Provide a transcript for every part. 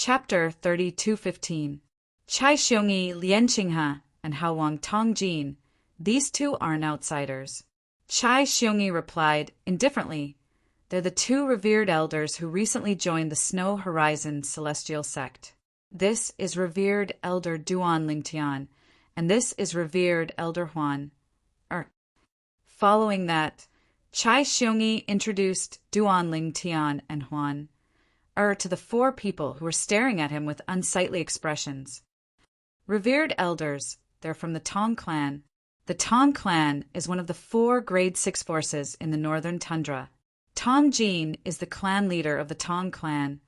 Chapter 32:15. Chai Xiongyi, Lian Qinghe, and Haowang Tongjin, these two are an outsiders. Chai Xiongyi replied, indifferently, they're the two revered elders who recently joined the Snow Horizon Celestial Sect. This is revered elder Duan Lingtian, and this is revered elder Huan. Following that, Chai Xiongyi introduced Duan Lingtian and Huan to the four people who were staring at him with unsightly expressions. Revered elders, they're from the Tong clan. The Tong clan is one of the 4 grade 6 forces in the northern tundra. Tong Jin is the clan leader of the Tong clan,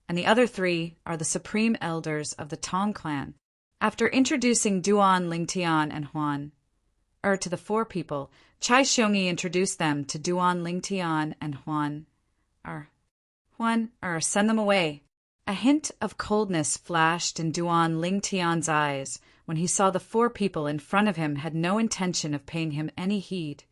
and the other 3 are the supreme elders of the Tong clan. After introducing Duan Lingtian and Huan to the 4 people, Chai Xiongyi introduced them to Duan Lingtian and Huan. Send them away. A hint of coldness flashed in Duan Lingtian's eyes when he saw the 4 people in front of him had no intention of paying him any heed.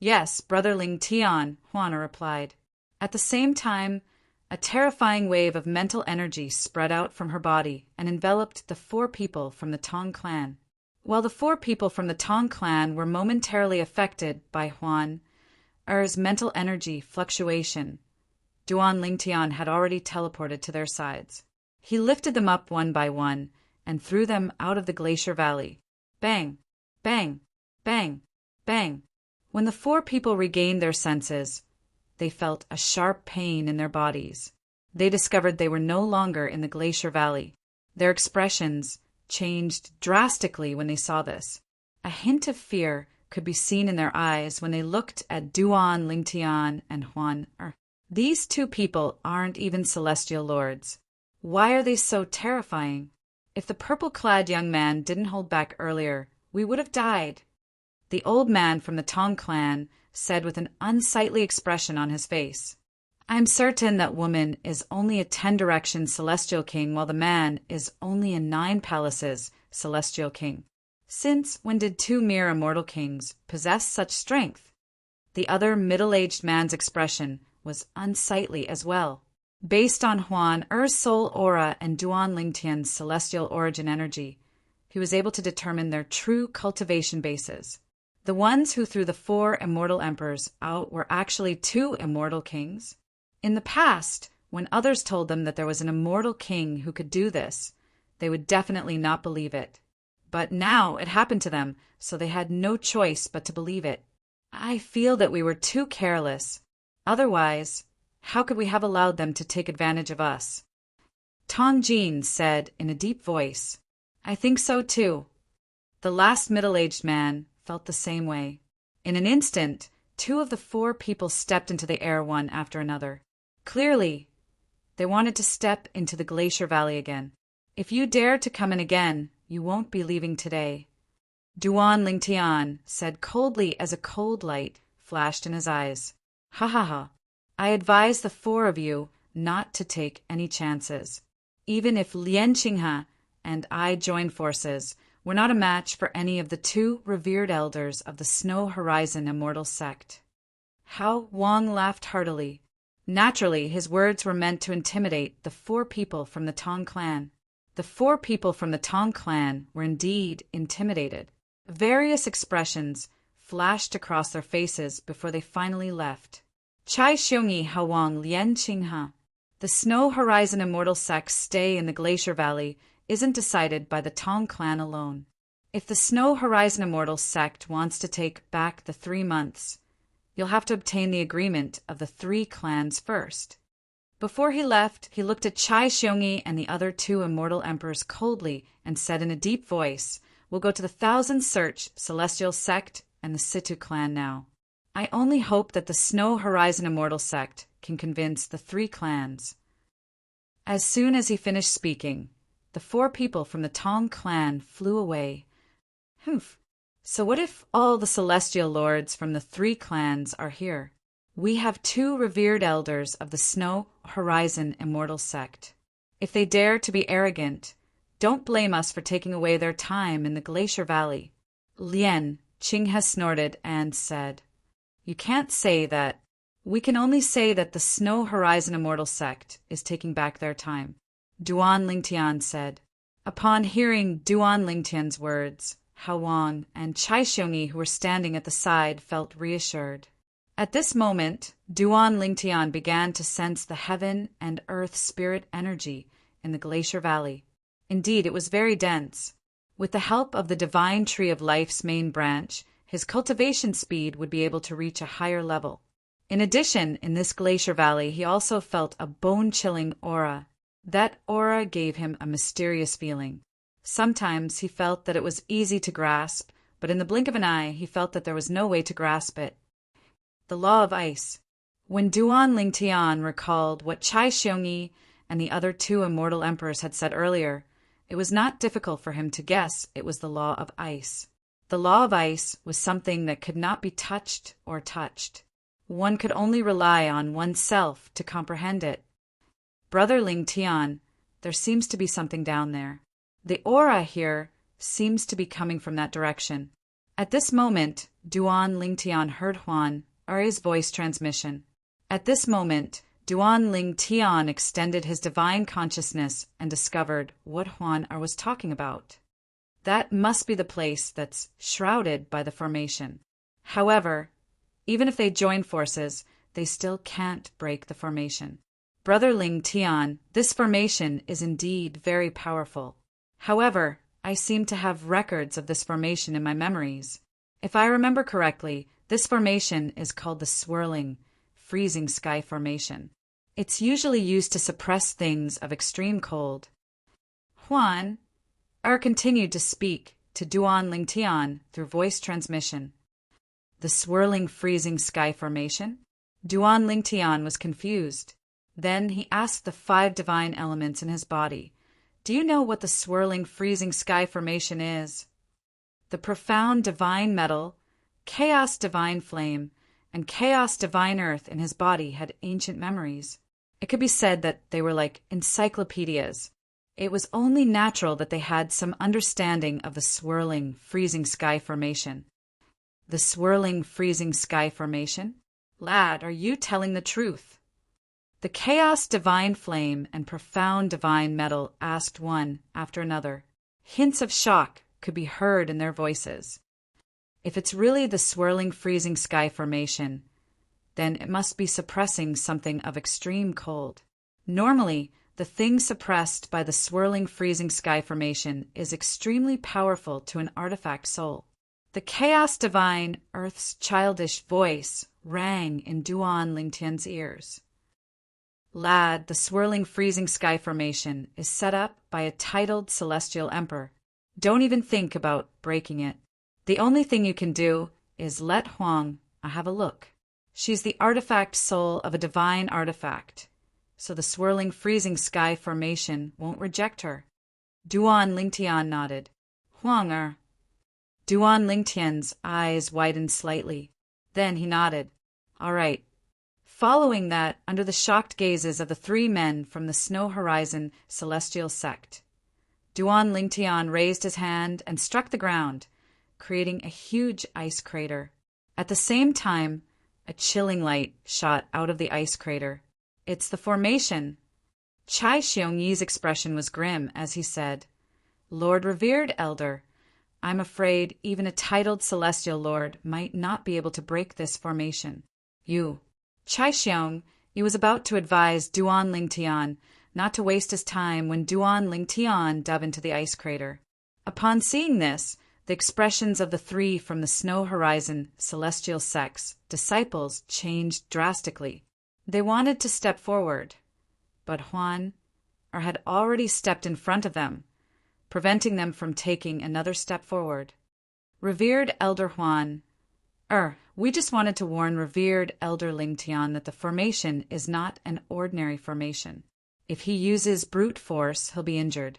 Yes, brother Lingtian, Huan replied. At the same time, a terrifying wave of mental energy spread out from her body and enveloped the 4 people from the Tong clan. While the 4 people from the Tong clan were momentarily affected by Huan's mental energy fluctuation, Duan Lingtian had already teleported to their sides. He lifted them up one by one and threw them out of the glacier valley. Bang! Bang! Bang! Bang! When the 4 people regained their senses, they felt a sharp pain in their bodies. They discovered they were no longer in the glacier valley. Their expressions changed drastically when they saw this. A hint of fear could be seen in their eyes when they looked at Duan Lingtian and Huan. These 2 people aren't even celestial lords. Why are they so terrifying? If the purple-clad young man didn't hold back earlier, we would have died. The old man from the Tong clan said with an unsightly expression on his face, I'm certain that woman is only a 10-direction celestial king while the man is only a 9 palaces celestial king. Since when did 2 mere immortal kings possess such strength? The other middle-aged man's expression was unsightly as well. Based on Huan's soul aura and Duan Lingtian's celestial origin energy, he was able to determine their true cultivation bases. The ones who threw the 4 immortal emperors out were actually 2 immortal kings. In the past, when others told them that there was an immortal king who could do this, they would definitely not believe it. But now it happened to them, so they had no choice but to believe it. I feel that we were too careless. Otherwise, how could we have allowed them to take advantage of us? Tong Jin said in a deep voice, I think so too. The last middle-aged man felt the same way. In an instant, 2 of the 4 people stepped into the air one after another. Clearly, they wanted to step into the glacier valley again. If you dare to come in again, you won't be leaving today. Duan Lingtian said coldly as a cold light flashed in his eyes. Ha ha ha. I advise the 4 of you not to take any chances. Even if Lian Qinghe and I join forces, we're not a match for any of the 2 revered elders of the Snow Horizon Immortal Sect. Haowang laughed heartily. Naturally, his words were meant to intimidate the 4 people from the Tong clan. The 4 people from the Tong clan were indeed intimidated. Various expressions flashed across their faces before they finally left. Chai Xiongyi, Haowang, Lian Qinghe. The Snow Horizon Immortal Sect's stay in the Glacier Valley isn't decided by the Tong clan alone. If the Snow Horizon Immortal Sect wants to take back the 3 months, you'll have to obtain the agreement of the 3 clans first. Before he left, he looked at Chai Xiongyi and the other 2 immortal emperors coldly and said in a deep voice, We'll go to the Thousand Search Celestial Sect and the Situ clan now. I only hope that the Snow Horizon Immortal Sect can convince the 3 clans. As soon as he finished speaking, the 4 people from the Tong clan flew away. Humph. So what if all the celestial lords from the 3 clans are here? We have 2 revered elders of the Snow Horizon Immortal Sect. If they dare to be arrogant, don't blame us for taking away their time in the Glacier Valley. Lian Qinghe snorted and said, You can't say that. We can only say that the Snow Horizon Immortal Sect is taking back their time. Duan Lingtian said. Upon hearing Duan Lingtian's words, Hao Wang and Chai Xiongyi, who were standing at the side, felt reassured. At this moment, Duan Lingtian began to sense the heaven and earth spirit energy in the glacier valley. Indeed, it was very dense. With the help of the divine tree of life's main branch, his cultivation speed would be able to reach a higher level. In addition, in this glacier valley, he also felt a bone-chilling aura. That aura gave him a mysterious feeling. Sometimes he felt that it was easy to grasp, but in the blink of an eye, he felt that there was no way to grasp it. The law of ice. When Duan Lingtian recalled what Chai Xiongyi and the other two immortal emperors had said earlier, it was not difficult for him to guess it was the law of ice. The law of ice was something that could not be touched or touched. One could only rely on oneself to comprehend it. Brother Lingtian, there seems to be something down there. The aura here seems to be coming from that direction. At this moment, Duan Lingtian heard Huan Er's voice transmission. At this moment, Duan Lingtian extended his divine consciousness and discovered what Huan Er was talking about. That must be the place that's shrouded by the formation. However, even if they join forces, they still can't break the formation. Brother Lingtian, this formation is indeed very powerful. However, I seem to have records of this formation in my memories. If I remember correctly, this formation is called the swirling, freezing sky formation. It's usually used to suppress things of extreme cold. Huan Er continued to speak to Duan Lingtian through voice transmission. The swirling, freezing sky formation? Duan Lingtian was confused. Then he asked the 5 divine elements in his body, "Do you know what the swirling, freezing sky formation is?" The profound divine metal, chaos divine flame, and chaos divine earth in his body had ancient memories. It could be said that they were like encyclopedias. It was only natural that they had some understanding of the swirling, freezing sky formation. The swirling, freezing sky formation? Lad, are you telling the truth? The chaos divine flame and profound divine metal asked one after another. Hints of shock could be heard in their voices. If it's really the swirling, freezing sky formation, then it must be suppressing something of extreme cold. Normally, the thing suppressed by the swirling, freezing sky formation is extremely powerful to an artifact soul. The chaos divine Earth's childish voice rang in Duan Lingtian's ears. Lad, the swirling, freezing sky formation is set up by a titled celestial emperor. Don't even think about breaking it. The only thing you can do is let Huang have a look. She's the artifact soul of a divine artifact, so the swirling, freezing sky formation won't reject her. Duan Lingtian nodded. Huang Er. Duan Lingtian's eyes widened slightly. Then he nodded. All right. Following that, under the shocked gazes of the 3 men from the Snow Horizon Celestial Sect, Duan Lingtian raised his hand and struck the ground, creating a huge ice crater. At the same time, a chilling light shot out of the ice crater. It's the formation. Chai Xiongyi's expression was grim as he said, Lord Revered Elder, I'm afraid even a titled celestial lord might not be able to break this formation. Chai Xiong, he was about to advise Duan Lingtian not to waste his time when Duan Lingtian dove into the ice crater. Upon seeing this, the expressions of the 3 from the Snow Horizon Celestial Sect's disciples changed drastically. They wanted to step forward, but Huan Er had already stepped in front of them, preventing them from taking another step forward. Revered Elder Huan Er, we just wanted to warn Revered Elder Lingtian that the formation is not an ordinary formation. If he uses brute force, he'll be injured.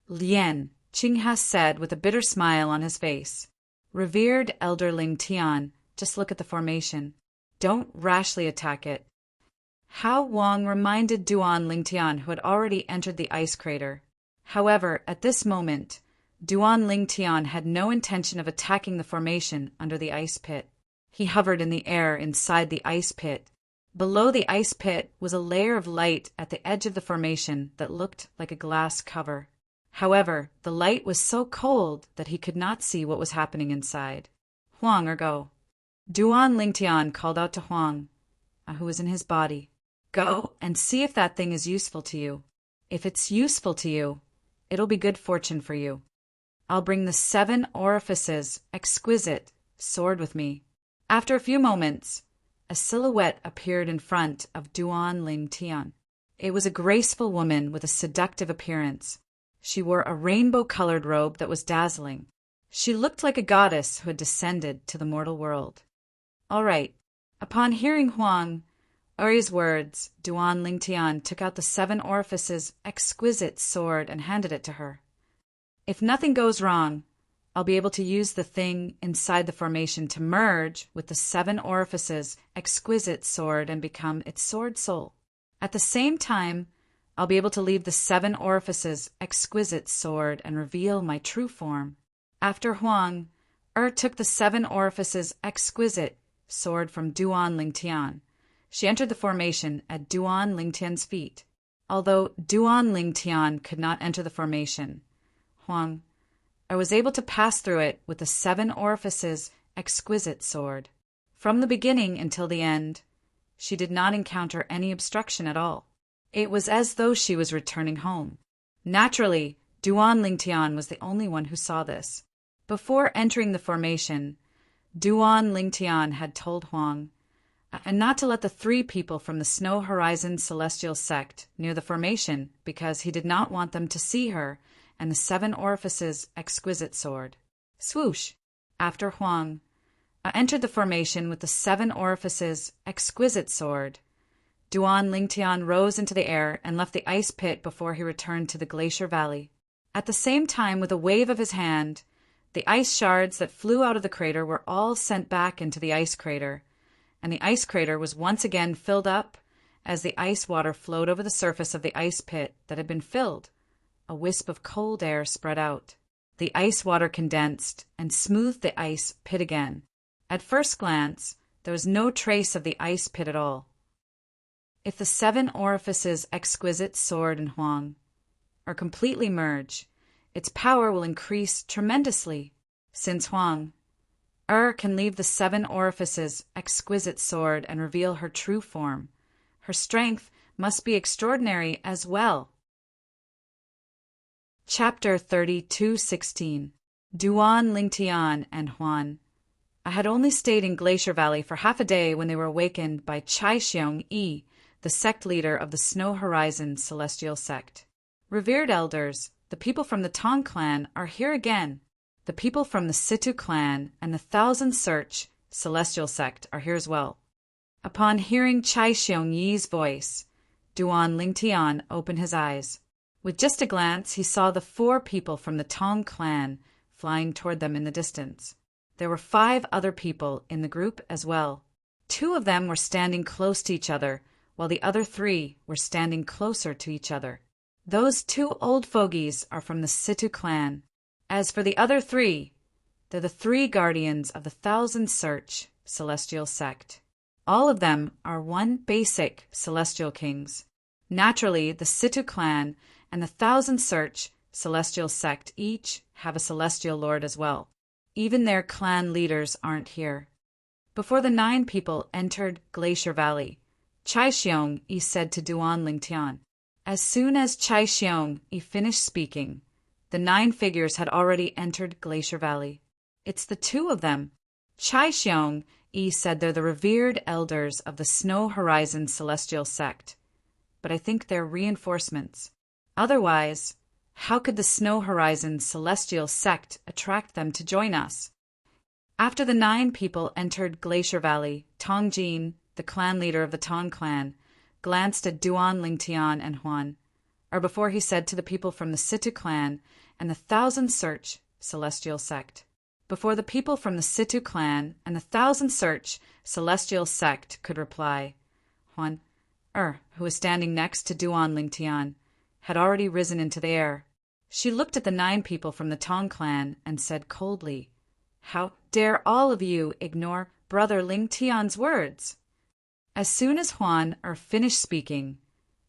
Lien, Qingha said with a bitter smile on his face. Revered Elder Lingtian, just look at the formation. Don't rashly attack it. Hao Wang reminded Duan Lingtian, who had already entered the ice crater. However, at this moment, Duan Lingtian had no intention of attacking the formation under the ice pit. He hovered in the air inside the ice pit. Below the ice pit was a layer of light at the edge of the formation that looked like a glass cover. However, the light was so cold that he could not see what was happening inside. Huang, go. Duan Lingtian called out to Huang, who was in his body. Go and see if that thing is useful to you. If it's useful to you, it'll be good fortune for you. I'll bring the 7 orifices, exquisite, sword with me. After a few moments, a silhouette appeared in front of Duan Lingtian. It was a graceful woman with a seductive appearance. She wore a rainbow-colored robe that was dazzling. She looked like a goddess who had descended to the mortal world. All right. Upon hearing Huang Uri's words, Duan Lingtian took out the 7 orifices exquisite sword and handed it to her. If nothing goes wrong, I'll be able to use the thing inside the formation to merge with the 7 orifices exquisite sword and become its sword soul. At the same time, I'll be able to leave the 7 orifices exquisite sword and reveal my true form. After Huang took the 7 orifices exquisite sword from Duan Lingtian, she entered the formation at Duan Lingtian's feet. Although Duan Lingtian could not enter the formation, Huang was able to pass through it with the 7 orifices exquisite sword. From the beginning until the end, she did not encounter any obstruction at all. It was as though she was returning home. Naturally, Duan Lingtian was the only one who saw this. Before entering the formation, Duan Lingtian had told Huang and not to let the 3 people from the Snow Horizon Celestial Sect near the formation because he did not want them to see her and the 7 orifices exquisite sword. Swoosh! After Huang entered the formation with the 7 orifices exquisite sword, Duan Lingtian rose into the air and left the ice pit before he returned to the glacier valley. At the same time, with a wave of his hand, the ice shards that flew out of the crater were all sent back into the ice crater, and the ice crater was once again filled up as the ice water flowed over the surface of the ice pit that had been filled. A wisp of cold air spread out. The ice water condensed and smoothed the ice pit again. At first glance, there was no trace of the ice pit at all. If the 7 orifices exquisite sword and Huang completely merge, its power will increase tremendously. Since Huang can leave the 7 orifices exquisite sword and reveal her true form, her strength must be extraordinary as well. Chapter 32:16. Duan Lingtian and Huan had only stayed in Glacier Valley for half a day when they were awakened by Chai Xiong-yi, the sect leader of the Snow Horizon Celestial Sect. Revered elders, the people from the Tong clan are here again. The people from the Situ clan and the Thousand Search Celestial Sect are here as well. Upon hearing Chai Xiong-yi's voice, Duan Lingtian opened his eyes. With just a glance, he saw the 4 people from the Tong clan flying toward them in the distance. There were 5 other people in the group as well. 2 of them were standing close to each other, while the other 3 were standing closer to each other. Those 2 old fogies are from the Situ clan. As for the other 3, they're the 3 guardians of the Thousand Search Celestial Sect. All of them are one basic Celestial Kings. Naturally, the Situ clan and the Thousand Search Celestial Sect each have a Celestial Lord as well. Even their clan leaders aren't here. Before the 9 people entered Glacier Valley, Chai Xiong-yi said to Duan Lingtian. As soon as Chai Xiong-yi finished speaking, the 9 figures had already entered Glacier Valley. It's the 2 of them. Chai Xiong-yi said they're the revered elders of the Snow Horizon Celestial Sect, but I think they're reinforcements. Otherwise, how could the Snow Horizon Celestial Sect attract them to join us? After the 9 people entered Glacier Valley, Tong Jin, the clan leader of the Tong clan, glanced at Duan Lingtian and Huan, before he said to the people from the Situ clan and the Thousand Search Celestial Sect. Before the people from the Situ clan and the Thousand Search Celestial Sect could reply, Huan, who was standing next to Duan Lingtian, had already risen into the air. She looked at the 9 people from the Tong clan and said coldly, How dare all of you ignore Brother Lingtian's words? As soon as finished speaking,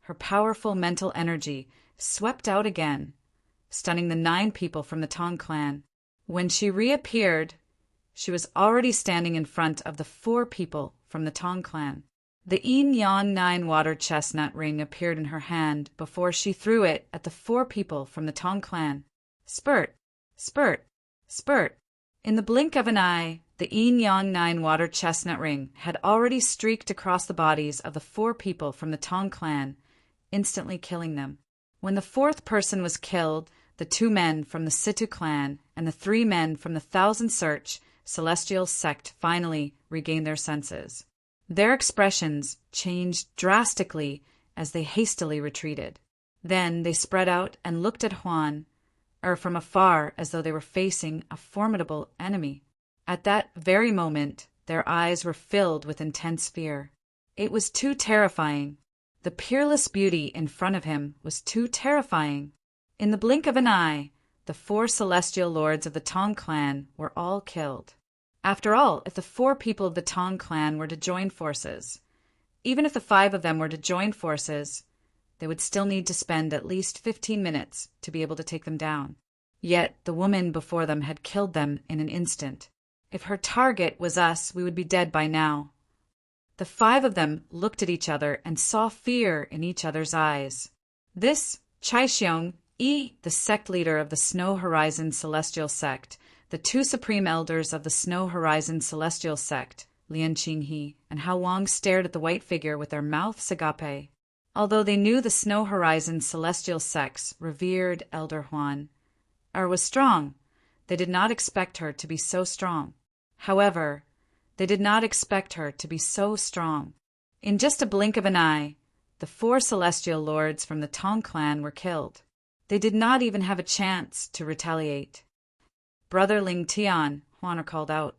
her powerful mental energy swept out again, stunning the 9 people from the Tong clan. When she reappeared, she was already standing in front of the 4 people from the Tong clan. The Yin Yang 9 water chestnut ring appeared in her hand before she threw it at the 4 people from the Tong clan. Spurt, spurt, spurt. In the blink of an eye, the Yin Yang 9 water chestnut ring had already streaked across the bodies of the 4 people from the Tong clan, instantly killing them. When the 4th person was killed, the 2 men from the Situ clan and the 3 men from the Thousand Search celestial sect finally regained their senses. Their expressions changed drastically as they hastily retreated. Then they spread out and looked at from afar as though they were facing a formidable enemy. At that very moment, their eyes were filled with intense fear. It was too terrifying. The peerless beauty in front of him was too terrifying. In the blink of an eye, the 4 celestial lords of the Tong clan were all killed. After all, if the 4 people of the Tong clan were to join forces, even if the 5 of them were to join forces, they would still need to spend at least 15 minutes to be able to take them down. Yet the woman before them had killed them in an instant. If her target was us, we would be dead by now. The 5 of them looked at each other and saw fear in each other's eyes. This Chai Xiong Yi, the sect leader of the Snow Horizon Celestial Sect, the 2 supreme elders of the Snow Horizon Celestial Sect, Lian Qinghe and Hao Wang, stared at the white figure with their mouths agape. Although they knew the Snow Horizon Celestial Sect's revered Elder was strong, they did not expect her to be so strong. However, they did not expect her to be so strong. In just a blink of an eye, the 4 celestial lords from the Tong clan were killed. They did not even have a chance to retaliate. Brother Ling Tian, Huan called out.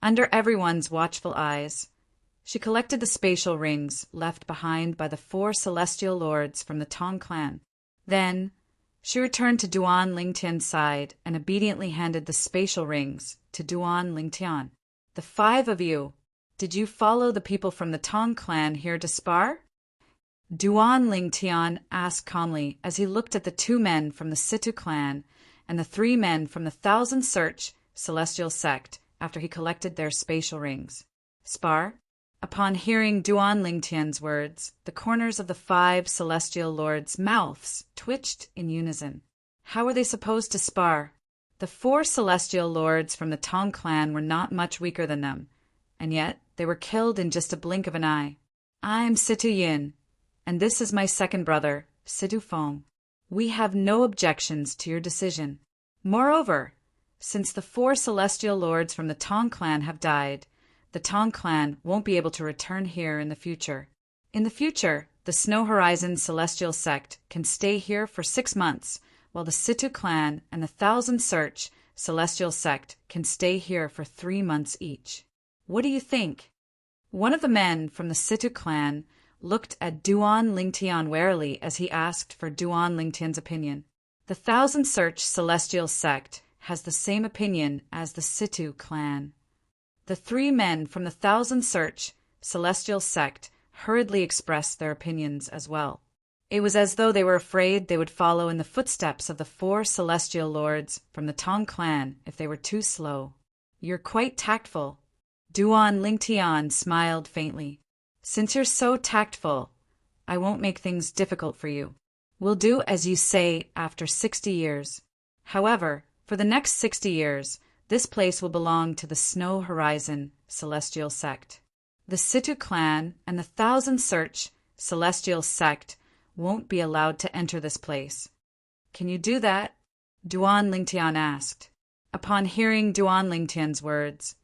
Under everyone's watchful eyes, she collected the spatial rings left behind by the 4 celestial lords from the Tong clan. Then, she returned to Duan Lingtian's side and obediently handed the spatial rings to Duan Lingtian. The 5 of you, did you follow the people from the Tong clan here to spar? Duan Lingtian asked calmly as he looked at the 2 men from the Situ clan and the 3 men from the Thousand Search Celestial Sect after he collected their spatial rings. Spar? Upon hearing Duan Lingtian's words, the corners of the 5 celestial lords' mouths twitched in unison. How were they supposed to spar? The 4 celestial lords from the Tong clan were not much weaker than them, and yet they were killed in just a blink of an eye. I'm Situ Yin, and this is my second brother, Situ Feng. We have no objections to your decision. Moreover, since the 4 celestial lords from the Tong clan have died, the Tong clan won't be able to return here in the future. In the future, the Snow Horizon Celestial Sect can stay here for 6 months, while the Situ clan and the Thousand Search Celestial Sect can stay here for 3 months each. What do you think? One of the men from the Situ clan looked at Duan Lingtian warily as he asked for Duan Lingtian's opinion. The Thousand Search Celestial Sect has the same opinion as the Situ clan. The 3 men from the Thousand Search Celestial Sect hurriedly expressed their opinions as well. It was as though they were afraid they would follow in the footsteps of the 4 celestial lords from the Tong clan if they were too slow. You're quite tactful. Duan Lingtian smiled faintly. Since you're so tactful, I won't make things difficult for you. We'll do as you say after 60 years. However, for the next 60 years, this place will belong to the Snow Horizon Celestial Sect. The Situ clan and the Thousand Search Celestial Sect won't be allowed to enter this place. Can you do that? Duan Lingtian asked. Upon hearing Duan Lingtian's words,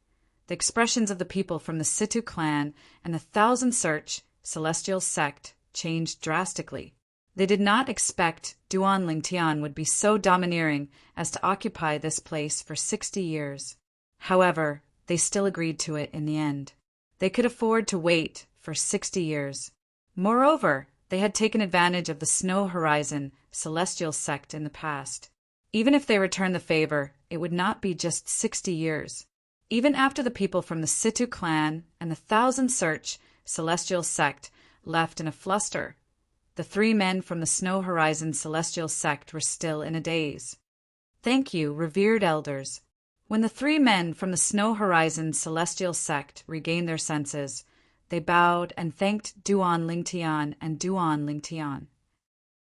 the expressions of the people from the Situ clan and the Thousand Search Celestial Sect changed drastically. They did not expect Duan Lingtian would be so domineering as to occupy this place for 60 years. However, they still agreed to it in the end. They could afford to wait for 60 years. Moreover, they had taken advantage of the Snow Horizon Celestial Sect in the past. Even if they returned the favor, it would not be just 60 years. Even after the people from the Situ clan and the Thousand Search celestial sect left in a fluster. The 3 men from the Snow Horizon celestial sect were still in a daze. Thank you, revered elders. When the 3 men from the Snow Horizon celestial sect regained their senses, they bowed and thanked Duan Lingtian and Duan Lingtian.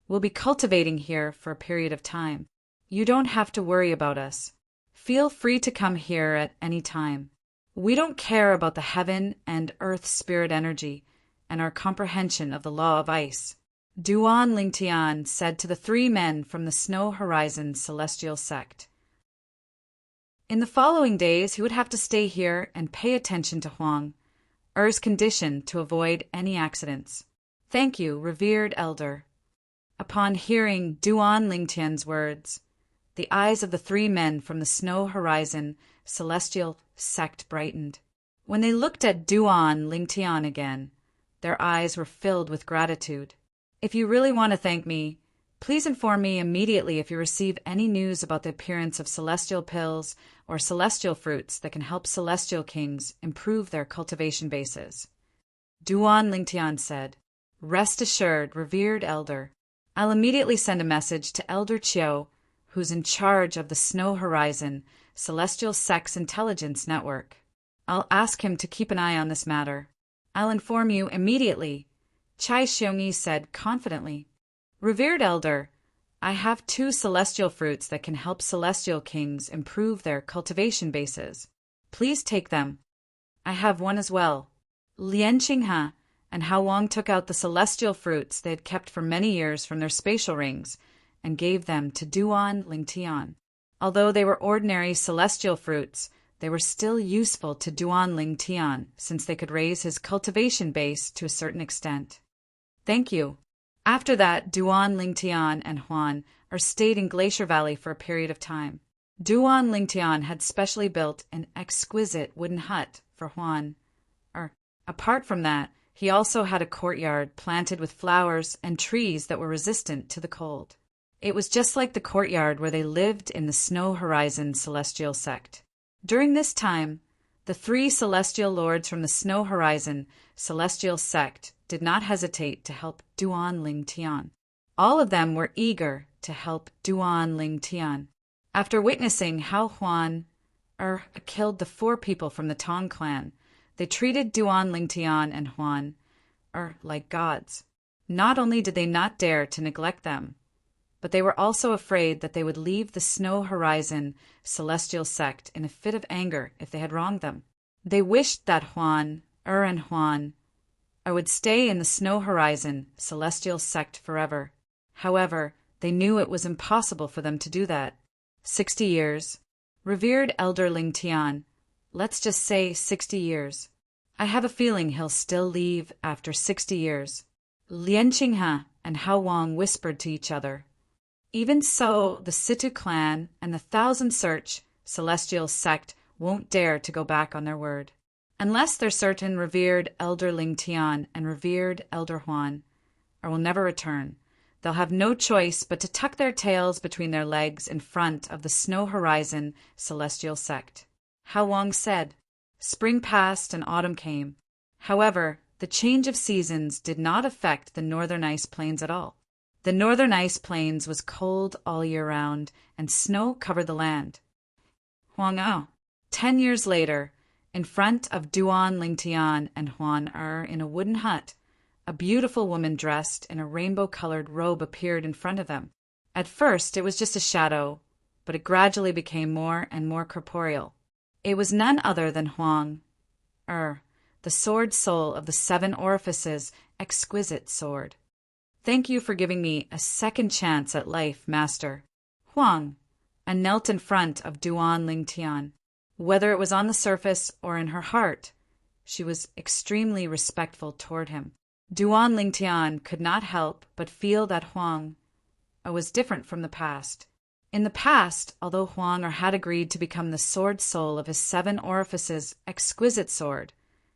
We'll be cultivating here for a period of time. You don't have to worry about us. Feel free to come here at any time. We don't care about the heaven and earth spirit energy and our comprehension of the law of ice. Duan Lingtian said to the 3 men from the Snow Horizon celestial sect. In the following days, he would have to stay here and pay attention to Huang, Er's condition to avoid any accidents. Thank you, revered elder. Upon hearing Duan Lingtian's words, the eyes of the 3 men from the Snow Horizon celestial sect brightened. When they looked at Duan Lingtian again, their eyes were filled with gratitude. If you really want to thank me, please inform me immediately if you receive any news about the appearance of celestial pills or celestial fruits that can help celestial kings improve their cultivation bases. Duan Lingtian said, Rest assured, revered elder. I'll immediately send a message to Elder Chiu, who's in charge of the Snow Horizon Celestial Sex Intelligence Network. I'll ask him to keep an eye on this matter. I'll inform you immediately, Chai Xiongyi said confidently. Revered elder, I have 2 celestial fruits that can help celestial kings improve their cultivation bases. Please take them. I have one as well. Lian Qinghe and Hao Wang took out the celestial fruits they had kept for many years from their spatial rings and gave them to Duan Lingtian. Although they were ordinary celestial fruits, they were still useful to Duan Lingtian since they could raise his cultivation base to a certain extent. Thank you. After that, Duan Lingtian and Huan stayed in Glacier Valley for a period of time. Duan Lingtian had specially built an exquisite wooden hut for Huan. Apart from that, he also had a courtyard planted with flowers and trees that were resistant to the cold. It was just like the courtyard where they lived in the Snow Horizon celestial sect. During this time, the 3 celestial lords from the Snow Horizon celestial sect did not hesitate to help Duan Lingtian. All of them were eager to help Duan Lingtian. After witnessing how Huan killed the 4 people from the Tong clan, they treated Duan Lingtian and Huan like gods. Not only did they not dare to neglect them, but they were also afraid that they would leave the Snow Horizon celestial sect in a fit of anger if they had wronged them. They wished that Huan would stay in the Snow Horizon celestial sect forever. However, they knew it was impossible for them to do that. 60 years. Revered Elder Lingtian, let's just say 60 years. I have a feeling he'll still leave after 60 years. Lian Qinghe and Hao Wang whispered to each other. Even so, the Situ clan and the Thousand Search celestial sect won't dare to go back on their word. Unless they're certain revered Elder Lingtian and revered Elder Huan will never return, they'll have no choice but to tuck their tails between their legs in front of the Snow Horizon celestial sect. Hao Wang said. Spring passed and autumn came. However, the change of seasons did not affect the northern ice plains at all. The northern ice plains was cold all year round, and snow covered the land. Huang'ao. 10 years later, in front of Duan Lingtian and Huan in a wooden hut, a beautiful woman dressed in a rainbow-colored robe appeared in front of them. At first, it was just a shadow, but it gradually became more and more corporeal. It was none other than Huang, the sword soul of the 7 orifices, exquisite sword. Thank you for giving me a second chance at life, Master. Huang, knelt in front of Duan Lingtian. Whether it was on the surface or in her heart, she was extremely respectful toward him. Duan Lingtian could not help but feel that Huang was different from the past. In the past, although Huang had agreed to become the sword soul of his 7 orifices exquisite sword,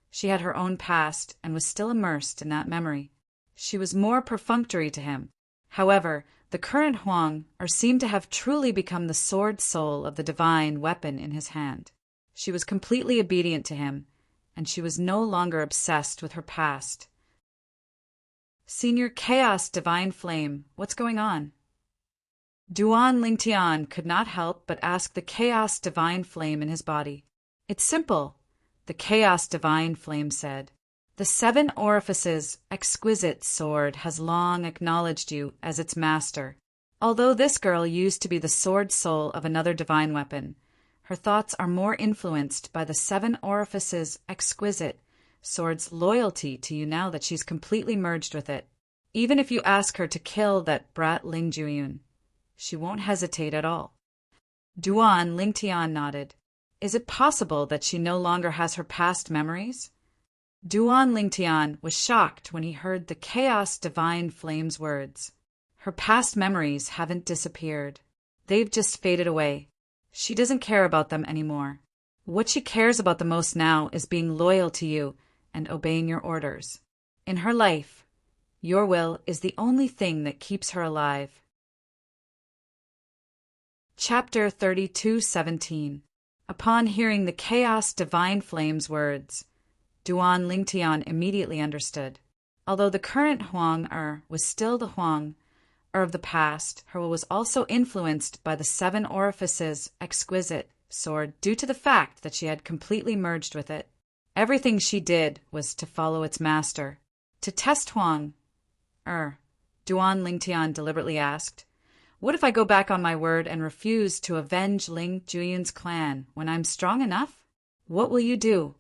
she had her own past and was still immersed in that memory. She was more perfunctory to him. However, the current Huang seemed to have truly become the sword soul of the divine weapon in his hand. She was completely obedient to him, and she was no longer obsessed with her past. Senior Chaos Divine Flame, what's going on? Duan Lingtian could not help but ask the Chaos Divine Flame in his body. It's simple, the Chaos Divine Flame said. The Seven Orifices exquisite sword has long acknowledged you as its master. Although this girl used to be the sword soul of another divine weapon, her thoughts are more influenced by the Seven Orifices exquisite sword's loyalty to you now that she's completely merged with it. Even if you ask her to kill that brat Ling Juyun, she won't hesitate at all. Duan Lingtian nodded. Is it possible that she no longer has her past memories? Duan Lingtian was shocked when he heard the Chaos Divine Flame's words. Her past memories haven't disappeared. They've just faded away. She doesn't care about them anymore. What she cares about the most now is being loyal to you and obeying your orders. In her life, your will is the only thing that keeps her alive. Chapter 32:17. Upon hearing the Chaos Divine Flame's words, Duan Lingtian immediately understood. Although the current Huang was still the Huang of the past, her will was also influenced by the Seven Orifices exquisite sword due to the fact that she had completely merged with it. Everything she did was to follow its master. To test Huang, Duan Lingtian deliberately asked, what if I go back on my word and refuse to avenge Ling Juyun's clan when I'm strong enough? What will you do?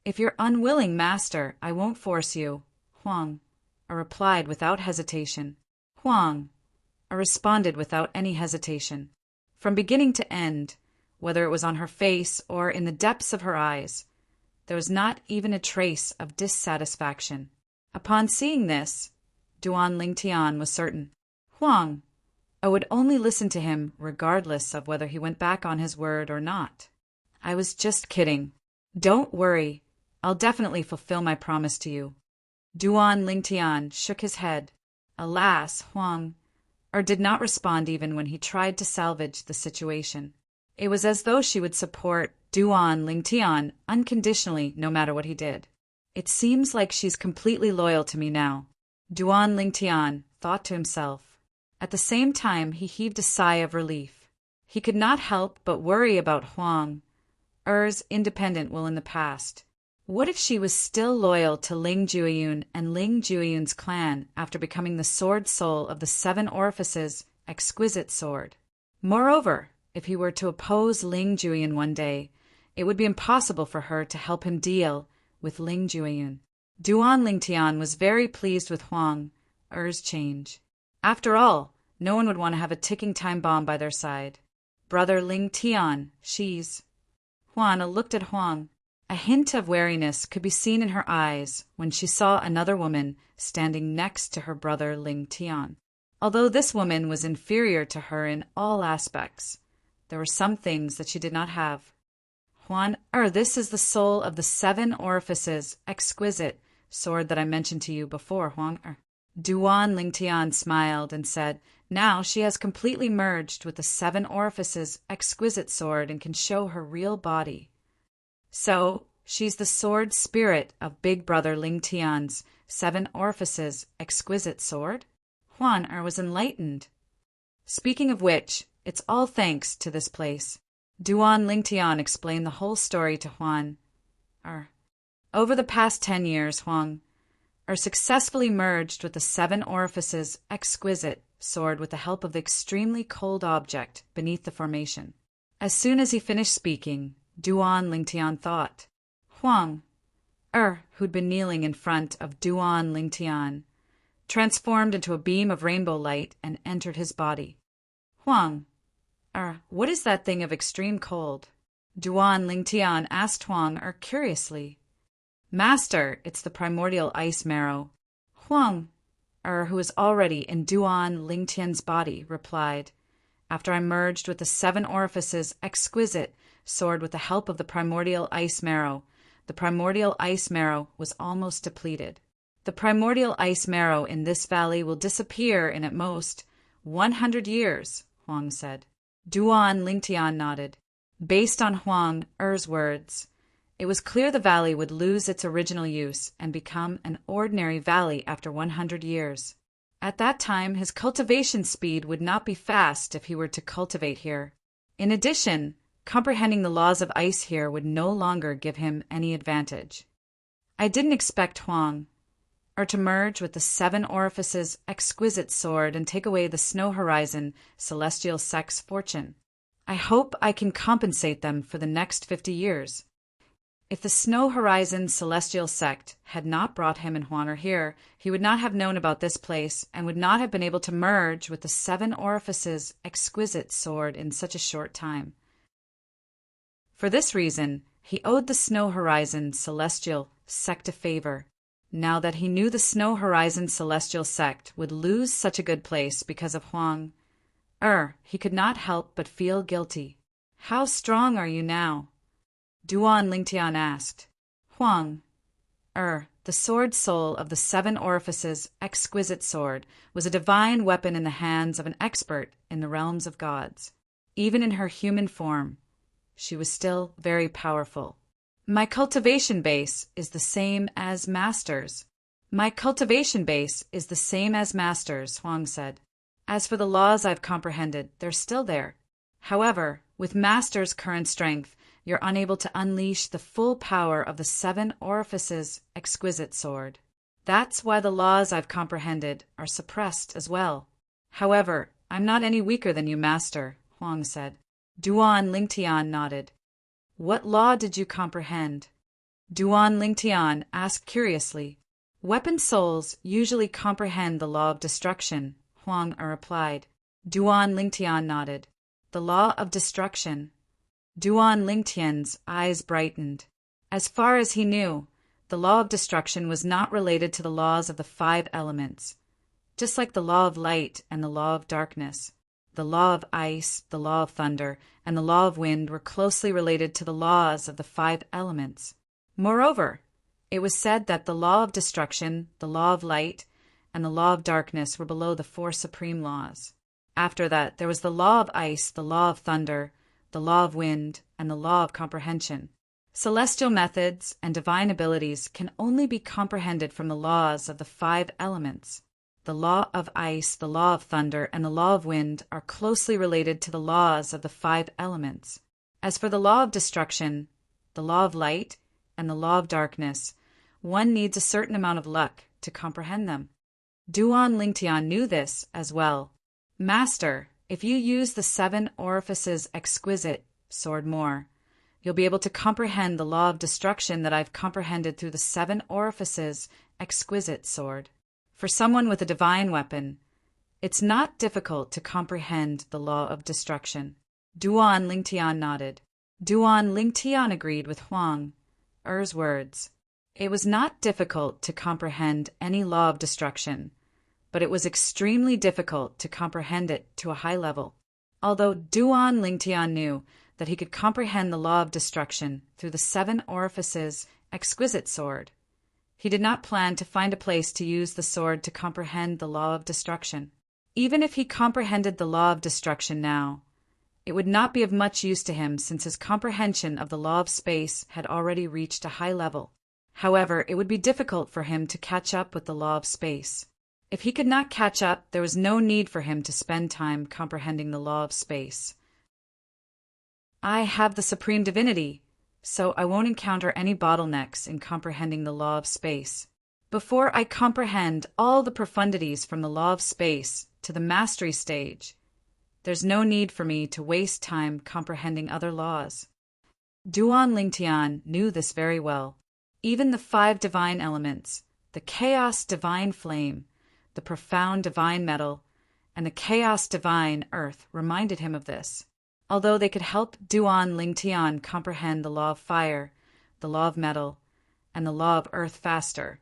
If you're unwilling, master, I won't force you. Huang replied without hesitation. Huang responded without any hesitation. From beginning to end, whether it was on her face or in the depths of her eyes, there was not even a trace of dissatisfaction. Upon seeing this, Duan Lingtian was certain. Huang would only listen to him regardless of whether he went back on his word or not. I was just kidding. Don't worry. I'll definitely fulfill my promise to you. Duan Lingtian shook his head. Alas, Huang did not respond even when he tried to salvage the situation. It was as though she would support Duan Lingtian unconditionally no matter what he did. It seems like she's completely loyal to me now, Duan Lingtian thought to himself. At the same time, he heaved a sigh of relief. He could not help but worry about Huang independent will in the past. What if she was still loyal to Ling Juyun and Ling Juyun's clan after becoming the sword soul of the Seven Orifices exquisite sword? Moreover, if he were to oppose Ling Juyun one day, it would be impossible for her to help him deal with Ling Juyun. Duan Lingtian was very pleased with Huang's change. After all, no one would want to have a ticking time bomb by their side. Brother Lingtian, she's... Huan looked at Huang. A hint of wariness could be seen in her eyes when she saw another woman standing next to her brother Lingtian. Although this woman was inferior to her in all aspects, there were some things that she did not have. Huan, this is the soul of the Seven Orifices exquisite sword that I mentioned to you before, Huang. Duan Lingtian smiled and said, now she has completely merged with the Seven Orifices exquisite sword and can show her real body. So, she's the sword spirit of Big Brother Lingtian's Seven Orifices exquisite sword? Huan was enlightened. Speaking of which, it's all thanks to this place. Duan Lingtian explained the whole story to Huan. Over the past 10 years, Huang successfully merged with the Seven Orifices exquisite sword with the help of the extremely cold object beneath the formation. As soon as he finished speaking, Duan Lingtian thought. Huang, who'd been kneeling in front of Duan Lingtian, transformed into a beam of rainbow light and entered his body. Huang, what is that thing of extreme cold? Duan Lingtian asked Huang curiously. Master, it's the primordial ice marrow. Huang, who was already in Duan Lingtian's body, replied. After I merged with the Seven Orifices exquisite sword with the help of the primordial ice marrow, the primordial ice marrow was almost depleted. The primordial ice marrow in this valley will disappear in at most 100 years, Huang said. Duan Lingtian nodded. Based on Huang's words, It was clear the valley would lose its original use and become an ordinary valley after 100 years. At that time, his cultivation speed would not be fast if he were to cultivate here. In addition, comprehending the laws of ice here would no longer give him any advantage. I didn't expect Huang to merge with the 7 orifices exquisite sword and take away the snow horizon celestial sect's fortune. I hope I can compensate them for the next 50 years. If the Snow Horizon Celestial Sect had not brought him and Huaner here, he would not have known about this place and would not have been able to merge with the 7 orifices exquisite sword in such a short time. For this reason, he owed the Snow Horizon Celestial Sect a favor. Now that he knew the Snow Horizon Celestial Sect would lose such a good place because of Huang, he could not help but feel guilty. How strong are you now? Duan Lingtian asked. Huang, the sword soul of the 7 orifices exquisite sword was a divine weapon in the hands of an expert in the realms of gods. Even in her human form, she was still very powerful. My cultivation base is the same as Master's. My cultivation base is the same as Master's, Huang said. As for the laws I've comprehended, they're still there. However, with Master's current strength, you're unable to unleash the full power of the 7 orifices exquisite sword. That's why the laws I've comprehended are suppressed as well. However, I'm not any weaker than you, Master, Huang said. Duan Lingtian nodded. What law did you comprehend? Duan Lingtian asked curiously. Weapon souls usually comprehend the law of destruction, Huang replied. Duan Lingtian nodded. The law of destruction. Duan Lingtian's eyes brightened. As far as he knew, the law of destruction was not related to the laws of the 5 elements. Just like the law of light and the law of darkness, the law of ice, the law of thunder, and the law of wind were closely related to the laws of the 5 elements. Moreover, it was said that the law of destruction, the law of light, and the law of darkness were below the 4 supreme laws. After that, there was the law of ice, the law of thunder, the law of wind, and the law of comprehension. Celestial methods and divine abilities can only be comprehended from the laws of the 5 elements. The law of ice, the law of thunder, and the law of wind are closely related to the laws of the 5 elements. As for the law of destruction, the law of light, and the law of darkness, one needs a certain amount of luck to comprehend them. Duan Lingtian knew this as well. Master, if you use the 7 orifices exquisite sword more, you'll be able to comprehend the law of destruction that I've comprehended through the 7 orifices exquisite sword. For someone with a divine weapon, it's not difficult to comprehend the law of destruction. Duan Lingtian nodded. Duan Lingtian agreed with Huang's words. It was not difficult to comprehend any law of destruction, but it was extremely difficult to comprehend it to a high level. Although Duan Lingtian knew that he could comprehend the law of destruction through the 7 orifices exquisite sword, he did not plan to find a place to use the sword to comprehend the law of destruction. Even if he comprehended the law of destruction now, it would not be of much use to him since his comprehension of the law of space had already reached a high level. However, it would be difficult for him to catch up with the law of space. If he could not catch up, there was no need for him to spend time comprehending the law of space. I have the supreme divinity, so I won't encounter any bottlenecks in comprehending the law of space. Before I comprehend all the profundities from the law of space to the mastery stage, there's no need for me to waste time comprehending other laws. Duan Lingtian knew this very well. Even the 5 divine elements, the chaos divine flame, the profound divine metal, and the chaos divine earth reminded him of this. Although they could help Duan Lingtian comprehend the law of fire, the law of metal, and the law of earth faster,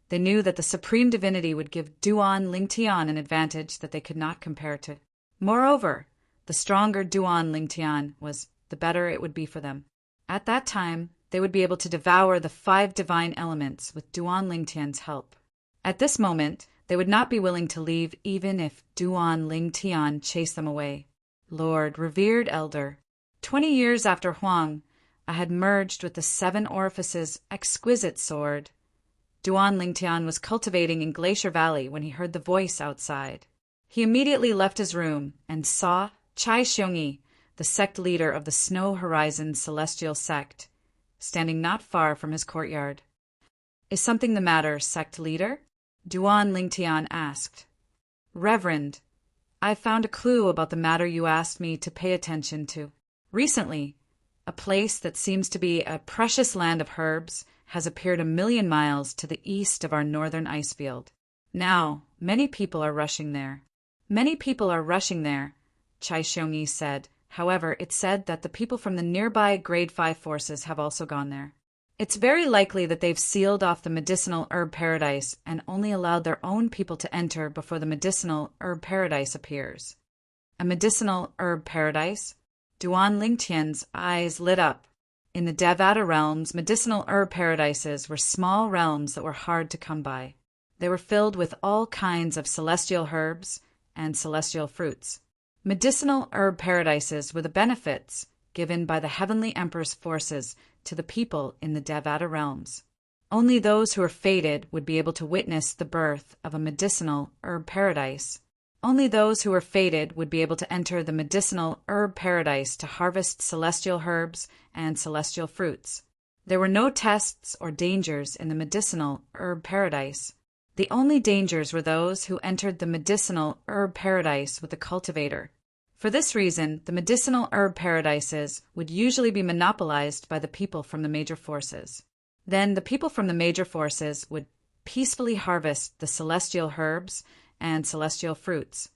they knew that the supreme divinity would give Duan Lingtian an advantage that they could not compare to. Moreover, the stronger Duan Lingtian was, the better it would be for them. At that time, they would be able to devour the 5 divine elements with Duan Lingtian's help. At this moment, they would not be willing to leave even if Duan Lingtian chased them away. Lord, revered elder, 20 years after Huang, I had merged with the 7 orifices exquisite sword. Duan Lingtian was cultivating in Glacier Valley when he heard the voice outside. He immediately left his room and saw Chai Xiongyi, the sect leader of the Snow Horizon Celestial Sect, standing not far from his courtyard. "Is something the matter, sect leader?" Duan Lingtian asked. "Reverend, I found a clue about the matter you asked me to pay attention to. Recently, a place that seems to be a precious land of herbs has appeared 1,000,000 miles to the east of our northern ice field. Now, many people are rushing there." "Many people are rushing there," Chai Xiongyi said. "However, it's said that the people from the nearby Grade 5 forces have also gone there. It's very likely that they've sealed off the medicinal herb paradise and only allowed their own people to enter before the medicinal herb paradise appears." "A medicinal herb paradise?" Duan Lingtian's eyes lit up. In the Devata realms, medicinal herb paradises were small realms that were hard to come by. They were filled with all kinds of celestial herbs and celestial fruits. Medicinal herb paradises were the benefits given by the Heavenly Emperor's forces to the people in the Devata realms. Only those who were fated would be able to witness the birth of a medicinal herb paradise. Only those who were fated would be able to enter the medicinal herb paradise to harvest celestial herbs and celestial fruits. There were no tests or dangers in the medicinal herb paradise. The only dangers were those who entered the medicinal herb paradise with the cultivator. For this reason, the medicinal herb paradises would usually be monopolized by the people from the major forces. Then the people from the major forces would peacefully harvest the celestial herbs and celestial fruits.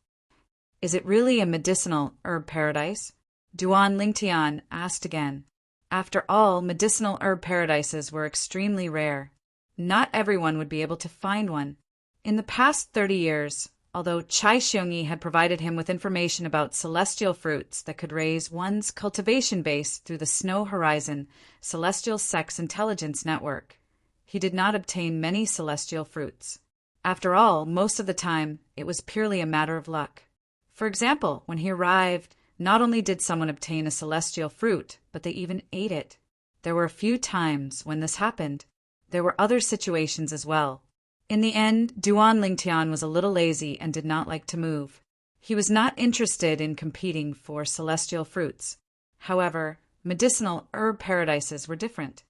"Is it really a medicinal herb paradise?" Duan Lingtian asked again. After all, medicinal herb paradises were extremely rare. Not everyone would be able to find one. In the past 30 years, although Chai Xiongyi had provided him with information about celestial fruits that could raise one's cultivation base through the Snow Horizon Celestial Sex Intelligence Network, he did not obtain many celestial fruits. After all, most of the time, it was purely a matter of luck. For example, when he arrived, not only did someone obtain a celestial fruit, but they even ate it. There were a few times when this happened. There were other situations as well. In the end, Duan Lingtian was a little lazy and did not like to move. He was not interested in competing for celestial fruits. However, medicinal herb paradises were different.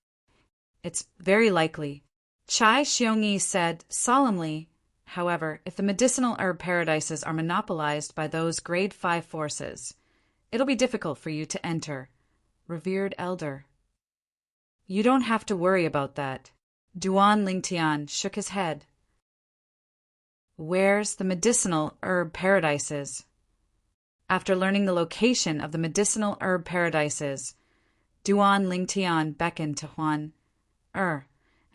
"It's very likely," Chai Xiongyi said solemnly. "However, if the medicinal herb paradises are monopolized by those Grade 5 forces, it'll be difficult for you to enter, revered elder." "You don't have to worry about that." Duan Lingtian shook his head. "Where's the medicinal herb paradises?" After learning the location of the medicinal herb paradises, Duan Lingtian beckoned to Huan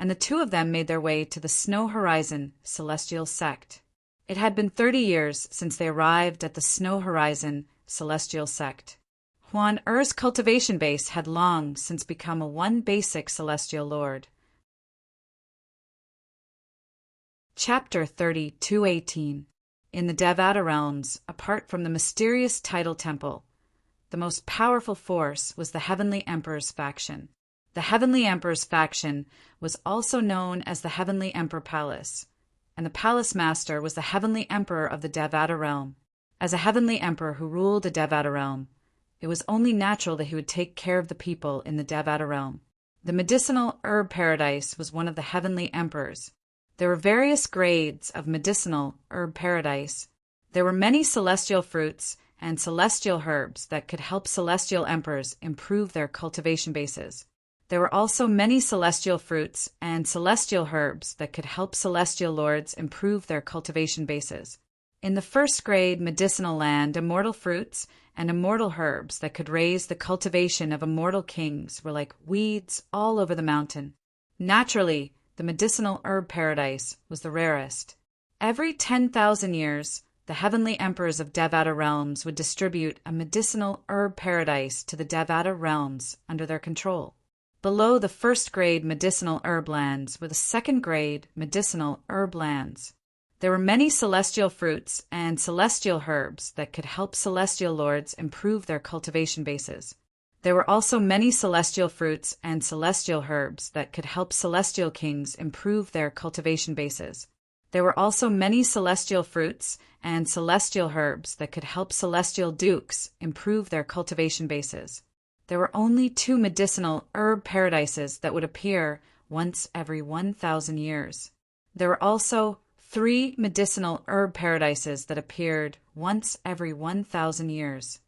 and the two of them made their way to the Snow Horizon Celestial Sect. It had been 30 years since they arrived at the Snow Horizon Celestial Sect. Huan Er's cultivation base had long since become a one basic celestial lord. Chapter 30-218. In the Devata realms, apart from the mysterious Tidal Temple, the most powerful force was the Heavenly Emperor's faction. The Heavenly Emperor's faction was also known as the Heavenly Emperor Palace, and the Palace Master was the Heavenly Emperor of the Devata realm. As a Heavenly Emperor who ruled a Devata realm, it was only natural that he would take care of the people in the Devata realm. The medicinal herb paradise was one of the Heavenly Emperors. There were various grades of medicinal herb paradise. There were many celestial fruits and celestial herbs that could help celestial emperors improve their cultivation bases. There were also many celestial fruits and celestial herbs that could help celestial lords improve their cultivation bases. In the first grade medicinal land, immortal fruits and immortal herbs that could raise the cultivation of immortal kings were like weeds all over the mountain. Naturally, the medicinal herb paradise was the rarest. Every 10,000 years, the heavenly emperors of Devata realms would distribute a medicinal herb paradise to the Devata realms under their control. Below the first grade medicinal herb lands were the second grade medicinal herb lands. There were many celestial fruits and celestial herbs that could help celestial lords improve their cultivation bases. There were also many celestial fruits and celestial herbs that could help celestial kings improve their cultivation bases. There were also many celestial fruits and celestial herbs that could help celestial dukes improve their cultivation bases. There were only 2 medicinal herb paradises that would appear once every 1,000 years. There were also 3 medicinal herb paradises that appeared once every 1,000 years.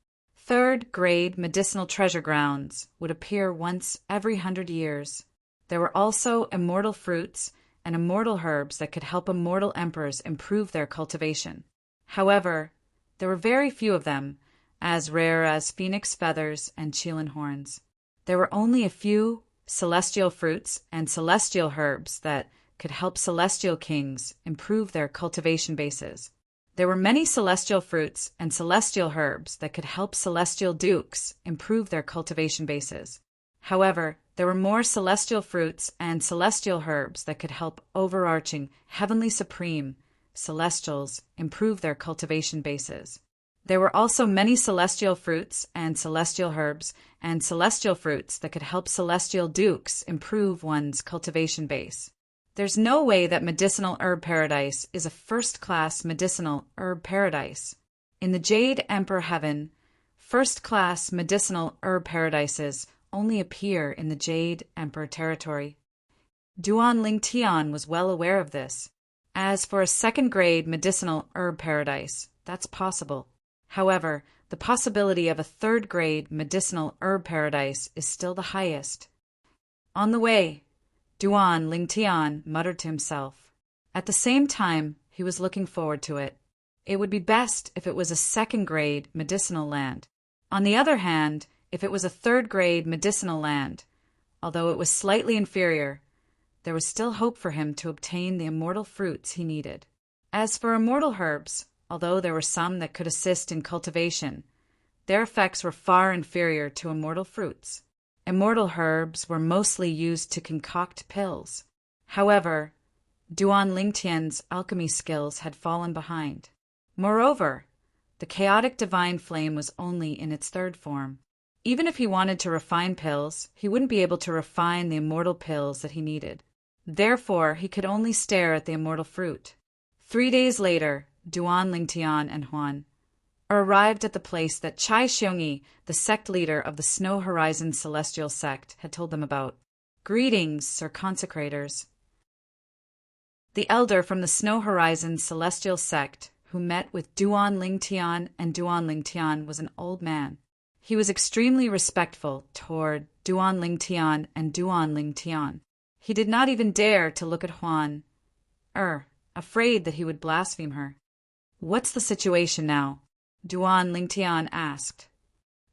Third-grade medicinal treasure grounds would appear once every 100 years. There were also immortal fruits and immortal herbs that could help immortal emperors improve their cultivation. However, there were very few of them, as rare as phoenix feathers and chelan horns. There were only a few celestial fruits and celestial herbs that could help celestial kings improve their cultivation bases. There were many celestial fruits and celestial herbs that could help celestial dukes improve their cultivation bases. However, there were more celestial fruits and celestial herbs that could help overarching, heavenly supreme celestials improve their cultivation bases. There were also many celestial fruits and celestial herbs and celestial fruits that could help celestial dukes improve one's cultivation base. There's no way that medicinal herb paradise is a first-class medicinal herb paradise. In the Jade Emperor Heaven, first-class medicinal herb paradises only appear in the Jade Emperor territory. Duan Ling Tian was well aware of this. As for a second-grade medicinal herb paradise, that's possible. However, the possibility of a third-grade medicinal herb paradise is still the highest. On the way, Duan Ling Tian muttered to himself. At the same time, he was looking forward to it. It would be best if it was a second-grade medicinal land. On the other hand, if it was a third-grade medicinal land, although it was slightly inferior, there was still hope for him to obtain the immortal fruits he needed. As for immortal herbs, although there were some that could assist in cultivation, their effects were far inferior to immortal fruits. Immortal herbs were mostly used to concoct pills. However, Duan Lingtian's alchemy skills had fallen behind. Moreover, the chaotic divine flame was only in its 3rd form. Even if he wanted to refine pills, he wouldn't be able to refine the immortal pills that he needed. Therefore, he could only stare at the immortal fruit. 3 days later, Duan Lingtian and Huan arrived at the place that Chai Xiongyi, the sect leader of the Snow Horizon Celestial Sect, had told them about. Greetings, Sir Consecrators. The elder from the Snow Horizon Celestial Sect, who met with Duan Lingtian and Duan Lingtian, was an old man. He was extremely respectful toward Duan Lingtian and Duan Lingtian. He did not even dare to look at Huan, afraid that he would blaspheme her. What's the situation now? Duan Lingtian asked.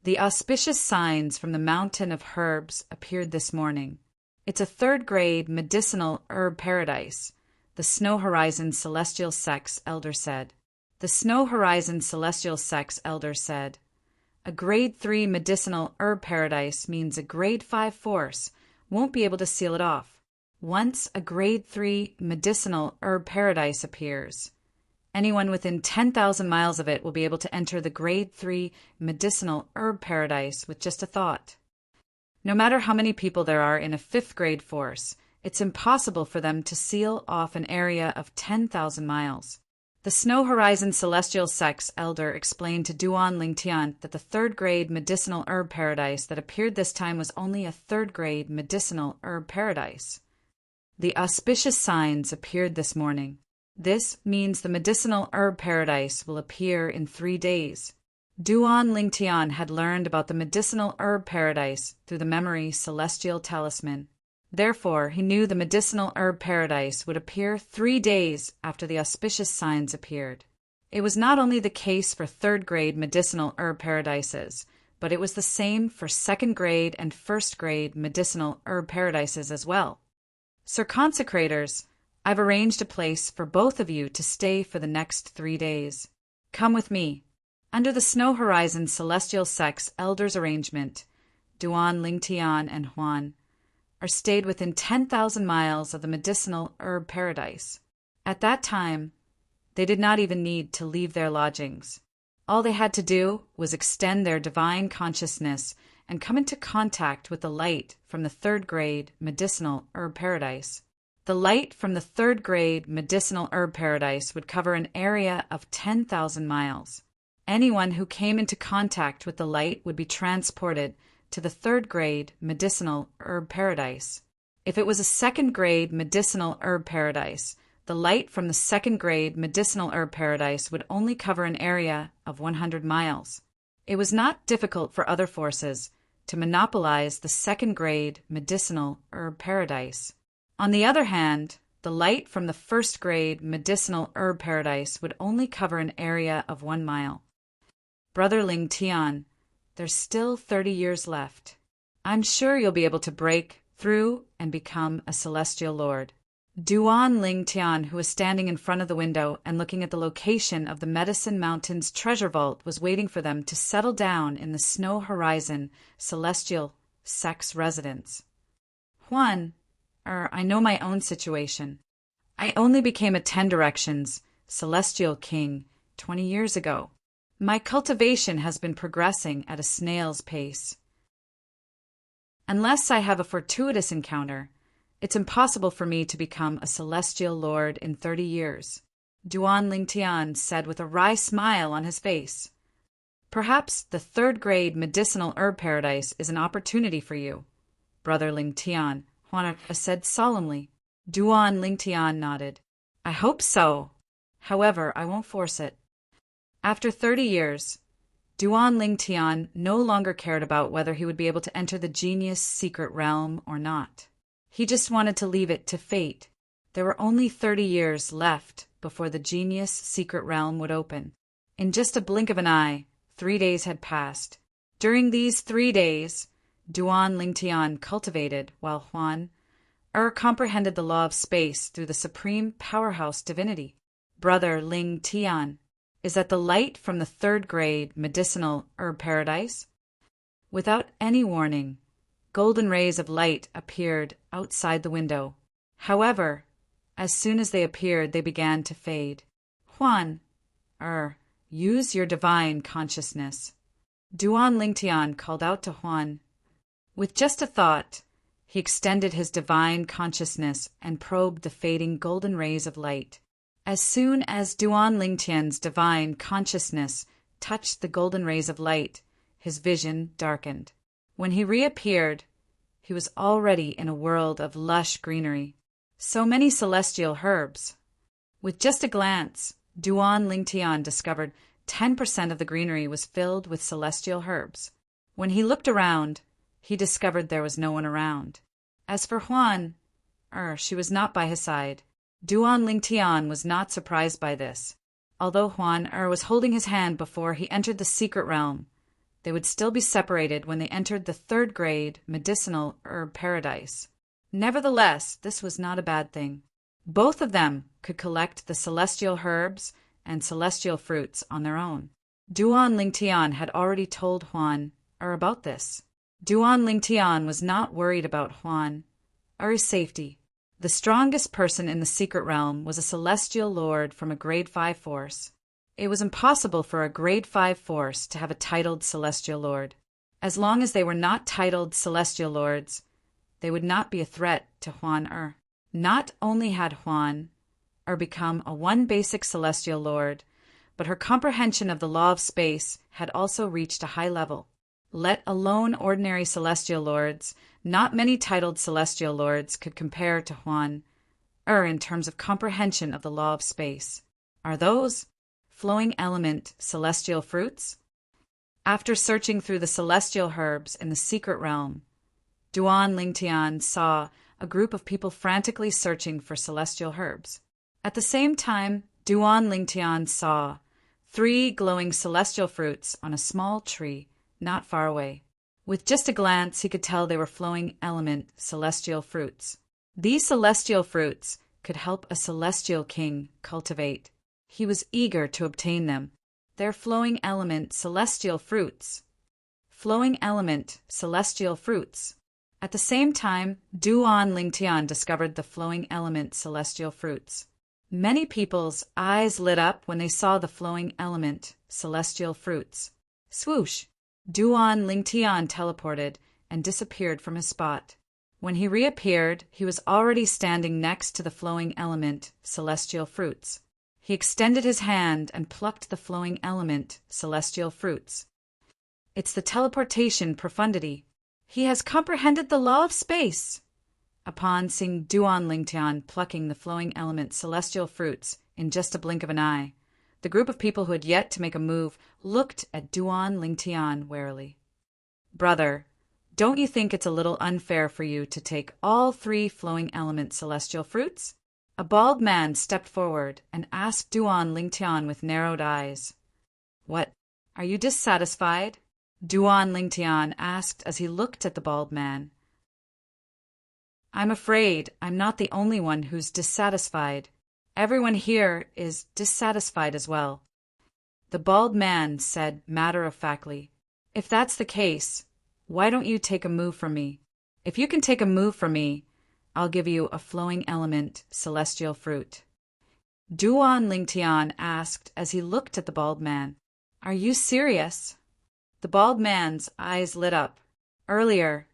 The auspicious signs from the mountain of herbs appeared this morning. It's a 3rd-grade medicinal herb paradise, the Snow Horizon Celestial Sect's elder said. The Snow Horizon Celestial Sect's elder said, a grade 3 medicinal herb paradise means a grade 5 force won't be able to seal it off. Once a grade 3 medicinal herb paradise appears, anyone within 10,000 miles of it will be able to enter the grade 3 medicinal herb paradise with just a thought. No matter how many people there are in a 5th grade force, it's impossible for them to seal off an area of 10,000 miles. The Snow Horizon Celestial Sect's elder explained to Duan Lingtian that the 3rd-grade medicinal herb paradise that appeared this time was only a 3rd-grade medicinal herb paradise. The auspicious signs appeared this morning. This means the medicinal herb paradise will appear in 3 days. Duan Lingtian had learned about the medicinal herb paradise through the memory celestial talisman. Therefore, he knew the medicinal herb paradise would appear 3 days after the auspicious signs appeared. It was not only the case for 3rd-grade medicinal herb paradises, but it was the same for 2nd-grade and 1st-grade medicinal herb paradises as well. Sir Consecrators, I've arranged a place for both of you to stay for the next 3 days. Come with me. Under the Snow Horizon Celestial Sect's elders' arrangement, Duan Lingtian and Huan are stayed within 10,000 miles of the medicinal herb paradise. At that time, they did not even need to leave their lodgings. All they had to do was extend their divine consciousness and come into contact with the light from the third-grade medicinal herb paradise. The light from the third-grade medicinal herb paradise would cover an area of 10,000 miles. Anyone who came into contact with the light would be transported to the third-grade medicinal herb paradise. If it was a second-grade medicinal herb paradise, the light from the second-grade medicinal herb paradise would only cover an area of 100 miles. It was not difficult for other forces to monopolize the second-grade medicinal herb paradise. On the other hand, the light from the first-grade medicinal herb paradise would only cover an area of 1 mile. Brother Ling Tian, there's still 30 years left. I'm sure you'll be able to break through and become a celestial lord. Duan Ling Tian, who was standing in front of the window and looking at the location of the Medicine Mountain's treasure vault, was waiting for them to settle down in the Snow Horizon celestial sex residence. Huan, I know my own situation. I only became a 10 Directions celestial king 20 years ago. My cultivation has been progressing at a snail's pace. Unless I have a fortuitous encounter, it's impossible for me to become a celestial lord in 30 years, Duan Lingtian said with a wry smile on his face. Perhaps the third-grade medicinal herb paradise is an opportunity for you, Brother Lingtian, Monarch said solemnly. Duan Lingtian nodded. I hope so. However, I won't force it. After 30 years, Duan Lingtian no longer cared about whether he would be able to enter the genius secret realm or not. He just wanted to leave it to fate. There were only 30 years left before the genius secret realm would open. In just a blink of an eye, 3 days had passed. During these 3 days, Duan Lingtian cultivated, while Huan comprehended the law of space through the supreme powerhouse divinity. Brother Ling Tian, is that the light from the third-grade medicinal herb paradise? Without any warning, golden rays of light appeared outside the window. However, as soon as they appeared, they began to fade. Huan, use your divine consciousness. Duan Lingtian called out to Huan. With just a thought, he extended his divine consciousness and probed the fading golden rays of light. As soon as Duan Lingtian's divine consciousness touched the golden rays of light, his vision darkened. When he reappeared, he was already in a world of lush greenery. So many celestial herbs. With just a glance, Duan Lingtian discovered 10% of the greenery was filled with celestial herbs. When he looked around, he discovered there was no one around. As for Huan, she was not by his side. Duan Lingtian was not surprised by this. Although Huan was holding his hand before he entered the secret realm, they would still be separated when they entered the third-grade medicinal herb paradise. Nevertheless, this was not a bad thing. Both of them could collect the celestial herbs and celestial fruits on their own. Duan Lingtian had already told Huan about this. Duan Lingtian was not worried about Huan's safety. The strongest person in the secret realm was a celestial lord from a grade 5 force. It was impossible for a grade 5 force to have a titled celestial lord. As long as they were not titled celestial lords, they would not be a threat to Huan. Not only had Huan become a one basic celestial lord, but her comprehension of the law of space had also reached a high level. Let alone ordinary celestial lords, not many titled celestial lords could compare to Huan in terms of comprehension of the law of space. Are those flowing element celestial fruits? After searching through the celestial herbs in the secret realm, Duan Lingtian saw a group of people frantically searching for celestial herbs. At the same time, Duan Lingtian saw 3 glowing celestial fruits on a small tree not far away. With just a glance, he could tell they were flowing element celestial fruits. These celestial fruits could help a celestial king cultivate. He was eager to obtain them. Their flowing element celestial fruits. Flowing element celestial fruits. At the same time, Duan Lingtian discovered the flowing element celestial fruits. Many people's eyes lit up when they saw the flowing element celestial fruits. Swoosh! Duan Lingtian teleported and disappeared from his spot. When he reappeared, he was already standing next to the flowing element, celestial fruits. He extended his hand and plucked the flowing element, celestial fruits. It's the teleportation profundity. He has comprehended the law of space. Upon seeing Duan Lingtian plucking the flowing element, celestial fruits, in just a blink of an eye, the group of people who had yet to make a move looked at Duan Lingtian warily. Brother, don't you think it's a little unfair for you to take all 3 flowing element celestial fruits? A bald man stepped forward and asked Duan Lingtian with narrowed eyes. What, are you dissatisfied? Duan Lingtian asked as he looked at the bald man. I'm afraid I'm not the only one who's dissatisfied. Everyone here is dissatisfied as well. The bald man said matter-of-factly, If that's the case, why don't you take a move from me? If you can take a move from me, I'll give you a flowing element, celestial fruit. Duan Lingtian asked as he looked at the bald man. Are you serious? The bald man's eyes lit up. Earlier,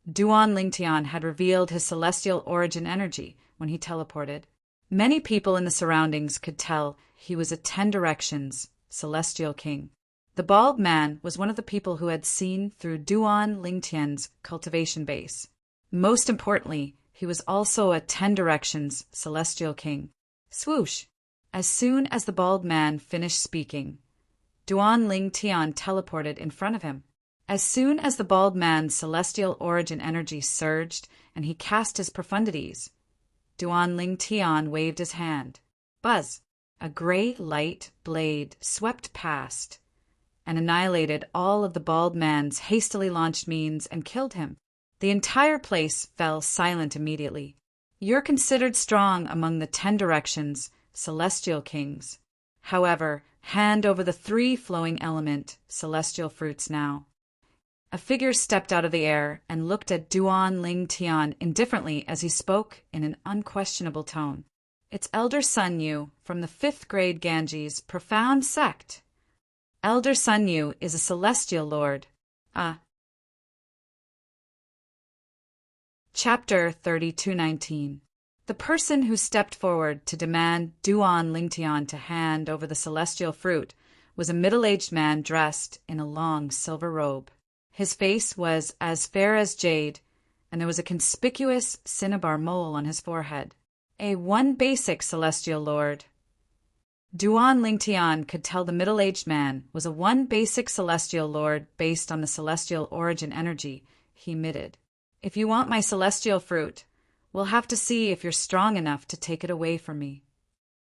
Duan Lingtian had revealed his celestial origin energy when he teleported. Many people in the surroundings could tell he was a 10 Directions celestial king. The bald man was one of the people who had seen through Duan Lingtian's cultivation base. Most importantly, he was also a 10 Directions celestial king. Swoosh! As soon as the bald man finished speaking, Duan Lingtian teleported in front of him. As soon as the bald man's celestial origin energy surged and he cast his profundities, Duan Lingtian waved his hand. Buzz! A gray light blade swept past and annihilated all of the bald man's hastily launched means and killed him. The entire place fell silent immediately. You're considered strong among the 10 Directions celestial kings. However, hand over the 3 flowing element celestial fruits now. A figure stepped out of the air and looked at Duan Lingtian indifferently as he spoke in an unquestionable tone. It's Elder Sun Yu from the 5th grade Ganges profound sect. Elder Sun Yu is a celestial lord. Chapter 3219. The person who stepped forward to demand Duan Lingtian to hand over the celestial fruit was a middle-aged man dressed in a long silver robe. His face was as fair as jade, and there was a conspicuous cinnabar mole on his forehead. A 1 basic celestial lord. Duan Lingtian could tell the middle-aged man was a 1 basic celestial lord based on the celestial origin energy he emitted. If you want my celestial fruit, we'll have to see if you're strong enough to take it away from me.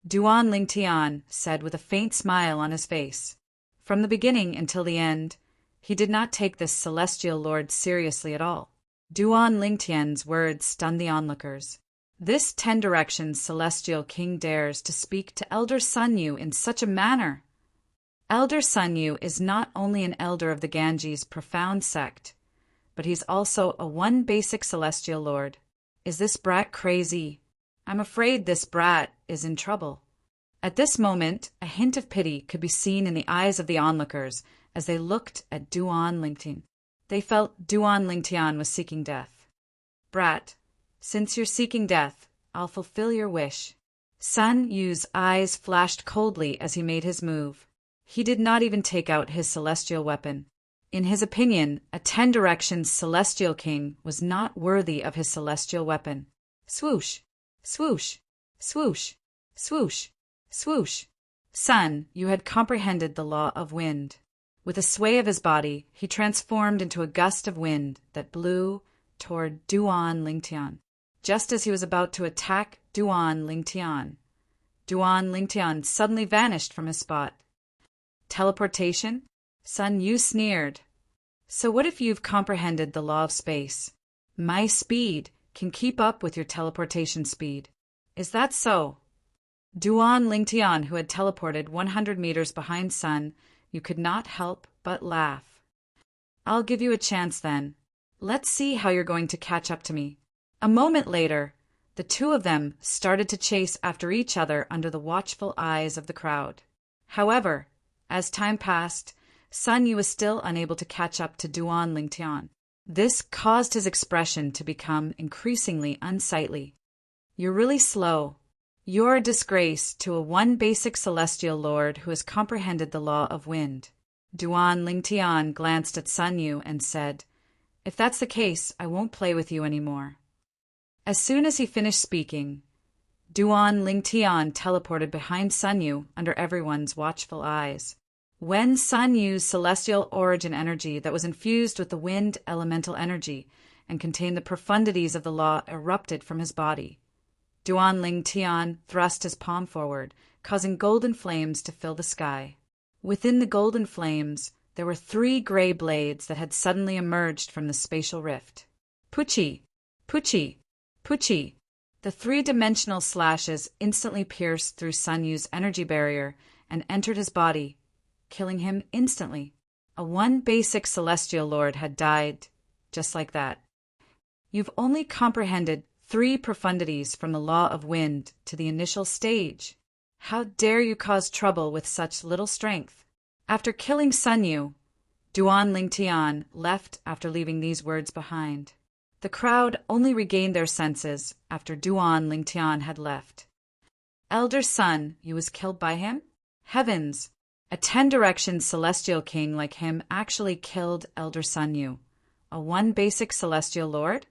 Duan Lingtian said with a faint smile on his face. From the beginning until the end, he did not take this celestial lord seriously at all. Duan Lingtian's words stunned the onlookers. This 10 Directions celestial king dares to speak to Elder Sun Yu in such a manner. Elder Sun Yu is not only an elder of the Ganges profound sect, but he's also a 1 basic celestial lord. Is this brat crazy? I'm afraid this brat is in trouble. At this moment, a hint of pity could be seen in the eyes of the onlookers as they looked at Duan Lingtian. They felt Duan Lingtian was seeking death. Brat, since you're seeking death, I'll fulfill your wish. Sun Yu's eyes flashed coldly as he made his move. He did not even take out his celestial weapon. In his opinion, a 10 Directions celestial king was not worthy of his celestial weapon. Swoosh! Swoosh! Swoosh! Swoosh! Swoosh! Sun Yu had comprehended the law of wind. With a sway of his body, he transformed into a gust of wind that blew toward Duan Lingtian. Just as he was about to attack Duan Lingtian suddenly vanished from his spot. Teleportation? Sun Yu sneered. So what if you've comprehended the law of space? My speed can keep up with your teleportation speed. Is that so? Duan Lingtian, who had teleported 100 meters behind Sun Yu, could not help but laugh. I'll give you a chance then. Let's see how you're going to catch up to me. A moment later, the two of them started to chase after each other under the watchful eyes of the crowd. However, As time passed, Sun Yu was still unable to catch up to Duan Lingtian. This caused his expression to become increasingly unsightly. "You're really slow. You're a disgrace to a one basic celestial lord who has comprehended the law of wind." Duan Lingtian glanced at Sun Yu and said, "If that's the case, I won't play with you anymore." As soon as he finished speaking, Duan Lingtian teleported behind Sun Yu under everyone's watchful eyes. When Sun Yu's celestial origin energy that was infused with the wind elemental energy and contained the profundities of the law erupted from his body, Duan Lingtian thrust his palm forward, causing golden flames to fill the sky. Within the golden flames, there were 3 gray blades that had suddenly emerged from the spatial rift. Puchi! Puchi! Puchi! The 3-dimensional slashes instantly pierced through Sun Yu's energy barrier and entered his body, killing him instantly. A one basic celestial lord had died just like that. You've only comprehended 3 profundities from the law of wind to the initial stage. How dare you cause trouble with such little strength? After killing Sun Yu, Duan Lingtian left after leaving these words behind. The crowd only regained their senses after Duan Lingtian had left. Elder Sun Yu was killed by him? Heavens! A 10-direction celestial king like him actually killed Elder Sun Yu, a one basic celestial lord?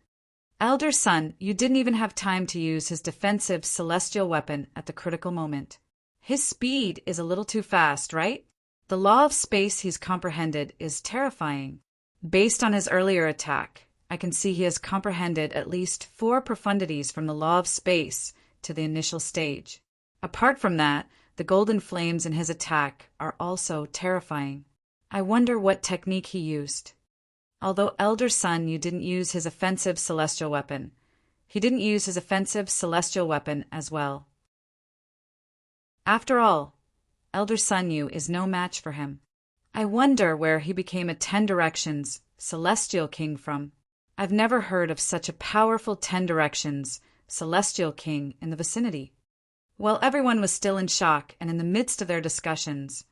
Elder Sun Yu didn't even have time to use his defensive celestial weapon at the critical moment. His speed is a little too fast, right? The law of space he's comprehended is terrifying. Based on his earlier attack, I can see he has comprehended at least 4 profundities from the law of space to the initial stage. Apart from that, the golden flames in his attack are also terrifying. I wonder what technique he used. Although Elder Sun Yu didn't use his offensive celestial weapon, he didn't use his offensive celestial weapon as well. After all, Elder Sun Yu is no match for him. I wonder where he became a 10 directions celestial king from. I've never heard of such a powerful 10 directions celestial king in the vicinity. While everyone was still in shock and in the midst of their discussions,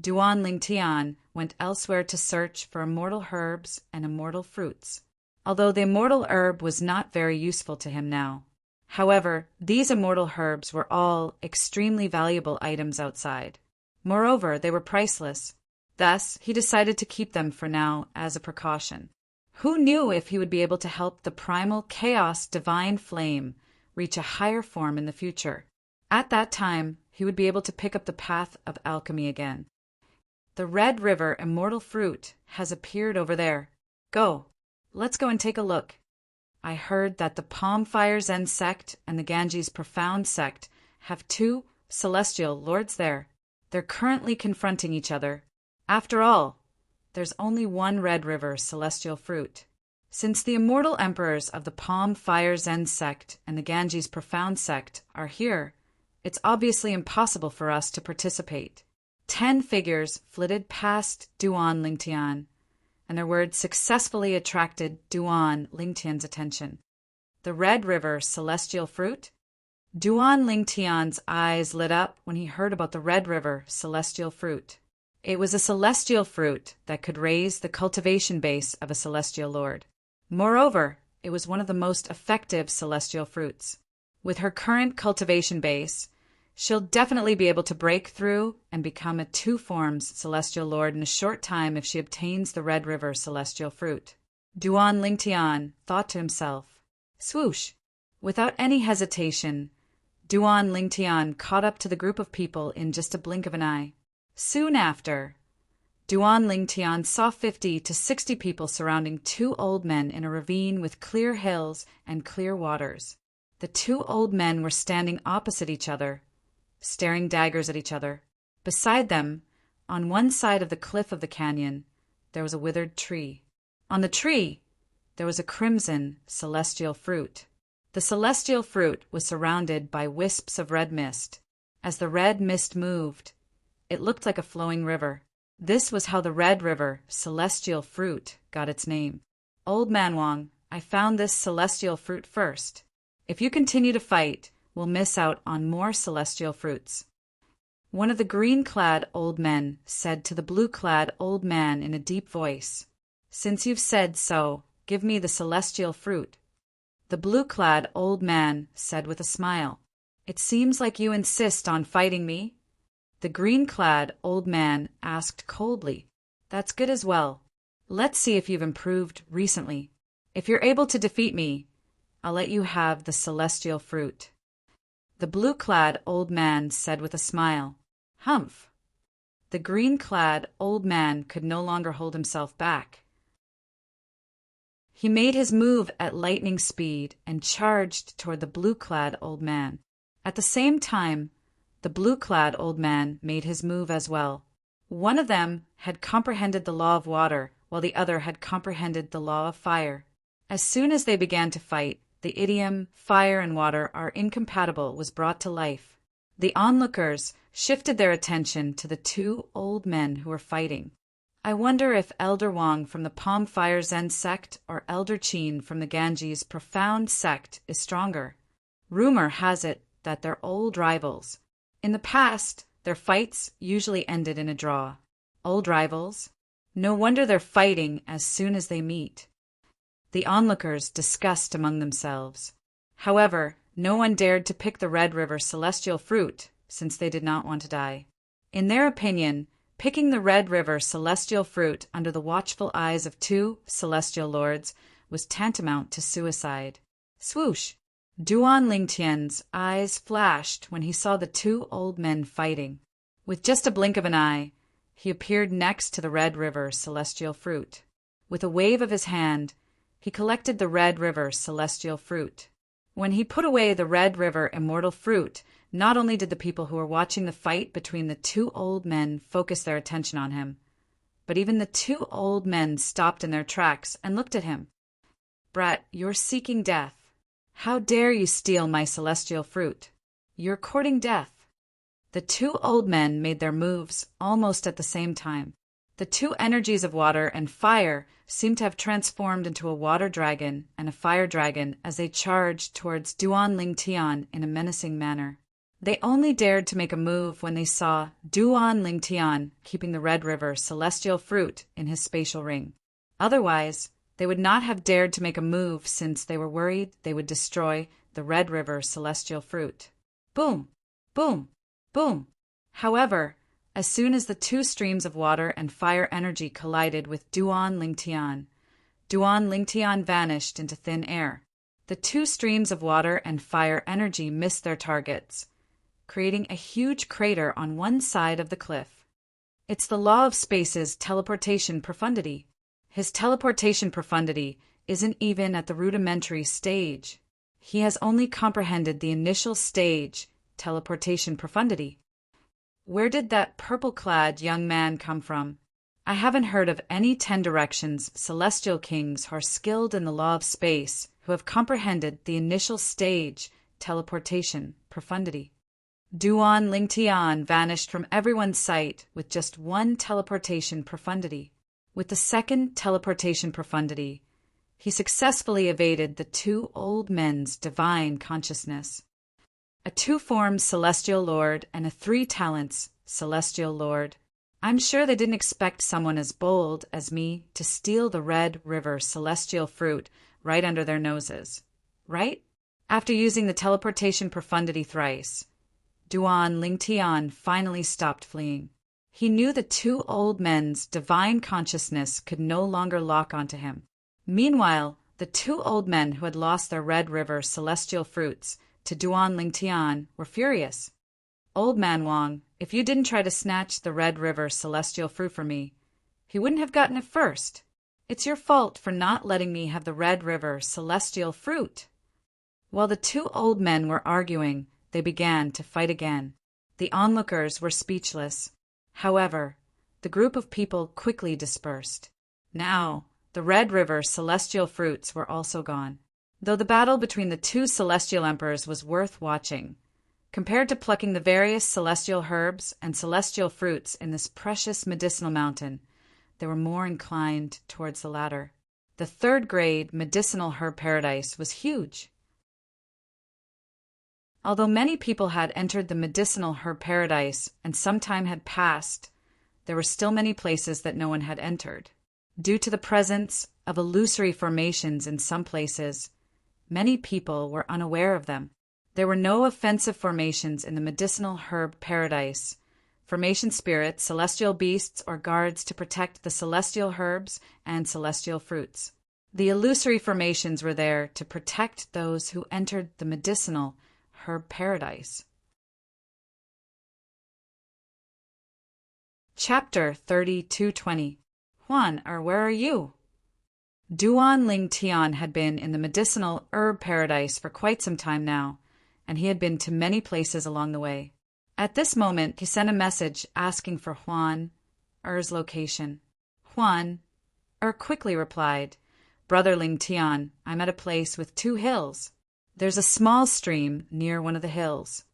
Duan Lingtian went elsewhere to search for immortal herbs and immortal fruits, although the immortal herb was not very useful to him now. However, these immortal herbs were all extremely valuable items outside. Moreover, they were priceless. Thus, he decided to keep them for now as a precaution. Who knew if he would be able to help the primal chaos divine flame reach a higher form in the future? At that time, he would be able to pick up the path of alchemy again. The Red River immortal fruit has appeared over there. Go, let's go and take a look. I heard that the Palm Fire Zen sect and the Ganges Profound sect have 2 celestial lords there. They're currently confronting each other. After all, there's only one Red River celestial fruit. Since the immortal emperors of the Palm Fire Zen sect and the Ganges Profound sect are here, it's obviously impossible for us to participate. 10 figures flitted past Duan Lingtian, and their words successfully attracted Duan Lingtian's attention. The Red River celestial fruit? Duan Lingtian's eyes lit up when he heard about the Red River celestial fruit. It was a celestial fruit that could raise the cultivation base of a celestial lord. Moreover, it was one of the most effective celestial fruits. With her current cultivation base, she'll definitely be able to break through and become a 2 forms celestial lord in a short time if she obtains the Red River celestial fruit. Duan Lingtian thought to himself. Swoosh! Without any hesitation, Duan Lingtian caught up to the group of people in just a blink of an eye. Soon after, Duan Lingtian saw 50 to 60 people surrounding 2 old men in a ravine with clear hills and clear waters. The 2 old men were standing opposite each other, staring daggers at each other. Beside them, on one side of the cliff of the canyon, there was a withered tree. On the tree, there was a crimson celestial fruit. The celestial fruit was surrounded by wisps of red mist. As the red mist moved, it looked like a flowing river. This was how the Red River celestial fruit got its name. Old Man Wong, I found this celestial fruit first. If you continue to fight, we'll miss out on more celestial fruits. One of the green-clad old men said to the blue-clad old man in a deep voice, "Since you've said so, give me the celestial fruit." The blue-clad old man said with a smile, "It seems like you insist on fighting me." The green-clad old man asked coldly, "That's good as well. Let's see if you've improved recently. If you're able to defeat me, I'll let you have the celestial fruit." The blue-clad old man said with a smile, "Humph." The green-clad old man could no longer hold himself back. He made his move at lightning speed and charged toward the blue-clad old man. At the same time, the blue-clad old man made his move as well. One of them had comprehended the law of water, while the other had comprehended the law of fire. As soon as they began to fight, the idiom, "fire and water are incompatible," was brought to life. The onlookers shifted their attention to the two old men who were fighting. I wonder if Elder Wang from the Palm Fire Zen sect or Elder Qin from the Ganges Profound sect is stronger. Rumor has it that they're old rivals. In the past, their fights usually ended in a draw. Old rivals? No wonder they're fighting as soon as they meet. The onlookers discussed among themselves. However, no one dared to pick the Red River celestial fruit, since they did not want to die. In their opinion, picking the Red River celestial fruit under the watchful eyes of two celestial lords was tantamount to suicide. Swoosh! Duan Lingtian's eyes flashed when he saw the two old men fighting. With just a blink of an eye, he appeared next to the Red River celestial fruit. With a wave of his hand, he collected the Red River celestial fruit. When he put away the Red River immortal fruit, not only did the people who were watching the fight between the two old men focus their attention on him, but even the two old men stopped in their tracks and looked at him. "Brat, you're seeking death. How dare you steal my celestial fruit? You're courting death." The two old men made their moves almost at the same time. The two energies of water and fire seemed to have transformed into a water dragon and a fire dragon as they charged towards Duan Lingtian in a menacing manner. They only dared to make a move when they saw Duan Lingtian keeping the Red River celestial fruit in his spatial ring. Otherwise, they would not have dared to make a move since they were worried they would destroy the Red River celestial fruit. Boom! Boom! Boom! However, as soon as the two streams of water and fire energy collided with Duan Lingtian vanished into thin air. The two streams of water and fire energy missed their targets, creating a huge crater on one side of the cliff. It's the law of space's teleportation profundity. His teleportation profundity isn't even at the rudimentary stage. He has only comprehended the initial stage, teleportation profundity. Where did that purple-clad young man come from? I haven't heard of any 10 directions celestial kings who are skilled in the law of space who have comprehended the initial stage, teleportation profundity. Duan Lingtian vanished from everyone's sight with just one teleportation profundity. With the second teleportation profundity, he successfully evaded the two old men's divine consciousness. A 2-form celestial lord and a 3 talents celestial lord. I'm sure they didn't expect someone as bold as me to steal the Red River celestial fruit right under their noses. Right? After using the teleportation profundity thrice, Duan Lingtian finally stopped fleeing. He knew the two old men's divine consciousness could no longer lock onto him. Meanwhile, the two old men who had lost their Red River celestial fruits to Duan Lingtian were furious. "Old man Wang, if you didn't try to snatch the Red River celestial fruit from me, he wouldn't have gotten it first. It's your fault for not letting me have the Red River celestial fruit." While the two old men were arguing, they began to fight again. The onlookers were speechless. However, the group of people quickly dispersed. Now, the Red River celestial fruits were also gone. Though the battle between the two celestial emperors was worth watching, compared to plucking the various celestial herbs and celestial fruits in this precious medicinal mountain, they were more inclined towards the latter. The 3rd grade medicinal herb paradise was huge. Although many people had entered the medicinal herb paradise and some time had passed, there were still many places that no one had entered. Due to the presence of illusory formations in some places, many people were unaware of them. There were no offensive formations in the medicinal herb paradise. Formation spirits, celestial beasts, or guards to protect the celestial herbs and celestial fruits. The illusory formations were there to protect those who entered the medicinal herb paradise. Chapter 32:20. Huan, or where are you? Duan Ling Tian had been in the medicinal herb paradise for quite some time now, and he had been to many places along the way. At this moment, he sent a message asking for Huan Er's location. Huan Er quickly replied, "Brother Ling Tian, I'm at a place with 2 hills. There's a small stream near one of the hills.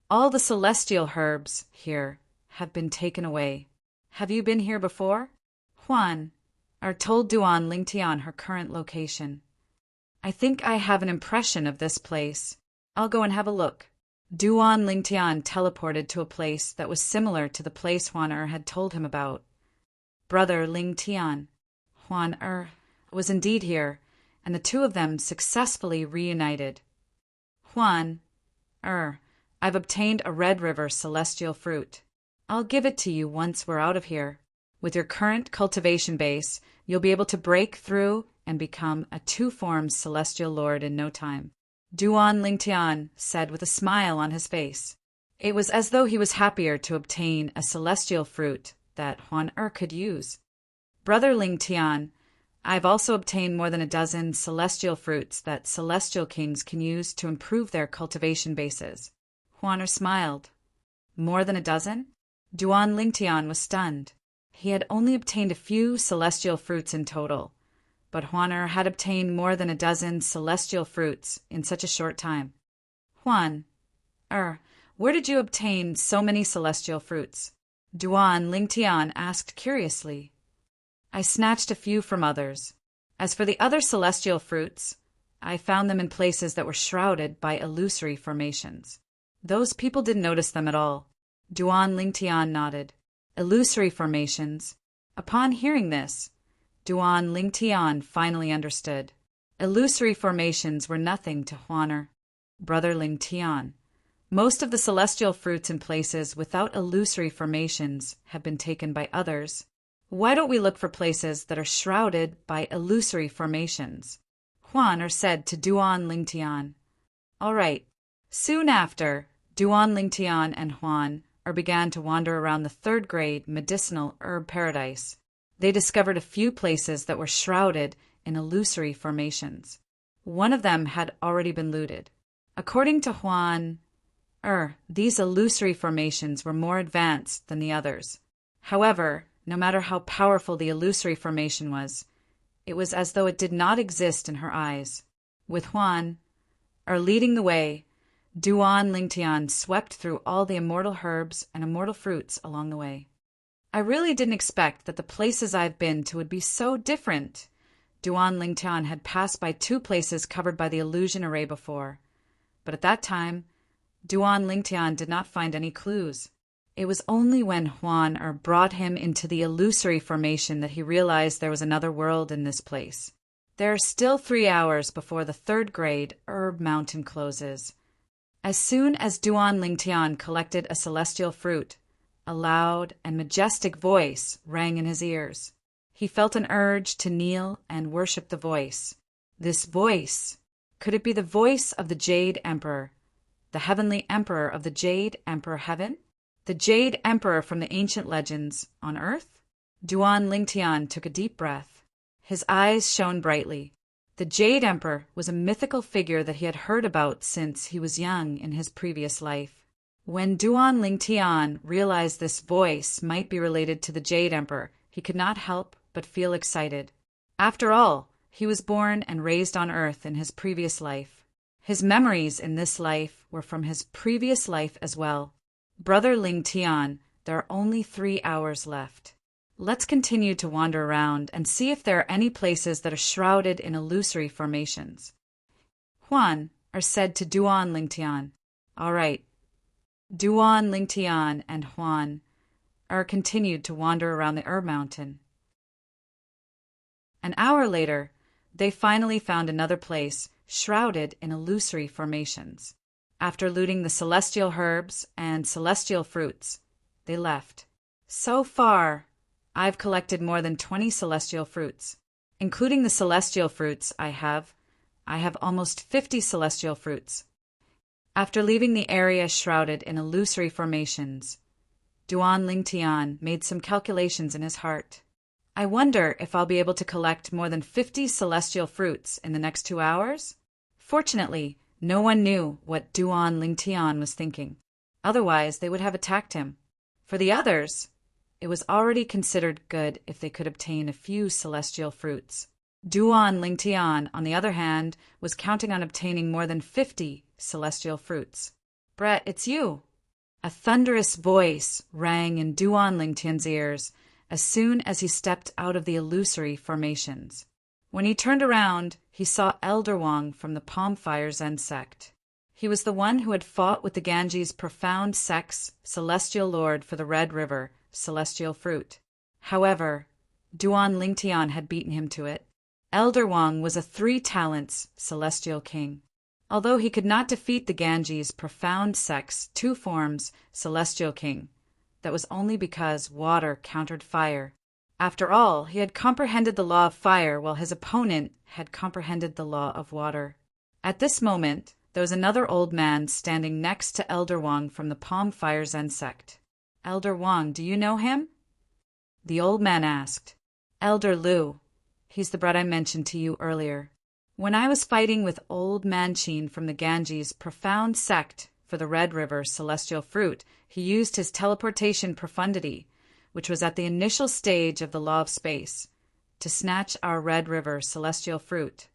All the celestial herbs here have been taken away. Have you been here before?" Huan Er told Duan Ling Tian her current location. "I think I have an impression of this place. I'll go and have a look." Duan Ling Tian teleported to a place that was similar to the place Huan Er had told him about. Brother Ling Tian, Huan Er was indeed here, and the 2 of them successfully reunited. "Huan Er, I've obtained a Red River celestial fruit. I'll give it to you once we're out of here. With your current cultivation base, you'll be able to break through and become a 2-form celestial lord in no time," Duan Ling Tian said with a smile on his face. It was as though he was happier to obtain a celestial fruit that Huan Er could use. "Brother Ling Tian, I've also obtained more than a dozen celestial fruits that celestial kings can use to improve their cultivation bases." Huan Er smiled. "More than a dozen?" Duan Ling Tian was stunned. He had only obtained a few celestial fruits in total, but Huan Er had obtained more than a dozen celestial fruits in such a short time. "Huan Er, where did you obtain so many celestial fruits?" Duan Ling Tian asked curiously. "I snatched a few from others. As for the other celestial fruits, I found them in places that were shrouded by illusory formations. Those people didn't notice them at all." Duan Ling Tian nodded. Illusory formations. Upon hearing this, Duan Ling Tian finally understood. Illusory formations were nothing to Huan Er. "Brother Ling Tian, most of the celestial fruits in places without illusory formations have been taken by others. Why don't we look for places that are shrouded by illusory formations?" Huan Er said to Duan Ling Tian. "All right." Soon after, Duan Ling Tian and Huan Er began to wander around the 3rd grade medicinal herb paradise. They discovered a few places that were shrouded in illusory formations. One of them had already been looted. According to Huan Er, these illusory formations were more advanced than the others. However, no matter how powerful the illusory formation was, it was as though it did not exist in her eyes. With Huan Er leading the way, Duan Ling Tian swept through all the immortal herbs and immortal fruits along the way. "I really didn't expect that the places I've been to would be so different." Duan Ling Tian had passed by 2 places covered by the illusion array before, but at that time, Duan Ling Tian did not find any clues. It was only when Huan Er brought him into the illusory formation that he realized there was another world in this place. There are still 3 hours before the 3rd grade herb mountain closes. As soon as Duan Ling Tian collected a celestial fruit, a loud and majestic voice rang in his ears. He felt an urge to kneel and worship the voice. This voice, could it be the voice of the Jade Emperor, the heavenly emperor of the Jade Emperor Heaven? The Jade Emperor from the ancient legends on Earth? Duan Ling Tian took a deep breath. His eyes shone brightly. The Jade Emperor was a mythical figure that he had heard about since he was young in his previous life. When Duan Ling Tian realized this voice might be related to the Jade Emperor, he could not help but feel excited. After all, he was born and raised on Earth in his previous life. His memories in this life were from his previous life as well. Brother Ling Tian, there are only 3 hours left. Let's continue to wander around and see if there are any places that are shrouded in illusory formations. Huan Er said to Duan Ling Tian. All right. Duan, Lingtian, and Huan continued to wander around the Herb Mountain. An hour later, they finally found another place shrouded in illusory formations. After looting the celestial herbs and celestial fruits, they left. So far, I've collected more than 20 celestial fruits. Including the celestial fruits I have almost 50 celestial fruits. After leaving the area shrouded in illusory formations, Duan Lingtian made some calculations in his heart. I wonder if I'll be able to collect more than 50 celestial fruits in the next 2 hours? Fortunately, no one knew what Duan Lingtian was thinking. Otherwise, they would have attacked him. For the others, it was already considered good if they could obtain a few celestial fruits. Duan Lingtian, on the other hand, was counting on obtaining more than 50 celestial fruits. Brett, it's you! A thunderous voice rang in Duan Lingtian's ears as soon as he stepped out of the illusory formations. When he turned around, he saw Elder Wang from the Palm Fire Zen sect. He was the one who had fought with the Ganges' profound sect's celestial lord for the Red River, celestial fruit. However, Duan Lingtian had beaten him to it. Elder Wang was a 3 talents celestial king. Although he could not defeat the Ganges' profound sect's 2 forms celestial king, that was only because water countered fire. After all, he had comprehended the law of fire while his opponent had comprehended the law of water. At this moment, there was another old man standing next to Elder Wang from the Palm Fire Zen sect. Elder Wang, do you know him? The old man asked. Elder Lu. He's the Brett I mentioned to you earlier. When I was fighting with old Manchin from the Ganges' profound sect for the Red River celestial fruit, he used his teleportation profundity, which was at the initial stage of the law of space, to snatch our Red River celestial fruit.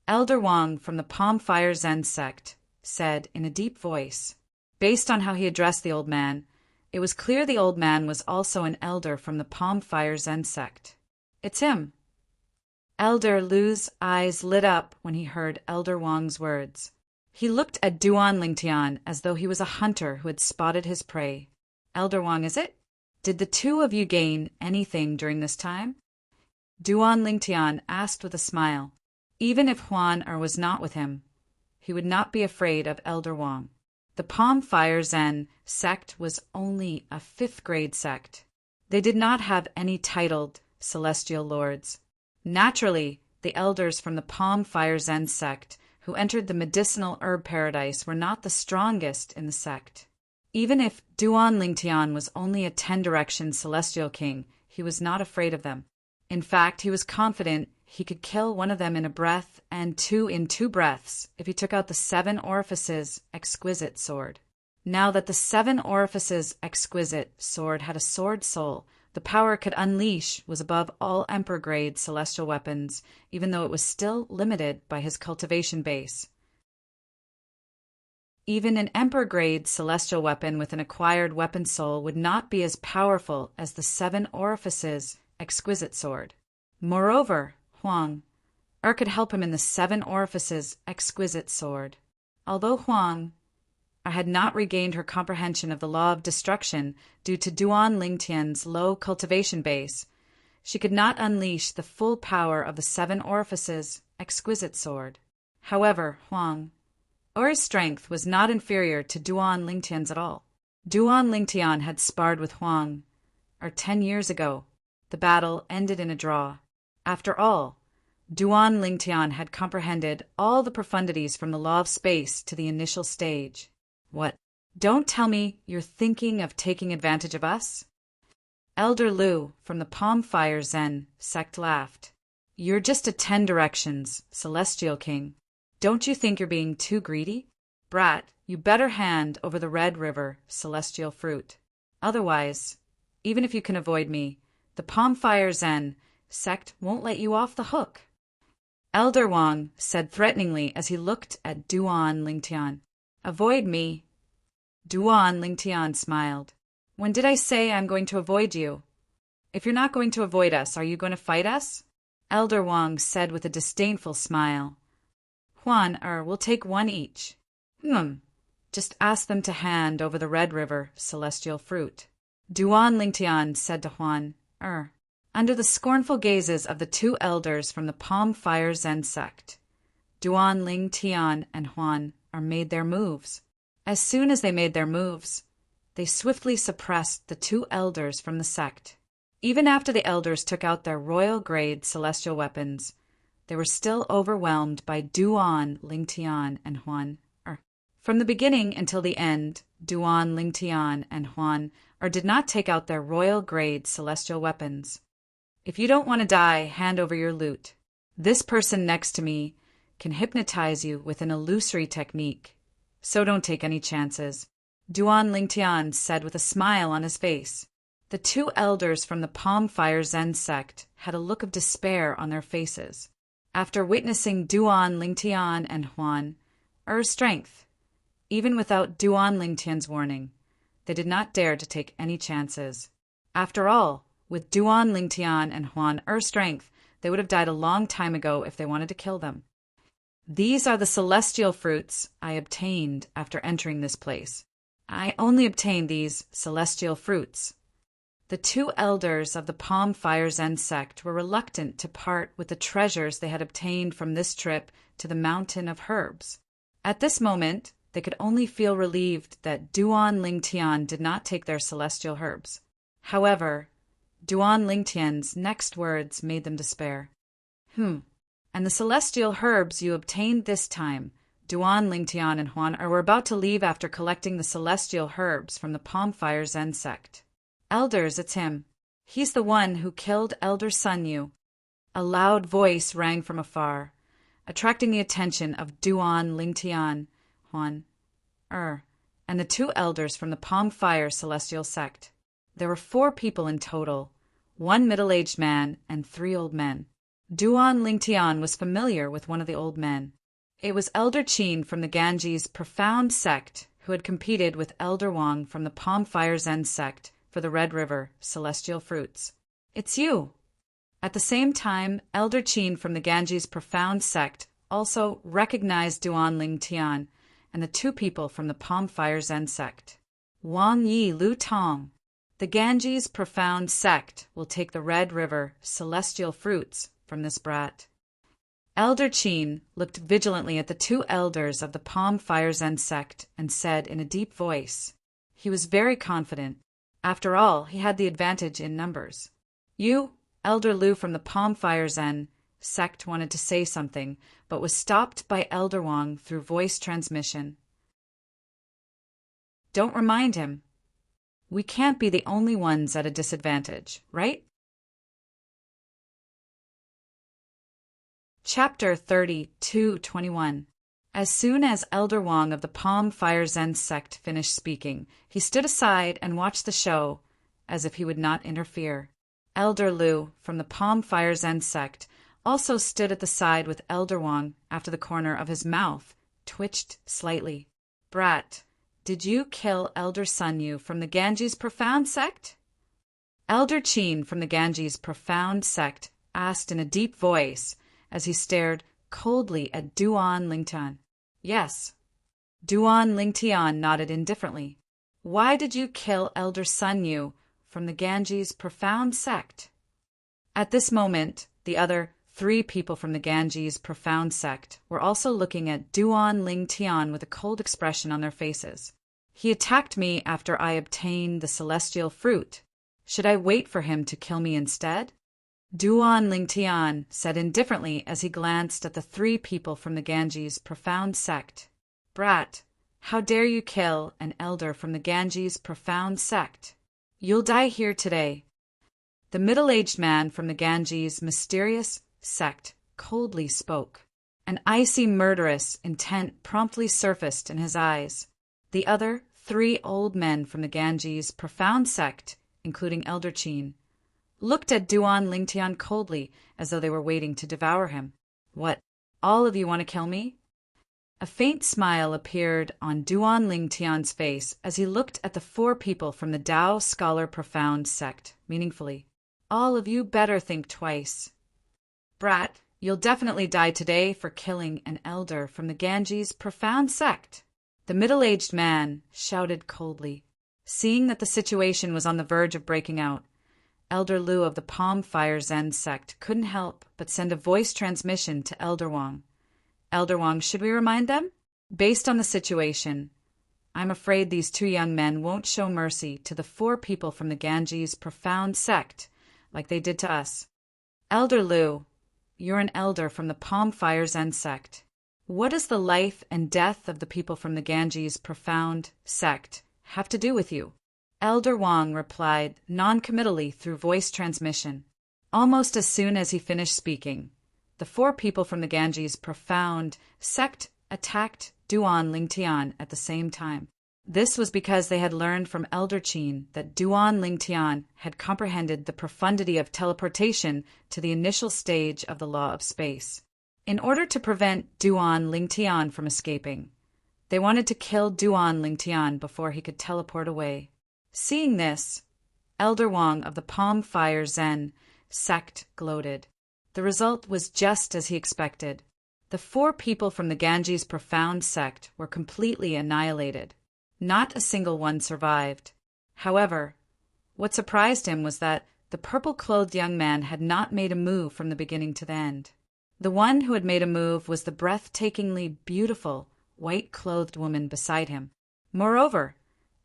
Elder Wang from the Palm Fire Zen sect said in a deep voice. Based on how he addressed the old man, it was clear the old man was also an elder from the Palm Fire Zen sect. It's him. Elder Lu's eyes lit up when he heard Elder Wang's words. He looked at Duan Lingtian as though he was a hunter who had spotted his prey. Elder Wang, is it? Did the 2 of you gain anything during this time? Duan Lingtian asked with a smile. Even if Huan was not with him, he would not be afraid of Elder Wang. The Palm Fire Zen sect was only a 5th grade sect. They did not have any titled celestial lords. Naturally, the elders from the Palm Fire Zen sect who entered the medicinal herb paradise were not the strongest in the sect. Even if Duan Lingtian was only a 10-direction celestial king, he was not afraid of them. In fact, he was confident he could kill one of them in a breath and 2 in 2 breaths if he took out the 7 orifices exquisite sword. Now that the 7 orifices exquisite sword had a sword soul, the power it could unleash was above all Emperor-grade celestial weapons, even though it was still limited by his cultivation base. Even an Emperor-grade celestial weapon with an acquired weapon soul would not be as powerful as the 7 orifices exquisite sword. Moreover, Huang could help him in the 7 orifices exquisite sword. Although Huang had not regained her comprehension of the law of destruction due to Duan Lingtian's low cultivation base, she could not unleash the full power of the 7 orifices exquisite sword. However, Huang's strength was not inferior to Duan Lingtian's at all. Duan Lingtian had sparred with Huang 10 years ago. The battle ended in a draw. After all, Duan Lingtian had comprehended all the profundities from the law of space to the initial stage. What? Don't tell me you're thinking of taking advantage of us? Elder Lu from the Palm Fire Zen sect laughed. You're just a 10 directions celestial king. Don't you think you're being too greedy? Brat, you better hand over the Red River celestial fruit. Otherwise, even if you can avoid me, the Palm Fire Zen sect won't let you off the hook. Elder Wang said threateningly as he looked at Duan Lingtian. Avoid me? Duan Lingtian smiled. When did I say I'm going to avoid you? If you're not going to avoid us, are you going to fight us? Elder Wang said with a disdainful smile. Huan, we'll take 1 each. Just ask them to hand over the Red River celestial fruit. Duan Lingtian said to Huan, under the scornful gazes of the two elders from the Palm Fire Zen sect, Duan Lingtian and Huan made their moves. As soon as they made their moves, they swiftly suppressed the two elders from the sect. Even after the elders took out their royal-grade celestial weapons, they were still overwhelmed by Duan Lingtian and Huan. From the beginning until the end, Duan Lingtian and Huan did not take out their royal-grade celestial weapons. If you don't want to die, hand over your loot. This person next to me can hypnotize you with an illusory technique, so don't take any chances. Duan Lingtian said with a smile on his face. The two elders from the Palm Fire Zen sect had a look of despair on their faces. After witnessing Duan Lingtian and Huan strength, even without Duan Lingtian's warning, they did not dare to take any chances. After all, with Duan Lingtian and Huan strength, they would have died a long time ago if they wanted to kill them. These are the celestial fruits I obtained after entering this place. I only obtained these celestial fruits. The two elders of the Palm Fire Zen sect were reluctant to part with the treasures they had obtained from this trip to the Mountain of Herbs. At this moment, they could only feel relieved that Duan Lingtian did not take their celestial herbs. However, Duan Lingtian's next words made them despair. And the celestial herbs you obtained this time, Duan Lingtian and Huan were about to leave after collecting the celestial herbs from the Palm Fire Zen sect. Elders, it's him. He's the one who killed Elder Sun Yu. A loud voice rang from afar, attracting the attention of Duan Lingtian, Huan, and the two elders from the Palm Fire Celestial sect. There were 4 people in total, 1 middle-aged man and 3 old men. Duan Lingtian was familiar with one of the old men. It was Elder Qin from the Ganges Profound sect who had competed with Elder Wang from the Palm Fire Zen sect for the Red River celestial fruits. It's you. At the same time, Elder Qin from the Ganges Profound sect also recognized Duan Lingtian and the 2 people from the Palm Fire Zen sect. Wang Yi Lu Tong. The Ganges Profound sect will take the Red River celestial fruits from this brat. Elder Qin looked vigilantly at the 2 elders of the Palm Fire Zen sect and said in a deep voice. He was very confident. After all, he had the advantage in numbers. You, Elder Lu from the Palm Fire Zen sect, wanted to say something, but was stopped by Elder Wang through voice transmission. Don't remind him. We can't be the only ones at a disadvantage, right? Chapter 32:21. As soon as Elder Wang of the Palm Fire Zen sect finished speaking, he stood aside and watched the show as if he would not interfere. Elder Lu from the Palm Fire Zen sect also stood at the side with Elder Wang after the corner of his mouth twitched slightly. Brat, did you kill Elder Sun Yu from the Ganges Profound sect? Elder Qin from the Ganges Profound sect asked in a deep voice as he stared coldly at Duan Lingtian. Yes. Duan Lingtian nodded indifferently. Why did you kill Elder Sun Yu from the Ganges Profound sect? At this moment, the other 3 people from the Ganges Profound sect were also looking at Duan Lingtian with a cold expression on their faces. He attacked me after I obtained the celestial fruit. Should I wait for him to kill me instead? Duan Lingtian said indifferently as he glanced at the 3 people from the Ganges Profound sect. Brat, how dare you kill an elder from the Ganges Profound sect? You'll die here today. The middle-aged man from the Ganges Mysterious sect coldly spoke. An icy murderous intent promptly surfaced in his eyes. The other 3 old men from the Ganges Profound sect, including Elder Qin, looked at Duan Lingtian coldly as though they were waiting to devour him. What, all of you want to kill me? A faint smile appeared on Duan Lingtian's face as he looked at the 4 people from the Tao Scholar Profound sect meaningfully. All of you better think twice. Brat, you'll definitely die today for killing an elder from the Ganges Profound sect. The middle-aged man shouted coldly. Seeing that the situation was on the verge of breaking out, Elder Lu of the Palm Fire Zen sect couldn't help but send a voice transmission to Elder Wang. Elder Wang, should we remind them? Based on the situation, I'm afraid these two young men won't show mercy to the 4 people from the Ganges profound sect like they did to us. Elder Lu, you're an elder from the Palm Fire Zen sect. What does the life and death of the people from the Ganges profound sect have to do with you? Elder Wang replied non-committally through voice transmission. Almost as soon as he finished speaking, the 4 people from the Ganges profound sect attacked Duan Lingtian at the same time. This was because they had learned from Elder Qin that Duan Lingtian had comprehended the profundity of teleportation to the initial stage of the law of space. In order to prevent Duan Lingtian from escaping, they wanted to kill Duan Lingtian before he could teleport away. Seeing this, Elder Wang of the Palm Fire Zen sect gloated. The result was just as he expected. The 4 people from the Ganges profound sect were completely annihilated. Not a single one survived. However, what surprised him was that the purple-clothed young man had not made a move from the beginning to the end. The one who had made a move was the breathtakingly beautiful, white-clothed woman beside him. Moreover,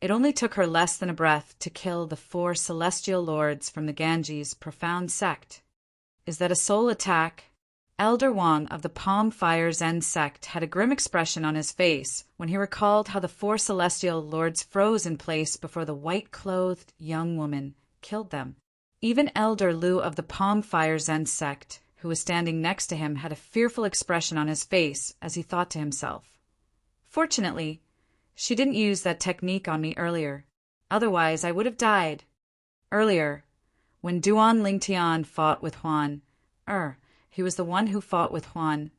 it only took her less than a breath to kill the 4 celestial lords from the Ganges profound sect. Is that a soul attack? Elder Wang of the Palm Fire Zen sect had a grim expression on his face when he recalled how the 4 celestial lords froze in place before the white-clothed young woman killed them. Even Elder Lu of the Palm Fire Zen sect, who was standing next to him, had a fearful expression on his face as he thought to himself, "Fortunately, she didn't use that technique on me earlier. Otherwise, I would have died." Earlier, when Duan Lingtian fought with Huan, he was the one who fought with Huan.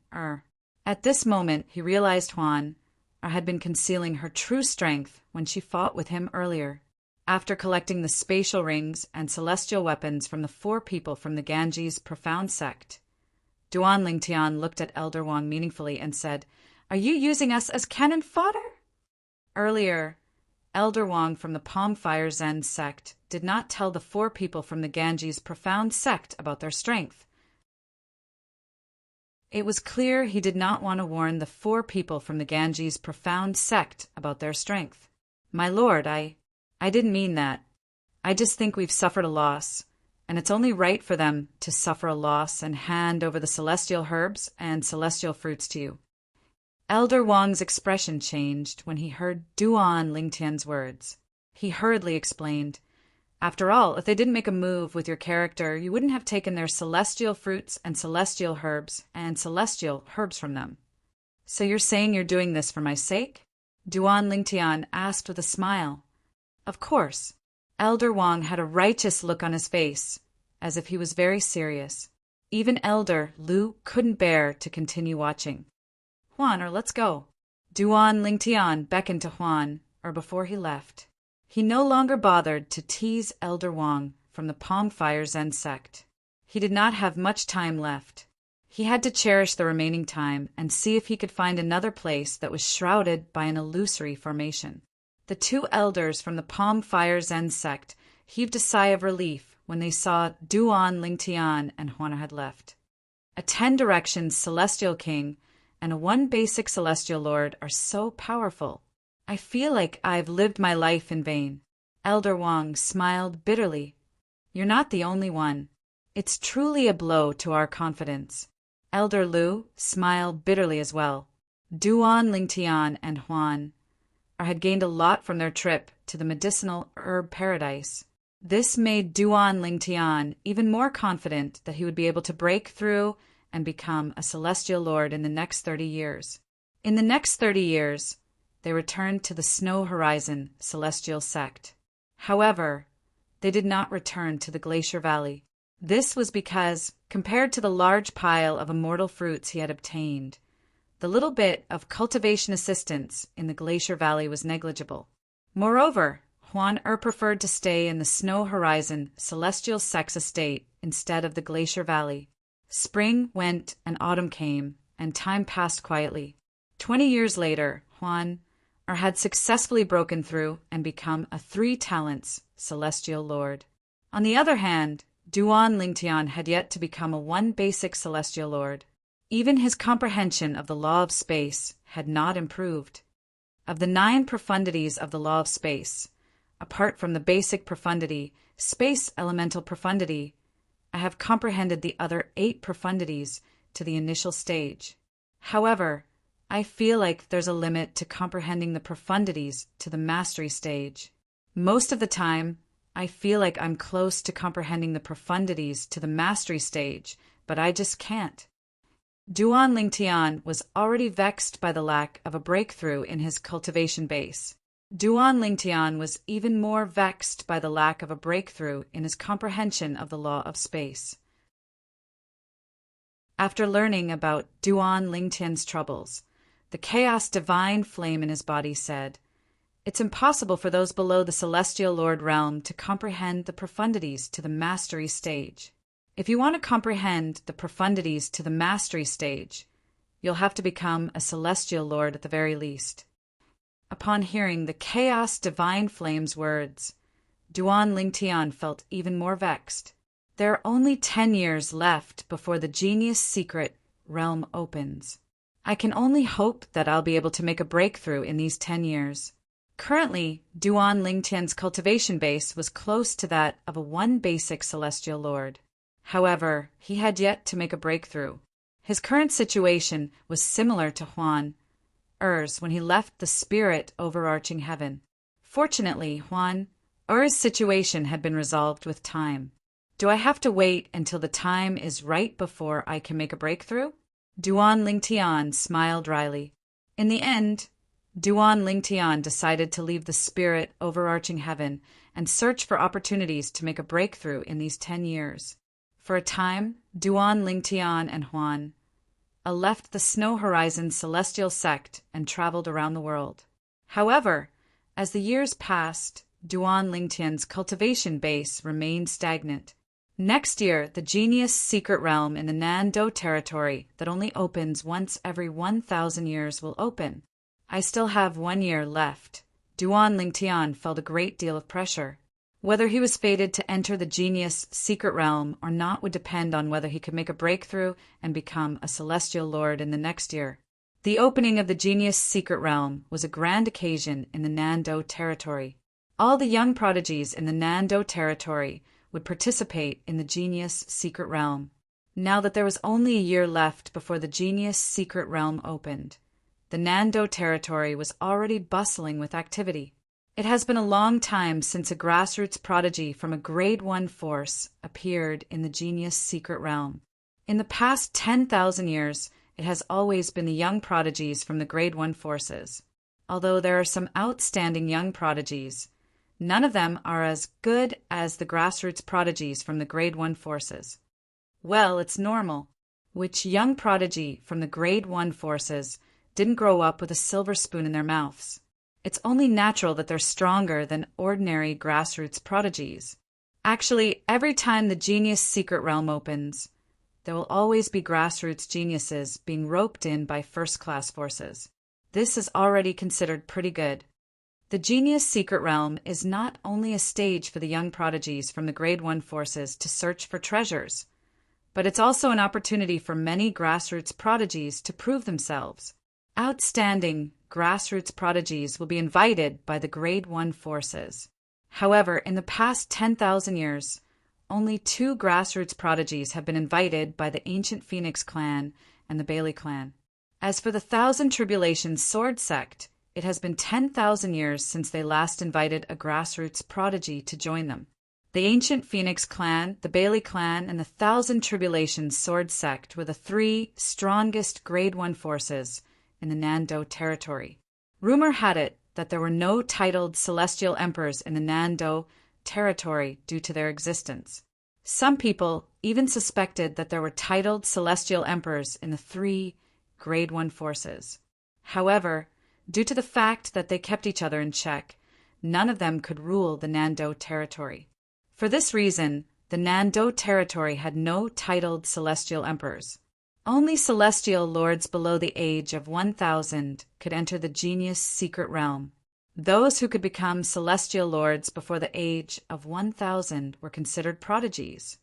At this moment, he realized Huan had been concealing her true strength when she fought with him earlier. After collecting the spatial rings and celestial weapons from the 4 people from the Ganges profound sect, Duan Lingtian looked at Elder Wang meaningfully and said, "Are you using us as cannon fodder?" Earlier, Elder Wang from the Palm Fire Zen sect did not tell the 4 people from the Ganges profound sect about their strength. It was clear he did not want to warn the 4 people from the Ganges profound sect about their strength. "My lord, I didn't mean that. I just think we've suffered a loss, and it's only right for them to suffer a loss and hand over the celestial herbs and celestial fruits to you." Elder Wang's expression changed when he heard Duan Lingtian's words. He hurriedly explained, "After all, if they didn't make a move with your character, you wouldn't have taken their celestial fruits and celestial herbs from them. So you're saying you're doing this for my sake?" Duan Lingtian asked with a smile. Of course. Elder Wang had a righteous look on his face, as if he was very serious. Even Elder Lu couldn't bear to continue watching. "Huan, let's go." Duan Lingtian beckoned to Huan, before he left. He no longer bothered to tease Elder Wang from the Palm Fire Zen sect. He did not have much time left. He had to cherish the remaining time and see if he could find another place that was shrouded by an illusory formation. The 2 elders from the Palm Fire Zen sect heaved a sigh of relief when they saw Duan Lingtian and Huan had left. A 10 directions celestial king and a 1 basic celestial lord are so powerful. I feel like I've lived my life in vain. Elder Wang smiled bitterly. "You're not the only one. It's truly a blow to our confidence." Elder Lu smiled bitterly as well. Duan Lingtian and Huan had gained a lot from their trip to the medicinal herb paradise. This made Duan Lingtian even more confident that he would be able to break through and become a celestial lord in the next 30 years. In the next 30 years, they returned to the Snow Horizon celestial sect. However, they did not return to the Glacier Valley. This was because, compared to the large pile of immortal fruits he had obtained, the little bit of cultivation assistance in the Glacier Valley was negligible. Moreover, Huan preferred to stay in the Snow Horizon celestial sex estate instead of the Glacier Valley. Spring went and autumn came, and time passed quietly. 20 years later, Huan or had successfully broken through and become a 3 talents celestial lord. On the other hand, Duan Lingtian had yet to become a 1 basic celestial lord. Even his comprehension of the law of space had not improved. Of the 9 profundities of the law of space, apart from the basic profundity, space elemental profundity, I have comprehended the other 8 profundities to the initial stage. However, I feel like there's a limit to comprehending the profundities to the mastery stage. Most of the time, I feel like I'm close to comprehending the profundities to the mastery stage, but I just can't. Duan Lingtian was already vexed by the lack of a breakthrough in his cultivation base. Duan Lingtian was even more vexed by the lack of a breakthrough in his comprehension of the law of space. After learning about Duan Lingtian's troubles, the chaos divine flame in his body said, "It's impossible for those below the celestial lord realm to comprehend the profundities to the mastery stage. If you want to comprehend the profundities to the mastery stage, you'll have to become a celestial lord at the very least." Upon hearing the chaos divine flame's words, Duan Lingtian felt even more vexed. There are only 10 years left before the genius secret realm opens. I can only hope that I'll be able to make a breakthrough in these 10 years. Currently, Duan Lingtian's cultivation base was close to that of a 1 basic celestial lord. However, he had yet to make a breakthrough. His current situation was similar to Huan Er's when he left the spirit overarching heaven. Fortunately, Huan Er's situation had been resolved with time. Do I have to wait until the time is right before I can make a breakthrough? Duan Lingtian smiled wryly. In the end, Duan Lingtian decided to leave the spirit overarching heaven and search for opportunities to make a breakthrough in these 10 years. For a time, Duan Lingtian and Huan left the Snow Horizon celestial sect and traveled around the world. However, as the years passed, Duan Lingtian's cultivation base remained stagnant. Next year, the genius secret realm in the Nan-do territory that only opens once every 1,000 years will open. I still have 1 year left. Duan Lingtian felt a great deal of pressure. Whether he was fated to enter the genius secret realm or not would depend on whether he could make a breakthrough and become a celestial lord in the next year. The opening of the genius secret realm was a grand occasion in the Nan-do territory. All the young prodigies in the Nan-do territory would participate in the genius secret realm. Now that there was only a year left before the genius secret realm opened, the Nan-do territory was already bustling with activity. It has been a long time since a grassroots prodigy from a grade 1 force appeared in the genius secret realm. In the past 10,000 years, it has always been the young prodigies from the grade 1 forces. Although there are some outstanding young prodigies, none of them are as good as the grassroots prodigies from the grade 1 forces. Well, it's normal. Which young prodigy from the grade 1 forces didn't grow up with a silver spoon in their mouths? It's only natural that they're stronger than ordinary grassroots prodigies. Actually, every time the genius secret realm opens, there will always be grassroots geniuses being roped in by first-class forces. This is already considered pretty good. The genius secret realm is not only a stage for the young prodigies from the grade 1 forces to search for treasures, but it's also an opportunity for many grassroots prodigies to prove themselves. Outstanding grassroots prodigies will be invited by the grade 1 forces. However, in the past 10,000 years, only 2 grassroots prodigies have been invited by the ancient Phoenix clan and the Bailey clan. As for the Thousand Tribulations Sword Sect, it has been 10,000 years since they last invited a grassroots prodigy to join them. The ancient Phoenix clan, the Bailey clan, and the Thousand Tribulations Sword Sect were the 3 strongest grade 1 forces in the Nan-do territory. Rumor had it that there were no titled celestial emperors in the Nan-do territory due to their existence. Some people even suspected that there were titled celestial emperors in the 3 grade 1 forces. However, due to the fact that they kept each other in check, none of them could rule the Nan-do territory. For this reason, the Nan-do territory had no titled celestial emperors. Only celestial lords below the age of 1,000 could enter the genius secret realm. Those who could become celestial lords before the age of 1,000 were considered prodigies.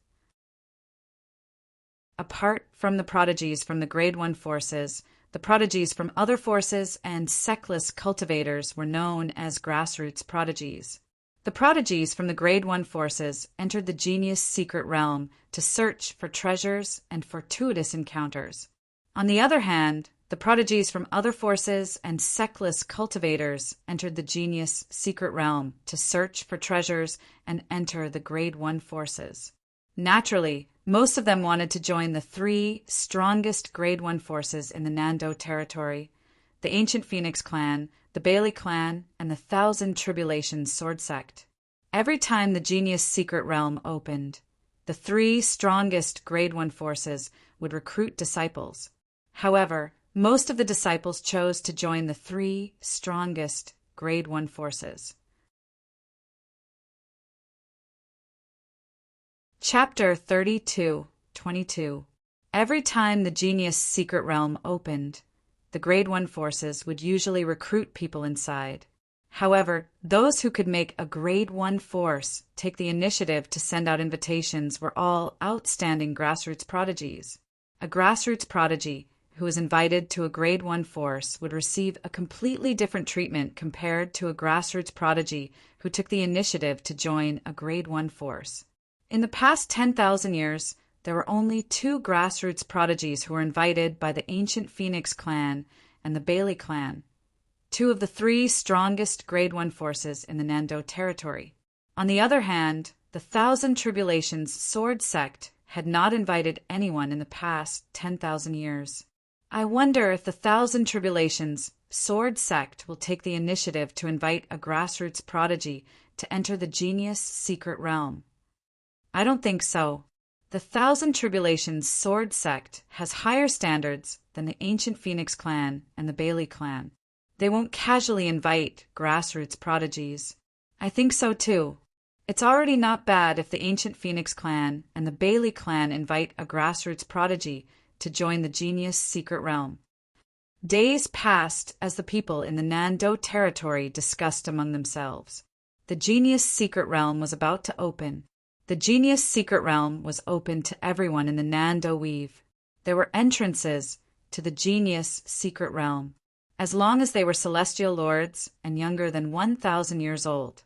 Apart from the prodigies from the Grade 1 forces, the prodigies from other forces and sectless cultivators were known as grassroots prodigies. The prodigies from the Grade 1 forces entered the genius secret realm to search for treasures and fortuitous encounters. On the other hand, the prodigies from other forces and sectless cultivators entered the genius secret realm to search for treasures and enter the Grade 1 forces. Naturally, most of them wanted to join the 3 strongest Grade 1 forces in the Nando territory: the Ancient Phoenix clan, the Bailey clan, and the Thousand Tribulations sword sect. Every time the genius secret realm opened, the 3 strongest Grade 1 forces would recruit disciples. However, most of the disciples chose to join the 3 strongest Grade 1 forces. Chapter 32:22. Every time the genius secret realm opened, the Grade 1 forces would usually recruit people inside. However, those who could make a Grade 1 force take the initiative to send out invitations were all outstanding grassroots prodigies. A grassroots prodigy who was invited to a Grade 1 force would receive a completely different treatment compared to a grassroots prodigy who took the initiative to join a Grade 1 force. In the past 10,000 years, there were only 2 grassroots prodigies who were invited by the Ancient Phoenix clan and the Bailey clan, 2 of the 3 strongest Grade 1 forces in the Nando territory. On the other hand, the Thousand Tribulations sword sect had not invited anyone in the past 10,000 years. I wonder if the Thousand Tribulations sword sect will take the initiative to invite a grassroots prodigy to enter the genius secret realm. I don't think so. The Thousand Tribulations sword sect has higher standards than the Ancient Phoenix clan and the Bailey clan. They won't casually invite grassroots prodigies. I think so too. It's already not bad if the Ancient Phoenix clan and the Bailey clan invite a grassroots prodigy to join the genius secret realm. Days passed as the people in the Nando territory discussed among themselves. The genius secret realm was about to open. The genius secret realm was open to everyone in the Nando weave. There were entrances to the genius secret realm. As long as they were celestial lords and younger than 1,000 years old,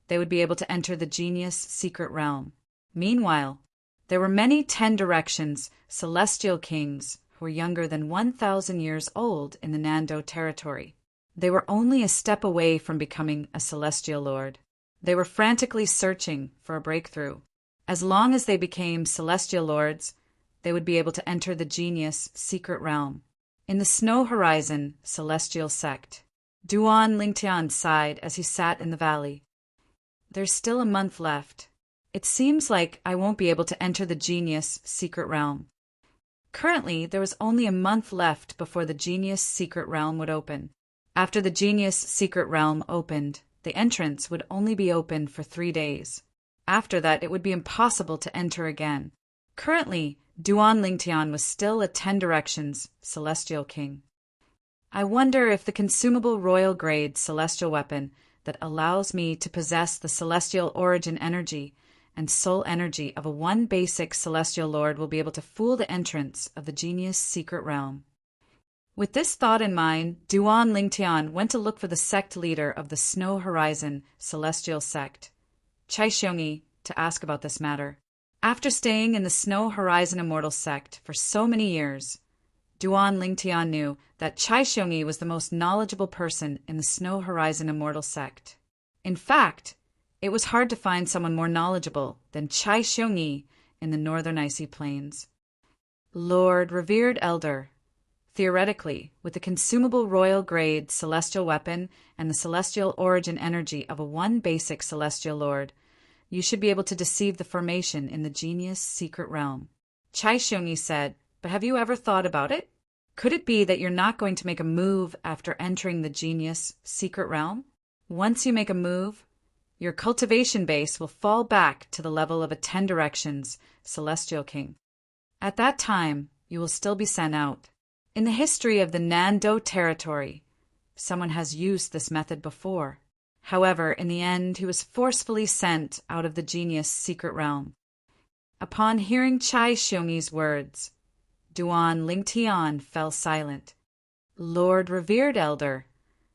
they would be able to enter the genius secret realm. Meanwhile, there were many 10 directions celestial kings who were younger than 1,000 years old in the Nando territory. They were only a step away from becoming a celestial lord. They were frantically searching for a breakthrough. As long as they became celestial lords, they would be able to enter the genius secret realm. In the Snow Horizon celestial sect, Duan Lingtian sighed as he sat in the valley. There's still a month left. It seems like I won't be able to enter the genius secret realm. Currently, there was only a month left before the genius secret realm would open. After the genius secret realm opened, the entrance would only be open for 3 days. After that, it would be impossible to enter again. Currently, Duan Lingtian was still a 10 directions celestial king. I wonder if the consumable royal grade celestial weapon that allows me to possess the celestial origin energy and soul energy of a 1 basic celestial lord will be able to fool the entrance of the genius secret realm. With this thought in mind, Duan Lingtian went to look for the sect leader of the Snow Horizon celestial sect, Chai Xiongyi, to ask about this matter. After staying in the Snow Horizon Immortal sect for so many years, Duan Lingtian knew that Chai Xiongyi was the most knowledgeable person in the Snow Horizon Immortal sect. In fact, it was hard to find someone more knowledgeable than Chai Xiongyi in the Northern Icy Plains. Lord, revered elder, theoretically, with the consumable royal grade celestial weapon and the celestial origin energy of a 1 basic celestial lord, you should be able to deceive the formation in the genius secret realm. Chai Xiongyi said, but have you ever thought about it? Could it be that you're not going to make a move after entering the genius secret realm? Once you make a move, your cultivation base will fall back to the level of a 10 directions celestial king. At that time, you will still be sent out. In the history of the Nando territory, someone has used this method before. However, in the end, he was forcefully sent out of the genius secret realm. Upon hearing Chai Xiongyi's words, Duan Lingtian fell silent. Lord Revered Elder,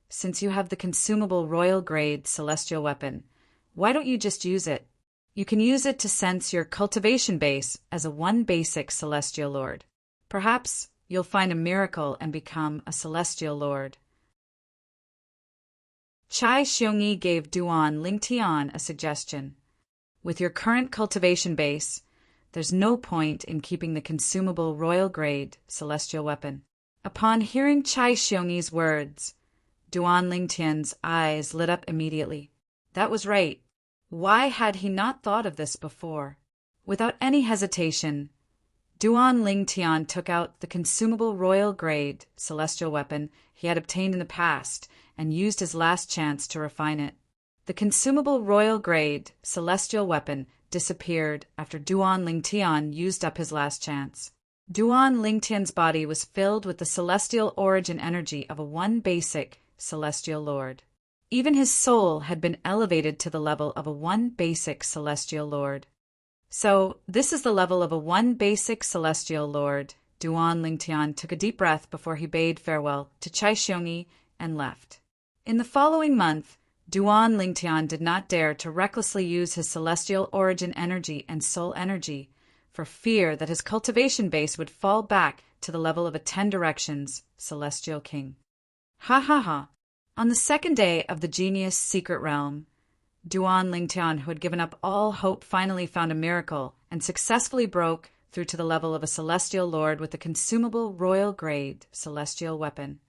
since you have the consumable royal-grade celestial weapon, why don't you just use it? You can use it to sense your cultivation base as a one basic celestial lord. Perhaps you'll find a miracle and become a celestial lord. Chai Xiongyi gave Duan Lingtian a suggestion. With your current cultivation base, there's no point in keeping the consumable royal-grade celestial weapon. Upon hearing Chai Xiongyi's words, Duan Lingtian's eyes lit up immediately. That was right. Why had he not thought of this before? Without any hesitation, Duan Lingtian took out the consumable royal-grade celestial weapon he had obtained in the past and used his last chance to refine it. The consumable royal-grade celestial weapon disappeared after Duan Lingtian used up his last chance. Duan Lingtian's body was filled with the celestial origin energy of a one basic celestial lord. Even his soul had been elevated to the level of a one basic celestial lord. So, this is the level of a one basic celestial lord. Duan Lingtian took a deep breath before he bade farewell to Chai Xiongyi and left. In the following month, Duan Lingtian did not dare to recklessly use his celestial origin energy and soul energy for fear that his cultivation base would fall back to the level of a 10 Directions celestial king. Ha ha ha! On the second day of the genius secret realm, Duan Lingtian, who had given up all hope, finally found a miracle and successfully broke through to the level of a celestial lord with a consumable royal-grade celestial weapon.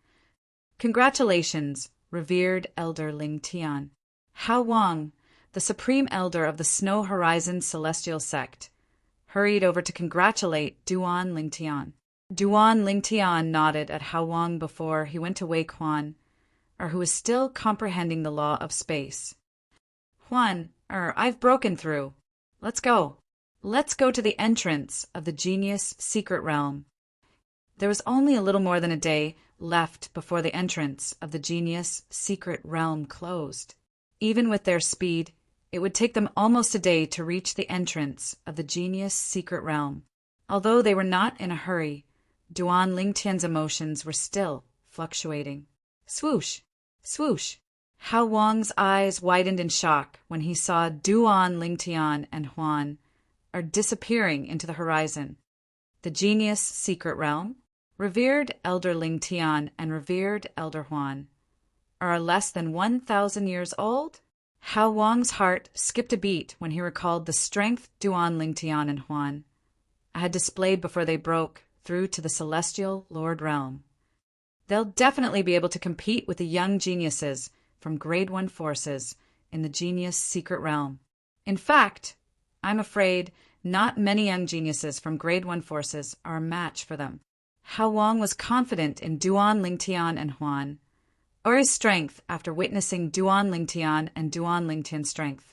Congratulations, revered Elder Lingtian. Hao Wang, the supreme elder of the Snow Horizon celestial sect, hurried over to congratulate Duan Lingtian. Duan Lingtian nodded at Hao Wang before he went to Wei Quan, who was still comprehending the law of space. Huan, I've broken through. Let's go. Let's go to the entrance of the genius secret realm. There was only a little more than a day left before the entrance of the genius secret realm closed. Even with their speed, it would take them almost a day to reach the entrance of the genius secret realm. Although they were not in a hurry, Duan Lingtian's emotions were still fluctuating. Swoosh! Swoosh! Hao Wang's eyes widened in shock when he saw Duan Lingtian and Huan disappearing into the horizon. The genius secret realm, revered Elder Lingtian and revered Elder Huan, are less than 1,000 years old? Hao Wang's heart skipped a beat when he recalled the strength Duan Lingtian and Huan had displayed before they broke through to the celestial lord realm. They'll definitely be able to compete with the young geniuses from Grade 1 forces in the genius secret realm. In fact, I'm afraid not many young geniuses from Grade 1 forces are a match for them. Hao Wang was confident in Duan Lingtian and Huan, or his strength after witnessing Duan Lingtian and Duan Lingtian's strength.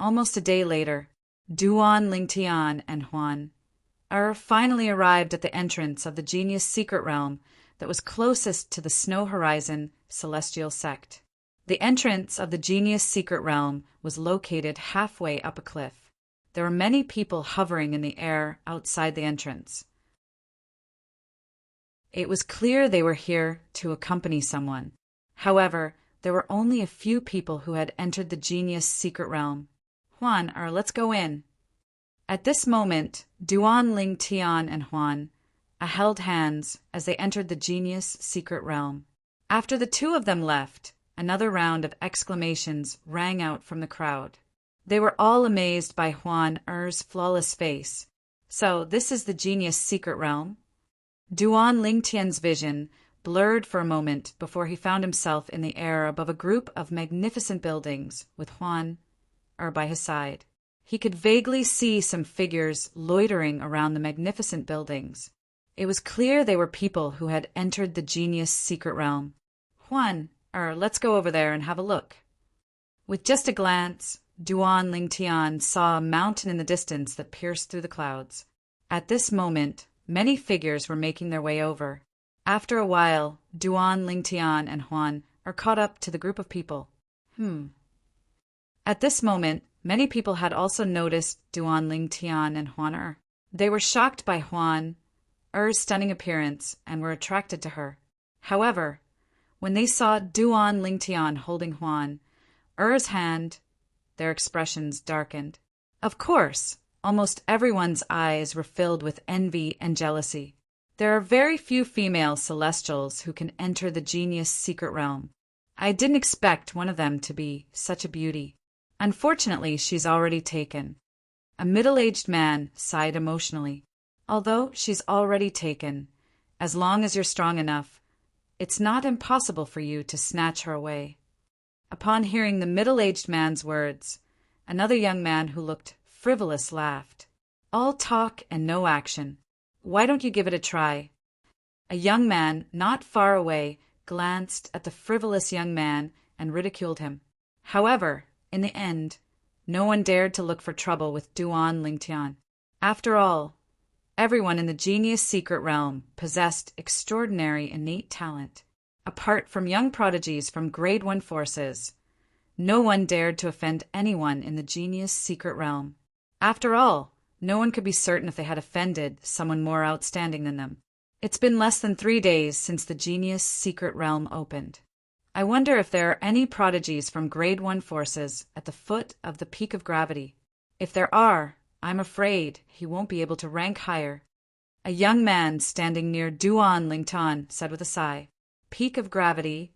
Almost a day later, Duan Lingtian and Huan finally arrived at the entrance of the genius secret realm that was closest to the Snow Horizon celestial sect. The entrance of the genius secret realm was located halfway up a cliff. There were many people hovering in the air outside the entrance. It was clear they were here to accompany someone. However, there were only a few people who had entered the genius secret realm. Huan, let's go in. At this moment, Duan Lingtian and Huan held hands as they entered the genius secret realm. After the two of them left, another round of exclamations rang out from the crowd. They were all amazed by Huan's flawless face. So, this is the genius secret realm? Duan Lingtian's vision blurred for a moment before he found himself in the air above a group of magnificent buildings with Huan by his side. He could vaguely see some figures loitering around the magnificent buildings. It was clear they were people who had entered the genius secret realm. Huan, let's go over there and have a look. With just a glance, Duan Lingtian saw a mountain in the distance that pierced through the clouds. At this moment, Many figures were making their way over. After a while, Duan, Lingtian, and Huan are caught up to the group of people. At this moment, many people had also noticed Duan, Lingtian, and Huan. They were shocked by Huan Er's stunning appearance and were attracted to her. However, when they saw Duan, Lingtian holding Huan Er's hand, their expressions darkened. Of course, almost everyone's eyes were filled with envy and jealousy. There are very few female celestials who can enter the genius secret realm. I didn't expect one of them to be such a beauty. Unfortunately, she's already taken. A middle-aged man sighed emotionally. Although she's already taken, as long as you're strong enough, it's not impossible for you to snatch her away. Upon hearing the middle-aged man's words, another young man who looked frivolous laughed. All talk and no action. Why don't you give it a try? A young man not far away glanced at the frivolous young man and ridiculed him. However, in the end, no one dared to look for trouble with Duan Lingtian. After all, everyone in the genius secret realm possessed extraordinary innate talent. Apart from young prodigies from grade 1 forces, no one dared to offend anyone in the genius secret realm. After all, no one could be certain if they had offended someone more outstanding than them. It's been less than 3 days since the genius secret realm opened. I wonder if there are any prodigies from grade 1 forces at the foot of the peak of gravity. If there are, I'm afraid he won't be able to rank higher. A young man standing near Duan Lingtian said with a sigh, "Peak of gravity."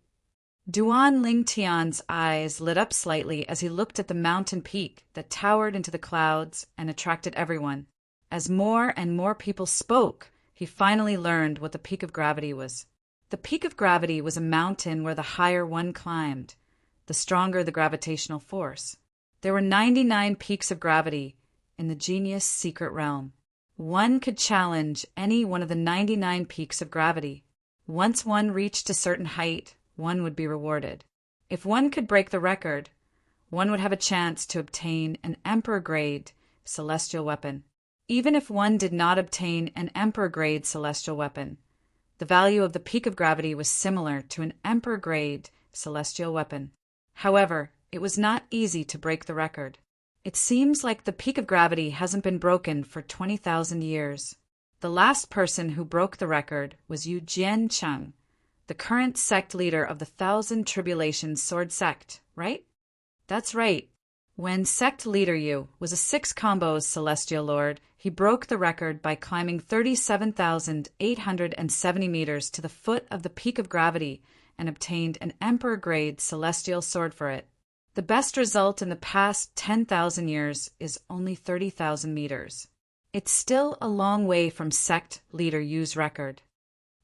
Duan Lingtian's eyes lit up slightly as he looked at the mountain peak that towered into the clouds and attracted everyone. As more and more people spoke, he finally learned what the peak of gravity was. The peak of gravity was a mountain where the higher one climbed, the stronger the gravitational force. There were 99 peaks of gravity in the genius secret realm. One could challenge any one of the 99 peaks of gravity. Once one reached a certain height, one would be rewarded. If one could break the record, one would have a chance to obtain an Emperor-grade celestial weapon. Even if one did not obtain an Emperor-grade celestial weapon, the value of the peak of gravity was similar to an Emperor-grade celestial weapon. However, it was not easy to break the record. It seems like the peak of gravity hasn't been broken for 20,000 years. The last person who broke the record was Yu Jiancheng, the current sect leader of the Thousand Tribulations Sword Sect, right? That's right. When sect leader Yu was a 6 combos celestial lord, he broke the record by climbing 37,870 meters to the foot of the peak of gravity and obtained an Emperor-grade celestial sword for it. The best result in the past 10,000 years is only 30,000 meters. It's still a long way from sect leader Yu's record.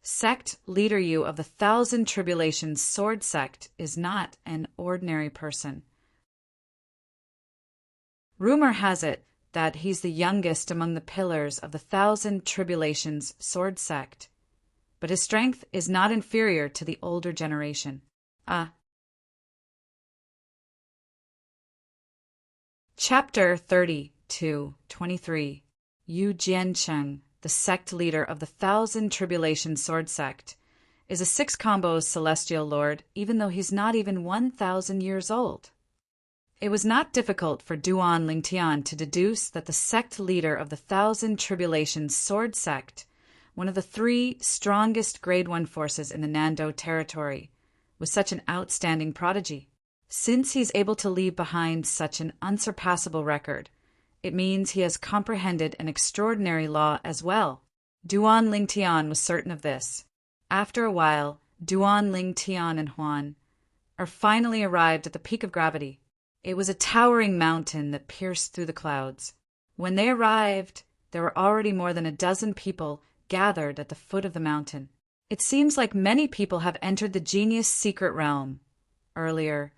Sect leader Yu of the Thousand Tribulations Sword Sect is not an ordinary person. Rumor has it that he's the youngest among the pillars of the Thousand Tribulations Sword Sect, but his strength is not inferior to the older generation. Chapter 30-23. Yu Jiancheng, the sect leader of the Thousand Tribulations Sword Sect, is a 6 combos celestial lord, even though he's not even 1,000 years old. It was not difficult for Duan Lingtian to deduce that the sect leader of the Thousand Tribulations Sword Sect, one of the 3 strongest grade 1 forces in the Nando territory, was such an outstanding prodigy. Since he's able to leave behind such an unsurpassable record, it means he has comprehended an extraordinary law as well. Duan Lingtian was certain of this. After a while, Duan Lingtian and Huan finally arrived at the peak of gravity. It was a towering mountain that pierced through the clouds. When they arrived, there were already more than a dozen people gathered at the foot of the mountain. It seems like many people have entered the genius secret realm. Earlier,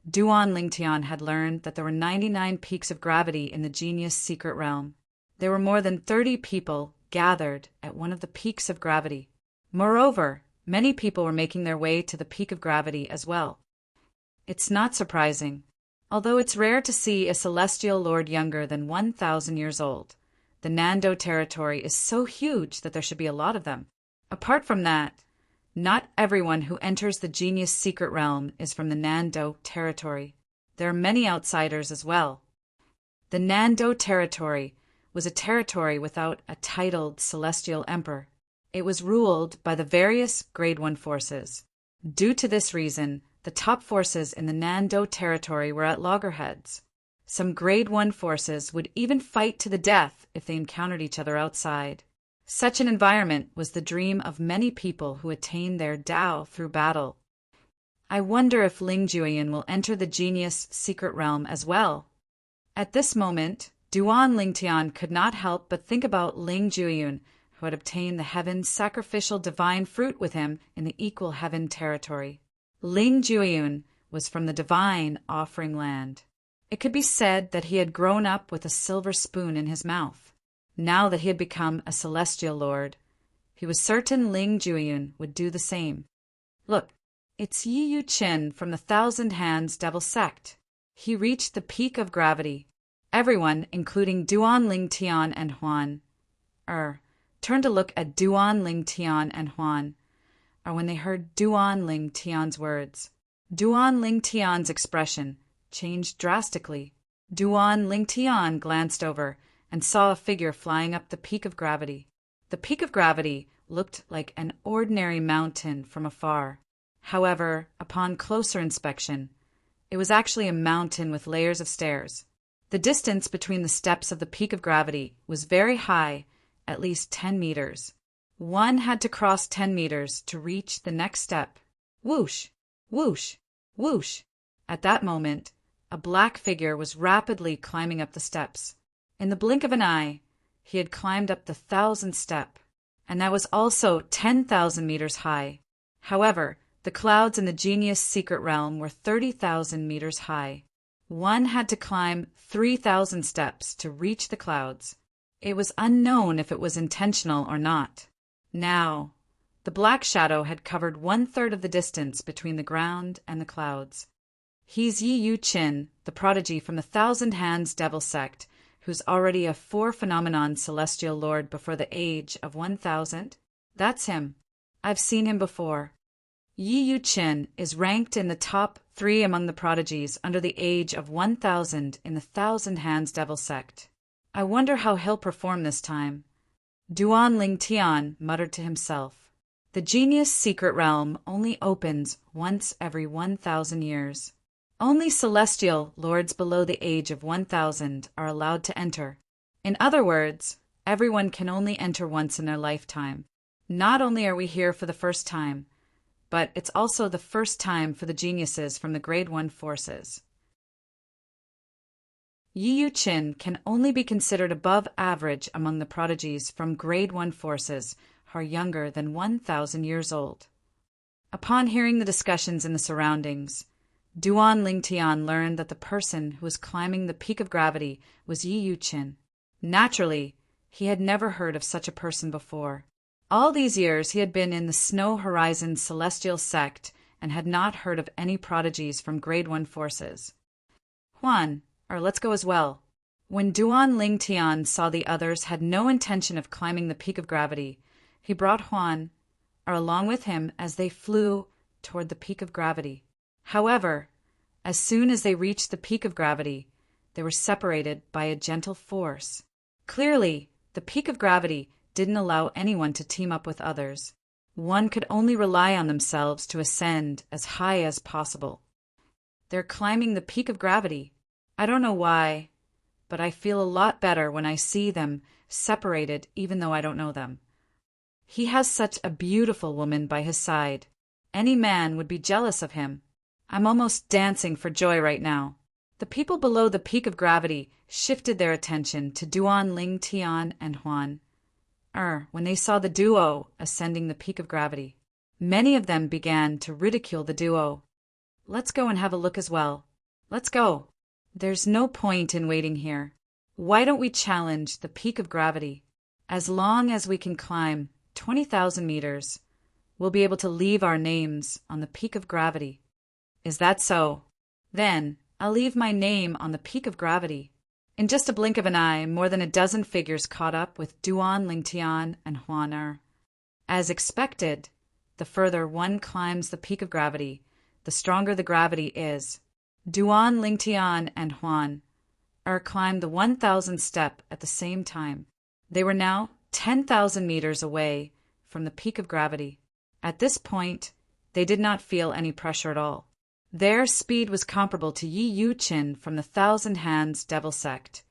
Duan Lingtian had learned that there were 99 peaks of gravity in the genius secret realm. There were more than 30 people gathered at one of the peaks of gravity. Moreover, many people were making their way to the peak of gravity as well. It's not surprising. Although it's rare to see a celestial lord younger than 1,000 years old, the the Nando territory is so huge that there should be a lot of them. Apart from that, not everyone who enters the genius secret realm is from the Nando territory. There are many outsiders as well. The Nando territory was a territory without a titled celestial emperor. It was ruled by the various Grade 1 forces. Due to this reason, the top forces in the Nando territory were at loggerheads. Some Grade 1 forces would even fight to the death if they encountered each other outside. Such an environment was the dream of many people who attained their Tao through battle. I wonder if Ling Juyin will enter the genius secret realm as well. At this moment, Duan Lingtian could not help but think about Ling Juyin, who had obtained the heaven's sacrificial divine fruit with him in the equal heaven territory. Ling Juyin was from the divine offering land. It could be said that he had grown up with a silver spoon in his mouth. Now that he had become a celestial lord, he was certain Ling Juyin would do the same. Look, it's Yi Yu Qin from the Thousand Hands Devil Sect. He reached the peak of gravity. Everyone, including Duan Lingtian and Huan, turned to look at Duan Lingtian and Huan, or when they heard Duan Lingtian's words. Duan Lingtian's expression changed drastically. Duan Lingtian glanced over and saw a figure flying up the peak of gravity. The peak of gravity looked like an ordinary mountain from afar. However, upon closer inspection, it was actually a mountain with layers of stairs. The distance between the steps of the peak of gravity was very high, at least 10 meters. One had to cross 10 meters to reach the next step. Whoosh! Whoosh! Whoosh! At that moment, a black figure was rapidly climbing up the steps. In the blink of an eye, he had climbed up the 1,000th step, and that was also 10,000 meters high. However, the clouds in the genius secret realm were 30,000 meters high. One had to climb 3,000 steps to reach the clouds. It was unknown if it was intentional or not. Now, the black shadow had covered 1/3 of the distance between the ground and the clouds. He's Yi Yu Qin, the prodigy from the Thousand Hands Devil Sect, who's already a 4-phenomenon celestial lord before the age of 1,000. That's him. I've seen him before. Yi Yu Qin is ranked in the top 3 among the prodigies under the age of 1,000 in the Thousand Hands Devil Sect. I wonder how he'll perform this time. Duan Lingtian muttered to himself. The genius secret realm only opens once every 1,000 years. Only celestial lords below the age of 1,000 are allowed to enter. In other words, everyone can only enter once in their lifetime. Not only are we here for the first time, but it's also the first time for the geniuses from the Grade 1 forces. Yi Yu Qin can only be considered above average among the prodigies from Grade 1 forces who are younger than 1,000 years old. Upon hearing the discussions in the surroundings, Duan Lingtian learned that the person who was climbing the peak of gravity was Yi Yu Qin. Naturally, he had never heard of such a person before. All these years he had been in the Snow Horizon Celestial Sect and had not heard of any prodigies from Grade 1 forces. Huan, let's go as well. When Duan Lingtian saw the others had no intention of climbing the peak of gravity, he brought Huan, along with him as they flew toward the peak of gravity. However, as soon as they reached the peak of gravity, they were separated by a gentle force. Clearly, the peak of gravity didn't allow anyone to team up with others. One could only rely on themselves to ascend as high as possible. They're climbing the peak of gravity. I don't know why, but I feel a lot better when I see them separated even though I don't know them. He has such a beautiful woman by his side. Any man would be jealous of him. I'm almost dancing for joy right now. The people below the peak of gravity shifted their attention to Duan Lingtian and Huan. When they saw the duo ascending the peak of gravity. Many of them began to ridicule the duo. Let's go and have a look as well. Let's go. There's no point in waiting here. Why don't we challenge the peak of gravity? As long as we can climb 20,000 meters, we'll be able to leave our names on the peak of gravity. Is that so? Then I'll leave my name on the peak of gravity. In just a blink of an eye, more than a dozen figures caught up with Duan, Lingtian, and Huan Er. As expected, the further one climbs the peak of gravity, the stronger the gravity is. Duan, Lingtian, and Huan Er climbed the 1,000th step at the same time. They were now 10,000 meters away from the peak of gravity. At this point, they did not feel any pressure at all. Their speed was comparable to Yi Yuqin from the Thousand Hands Devil Sect,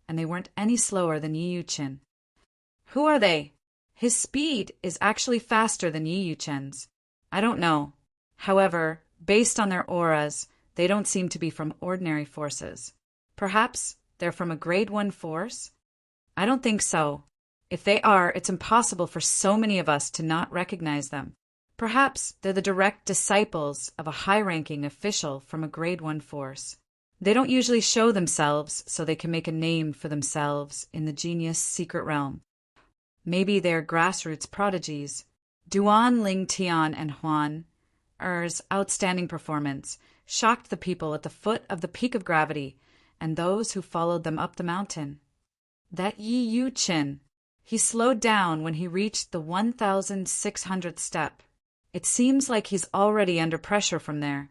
and they weren't any slower than Yi Yuqin. Who are they? His speed is actually faster than Yi Yuqin's. I don't know. However, based on their auras, they don't seem to be from ordinary forces. Perhaps they're from a Grade 1 force? I don't think so. If they are, it's impossible for so many of us to not recognize them. Perhaps they're the direct disciples of a high-ranking official from a Grade 1 force. They don't usually show themselves so they can make a name for themselves in the genius secret realm. Maybe they're grassroots prodigies. Duan, Lingtian, and Huan Er's outstanding performance shocked the people at the foot of the peak of gravity and those who followed them up the mountain. That Yi Yuqin, he slowed down when he reached the 1,600th step. It seems like he's already under pressure from there.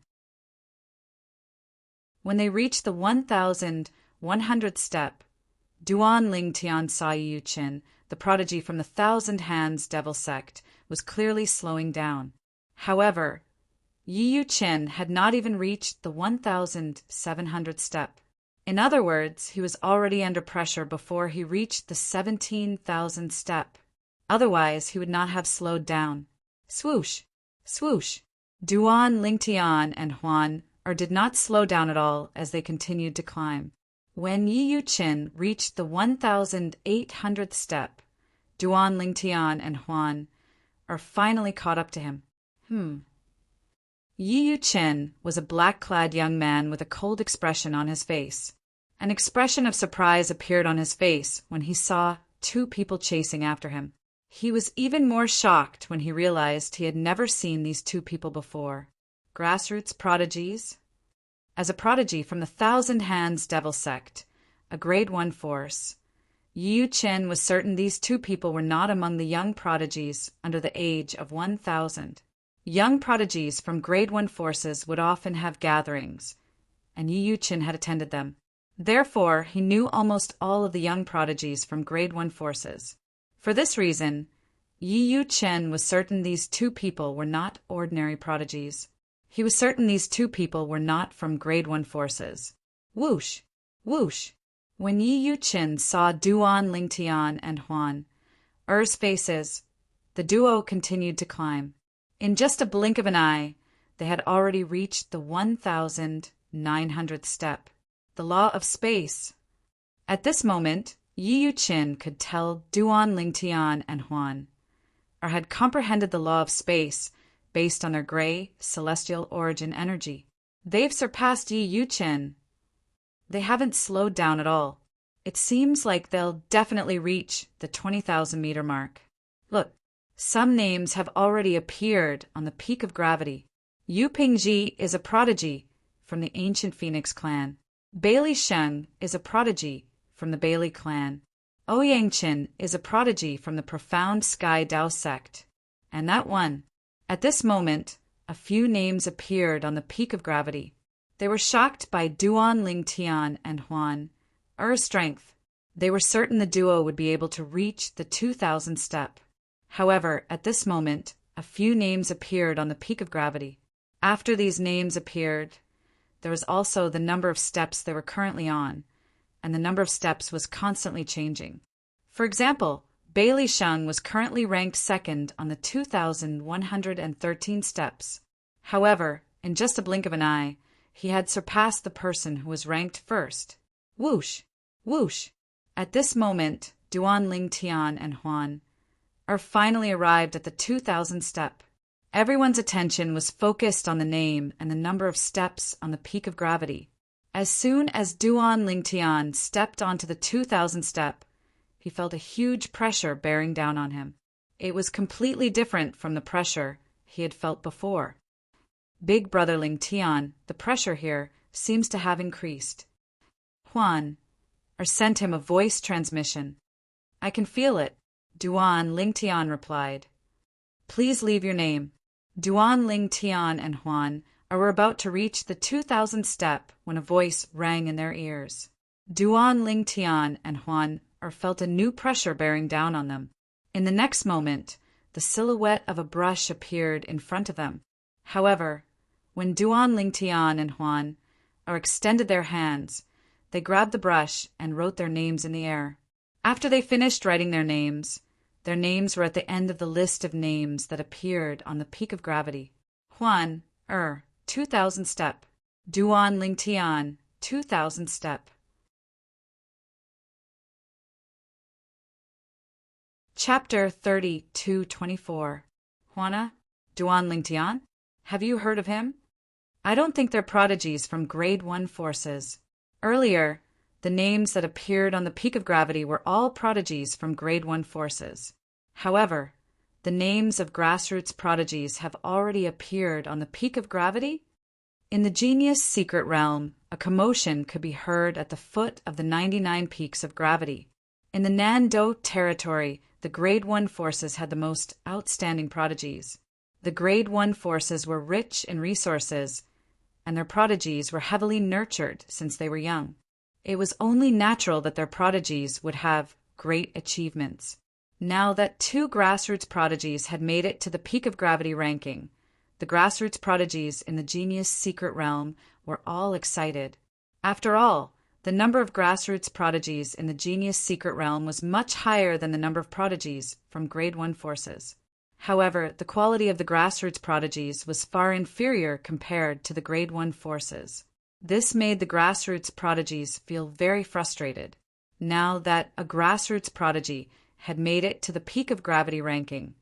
When they reached the 1,100th step, Duan Lingtian saw Yi Yuqin, the prodigy from the Thousand Hands Devil Sect, was clearly slowing down. However, Yi Yuqin had not even reached the 1,700th step. In other words, he was already under pressure before he reached the 17,000th step. Otherwise, he would not have slowed down. Swoosh! Swoosh! Duan, Lingtian, and Huan Er did not slow down at all as they continued to climb. When Yi Yuqin reached the 1,800th step, Duan, Lingtian, and Huan Er finally caught up to him. Yi Yuqin was a black-clad young man with a cold expression on his face. An expression of surprise appeared on his face when he saw two people chasing after him. He was even more shocked when he realized he had never seen these two people before. Grassroots prodigies? As a prodigy from the Thousand Hands Devil Sect, a Grade 1 force, Yi Yuqin was certain these two people were not among the young prodigies under the age of 1,000. Young prodigies from Grade 1 forces would often have gatherings, and Yi Yuqin had attended them. Therefore, he knew almost all of the young prodigies from Grade 1 forces. For this reason, Yi Yuqin was certain these two people were not ordinary prodigies. He was certain these two people were not from Grade 1 forces. Whoosh! Whoosh! When Yi Yuqin saw Duan, Lingtian, and Huan Er's faces, the duo continued to climb. In just a blink of an eye, they had already reached the 1,900th step, the law of space. At this moment, Yi Yuqin could tell Duan, Lingtian, and Huan Er had comprehended the law of space based on their gray, celestial origin energy. They've surpassed Yi Yuqin. They haven't slowed down at all. It seems like they'll definitely reach the 20,000-meter mark. Look. Some names have already appeared on the peak of gravity. Yu Pingji is a prodigy from the ancient Phoenix clan. Bailey Sheng is a prodigy from the Bailey clan. Ouyangqin is a prodigy from the Profound Sky Dao sect. And that one. At this moment, a few names appeared on the peak of gravity. They were shocked by Duan, Lingtian, and Huan Er's strength. They were certain the duo would be able to reach the 2,000th step. However, at this moment, a few names appeared on the peak of gravity. After these names appeared, there was also the number of steps they were currently on, and the number of steps was constantly changing. For example, Bailey Sheng was currently ranked second on the 2,113 steps. However, in just a blink of an eye, he had surpassed the person who was ranked first. Whoosh! Whoosh! At this moment, Duan, Lingtian, and Huan Er finally arrived at the 2,000th step. Everyone's attention was focused on the name and the number of steps on the peak of gravity. As soon as Duan Lingtian stepped onto the 2,000th step, he felt a huge pressure bearing down on him. It was completely different from the pressure he had felt before. Big brother Lingtian, the pressure here seems to have increased. Huan, or sent him a voice transmission. I can feel it, Duan Ling Tian replied. Please leave your name. Duan Ling Tian and Huan were about to reach the 2,000th step when a voice rang in their ears. Duan Ling Tian and Huan felt a new pressure bearing down on them. In the next moment, the silhouette of a brush appeared in front of them. However, when Duan Ling Tian and Huan extended their hands, they grabbed the brush and wrote their names in the air. After they finished writing their names were at the end of the list of names that appeared on the peak of gravity. Huan, 2,000 step. Duan Ling Tian, 2,000 step. Chapter 30-24. Huana, Duan Ling Tian? Have you heard of him? I don't think they're prodigies from grade 1 forces. Earlier, the names that appeared on the peak of gravity were all prodigies from grade 1 forces. However, the names of grassroots prodigies have already appeared on the peak of gravity. In the genius secret realm, a commotion could be heard at the foot of the 99 peaks of gravity. In the Nando territory, the grade 1 forces had the most outstanding prodigies. The grade 1 forces were rich in resources, and their prodigies were heavily nurtured since they were young. It was only natural that their prodigies would have great achievements. Now that 2 grassroots prodigies had made it to the peak of gravity ranking, the grassroots prodigies in the genius secret realm were all excited. After all, the number of grassroots prodigies in the genius secret realm was much higher than the number of prodigies from grade 1 forces. However, the quality of the grassroots prodigies was far inferior compared to the grade 1 forces. This made the grassroots prodigies feel very frustrated. Now that a grassroots prodigy had made it to the peak of gravity ranking,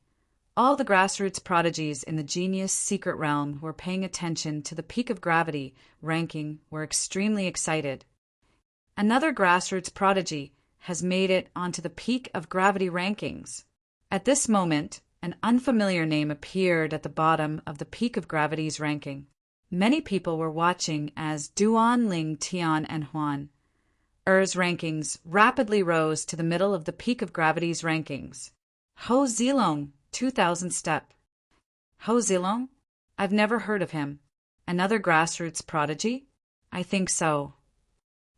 all the grassroots prodigies in the genius secret realm who were paying attention to the peak of gravity ranking were extremely excited. Another grassroots prodigy has made it onto the peak of gravity rankings. At this moment, an unfamiliar name appeared at the bottom of the peak of gravity's ranking. Many people were watching as Duan Ling Tian and Huan rankings rapidly rose to the middle of the peak of gravity's rankings. Ho Zilong, 2,000 step. Ho Zilong? I've never heard of him. Another grassroots prodigy? I think so.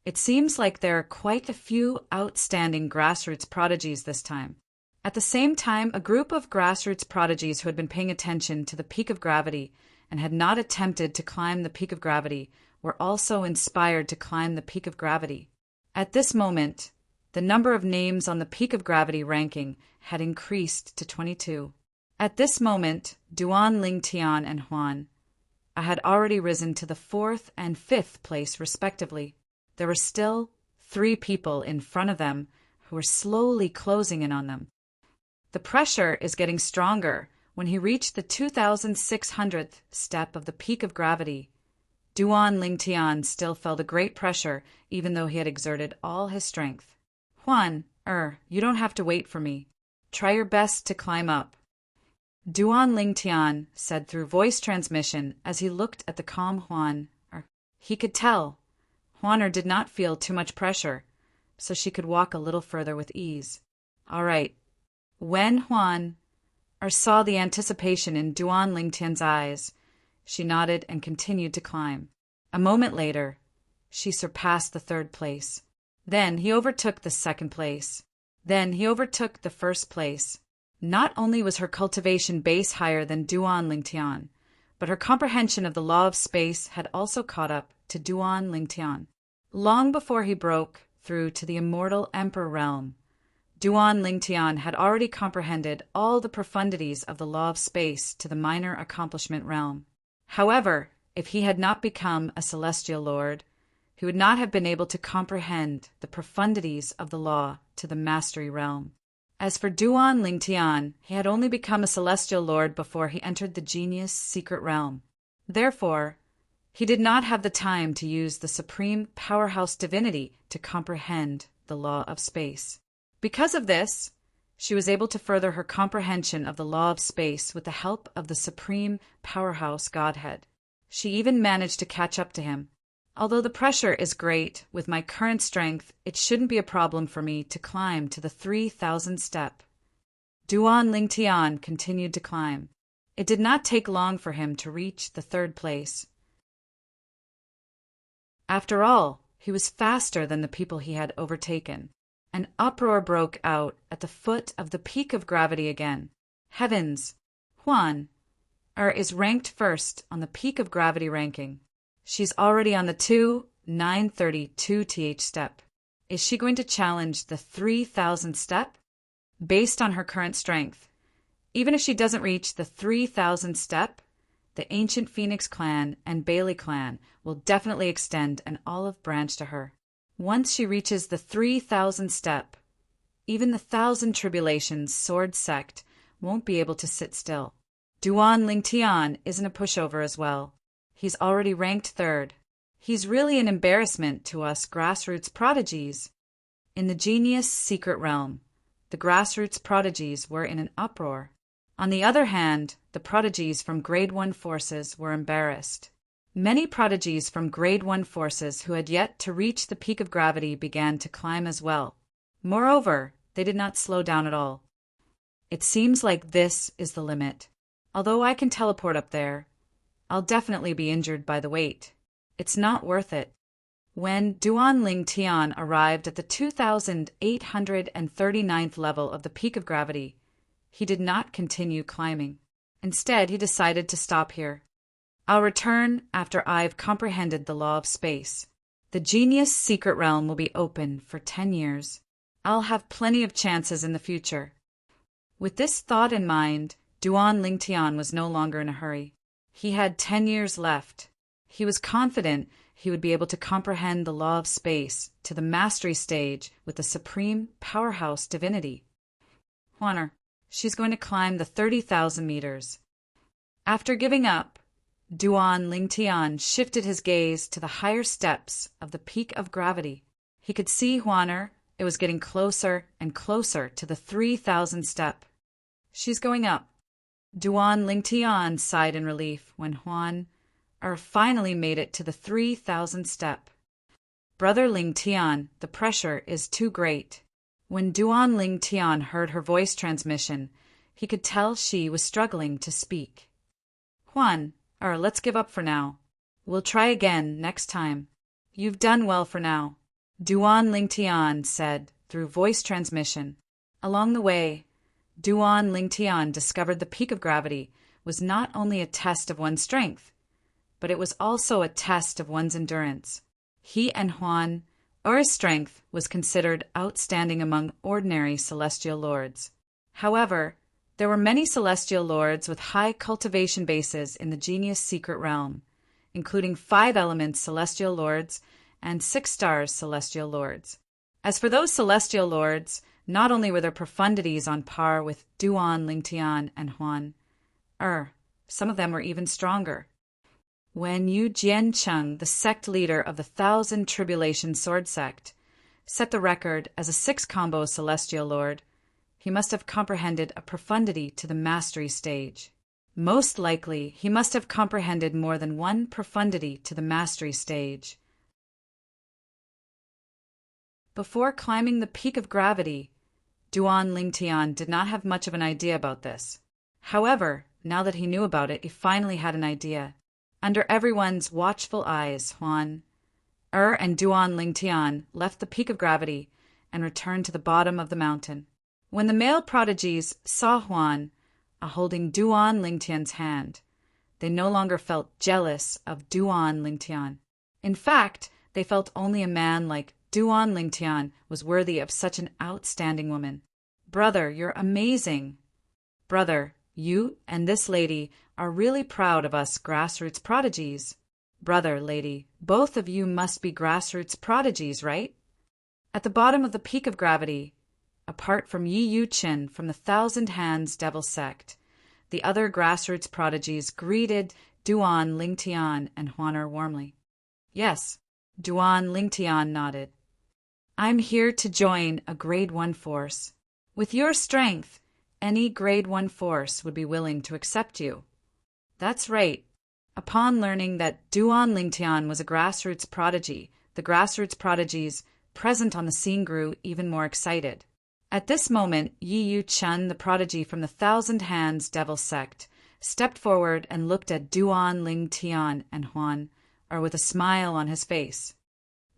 It seems like there are quite a few outstanding grassroots prodigies this time. At the same time, a group of grassroots prodigies who had been paying attention to the peak of gravity and had not attempted to climb the peak of gravity were also inspired to climb the peak of gravity. At this moment, the number of names on the peak of gravity ranking had increased to 22. At this moment, Duan Ling Tian and Huan had already risen to the 4th and 5th place respectively. There were still 3 people in front of them who were slowly closing in on them. The pressure is getting stronger. When he reached the 2,600th step of the peak of gravity, Duan Ling Tian still felt a great pressure, even though he had exerted all his strength. Huan, you don't have to wait for me. Try your best to climb up. Duan Ling Tian said through voice transmission as he looked at the calm Huan. He could tell Huan did not feel too much pressure, so she could walk a little further with ease. All right. When Huan saw the anticipation in Duan Ling Tian's eyes, she nodded and continued to climb. A moment later, she surpassed the 3rd place. Then he overtook the 2nd place. Then he overtook the 1st place. Not only was her cultivation base higher than Duan Ling Tian, but her comprehension of the law of space had also caught up to Duan Ling Tian. Long before he broke through to the immortal emperor realm, Duan Ling Tian had already comprehended all the profundities of the law of space to the minor accomplishment realm. However, if he had not become a celestial lord, he would not have been able to comprehend the profundities of the law to the mastery realm. As for Duan Ling Tian, he had only become a celestial lord before he entered the genius secret realm. Therefore, he did not have the time to use the supreme powerhouse divinity to comprehend the law of space. Because of this, she was able to further her comprehension of the law of space with the help of the supreme powerhouse Godhead. She even managed to catch up to him. Although the pressure is great, with my current strength, it shouldn't be a problem for me to climb to the 3,000 step. Duan Lingtian continued to climb. It did not take long for him to reach the third place. After all, he was faster than the people he had overtaken. An uproar broke out at the foot of the peak of gravity again. Heavens! Huan is ranked first on the peak of gravity ranking. She's already on the 2,932 th step. Is she going to challenge the 3,000 step? Based on her current strength, even if she doesn't reach the 3,000 step, the ancient Phoenix clan and Bailey clan will definitely extend an olive branch to her. Once she reaches the 3,000 step, even the 1,000 Tribulations sword sect won't be able to sit still. Duan Lingtian isn't a pushover as well. He's already ranked third. He's really an embarrassment to us grassroots prodigies. In the genius secret realm, the grassroots prodigies were in an uproar. On the other hand, the prodigies from Grade 1 forces were embarrassed. Many prodigies from Grade 1 forces who had yet to reach the peak of gravity began to climb as well. Moreover, they did not slow down at all. It seems like this is the limit. Although I can teleport up there, I'll definitely be injured by the weight. It's not worth it. When Duan Lingtian arrived at the 2,839th level of the peak of gravity, he did not continue climbing. Instead, he decided to stop here. I'll return after I've comprehended the law of space. The genius secret realm will be open for 10 years. I'll have plenty of chances in the future. With this thought in mind, Duan Lingtian was no longer in a hurry. He had 10 years left. He was confident he would be able to comprehend the law of space to the mastery stage with the supreme powerhouse divinity. Honor. She's going to climb the 30,000 meters. After giving up, Duan Lingtian shifted his gaze to the higher steps of the peak of gravity. He could see Huaner. It was getting closer and closer to the 3,000 step. She's going up. Duan Lingtian sighed in relief when Huan finally made it to the 3,000 step. Brother Lingtian, the pressure is too great. When Duan Lingtian heard her voice transmission, he could tell she was struggling to speak. Huan, let's give up for now. We'll try again next time. You've done well for now, Duan Lingtian said through voice transmission. Along the way, Duan Lingtian discovered the peak of gravity was not only a test of one's strength, but it was also a test of one's endurance. He and Huan strength was considered outstanding among ordinary celestial lords. However, there were many celestial lords with high cultivation bases in the genius secret realm, including 5 elements celestial lords and 6 stars celestial lords. As for those celestial lords, not only were their profundities on par with Duan Lingtian and Huan, some of them were even stronger. When Yu Jiancheng, the sect leader of the 1,000 Tribulation Sword Sect, set the record as a 6-combo Celestial Lord, he must have comprehended a profundity to the mastery stage. Most likely, he must have comprehended more than one profundity to the mastery stage. Before climbing the peak of gravity, Duan Lingtian did not have much of an idea about this. However, now that he knew about it, he finally had an idea. Under everyone's watchful eyes, Huan and Duan Lingtian left the peak of gravity and returned to the bottom of the mountain. When the male prodigies saw Huan holding Duan Lingtian's hand, they no longer felt jealous of Duan Lingtian. In fact, they felt only a man like Duan Lingtian was worthy of such an outstanding woman. Brother, you're amazing. Brother, you and this lady are really proud of us grassroots prodigies. Brother, lady, both of you must be grassroots prodigies, right? At the bottom of the peak of gravity, apart from Yi Yu Qin from the 1,000 Hands Devil Sect, the other grassroots prodigies greeted Duan Lingtian and Huaner warmly. Yes, Duan Lingtian nodded. I'm here to join a Grade 1 force. With your strength, any Grade 1 force would be willing to accept you. That's right. Upon learning that Duan Lingtian was a grassroots prodigy, the grassroots prodigies present on the scene grew even more excited. At this moment, Yi Yu Chun, the prodigy from the Thousand Hands Devil sect, stepped forward and looked at Duan Lingtian and Huan, with a smile on his face.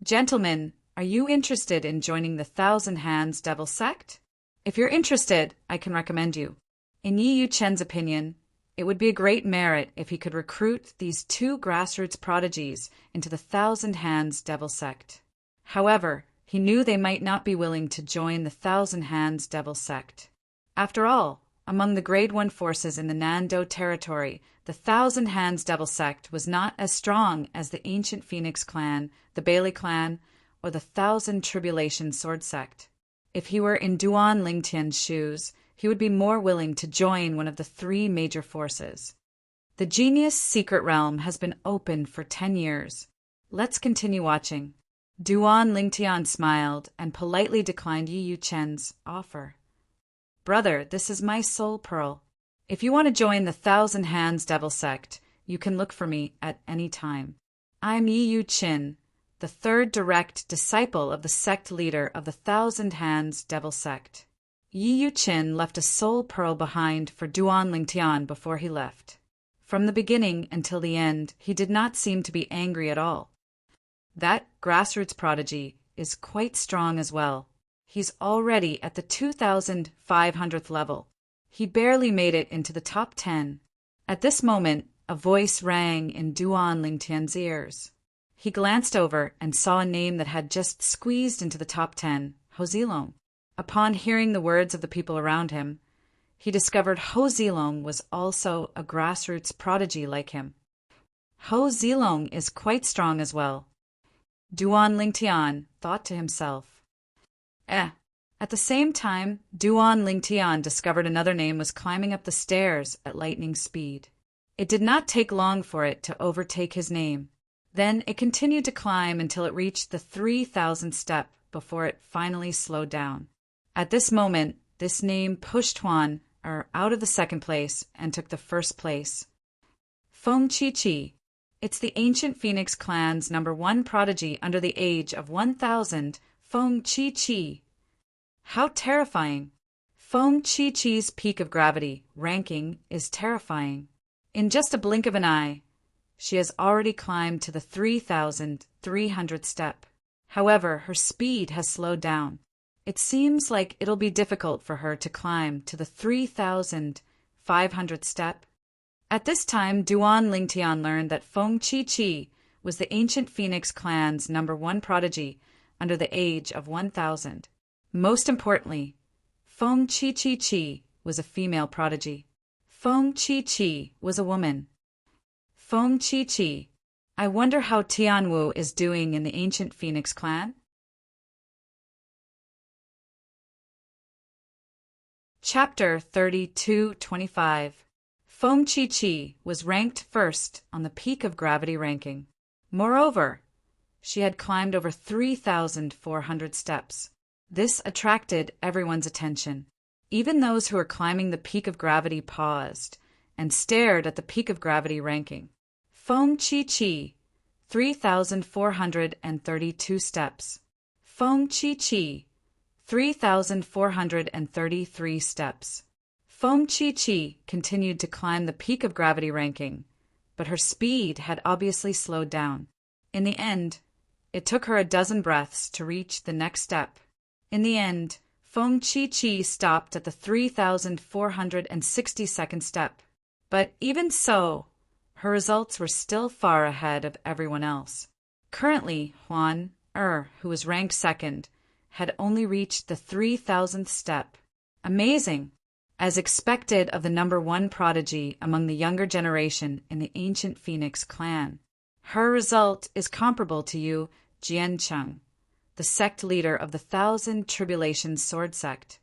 "Gentlemen, are you interested in joining the Thousand Hands Devil sect? If you're interested, I can recommend you." In Yi Yu Chen's opinion, it would be a great merit if he could recruit these two grassroots prodigies into the Thousand Hands Devil sect. However, he knew they might not be willing to join the Thousand Hands Devil sect. After all, among the Grade 1 forces in the Nando territory, the Thousand Hands Devil sect was not as strong as the ancient Phoenix clan, the Bailey clan, or the Thousand Tribulation Sword sect. If he were in Duan Lingtian's shoes, he would be more willing to join one of the three major forces. The Genius Secret Realm has been open for 10 years. Let's continue watching. Duan Lingtian smiled and politely declined Yi Yu Chen's offer. "Brother, this is my soul pearl. If you want to join the Thousand Hands Devil sect, you can look for me at any time. I'm Yi Yu Chin, the third direct disciple of the sect leader of the Thousand Hands Devil sect." Yi Yu Chin left a soul pearl behind for Duan Lingtian before he left. From the beginning until the end, he did not seem to be angry at all. That grassroots prodigy is quite strong as well. He's already at the 2,500th level. He barely made it into the top 10. At this moment, a voice rang in Duan Lingtian's ears. He glanced over and saw a name that had just squeezed into the top 10, Ho Zilong. Upon hearing the words of the people around him, he discovered Ho Zilong was also a grassroots prodigy like him. Ho Zilong is quite strong as well. Duan Lingtian thought to himself. At the same time, Duan Lingtian discovered another name was climbing up the stairs at lightning speed. It did not take long for it to overtake his name. Then it continued to climb until it reached the 3,000th step before it finally slowed down. At this moment, this name pushed Huan out of the second place and took the first place. Feng Chi. It's the ancient Phoenix clan's #1 prodigy under the age of 1,000, Feng Chi. How terrifying! Feng Chi's peak of gravity ranking is terrifying. In just a blink of an eye, she has already climbed to the 3,300th step. However, her speed has slowed down. It seems like it'll be difficult for her to climb to the 3,500th step. At this time, Duan Lingtian learned that Feng Chi was the ancient Phoenix clan's #1 prodigy under the age of 1,000. Most importantly, Feng Chi was a female prodigy. Feng Chi was a woman. Feng Chi. I wonder how Tianwu is doing in the ancient Phoenix clan? Chapter 32-25. Feng Chi was ranked first on the peak of gravity ranking. Moreover, she had climbed over 3,400 steps. This attracted everyone's attention. Even those who were climbing the peak of gravity paused and stared at the peak of gravity ranking. Feng Chi, 3,432 steps. Feng Chi, 3,433 steps. Feng Chi continued to climb the peak of gravity ranking, but her speed had obviously slowed down. In the end, it took her a dozen breaths to reach the next step. In the end, Feng Chi stopped at the 3,462nd step. But even so, her results were still far ahead of everyone else. Currently, Huan, who was ranked second, had only reached the 3,000th step. Amazing! As expected of the #1 prodigy among the younger generation in the ancient Phoenix clan. Her result is comparable to Yu Jiancheng, the sect leader of the Thousand Tribulation Sword sect.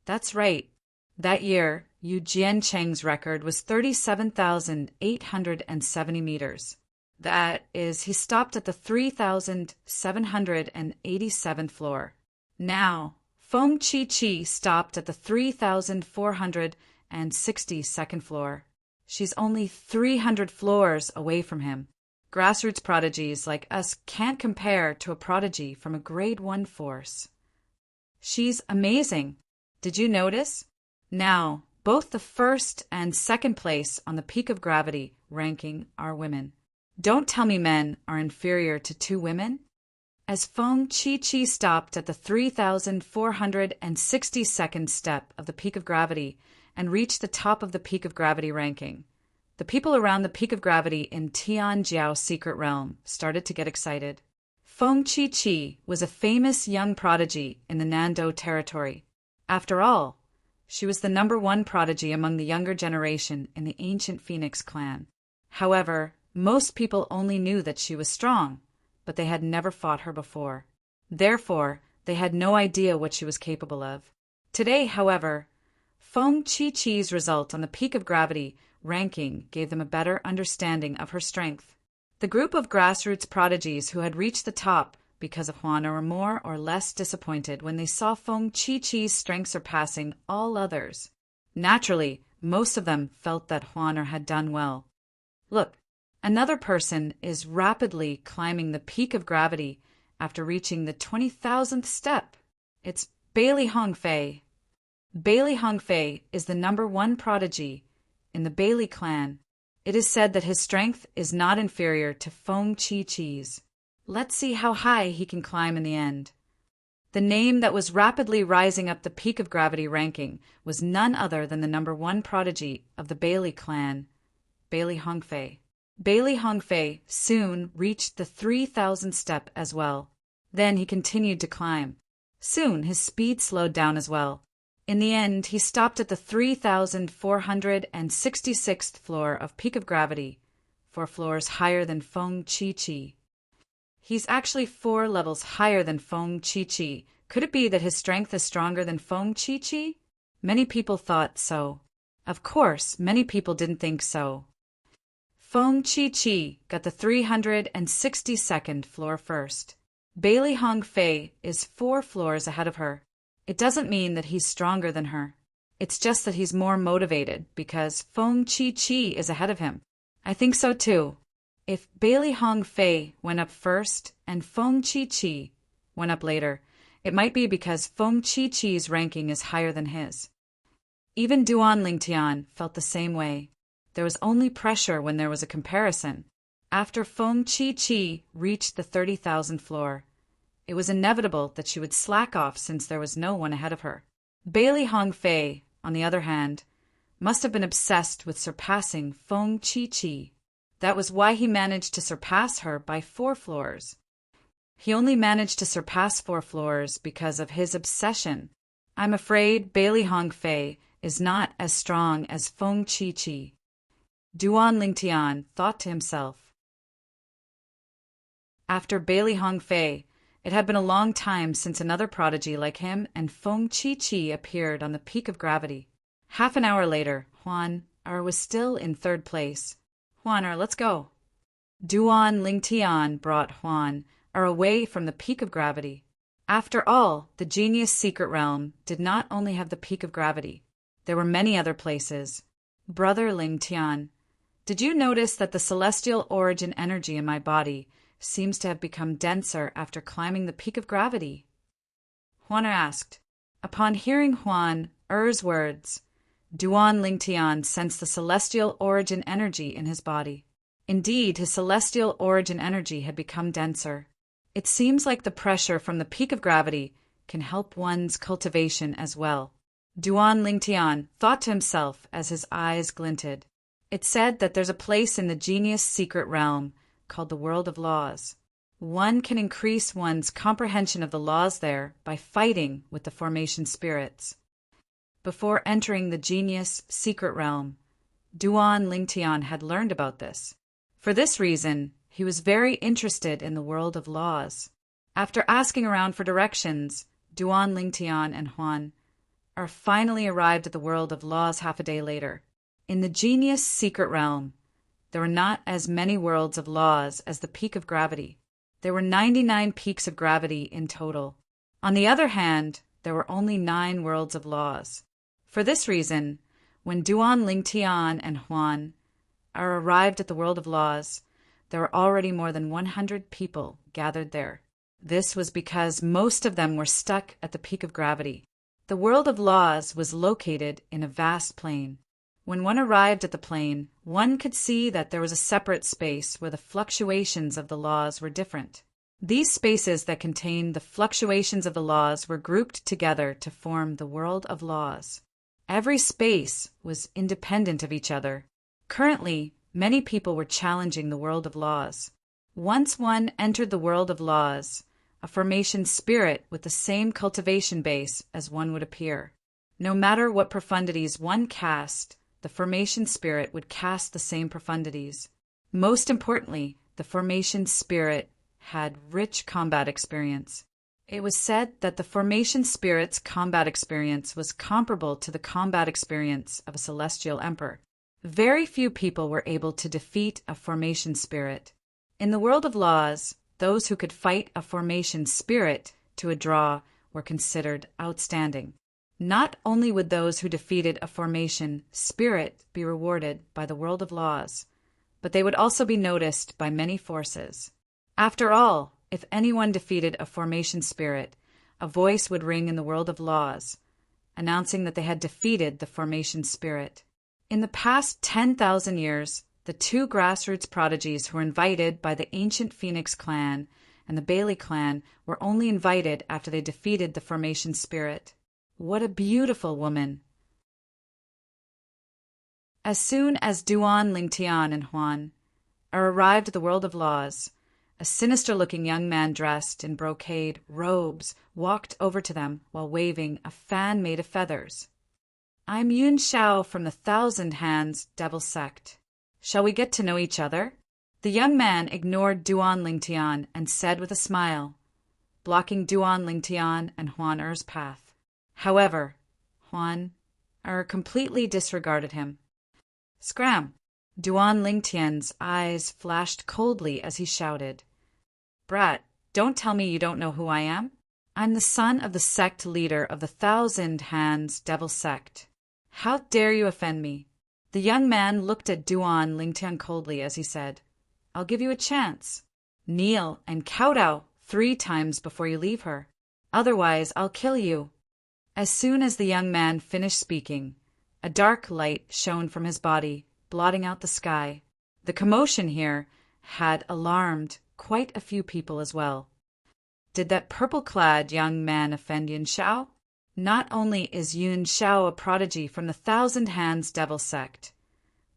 That's right. That year, Yu Jiancheng's record was 37,870 meters. That is, he stopped at the 3,787th floor. Now, Feng Chi stopped at the 3,462nd floor. She's only 300 floors away from him. Grassroots prodigies like us can't compare to a prodigy from a grade 1 force. She's amazing. Did you notice? Now, both the first and second place on the peak of gravity ranking are women. Don't tell me men are inferior to 2 women. As Feng Chi-Chi stopped at the 3,462nd step of the peak of gravity and reached the top of the peak of gravity ranking, the people around the peak of gravity in Tianjiao's secret realm started to get excited. Feng Chi-Chi was a famous young prodigy in the Nando territory. After all, she was the #1 prodigy among the younger generation in the ancient Phoenix clan. However, most people only knew that she was strong, but they had never fought her before. Therefore, they had no idea what she was capable of. Today, however, Feng Chi-Chi's result on the peak of gravity ranking gave them a better understanding of her strength. The group of grassroots prodigies who had reached the top because of Juana were more or less disappointed when they saw Feng Chi-Chi's strength surpassing all others. Naturally, most of them felt that Juana had done well. Look, another person is rapidly climbing the peak of gravity after reaching the 20,000th step. It's Bailey Hongfei. Bailey Hongfei is the #1 prodigy in the Bailey clan. It is said that his strength is not inferior to Feng Chi-Chi's. Let's see how high he can climb in the end. The name that was rapidly rising up the peak of gravity ranking was none other than the #1 prodigy of the Bailey clan, Bailey Hongfei. Bailey Hongfei soon reached the 3,000th step as well. Then he continued to climb. Soon his speed slowed down as well. In the end, he stopped at the 3,466th floor of peak of gravity, 4 floors higher than Feng Chi-Chi. He's actually 4 levels higher than Feng Chi-Chi. Could it be that his strength is stronger than Feng Chi-Chi? Many people thought so. Of course, many people didn't think so. Feng Chi-Chi got the 362nd floor first. Bailey Hongfei is 4 floors ahead of her. It doesn't mean that he's stronger than her. It's just that he's more motivated because Feng Chi-Chi is ahead of him. I think so too. If Bailey Hongfei went up first and Feng Chi-Chi went up later, it might be because Feng Chi-Chi's ranking is higher than his. Even Duan Lingtian felt the same way. There was only pressure when there was a comparison. After Feng Chi-Chi reached the 30,000th floor, it was inevitable that she would slack off since there was no one ahead of her. Bailey Hongfei, on the other hand, must have been obsessed with surpassing Feng Chi-Chi. That was why he managed to surpass her by 4 floors. He only managed to surpass 4 floors because of his obsession. I'm afraid Bailey Hongfei is not as strong as Feng Chi-Chi. Duan Lingtian thought to himself. After Bailey Hongfei, it had been a long time since another prodigy like him and Feng Chi-Chi appeared on the peak of gravity. Half an hour later, Juan was still in 3rd place. Juan, let's go. Duan Lingtian brought Juan away from the peak of gravity. After all, the genius secret realm did not only have the peak of gravity. There were many other places. Brother Lingtian, did you notice that the celestial origin energy in my body seems to have become denser after climbing the peak of gravity? Juan asked. Upon hearing Juan words, Duan Lingtian sensed the celestial origin energy in his body. Indeed, his celestial origin energy had become denser. It seems like the pressure from the peak of gravity can help one's cultivation as well. Duan Lingtian thought to himself as his eyes glinted. It's said that there's a place in the genius secret realm called the world of laws. One can increase one's comprehension of the laws there by fighting with the formation spirits. Before entering the genius secret realm, Duan Lingtian had learned about this. For this reason, he was very interested in the world of laws. After asking around for directions, Duan Lingtian and Juan finally arrived at the world of laws half a day later. In the genius secret realm, there were not as many worlds of laws as the peak of gravity. There were 99 peaks of gravity in total. On the other hand, there were only 9 worlds of laws. For this reason, when Duan Lingtian and Juan arrived at the world of laws, there were already more than 100 people gathered there. This was because most of them were stuck at the peak of gravity. The world of laws was located in a vast plain. When one arrived at the plain, one could see that there was a separate space where the fluctuations of the laws were different. These spaces that contained the fluctuations of the laws were grouped together to form the world of laws. Every space was independent of each other. Currently, many people were challenging the world of laws. Once one entered the world of laws, a formation spirit with the same cultivation base as one would appear. No matter what profundities one cast, the formation spirit would cast the same profundities. Most importantly, the formation spirit had rich combat experience. It was said that the formation spirit's combat experience was comparable to the combat experience of a celestial emperor. Very few people were able to defeat a formation spirit. In the world of laws, those who could fight a formation spirit to a draw were considered outstanding. Not only would those who defeated a formation spirit be rewarded by the world of laws, but they would also be noticed by many forces. After all, if anyone defeated a formation spirit, a voice would ring in the world of laws, announcing that they had defeated the formation spirit. In the past 10,000 years, the two grassroots prodigies who were invited by the ancient Phoenix clan and the Bailey clan were only invited after they defeated the formation spirit. What a beautiful woman! As soon as Duan, Lingtian, and Huan arrived at the world of laws, a sinister-looking young man dressed in brocade robes walked over to them while waving a fan made of feathers. "I'm Yun Shao from the Thousand Hands Devil Sect. Shall we get to know each other?" The young man ignored Duan Lingtian and said with a smile, blocking Duan Lingtian and Huan Er's path. However, Huan Er completely disregarded him. "Scram!" Duan Lingtian's eyes flashed coldly as he shouted, "Brat, don't tell me you don't know who I am. I'm the son of the sect leader of the Thousand Hands Devil Sect. How dare you offend me?" The young man looked at Duan Lingtian coldly as he said, "I'll give you a chance. Kneel and kowtow 3 times before you leave her. Otherwise, I'll kill you." As soon as the young man finished speaking, a dark light shone from his body, blotting out the sky. The commotion here had alarmed quite a few people as well. Did that purple-clad young man offend Yun Shao? Not only is Yun Shao a prodigy from the Thousand Hands Devil Sect,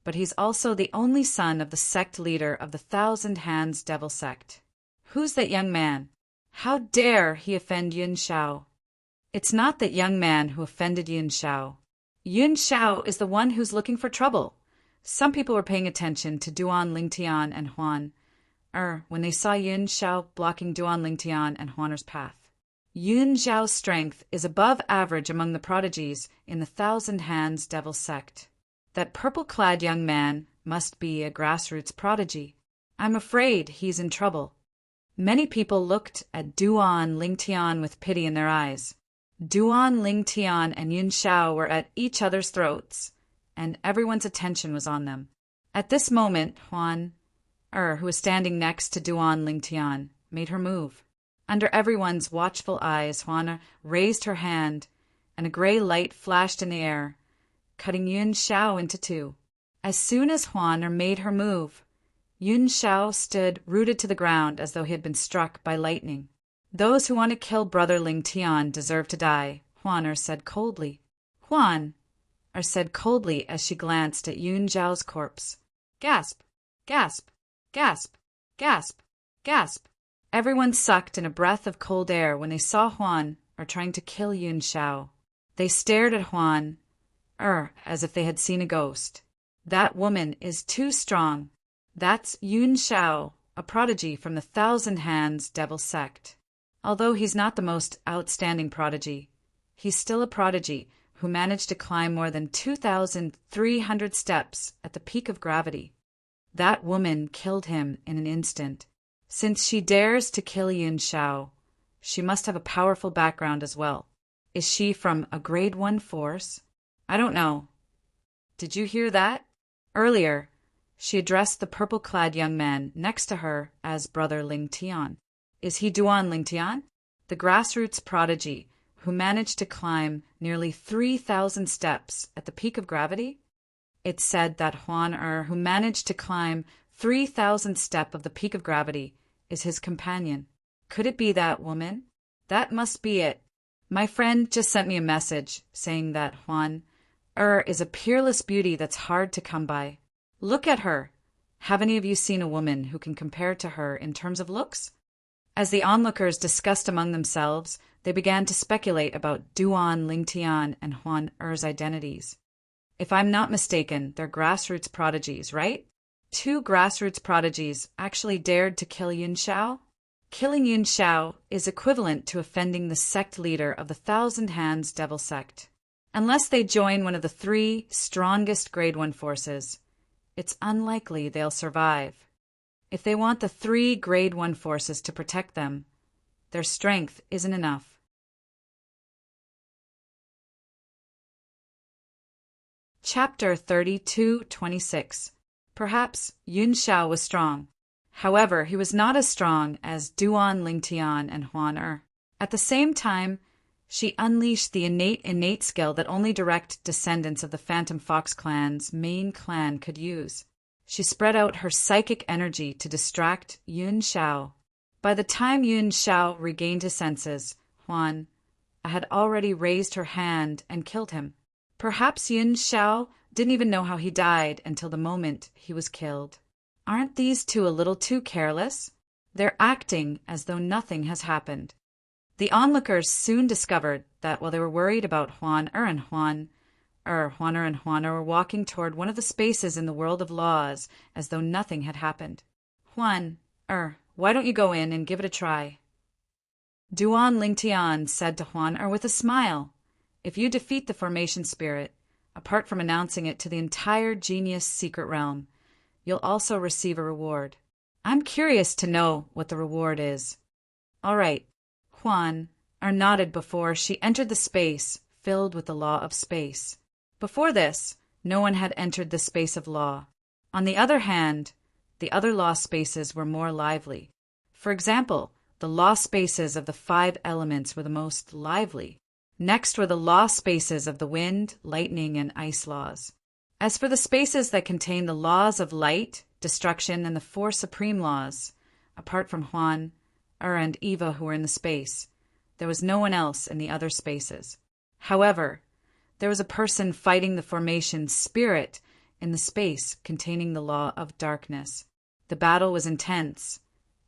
but he's also the only son of the sect leader of the Thousand Hands Devil Sect. Who's that young man? How dare he offend Yun Shao? It's not that young man who offended Yun Shao. Yun Shao is the one who's looking for trouble. Some people were paying attention to Duan Lingtian and Huan Er when they saw Yun Shao blocking Duan Lingtian and Huan Er's path. Yun Xiao's strength is above average among the prodigies in the Thousand Hands Devil Sect. That purple-clad young man must be a grassroots prodigy. I'm afraid he's in trouble. Many people looked at Duan Lingtian with pity in their eyes. Duan Lingtian and Yun Shao were at each other's throats, and everyone's attention was on them. At this moment, Huan Er, who was standing next to Duan Lingtian, made her move. Under everyone's watchful eyes, Huan Er raised her hand, and a gray light flashed in the air, cutting Yun Shao into 2. As soon as Huan Er made her move, Yun Shao stood rooted to the ground as though he had been struck by lightning. "Those who want to kill Brother Lingtian deserve to die," Huan Er said coldly. Huan Er said coldly as she glanced at Yun Zhao's corpse. Gasp! Gasp! Gasp! Gasp! Gasp! Everyone sucked in a breath of cold air when they saw Huan Er trying to kill Yun Shao. They stared at Huan Er as if they had seen a ghost. That woman is too strong. That's Yun Shao, a prodigy from the Thousand Hands Devil Sect. Although he's not the most outstanding prodigy, he's still a prodigy who managed to climb more than 2,300 steps at the peak of gravity. That woman killed him in an instant. Since she dares to kill Yun Shao, she must have a powerful background as well. Is she from a grade 1 force? I don't know. Did you hear that? Earlier, She addressed the purple-clad young man next to her as Brother Ling Tian. Is he Duan Ling Tian? The grassroots prodigy who managed to climb nearly 3,000 steps at the peak of gravity? It said that Huan who managed to climb 3,000 steps of the peak of gravity, is his companion. Could it be that woman? That must be it. My friend just sent me a message saying that Huan is a peerless beauty that's hard to come by. Look at her. Have any of you seen a woman who can compare to her in terms of looks? As the onlookers discussed among themselves, they began to speculate about Duan Lingtian and Huan identities. If I'm not mistaken, they're grassroots prodigies, right? 2 grassroots prodigies actually dared to kill Yun Shao? Killing Yun Shao is equivalent to offending the sect leader of the Thousand Hands Devil Sect. Unless they join one of the 3 strongest Grade 1 forces, it's unlikely they'll survive. If they want the 3 Grade 1 forces to protect them, their strength isn't enough. Chapter 32:26. Perhaps Yun Shao was strong. However, he was not as strong as Duan Lingtian and Huan At the same time, she unleashed the innate skill that only direct descendants of the Phantom Fox clan's main clan could use. She spread out her psychic energy to distract Yun Shao. By the time Yun Shao regained his senses, Huan had already raised her hand and killed him. Perhaps Yun Shao didn't even know how he died until the moment he was killed. Aren't these 2 a little too careless? They're acting as though nothing has happened. The onlookers soon discovered that while they were worried about Huan and Huan were walking toward one of the spaces in the world of laws as though nothing had happened. Huan why don't you go in and give it a try? Duan Lingtian said to Huan with a smile, if you defeat the formation spirit, apart from announcing it to the entire genius secret realm, you'll also receive a reward. I'm curious to know what the reward is. All right. Huan nodded before she entered the space filled with the law of space. Before this, no one had entered the space of law. On the other hand, the other law spaces were more lively. For example, the law spaces of the 5 elements were the most lively. Next were the law spaces of the wind, lightning, and ice laws. As for the spaces that contain the laws of light, destruction, and the 4 supreme laws, apart from Huan and Eva who were in the space, there was no one else in the other spaces. However, there was a person fighting the formation spirit in the space containing the law of darkness. The battle was intense,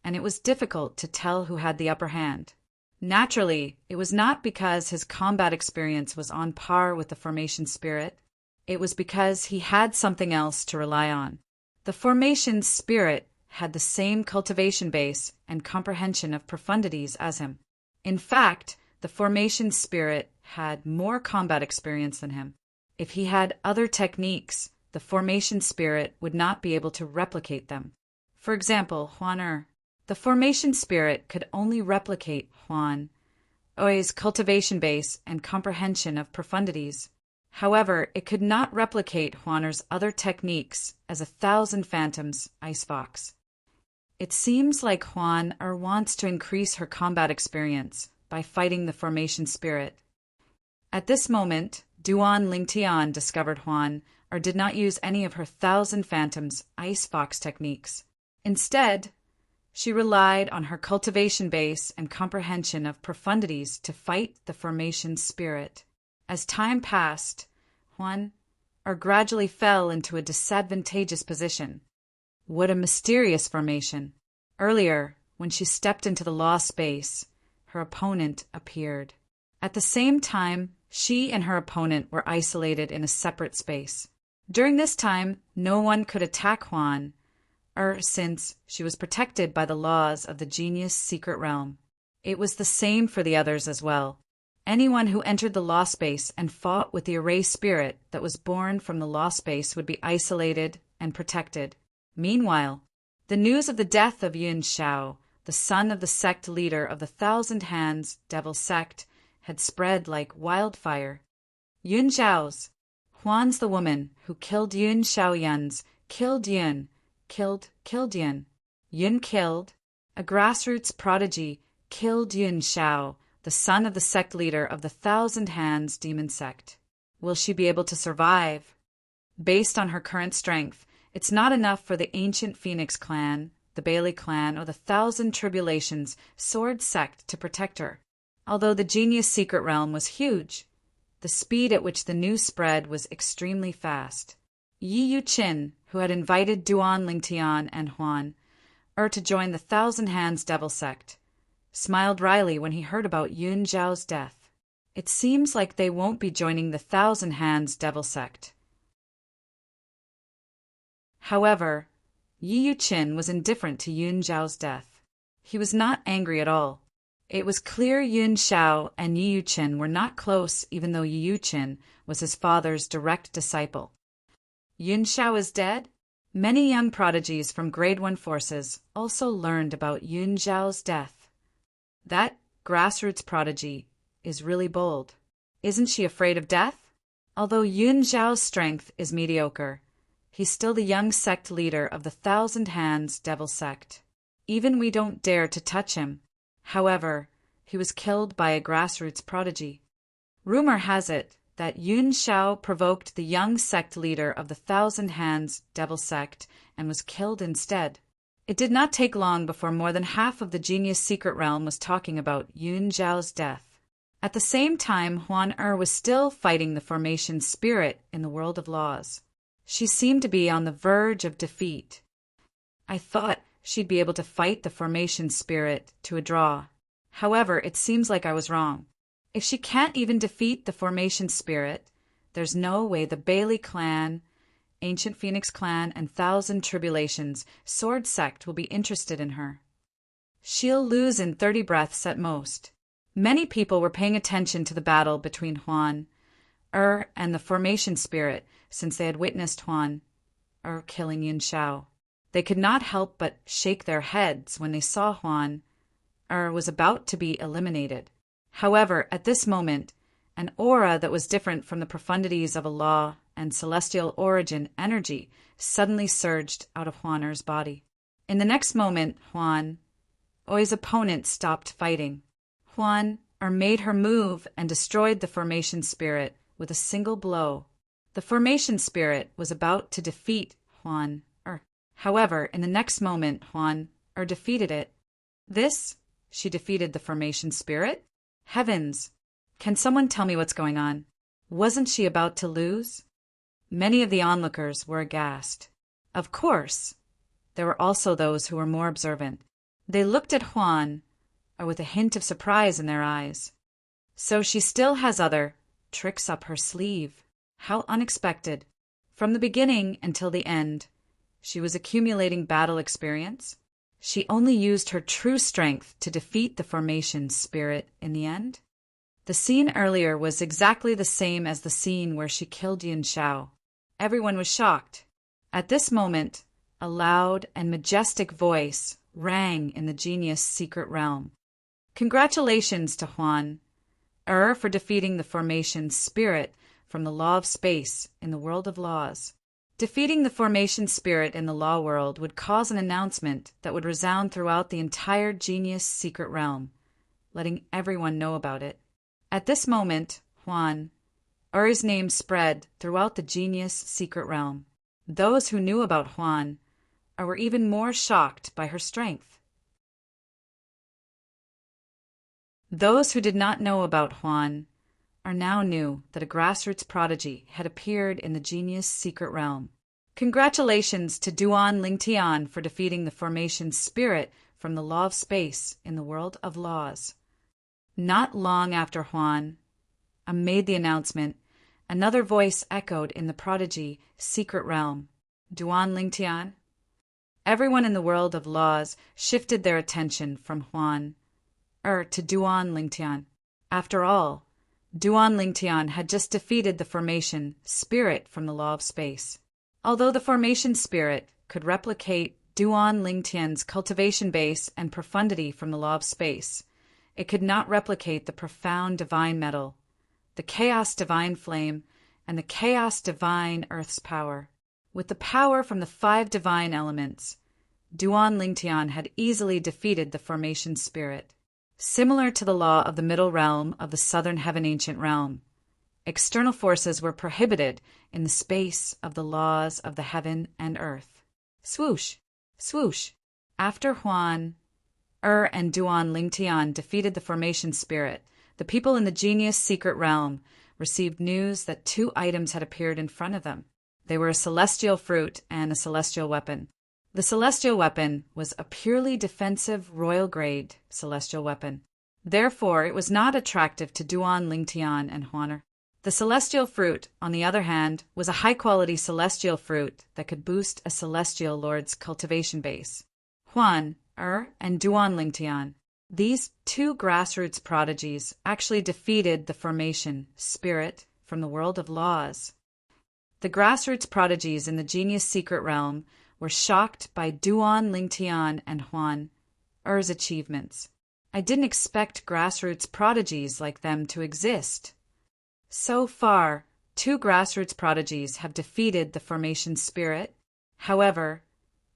and it was difficult to tell who had the upper hand. Naturally, it was not because his combat experience was on par with the formation spirit. It was because he had something else to rely on. The formation spirit had the same cultivation base and comprehension of profundities as him. In fact, the formation spirit had more combat experience than him. If he had other techniques, the formation spirit would not be able to replicate them. For example, Huan the formation spirit could only replicate Huan Oi's cultivation base and comprehension of profundities. However, it could not replicate Huan's other techniques as 1,000 phantoms ice fox. It seems like Huan wants to increase her combat experience by fighting the formation spirit. At this moment, Duan Lingtian discovered Huan did not use any of her 1,000 phantoms ice fox techniques. Instead, she relied on her cultivation base and comprehension of profundities to fight the formation spirit. As time passed, Huan gradually fell into a disadvantageous position. What a mysterious formation! Earlier, when she stepped into the law space, her opponent appeared. At the same time, she and her opponent were isolated in a separate space. During this time, no one could attack Huan, since she was protected by the laws of the genius secret realm. It was the same for the others as well. Anyone who entered the law space and fought with the array spirit that was born from the law space would be isolated and protected. Meanwhile, the news of the death of Yun Shao, the son of the sect leader of the Thousand Hands Devil Sect, had spread like wildfire. Yun Zhao's, Huan's the woman who killed Yun Shaoyan's killed Yun, killed Yun. Yun killed. A grassroots prodigy killed Yun Shao, the son of the sect leader of the Thousand Hands demon sect. Will she be able to survive? Based on her current strength, it's not enough for the ancient Phoenix clan, the Bailey clan, or the Thousand Tribulations sword sect to protect her. Although the genius secret realm was huge, the speed at which the news spread was extremely fast. Yi Yu-chin, who had invited Duan Lingtian and Huan to join the Thousand Hands Devil sect, smiled wryly when he heard about Yun Zhao's death. It seems like they won't be joining the Thousand Hands Devil sect. However, Yi Yu-chin was indifferent to Yun Zhao's death. He was not angry at all. It was clear Yun Shao and Yi Yu-chin were not close, even though Yi Yu-chin was his father's direct disciple. Yun Shao is dead? Many young prodigies from Grade 1 forces also learned about Yun Zhao's death. That grassroots prodigy is really bold. Isn't she afraid of death? Although Yun Zhao's strength is mediocre, he's still the young sect leader of the Thousand Hands Devil sect. Even we don't dare to touch him. However, he was killed by a grassroots prodigy. Rumor has it that Yun Shao provoked the young sect leader of the Thousand Hands Devil sect and was killed instead. It did not take long before more than half of the genius secret realm was talking about Yun Zhao's death. At the same time, Huan was still fighting the formation spirit in the world of laws. She seemed to be on the verge of defeat. I thought she'd be able to fight the formation spirit to a draw. However, it seems like I was wrong. If she can't even defeat the formation spirit, there's no way the Bailey clan, Ancient Phoenix clan, and Thousand Tribulations sword sect will be interested in her. She'll lose in 30 breaths at most. Many people were paying attention to the battle between Huan and the formation spirit since they had witnessed Huan killing Yun Shao. They could not help but shake their heads when they saw Huan was about to be eliminated. However, at this moment, an aura that was different from the profundities of a law and celestial origin energy suddenly surged out of Huan body. In the next moment, Huan Oi's opponent stopped fighting. Huan made her move and destroyed the formation spirit with a single blow. The formation spirit was about to defeat Huan. However, in the next moment, Huan defeated it. She defeated the formation spirit? Heavens! Can someone tell me what's going on? Wasn't she about to lose? Many of the onlookers were aghast. Of course, there were also those who were more observant. They looked at Huan with a hint of surprise in their eyes. So she still has other tricks up her sleeve. How unexpected. From the beginning until the end, she was accumulating battle experience. She only used her true strength to defeat the formation spirit in the end. The scene earlier was exactly the same as the scene where she killed Yun Shao. Everyone was shocked. At this moment, a loud and majestic voice rang in the genius secret realm. Congratulations to Huan for defeating the formation spirit from the law of space in the world of laws. Defeating the formation spirit in the law world would cause an announcement that would resound throughout the entire genius secret realm, letting everyone know about it. At this moment, Huan Uri's name spread throughout the genius secret realm. Those who knew about Huan were even more shocked by her strength. Those who did not know about Huan now knew that a grassroots prodigy had appeared in the genius secret realm. Congratulations to Duan Lingtian for defeating the formation spirit from the law of space in the world of laws. Not long after Huan made the announcement, another voice echoed in the prodigy secret realm. Duan Lingtian? Everyone in the world of laws shifted their attention from Huan to Duan Lingtian. After all, Duan Lingtian had just defeated the formation spirit from the law of space. Although the formation spirit could replicate Duan Lingtian's cultivation base and profundity from the law of space, it could not replicate the profound divine metal, the chaos divine flame, and the chaos divine earth's power. With the power from the 5 divine elements, Duan Lingtian had easily defeated the formation spirit. Similar to the law of the middle realm of the southern heaven ancient realm, external forces were prohibited in the space of the laws of the heaven and earth. Swoosh! Swoosh! After Huan, and Duan Lingtian defeated the formation spirit, the people in the genius secret realm received news that 2 items had appeared in front of them. They were a celestial fruit and a celestial weapon. The celestial weapon was a purely defensive royal-grade celestial weapon. Therefore, it was not attractive to Duan Lingtian and Huaner. The celestial fruit, on the other hand, was a high-quality celestial fruit that could boost a celestial lord's cultivation base. Huan, and Duan Lingtian. These 2 grassroots prodigies actually defeated the formation spirit from the world of laws. The grassroots prodigies in the genius secret realm were shocked by Duan Lingtian and Huan Er's achievements. I didn't expect grassroots prodigies like them to exist. So far, 2 grassroots prodigies have defeated the formation spirit. However,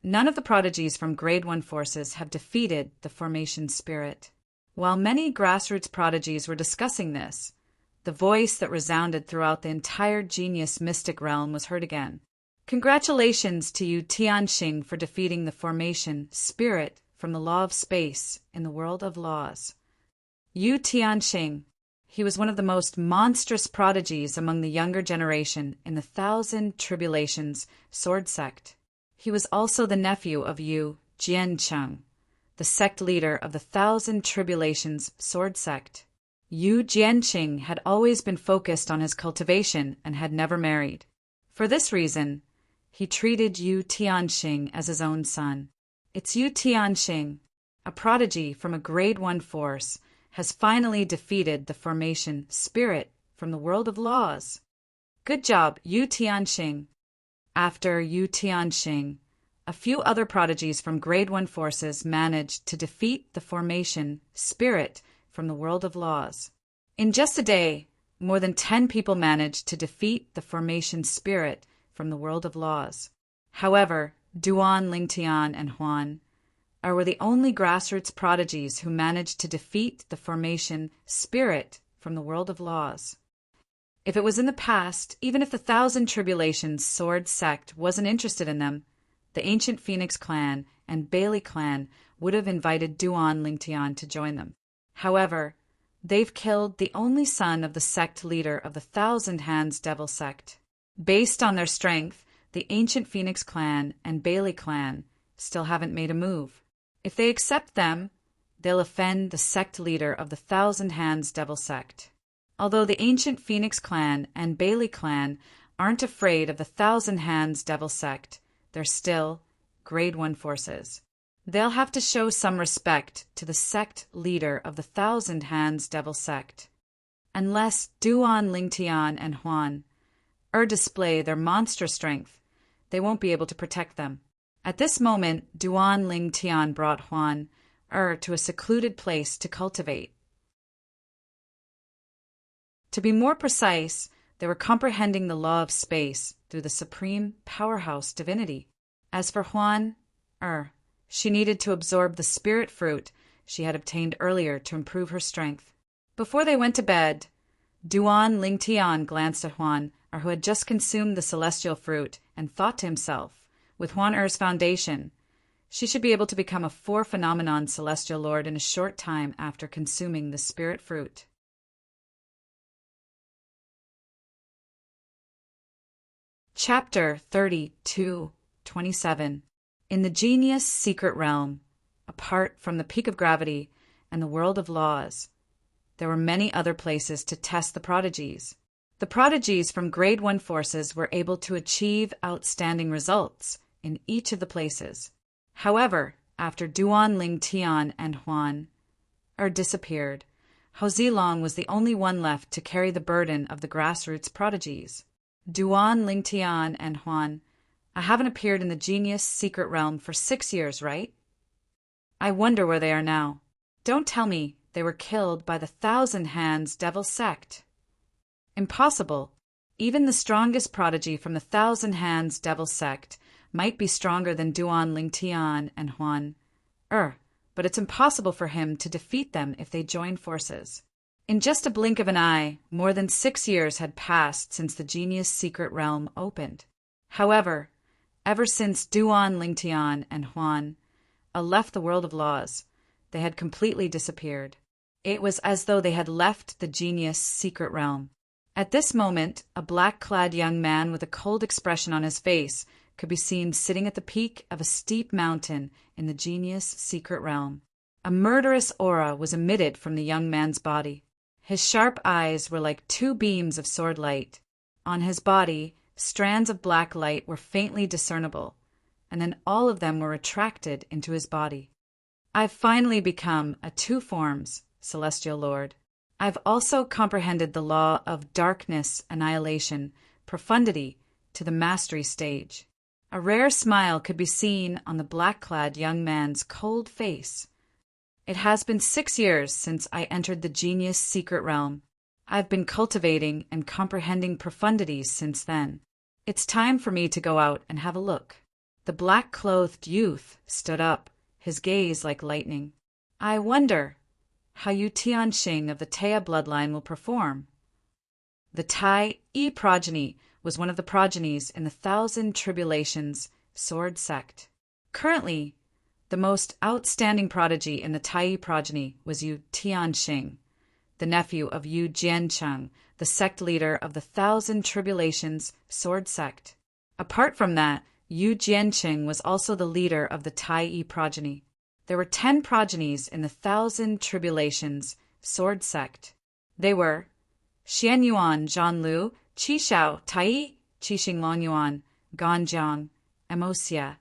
none of the prodigies from Grade 1 forces have defeated the formation spirit. While many grassroots prodigies were discussing this, the voice that resounded throughout the entire genius mystic realm was heard again. Congratulations to you, Tianxing, for defeating the formation spirit from the law of space in the world of laws. Yu Tianxing, he was one of the most monstrous prodigies among the younger generation in the 1,000 Tribulations sword sect. He was also the nephew of Yu Jiancheng, the sect leader of the 1,000 Tribulations sword sect. Yu Jianqing had always been focused on his cultivation and had never married. For this reason, he treated Yu Tianxing as his own son. It's Yu Tianxing, a prodigy from a Grade 1 force, has finally defeated the formation spirit from the world of laws. Good job, Yu Tianxing. After Yu Tianxing, a few other prodigies from Grade 1 forces managed to defeat the formation spirit from the world of laws. In just a day, more than 10 people managed to defeat the formation spirit from the world of laws. However, Duan Lingtian and Huan were the only grassroots prodigies who managed to defeat the formation spirit from the world of laws. If it was in the past, even if the 1,000 Tribulations sword sect wasn't interested in them, the ancient Phoenix clan and Bailey clan would have invited Duan Lingtian to join them. However, they've killed the only son of the sect leader of the 1,000 Hands Devil sect. Based on their strength, the ancient Phoenix clan and Bailey clan still haven't made a move. If they accept them, they'll offend the sect leader of the 1,000 Hands Devil sect. Although the ancient Phoenix clan and Bailey clan aren't afraid of the 1,000 Hands Devil sect, they're still Grade 1 forces. They'll have to show some respect to the sect leader of the 1,000 Hands Devil sect. Unless Duan Lingtian and Huan display their monstrous strength, they won't be able to protect them. At this moment, Duan Lingtian brought Huan to a secluded place to cultivate. To be more precise, they were comprehending the law of space through the supreme powerhouse divinity. As for Huan she needed to absorb the spirit fruit she had obtained earlier to improve her strength. Before they went to bed, Duan Lingtian glanced at Huan who had just consumed the celestial fruit, and thought to himself, with Huan foundation, she should be able to become a 4-phenomenon celestial lord in a short time after consuming the spirit fruit. Chapter 32:27. In the genius secret realm, apart from the peak of gravity and the world of laws, there were many other places to test the prodigies. The prodigies from Grade 1 forces were able to achieve outstanding results in each of the places. However, after Duan Lingtian and Huan disappeared, Hao Zilong was the only one left to carry the burden of the grassroots prodigies. Duan Lingtian and Huan haven't appeared in the genius secret realm for 6 years, right? I wonder where they are now. Don't tell me they were killed by the 1,000 Hands Devil sect. Impossible. Even the strongest prodigy from the Thousand Hands Devil sect might be stronger than Duan Lingtian and Huan but it's impossible for him to defeat them if they join forces. In just a blink of an eye, more than 6 years had passed since the Genius Secret Realm opened. However, ever since Duan Lingtian and Huan left the world of laws, they had completely disappeared. It was as though they had left the Genius Secret Realm. At this moment, a black-clad young man with a cold expression on his face could be seen sitting at the peak of a steep mountain in the Genius Secret Realm. A murderous aura was emitted from the young man's body. His sharp eyes were like 2 beams of sword light. On his body, strands of black light were faintly discernible, and then all of them were attracted into his body. I've finally become a 2 forms, Celestial Lord. I've also comprehended the law of darkness, annihilation, profundity to the mastery stage. A rare smile could be seen on the black-clad young man's cold face. It has been 6 years since I entered the Genius Secret Realm. I've been cultivating and comprehending profundities since then. It's time for me to go out and have a look. The black-clothed youth stood up, his gaze like lightning. I wonder how Yu Tianxing of the Tea bloodline will perform. The Tai Yi progeny was one of the progenies in the Thousand Tribulations sword sect. Currently, the most outstanding prodigy in the Tai Yi progeny was Yu Tianxing, the nephew of Yu Jiancheng, the sect leader of the Thousand Tribulations sword sect. Apart from that, Yu Jiancheng was also the leader of the Tai Yi progeny. There were 10 progenies in the Thousand Tribulations sword sect. They were Xian Yuan Zhanlu, Qi Xiao Tai, Qixing Long Yuan, Ganjiang, Emosia,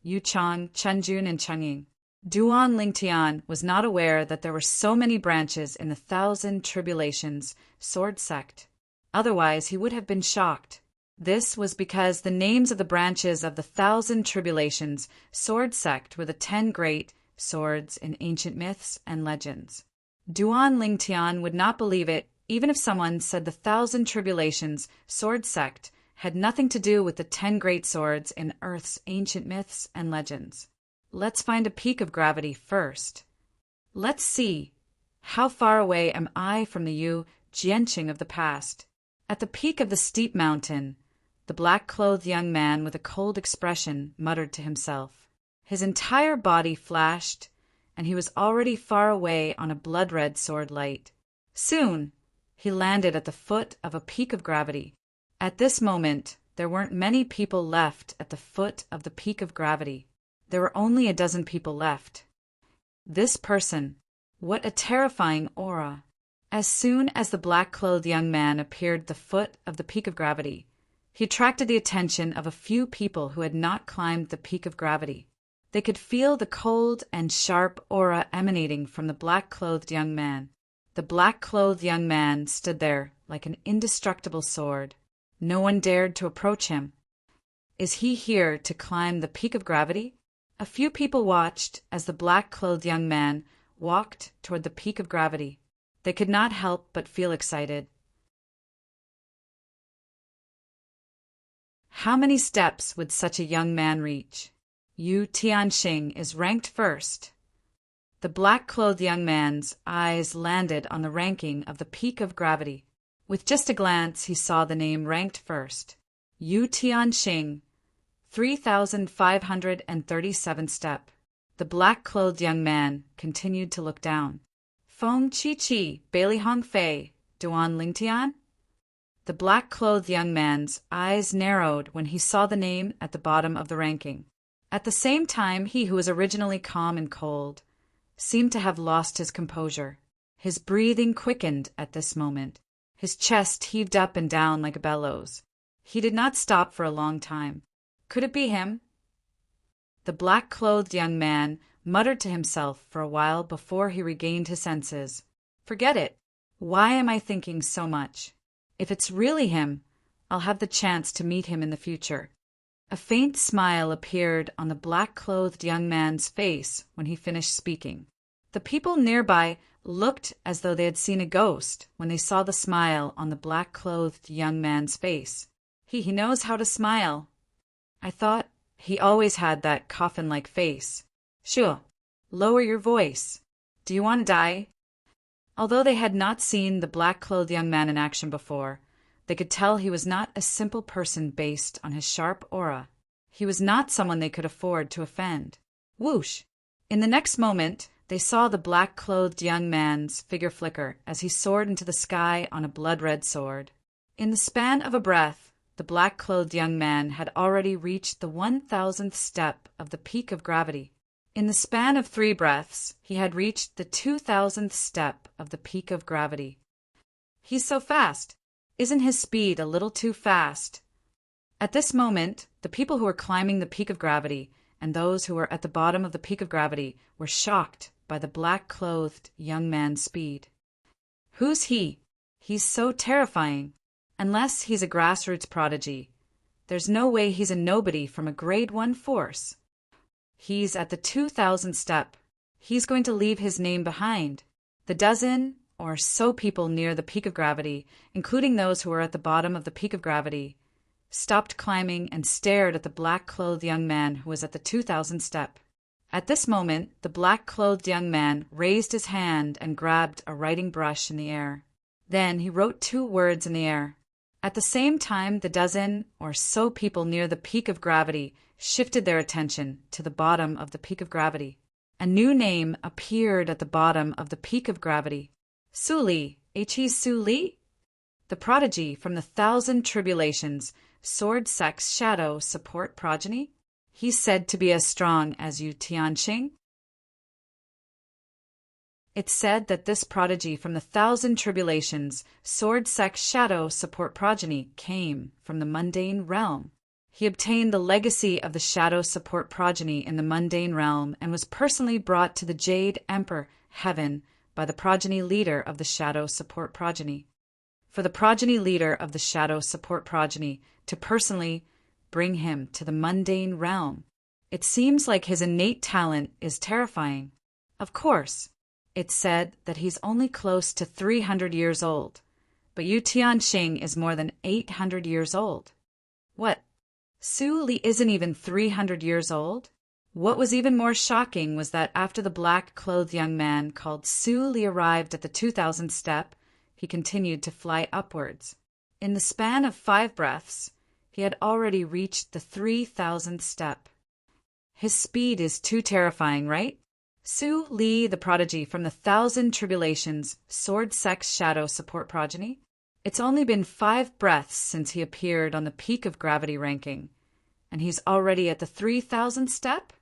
Yu Chang, Chenjun, and Chengying. Duan Lingtian was not aware that there were so many branches in the Thousand Tribulations sword sect. Otherwise, he would have been shocked. This was because the names of the branches of the Thousand Tribulations sword sect were the 10 great swords in ancient myths and legends. Duan Lingtian would not believe it even if someone said the Thousand Tribulations sword sect had nothing to do with the 10 great swords in Earth's ancient myths and legends. Let's find a peak of gravity first. Let's see, how far away am I from the Yu Jianqing of the past? At the peak of the steep mountain, the black-clothed young man with a cold expression muttered to himself. His entire body flashed, and he was already far away on a blood-red sword light. Soon, he landed at the foot of a peak of gravity. At this moment, there weren't many people left at the foot of the peak of gravity. There were only a dozen people left. This person, what a terrifying aura! As soon as the black-clothed young man appeared at the foot of the peak of gravity, he attracted the attention of a few people who had not climbed the peak of gravity. They could feel the cold and sharp aura emanating from the black-clothed young man. The black-clothed young man stood there like an indestructible sword. No one dared to approach him. Is he here to climb the peak of gravity? A few people watched as the black-clothed young man walked toward the peak of gravity. They could not help but feel excited. How many steps would such a young man reach? Yu Tianxing is ranked first. The black-clothed young man's eyes landed on the ranking of the peak of gravity. With just a glance, he saw the name ranked first. Yu Tianxing, 3,537 step. The black-clothed young man continued to look down. Feng Qi, Bailey Hongfei, Duan Lingtian? The black-clothed young man's eyes narrowed when he saw the name at the bottom of the ranking. At the same time, he who was originally calm and cold seemed to have lost his composure. His breathing quickened at this moment. His chest heaved up and down like a bellows. He did not stop for a long time. Could it be him? The black-clothed young man muttered to himself for a while before he regained his senses. Forget it. Why am I thinking so much? If it's really him, I'll have the chance to meet him in the future. A faint smile appeared on the black-clothed young man's face when he finished speaking. The people nearby looked as though they had seen a ghost when they saw the smile on the black-clothed young man's face. He knows how to smile. I thought he always had that coffin-like face. Sure, lower your voice. Do you want to die? Although they had not seen the black-clothed young man in action before, they could tell he was not a simple person based on his sharp aura. He was not someone they could afford to offend. Whoosh! In the next moment, they saw the black-clothed young man's figure flicker as he soared into the sky on a blood-red sword. In the span of a breath, the black-clothed young man had already reached the 1,000th step of the peak of gravity. In the span of 3 breaths, he had reached the 2,000th step of the peak of gravity. He's so fast. Isn't his speed a little too fast? At this moment, the people who were climbing the peak of gravity and those who were at the bottom of the peak of gravity were shocked by the black-clothed young man's speed. Who's he? He's so terrifying. Unless he's a grassroots prodigy, there's no way he's a nobody from a grade 1 force. He's at the 2,000th step. He's going to leave his name behind. The dozen or so people near the peak of gravity, including those who were at the bottom of the peak of gravity, stopped climbing and stared at the black-clothed young man who was at the 2,000th step. At this moment, the black-clothed young man raised his hand and grabbed a writing brush in the air. Then he wrote 2 words in the air. At the same time, the dozen or so people near the peak of gravity shifted their attention to the bottom of the peak of gravity. A new name appeared at the bottom of the peak of gravity. Suli, Suli? The prodigy from the 1,000 tribulations, sword sex shadow support progeny? He's said to be as strong as Yu Tianxing. It's said that this prodigy from the 1,000 tribulations, sword sex shadow support progeny, came from the mundane realm. He obtained the legacy of the shadow support progeny in the mundane realm and was personally brought to the Jade Emperor heaven by the progeny leader of the shadow support progeny. For the progeny leader of the shadow support progeny to personally bring him to the mundane realm, it seems like his innate talent is terrifying. Of course, it's said that he's only close to 300 years old, but Yu Tianxing is more than 800 years old. What? Su Li isn't even 300 years old? What was even more shocking was that after the black-clothed young man called Su Li arrived at the 2,000th step, he continued to fly upwards. In the span of 5 breaths, he had already reached the 3,000th step. His speed is too terrifying, right? Su Li, the prodigy from the 1,000 tribulations, sword sex shadow support progeny? It's only been 5 breaths since he appeared on the peak of gravity ranking, and he's already at the 3,000th step?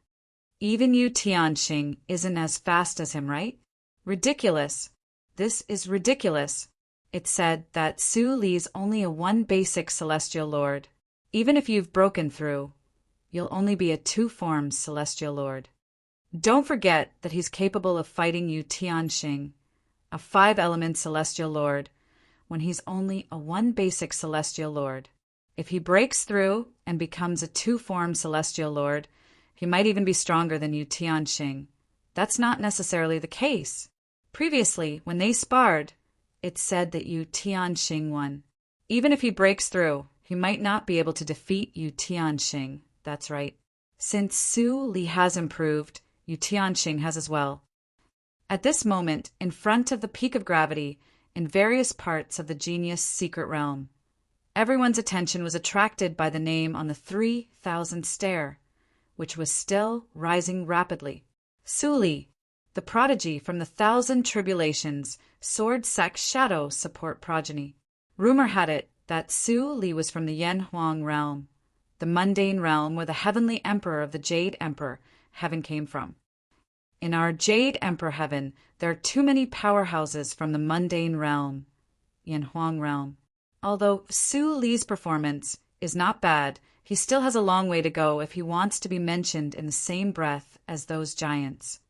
Even Yu Tianxing isn't as fast as him, right? Ridiculous. This is ridiculous. It's said that Su Li's only a 1 basic celestial lord. Even if you've broken through, you'll only be a 2-form celestial lord. Don't forget that he's capable of fighting Yu Tianxing, a 5-element celestial lord, when he's only a 1 basic celestial lord. If he breaks through and becomes a 2-form celestial lord, he might even be stronger than Yu Tianxing. That's not necessarily the case. Previously, when they sparred, it's said that Yu Tianxing won. Even if he breaks through, he might not be able to defeat Yu Tianxing. That's right. Since Su Li has improved, Yu Tianxing has as well. At this moment, in front of the peak of gravity, in various parts of the genius secret realm, everyone's attention was attracted by the name on the 3,000th stair, which was still rising rapidly. Su Li, the prodigy from the 1,000 tribulations, sword sex shadow support progeny. Rumor had it that Su Li was from the Yanhuang realm, the mundane realm where the heavenly emperor of the Jade Emperor heaven came from. In our Jade Emperor heaven, there are too many powerhouses from the mundane realm, Yanhuang realm. Although Su Li's performance is not bad, he still has a long way to go if he wants to be mentioned in the same breath as those giants.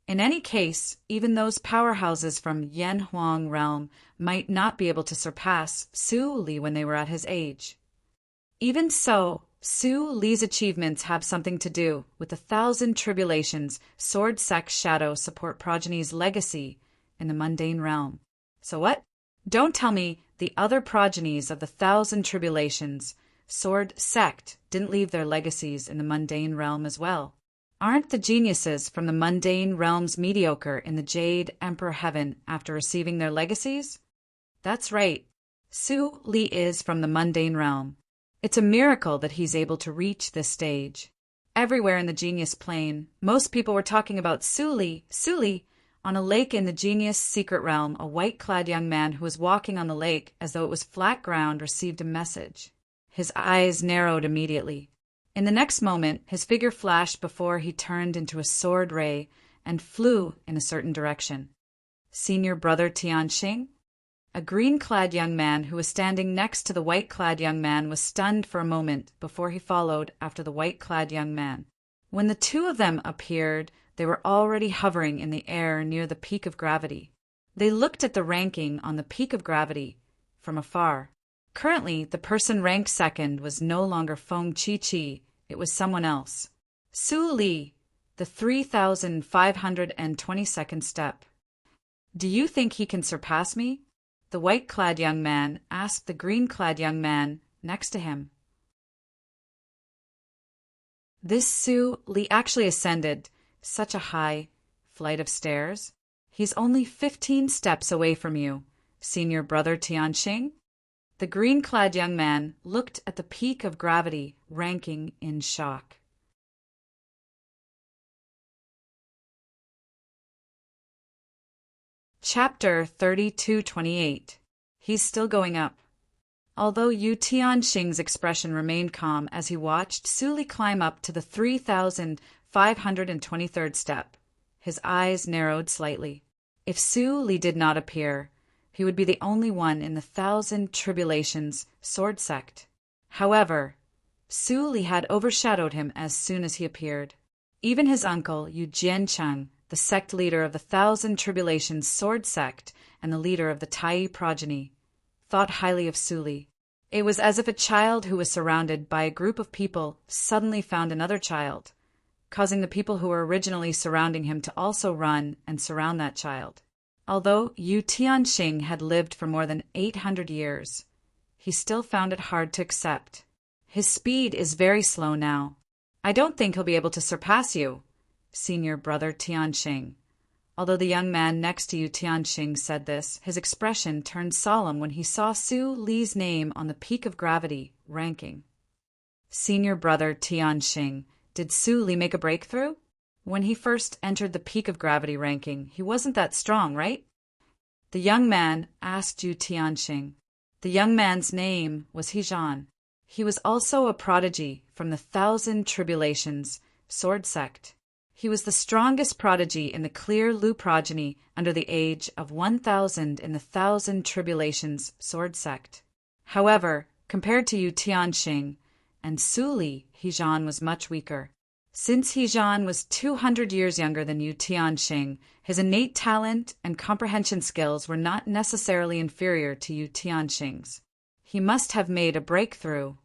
In any case, even those powerhouses from Yanhuang realm might not be able to surpass Su Li when they were at his age. Even so, Su Li's achievements have something to do with the 1,000 tribulations Sword Sect Shadow support progeny's legacy in the mundane realm. So what? Don't tell me the other progenies of the 1,000 tribulations Sword Sect didn't leave their legacies in the mundane realm as well. Aren't the geniuses from the mundane realms mediocre in the Jade Emperor Heaven after receiving their legacies? That's right. Su Li is from the mundane realm. It's a miracle that he's able to reach this stage. Everywhere in the genius plane, most people were talking about Su Li. On a lake in the genius secret realm, a white-clad young man who was walking on the lake as though it was flat ground received a message. His eyes narrowed immediately. In the next moment, his figure flashed before he turned into a sword ray and flew in a certain direction. Senior brother Tianxing? A green-clad young man who was standing next to the white-clad young man was stunned for a moment before he followed after the white-clad young man. When the two of them appeared, they were already hovering in the air near the peak of gravity. They looked at the ranking on the peak of gravity from afar. Currently, the person ranked second was no longer Feng Chi-Chi, it was someone else. Su Li, the 3,522nd step. Do you think he can surpass me? The white-clad young man asked the green-clad young man next to him. This Su Li actually ascended such a high flight of stairs. He's only 15 steps away from you, senior brother Tianxing. The green-clad young man looked at the peak of gravity ranking in shock. Chapter 3228. He's still going up. Although Yu Tianxing's expression remained calm as he watched Su Li climb up to the 3,523rd step, his eyes narrowed slightly. If Su Li did not appear, he would be the only one in the 1,000 tribulations sword sect. However, Su Li had overshadowed him as soon as he appeared. Even his uncle, Yu Jiancheng, the sect leader of the 1,000 tribulations sword sect and the leader of the Tai progeny, thought highly of Su Li. It was as if a child who was surrounded by a group of people suddenly found another child, causing the people who were originally surrounding him to also run and surround that child. Although Yu Tianxing had lived for more than 800 years, he still found it hard to accept. His speed is very slow now. I don't think he'll be able to surpass you, senior brother Tianxing. Although the young man next to Yu Tianxing said this, his expression turned solemn when he saw Su Li's name on the peak of gravity ranking. Senior brother Tianxing, did Su Li make a breakthrough? When he first entered the peak of gravity ranking, he wasn't that strong, right? The young man asked Yu Tianxing. The young man's name was Hejan. He was also a prodigy from the 1,000 tribulations sword sect. He was the strongest prodigy in the clear Lu progeny under the age of 1,000 in the 1,000 tribulations sword sect. However, compared to Yu Tianxing and Su Li, Hejan was much weaker. Since Hejan was 200 years younger than Yu Tianxing, his innate talent and comprehension skills were not necessarily inferior to Yu Tianxing's. He must have made a breakthrough.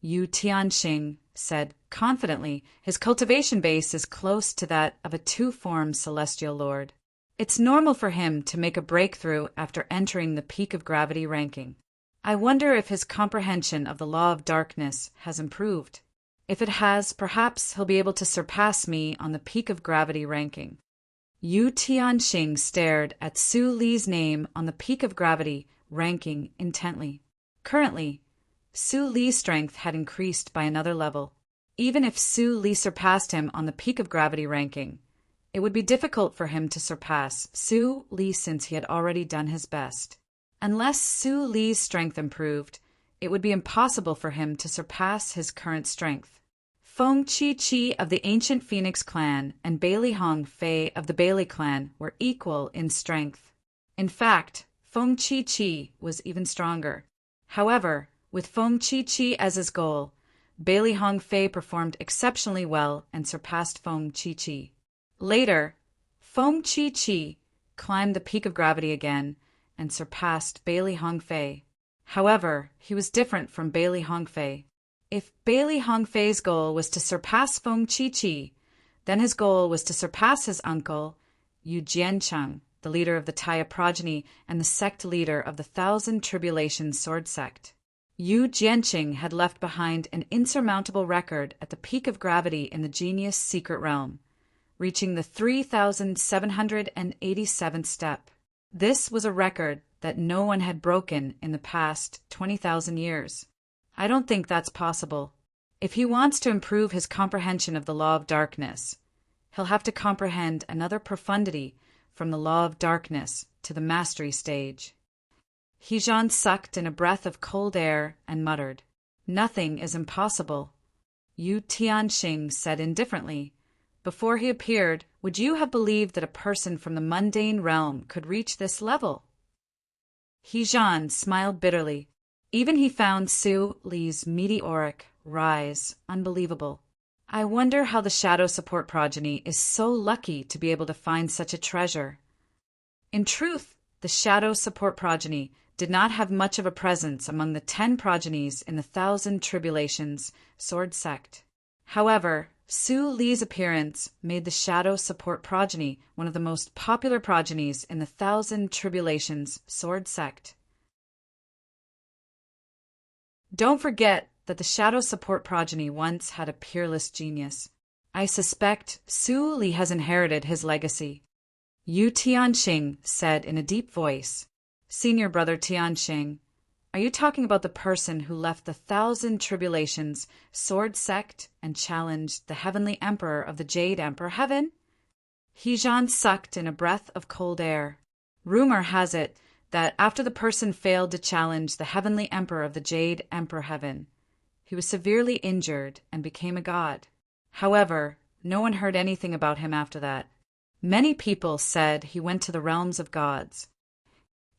Yu Tianxing said confidently, his cultivation base is close to that of a two-form celestial lord. It's normal for him to make a breakthrough after entering the peak of gravity ranking. I wonder if his comprehension of the law of darkness has improved. If it has, perhaps he'll be able to surpass me on the peak of gravity ranking. Yu Tianxing stared at Su Li's name on the peak of gravity ranking intently. Currently, Su Li's strength had increased by another level. Even if Su Li surpassed him on the peak of gravity ranking, it would be difficult for him to surpass Su Li since he had already done his best. Unless Su Li's strength improved, it would be impossible for him to surpass his current strength. Feng Chi-Chi of the ancient Phoenix clan and Bailey Hong Fei of the Bailey clan were equal in strength. In fact, Feng Chi-Chi was even stronger. However, with Feng Chi-Chi as his goal, Bailey Hong Fei performed exceptionally well and surpassed Feng Chi-Chi. Later, Feng Chi-Chi climbed the peak of gravity again and surpassed Bailey Hong Fei. However, he was different from Bailey Hong Fei. If Bailey Hongfei's goal was to surpass Feng Chi-Chi, then his goal was to surpass his uncle, Yu Jiancheng, the leader of the Taya progeny and the sect leader of the Thousand Tribulations sword sect. Yu Jiancheng had left behind an insurmountable record at the peak of gravity in the genius secret realm, reaching the 3,787th step. This was a record that no one had broken in the past 20,000 years. I don't think that's possible. If he wants to improve his comprehension of the law of darkness, he'll have to comprehend another profundity from the law of darkness to the mastery stage. Hejan sucked in a breath of cold air and muttered, "Nothing is impossible." Yu Tianxing said indifferently, "Before he appeared, would you have believed that a person from the mundane realm could reach this level?" Hejan smiled bitterly. Even he found Su Li's meteoric rise unbelievable. I wonder how the Shadow Support progeny is so lucky to be able to find such a treasure. In truth, the Shadow Support progeny did not have much of a presence among the 10 progenies in the Thousand Tribulations sword sect. However, Su Li's appearance made the Shadow Support progeny one of the most popular progenies in the Thousand Tribulations sword sect. Don't forget that the Shadow Support progeny once had a peerless genius. I suspect Su Li has inherited his legacy. Yu Tianxing said in a deep voice, "Senior brother Tianxing, are you talking about the person who left the Thousand Tribulations sword sect and challenged the Heavenly Emperor of the Jade Emperor Heaven?" Hejan sucked in a breath of cold air. Rumor has it that after the person failed to challenge the Heavenly Emperor of the Jade Emperor Heaven, he was severely injured and became a god. However, no one heard anything about him after that. Many people said he went to the realms of gods.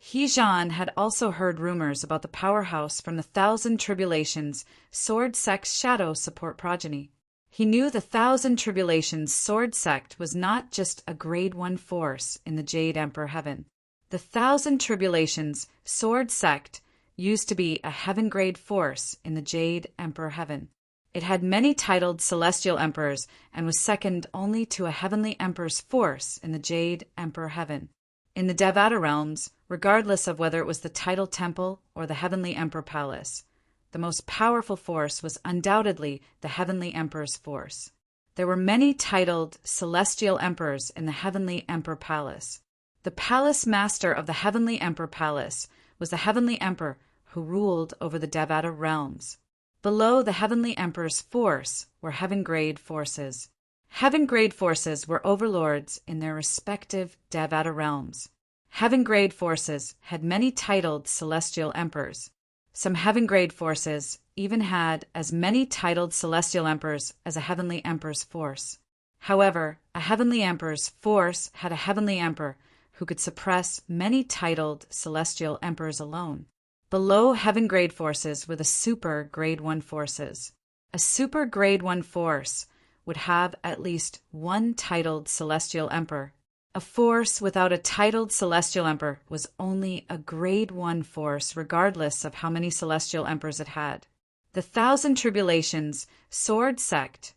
Hejan had also heard rumors about the powerhouse from the Thousand Tribulations sword sect's Shadow Support progeny. He knew the Thousand Tribulations sword sect was not just a grade 1 force in the Jade Emperor Heaven. The Thousand Tribulations sword sect used to be a heaven-grade force in the Jade Emperor Heaven. It had many titled celestial emperors and was second only to a heavenly emperor's force in the Jade Emperor Heaven. In the Devata realms, regardless of whether it was the title temple or the heavenly emperor palace, the most powerful force was undoubtedly the heavenly emperor's force. There were many titled celestial emperors in the heavenly emperor palace. The palace master of the heavenly emperor palace was the heavenly emperor who ruled over the Devata realms. Below the heavenly emperor's force were heaven-grade forces. Heaven-grade forces were overlords in their respective Devata realms. Heaven-grade forces had many titled celestial emperors. Some heaven-grade forces even had as many titled celestial emperors as a heavenly emperor's force. However, a heavenly emperor's force had a heavenly emperor who could suppress many titled celestial emperors alone. Below heaven-grade forces were the super grade 1 forces. A super grade 1 force would have at least one titled celestial emperor. A force without a titled celestial emperor was only a grade 1 force regardless of how many celestial emperors it had. The Thousand Tribulations sword sect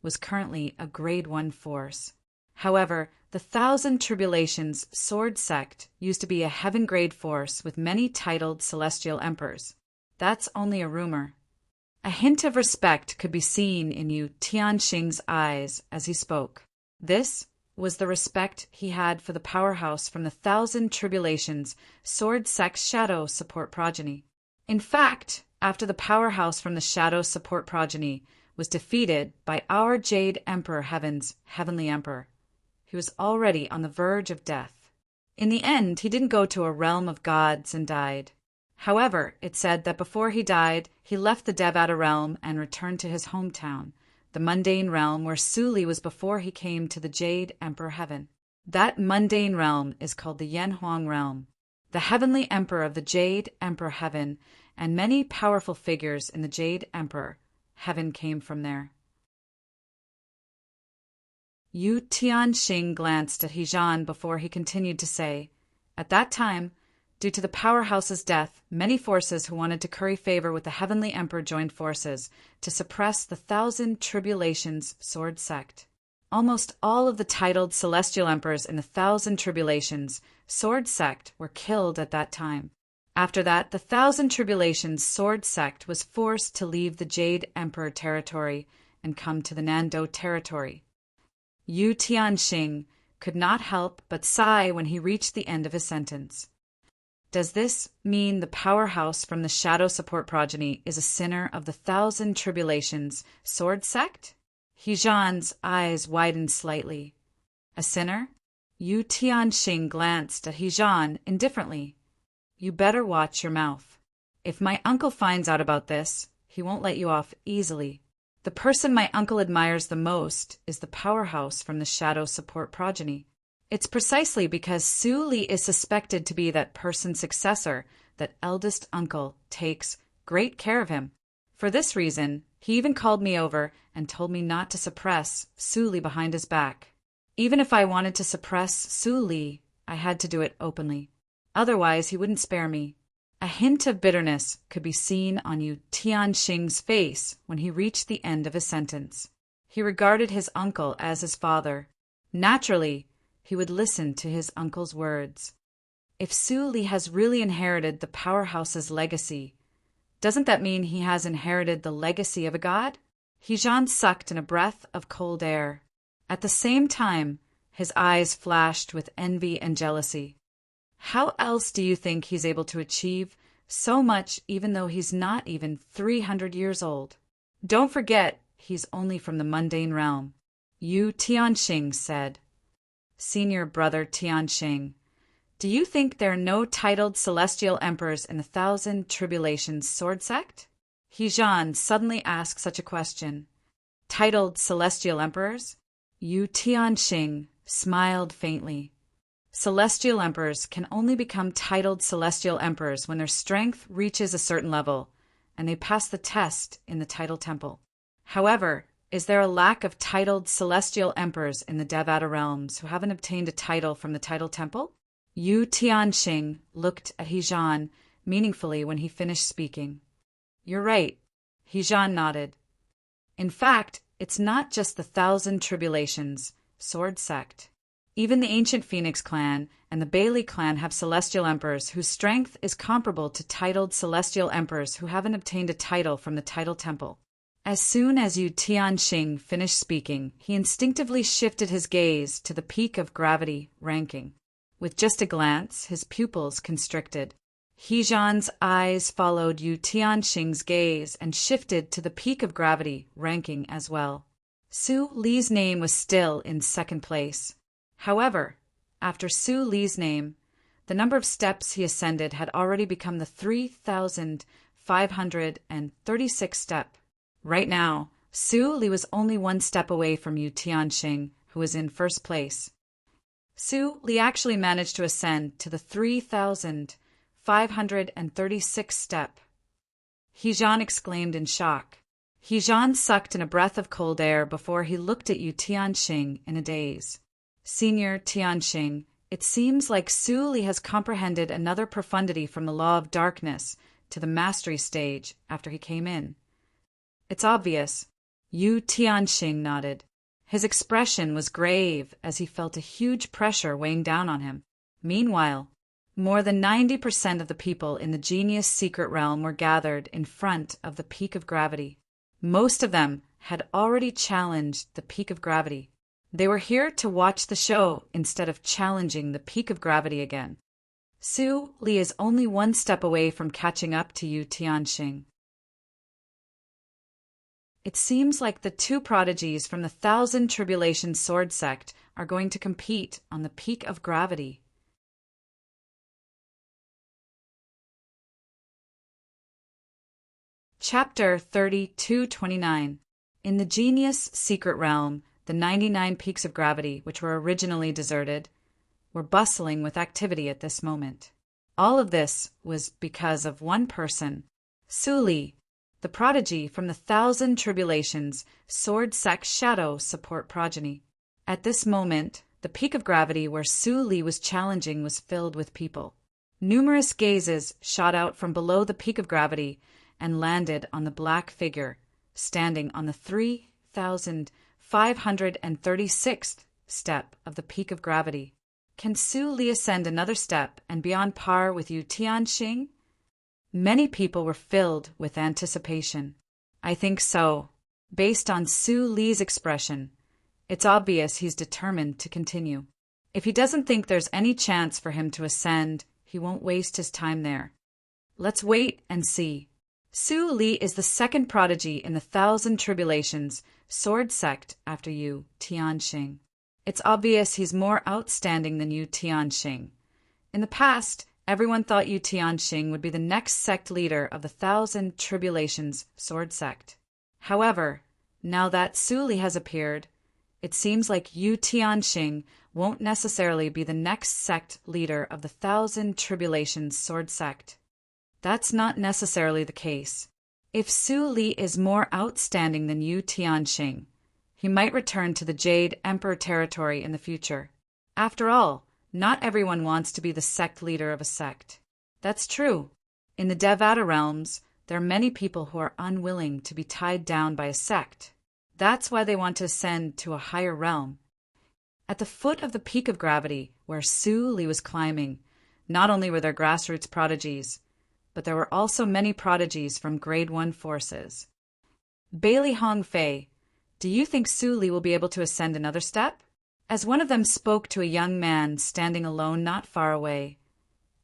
was currently a grade 1 force. However, the Thousand Tribulations sword sect used to be a heaven-grade force with many titled celestial emperors. That's only a rumor. A hint of respect could be seen in Yu Tianxing's eyes as he spoke. This was the respect he had for the powerhouse from the Thousand Tribulations sword sect's Shadow Support progeny. In fact, after the powerhouse from the Shadow Support progeny was defeated by our Jade Emperor Heaven's Heavenly Emperor, he was already on the verge of death. In the end, he didn't go to a realm of gods and died. However, it said that before he died, he left the Devata realm and returned to his hometown, the mundane realm where Su Li was before he came to the Jade Emperor Heaven. That mundane realm is called the Yanhuang realm. The Heavenly Emperor of the Jade Emperor Heaven and many powerful figures in the Jade Emperor Heaven came from there. Yu Tianxing glanced at Hejan before he continued to say, "At that time, Due to the powerhouse's death, many forces who wanted to curry favor with the Heavenly Emperor joined forces to suppress the Thousand Tribulations Sword Sect. Almost all of the titled celestial emperors in the Thousand Tribulations Sword Sect were killed at that time. After that, the Thousand Tribulations Sword Sect was forced to leave the Jade Emperor territory and come to the Nando territory. Yu Tianxing could not help but sigh when he reached the end of his sentence. Does this mean the powerhouse from the Shadow Support progeny is a sinner of the Thousand Tribulations Sword Sect? Hejan's eyes widened slightly. A sinner? Yu Tianxing glanced at Hejan indifferently. You better watch your mouth. If my uncle finds out about this, he won't let you off easily. The person my uncle admires the most is the powerhouse from the Shadow Support progeny. It's precisely because Su Li is suspected to be that person's successor that eldest uncle takes great care of him. For this reason, he even called me over and told me not to suppress Su Li behind his back. Even if I wanted to suppress Su Li, I had to do it openly. Otherwise, he wouldn't spare me. A hint of bitterness could be seen on Yu Tianxing's face when he reached the end of his sentence. He regarded his uncle as his father. Naturally, he would listen to his uncle's words. If Su Li has really inherited the powerhouse's legacy, doesn't that mean he has inherited the legacy of a god? Hejan sucked in a breath of cold air. At the same time, his eyes flashed with envy and jealousy. How else do you think he's able to achieve so much even though he's not even 300 years old? Don't forget, he's only from the mundane realm. Yu Tianxing said. Senior brother Tianxing, do you think there are no titled celestial emperors in the Thousand Tribulations Sword Sect? Hejan suddenly asked such a question. Titled celestial emperors? Yu Tianxing smiled faintly. Celestial emperors can only become titled celestial emperors when their strength reaches a certain level, and they pass the test in the title temple. However, is there a lack of titled celestial emperors in the Devata realms who haven't obtained a title from the title temple? Yu Tianxing looked at Hejan meaningfully when he finished speaking. You're right. Hejan nodded. In fact, it's not just the Thousand Tribulations Sword Sect. Even the ancient Phoenix clan and the Bailey clan have celestial emperors whose strength is comparable to titled celestial emperors who haven't obtained a title from the title temple. As soon as Yu Tianxing finished speaking, he instinctively shifted his gaze to the peak of gravity ranking. With just a glance, his pupils constricted. Hejan's eyes followed Yu Tianxing's gaze and shifted to the peak of gravity ranking as well. Su Li's name was still in second place. However, after Su Li's name, the number of steps he ascended had already become the 3,536 step. Right now, Su Li was only one step away from Yu Tianxing, who was in first place. Su Li actually managed to ascend to the 3,536 step. Hejan exclaimed in shock. Hejan sucked in a breath of cold air before he looked at Yu Tianxing in a daze. Senior Tianxing, it seems like Su Li has comprehended another profundity from the law of darkness to the mastery stage after he came in. It's obvious. Yu Tianxing nodded. His expression was grave as he felt a huge pressure weighing down on him. Meanwhile, more than 90% of the people in the genius secret realm were gathered in front of the peak of gravity. Most of them had already challenged the peak of gravity. They were here to watch the show instead of challenging the peak of gravity again. Su Li is only one step away from catching up to Yu Tianxing. It seems like the two prodigies from the Thousand Tribulations Sword Sect are going to compete on the peak of gravity. Chapter 3229. In the Genius Secret Realm, the 99 peaks of gravity, which were originally deserted, were bustling with activity at this moment. All of this was because of one person, Su Li, the prodigy from the Thousand Tribulations Sword Sect Shadow Support progeny. At this moment, the peak of gravity where Su Li was challenging was filled with people. Numerous gazes shot out from below the peak of gravity and landed on the black figure standing on the 3,536th step of the peak of gravity. Can Su Li ascend another step and be on par with Yu Tianxing? Many people were filled with anticipation. I think so. Based on Su Li's expression, it's obvious he's determined to continue. If he doesn't think there's any chance for him to ascend, he won't waste his time there. Let's wait and see. Su Li is the second prodigy in the Thousand Tribulations sword sect after Yu Tianxing. It's obvious he's more outstanding than Yu Tianxing. In the past, everyone thought Yu Tianxing would be the next sect leader of the Thousand Tribulations sword sect. However, now that Su Li has appeared, it seems like Yu Tianxing won't necessarily be the next sect leader of the Thousand Tribulations sword sect. That's not necessarily the case. If Su Li is more outstanding than Yu Tianxing, he might return to the Jade Emperor territory in the future. After all, not everyone wants to be the sect leader of a sect. That's true. In the Devata realms, there are many people who are unwilling to be tied down by a sect. That's why they want to ascend to a higher realm. At the foot of the peak of gravity, where Su Li was climbing, not only were there grassroots prodigies, but there were also many prodigies from Grade 1 forces. Bailey Hongfei, do you think Su Li will be able to ascend another step? As one of them spoke to a young man standing alone not far away,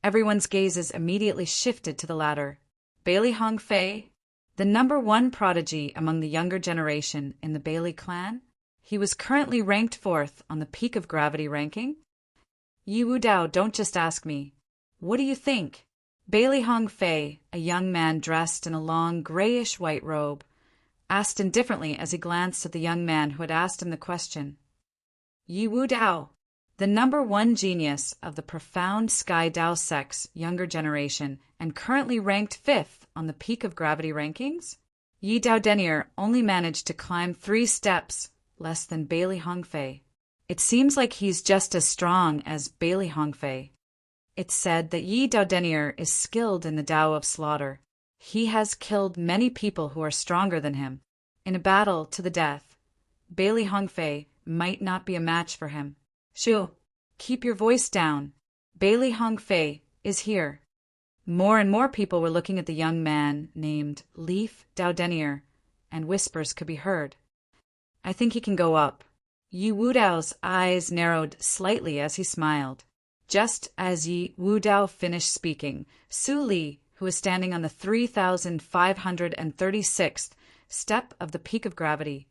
everyone's gazes immediately shifted to the latter. Bailey Hongfei, the #1 prodigy among the younger generation in the Bailey clan, he was currently ranked 4th on the peak of gravity ranking. Yi Wudao, don't just ask me. What do you think? Bailey Hongfei, a young man dressed in a long grayish-white robe, asked indifferently as he glanced at the young man who had asked him the question. Yi Wudao, the #1 genius of the profound Sky Dao sect's younger generation and currently ranked 5th on the peak of gravity rankings? Yi Dao Denier only managed to climb 3 steps less than Bailey Hongfei. It seems like he's just as strong as Bailey Hongfei. It's said that Yi Dao Denier is skilled in the Tao of slaughter. He has killed many people who are stronger than him. In a battle to the death, Bailey Hongfei might not be a match for him. Shu, keep your voice down. Bailey Hongfei is here. More and more people were looking at the young man named Leaf Dao Denier, and whispers could be heard. I think he can go up. Yi Wudao's eyes narrowed slightly as he smiled. Just as Yi Wudao finished speaking, Su Li, who was standing on the 3,536th step of the peak of gravity,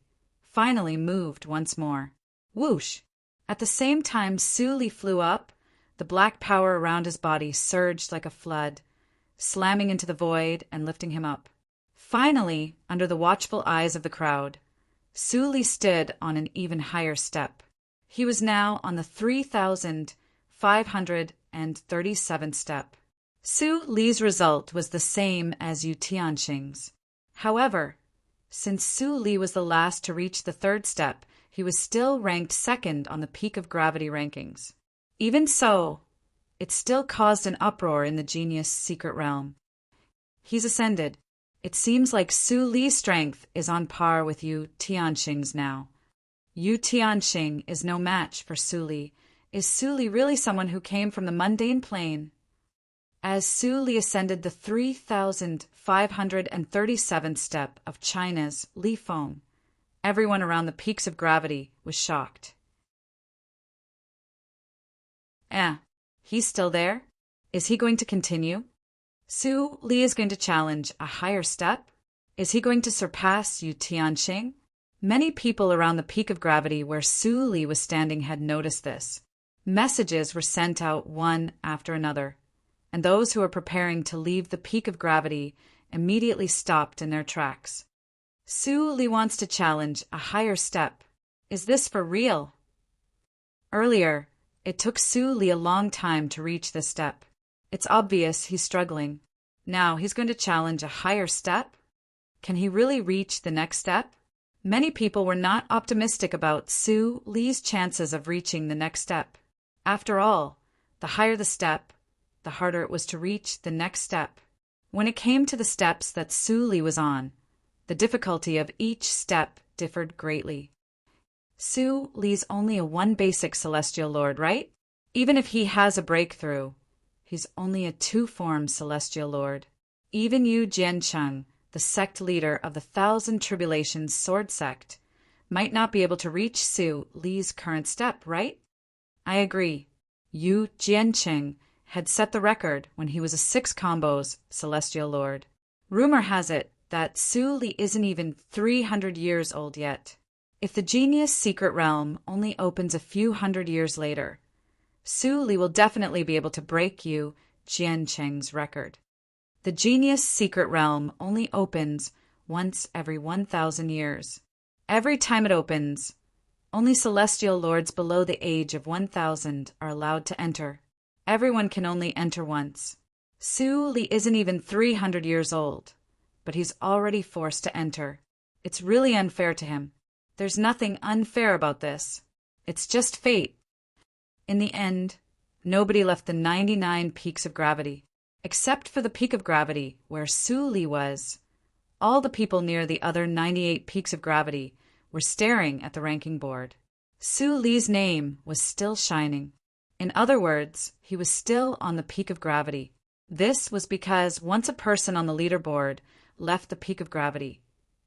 finally moved once more. Whoosh! At the same time Su Li flew up, the black power around his body surged like a flood, slamming into the void and lifting him up. Finally, under the watchful eyes of the crowd, Su Li stood on an even higher step. He was now on the 3,537th step. Su Li's result was the same as Yu Tianxing's. However, since Su Li was the last to reach the 3rd step, he was still ranked 2nd on the peak of gravity rankings. Even so, it still caused an uproar in the genius secret realm. He's ascended. It seems like Su Li's strength is on par with Yu Tianxing's now. Yu Tianxing is no match for Su Li. Is Su Li really someone who came from the mundane plane? As Su Li ascended the 3,537th step of China's Li Feng, everyone around the peaks of gravity was shocked. He's still there? Is he going to continue? Su Li is going to challenge a higher step? Is he going to surpass Yu Tianxing? Many people around the peak of gravity where Su Li was standing had noticed this. Messages were sent out one after another, and those who were preparing to leave the peak of gravity immediately stopped in their tracks. Su Li wants to challenge a higher step. Is this for real? Earlier, it took Su Li a long time to reach this step. It's obvious he's struggling. Now he's going to challenge a higher step? Can he really reach the next step? Many people were not optimistic about Su Li's chances of reaching the next step. After all, the higher the step, the harder it was to reach the next step. When it came to the steps that Su Li was on, the difficulty of each step differed greatly. Su Li's only a one basic celestial lord, right? Even if he has a breakthrough, he's only a two-form celestial lord. Even Yu Jiancheng, the sect leader of the Thousand Tribulations sword sect, might not be able to reach Su Li's current step, right? I agree. Yu Jiancheng had set the record when he was a 6 combos celestial lord. Rumor has it that Su Li isn't even 300 years old yet. If the Genius Secret Realm only opens a few hundred years later, Su Li will definitely be able to break Yu Jiancheng's record. The Genius Secret Realm only opens once every 1,000 years. Every time it opens, only celestial lords below the age of 1,000 are allowed to enter. Everyone can only enter once. Su Li isn't even 300 years old, but he's already forced to enter. It's really unfair to him. There's nothing unfair about this. It's just fate. In the end, nobody left the 99 peaks of gravity. Except for the peak of gravity where Su Li was, all the people near the other 98 peaks of gravity were staring at the ranking board. Su Li's name was still shining. In other words, he was still on the peak of gravity. This was because once a person on the leaderboard left the peak of gravity,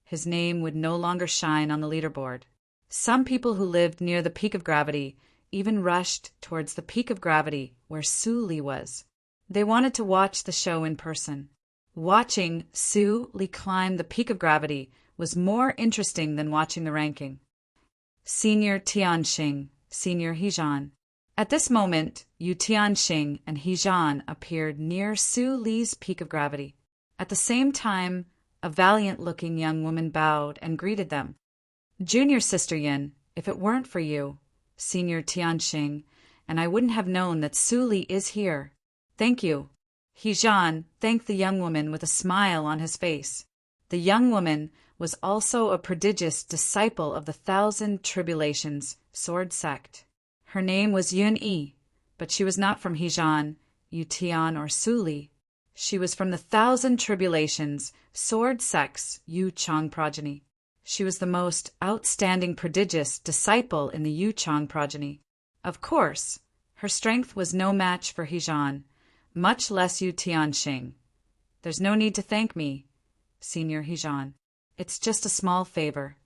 his name would no longer shine on the leaderboard. Some people who lived near the peak of gravity even rushed towards the peak of gravity where Su Li was. They wanted to watch the show in person. Watching Su Li climb the peak of gravity was more interesting than watching the ranking. Senior Tianxing, Senior Hejan. At this moment, Yu Tianxing and Hejan appeared near Su Li's peak of gravity. At the same time, a valiant-looking young woman bowed and greeted them. Junior Sister Yin, if it weren't for you, Senior Tianxing, and I wouldn't have known that Su Li is here. Thank you. Hejan thanked the young woman with a smile on his face. The young woman was also a prodigious disciple of the Thousand Tribulations sword sect. Her name was Yun Yi, but she was not from Hejan, Yu Tian, or Su Li. She was from the Thousand Tribulations sword sect's Yu Chang progeny. She was the most outstanding prodigious disciple in the Yu Chang progeny. Of course, her strength was no match for Hejan, much less Yu Tianxing. There's no need to thank me, Senior Hejan. It's just a small favor.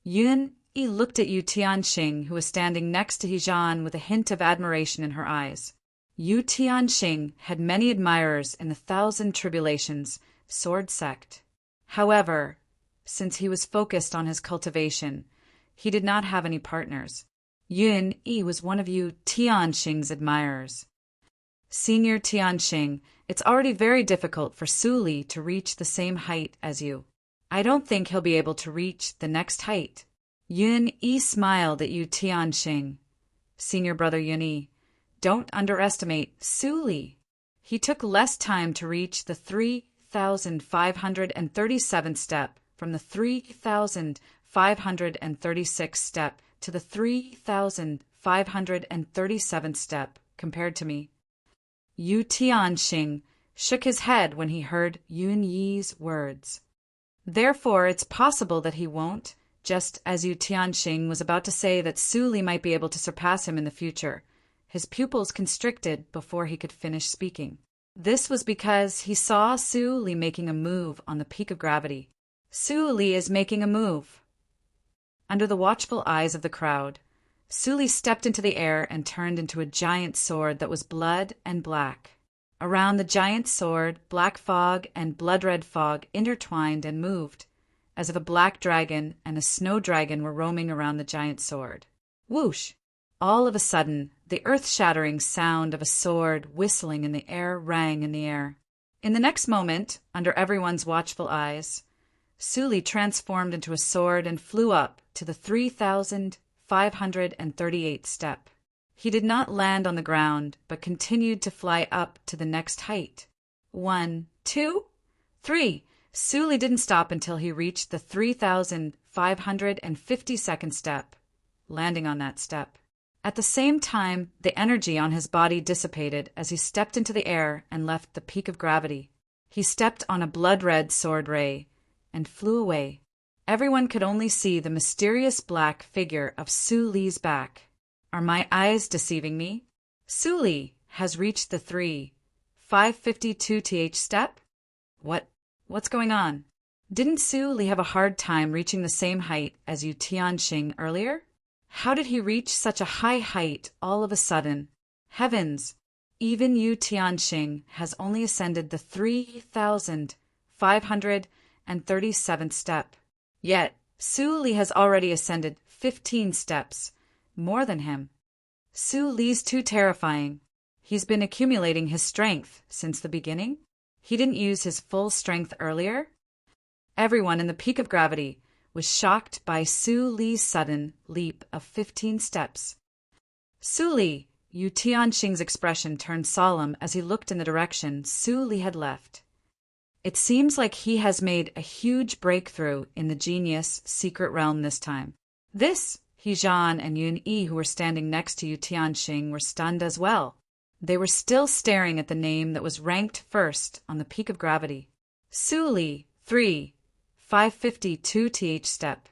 Yun Yi looked at Yu Tianxing, who was standing next to Hejan with a hint of admiration in her eyes. Yu Tianxing had many admirers in the Thousand Tribulations sword sect. However, since he was focused on his cultivation, he did not have any partners. Yun Yi was one of Yu Tianxing's admirers. Senior Tianxing, it's already very difficult for Su Li to reach the same height as you. I don't think he'll be able to reach the next height. Yun Yi smiled at Yu Tianxing. Senior brother Yun Yi, don't underestimate Su Li. He took less time to reach the 3,537th step from the 3,536th step to the 3,537th step compared to me. Yu Tianxing shook his head when he heard Yun Yi's words. Therefore, it's possible that he won't, just as Yu Tianxing was about to say that Su Li might be able to surpass him in the future. His pupils constricted before he could finish speaking. This was because he saw Su Li making a move on the peak of gravity. Su Li is making a move. Under the watchful eyes of the crowd, Su Li stepped into the air and turned into a giant sword that was blood and black. Around the giant sword, black fog and blood-red fog intertwined and moved, as if a black dragon and a snow dragon were roaming around the giant sword. Whoosh! All of a sudden, the earth-shattering sound of a sword whistling in the air rang in the air. In the next moment, under everyone's watchful eyes, Su Li transformed into a sword and flew up to the 3,538th step. He did not land on the ground, but continued to fly up to the next height. 1, 2, 3. Su Li didn't stop until he reached the 3,552nd step, landing on that step. At the same time, the energy on his body dissipated as he stepped into the air and left the peak of gravity. He stepped on a blood-red sword ray and flew away. Everyone could only see the mysterious black figure of Su Li's back. Are my eyes deceiving me? Su Li has reached the 552th step? What's going on? Didn't Su Li have a hard time reaching the same height as Yu Tianxing earlier? How did he reach such a high height all of a sudden? Heavens! Even Yu Tianxing has only ascended the 3,537th step. Yet, Su Li has already ascended 15 steps, more than him. Su Li's too terrifying. He's been accumulating his strength since the beginning. He didn't use his full strength earlier. Everyone in the peak of gravity was shocked by Su Li's sudden leap of 15 steps. Su Li, Yu Tianxing's expression turned solemn as he looked in the direction Su Li had left. It seems like he has made a huge breakthrough in the genius secret realm this time. This, He Zhan and Yun Yi, who were standing next to Yu Tianxing, were stunned as well. They were still staring at the name that was ranked first on the peak of gravity. Su Li, 552th step.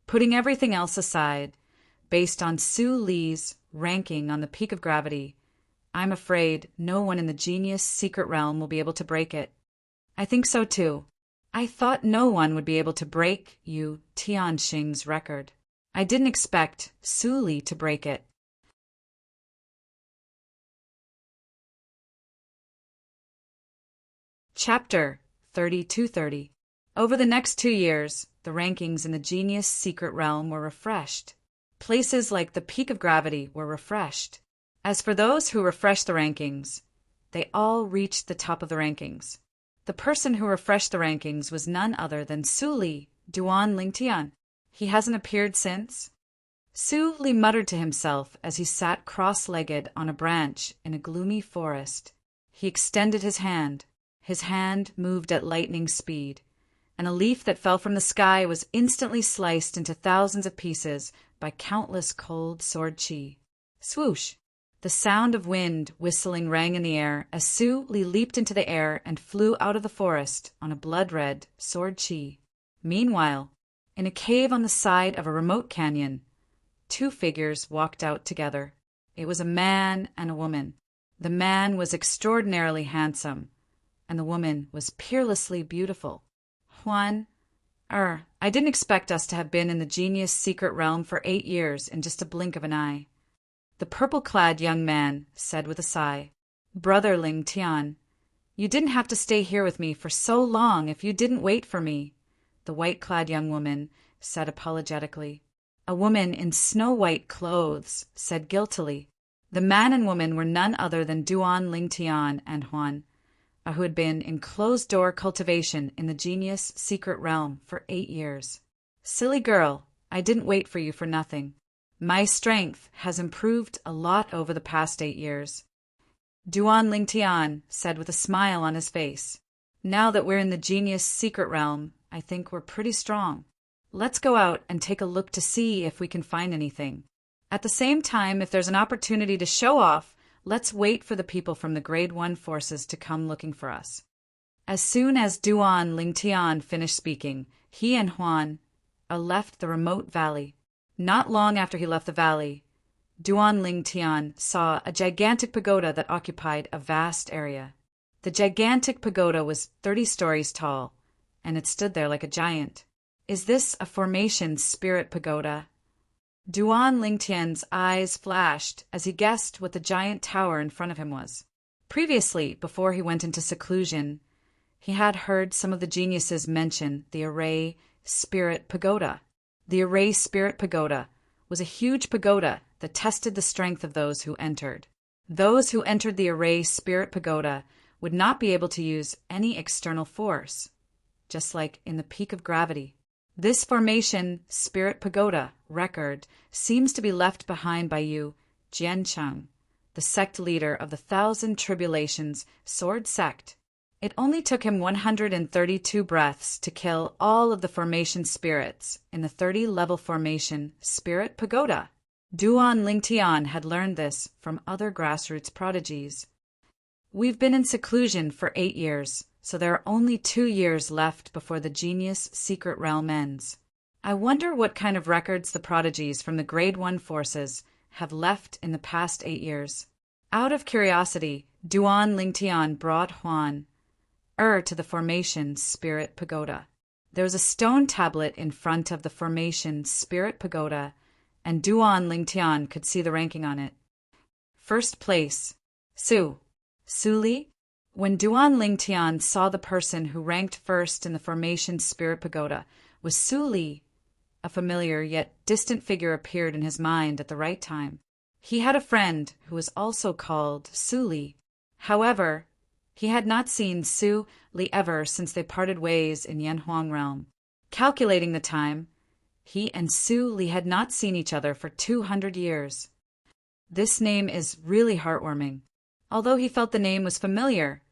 Putting everything else aside, based on Su Li's ranking on the peak of gravity, I'm afraid no one in the genius secret realm will be able to break it. I think so too. I thought no one would be able to break Yu Tianxing's record. I didn't expect Su Li to break it. Chapter 3230. Over the next 2 years, the rankings in the genius secret realm were refreshed. Places like the peak of gravity were refreshed. As for those who refreshed the rankings, they all reached the top of the rankings. The person who refreshed the rankings was none other than Su Li, Duan Lingtian. He hasn't appeared since. Su Li muttered to himself as he sat cross-legged on a branch in a gloomy forest. He extended his hand. His hand moved at lightning speed, and a leaf that fell from the sky was instantly sliced into thousands of pieces by countless cold sword chi. Swoosh! The sound of wind whistling rang in the air as Su Li leaped into the air and flew out of the forest on a blood-red sword chi. Meanwhile, in a cave on the side of a remote canyon, 2 figures walked out together. It was a man and a woman. The man was extraordinarily handsome, and the woman was peerlessly beautiful. Huan, I didn't expect us to have been in the genius secret realm for 8 years in just a blink of an eye. The purple-clad young man said with a sigh. Brother Ling Tian, you didn't have to stay here with me for so long if you didn't wait for me. The white-clad young woman said apologetically. A woman in snow-white clothes said guiltily. The man and woman were none other than Duan Lingtian and Huan, who had been in closed-door cultivation in the genius secret realm for 8 years. Silly girl, I didn't wait for you for nothing. My strength has improved a lot over the past 8 years. Duan Lingtian said with a smile on his face. Now that we're in the genius secret realm, I think we're pretty strong. Let's go out and take a look to see if we can find anything. At the same time, if there's an opportunity to show off, let's wait for the people from the Grade 1 forces to come looking for us. As soon as Duan Lingtian finished speaking, he and Huan left the remote valley. Not long after he left the valley, Duan Lingtian saw a gigantic pagoda that occupied a vast area. The gigantic pagoda was 30 stories tall, and it stood there like a giant. Is this a formation spirit pagoda? Duan Lingtian's eyes flashed as he guessed what the giant tower in front of him was. Previously, before he went into seclusion, he had heard some of the geniuses mention the Array Spirit Pagoda. The Array Spirit Pagoda was a huge pagoda that tested the strength of those who entered. Those who entered the Array Spirit Pagoda would not be able to use any external force, just like in the peak of gravity. This formation Spirit Pagoda record seems to be left behind by Yu Jiancheng, the sect leader of the Thousand Tribulations Sword Sect. It only took him 132 breaths to kill all of the formation spirits in the 30-level formation Spirit Pagoda. Duan Lingtian had learned this from other grassroots prodigies. We've been in seclusion for 8 years, so there are only 2 years left before the genius secret realm ends. I wonder what kind of records the prodigies from the Grade 1 forces have left in the past 8 years. Out of curiosity, Duan Lingtian brought Huan to the formation Spirit Pagoda. There was a stone tablet in front of the formation Spirit Pagoda, and Duan Lingtian could see the ranking on it. First place, Su Li. When Duan Lingtian saw the person who ranked first in the formation Spirit Pagoda was Su Li, a familiar yet distant figure appeared in his mind at the right time. He had a friend who was also called Su Li. However, he had not seen Su Li ever since they parted ways in Yanhuang realm. Calculating the time, he and Su Li had not seen each other for 200 years. This name is really heartwarming. Although he felt the name was familiar,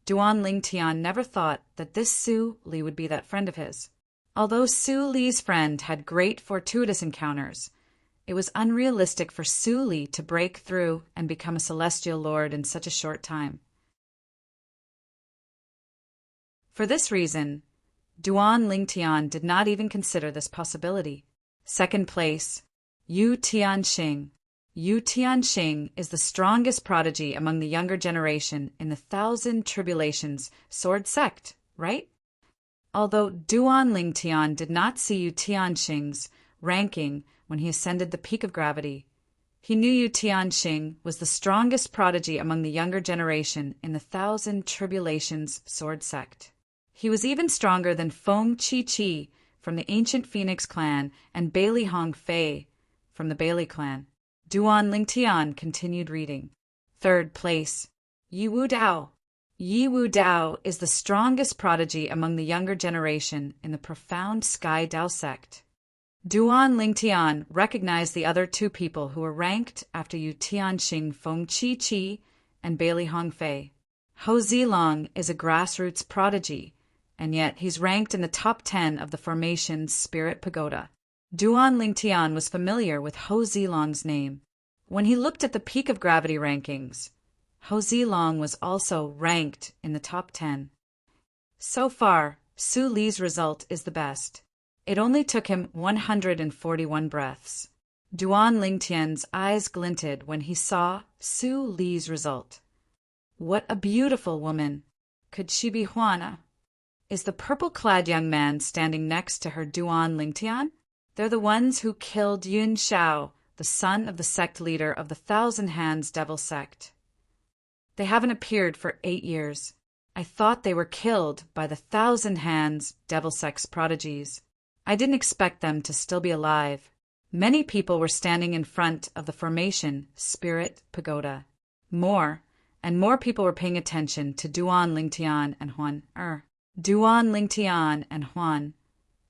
Duan Lingtian never thought that this Su Li would be that friend of his. Although Su Li's friend had great fortuitous encounters, it was unrealistic for Su Li to break through and become a celestial lord in such a short time. For this reason, Duan Lingtian did not even consider this possibility. Second place, Yu Tianxing. Yu Tianxing is the strongest prodigy among the younger generation in the 1,000 Tribulations sword sect, right? Although Duan Lingtian did not see Yu Tianxing's ranking when he ascended the peak of gravity, he knew Yu Tianxing was the strongest prodigy among the younger generation in the 1,000 Tribulations sword sect. He was even stronger than Feng Qi from the ancient Phoenix clan and Bailey Hong Fei from the Bailey clan. Duan Lingtian continued reading. Third place, Yi Wu Dao. Yi Wu Dao is the strongest prodigy among the younger generation in the profound Sky Dao sect. Duan Lingtian recognized the other 2 people who were ranked after Yu Tianxing, Feng Qi and Bailey Hong Fei. Ho Zilong is a grassroots prodigy, and yet he's ranked in the top 10 of the formation Spirit Pagoda. Duan Lingtian was familiar with Ho Zilong's name. When he looked at the peak of gravity rankings, Ho Zilong was also ranked in the top 10. So far, Su Li's result is the best. It only took him 141 breaths. Duan Lingtian's eyes glinted when he saw Su Li's result. What a beautiful woman! Could she be Huana? Is the purple-clad young man standing next to her Duan Lingtian? They're the ones who killed Yun Shao, the son of the sect leader of the 1,000 Hands Devil sect. They haven't appeared for 8 years. I thought they were killed by the 1,000 Hands Devil sect's prodigies. I didn't expect them to still be alive. Many people were standing in front of the formation Spirit Pagoda. More and more people were paying attention to Duan Lingtian and Huan Duan Lingtian and Huan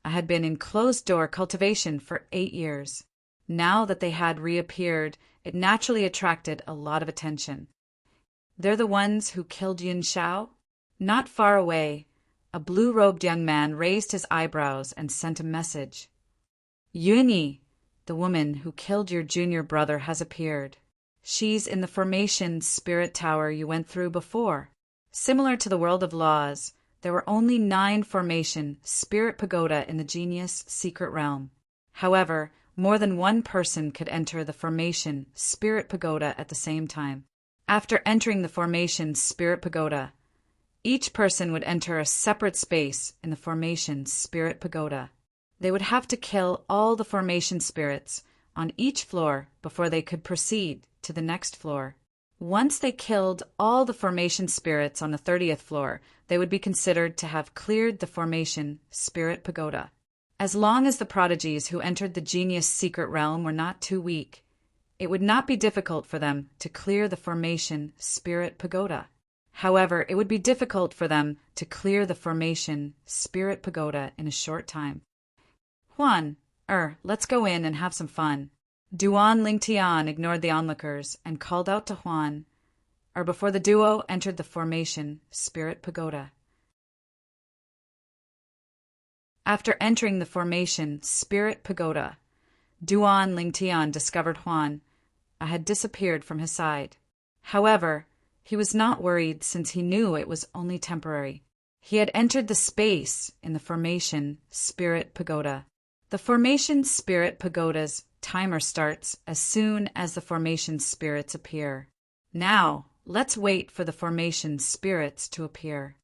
had been in closed-door cultivation for 8 years. Now that they had reappeared, it naturally attracted a lot of attention. They're the ones who killed Yun Shao? Not far away, a blue-robed young man raised his eyebrows and sent a message. Yunyi, the woman who killed your junior brother, has appeared. She's in the formation Spirit Tower you went through before. Similar to the World of Laws, there were only 9 formation Spirit Pagoda in the Genius Secret Realm. However, more than one person could enter the formation Spirit Pagoda at the same time. After entering the formation Spirit Pagoda, each person would enter a separate space in the formation Spirit Pagoda. They would have to kill all the formation spirits on each floor before they could proceed to the next floor. Once they killed all the formation spirits on the 30th floor, they would be considered to have cleared the formation Spirit Pagoda. As long as the prodigies who entered the Genius Secret Realm were not too weak, it would not be difficult for them to clear the formation Spirit Pagoda. However, it would be difficult for them to clear the formation Spirit Pagoda in a short time. Huan, let's go in and have some fun. Duan Lingtian ignored the onlookers and called out to Huan, before the duo entered the formation Spirit Pagoda. After entering the formation Spirit Pagoda, Duan Lingtian discovered Huan had disappeared from his side. However, he was not worried since he knew it was only temporary. He had entered the space in the Formation Spirit Pagoda. The Formation Spirit Pagoda's timer starts as soon as the Formation Spirits appear. Now, let's wait for the Formation Spirits to appear.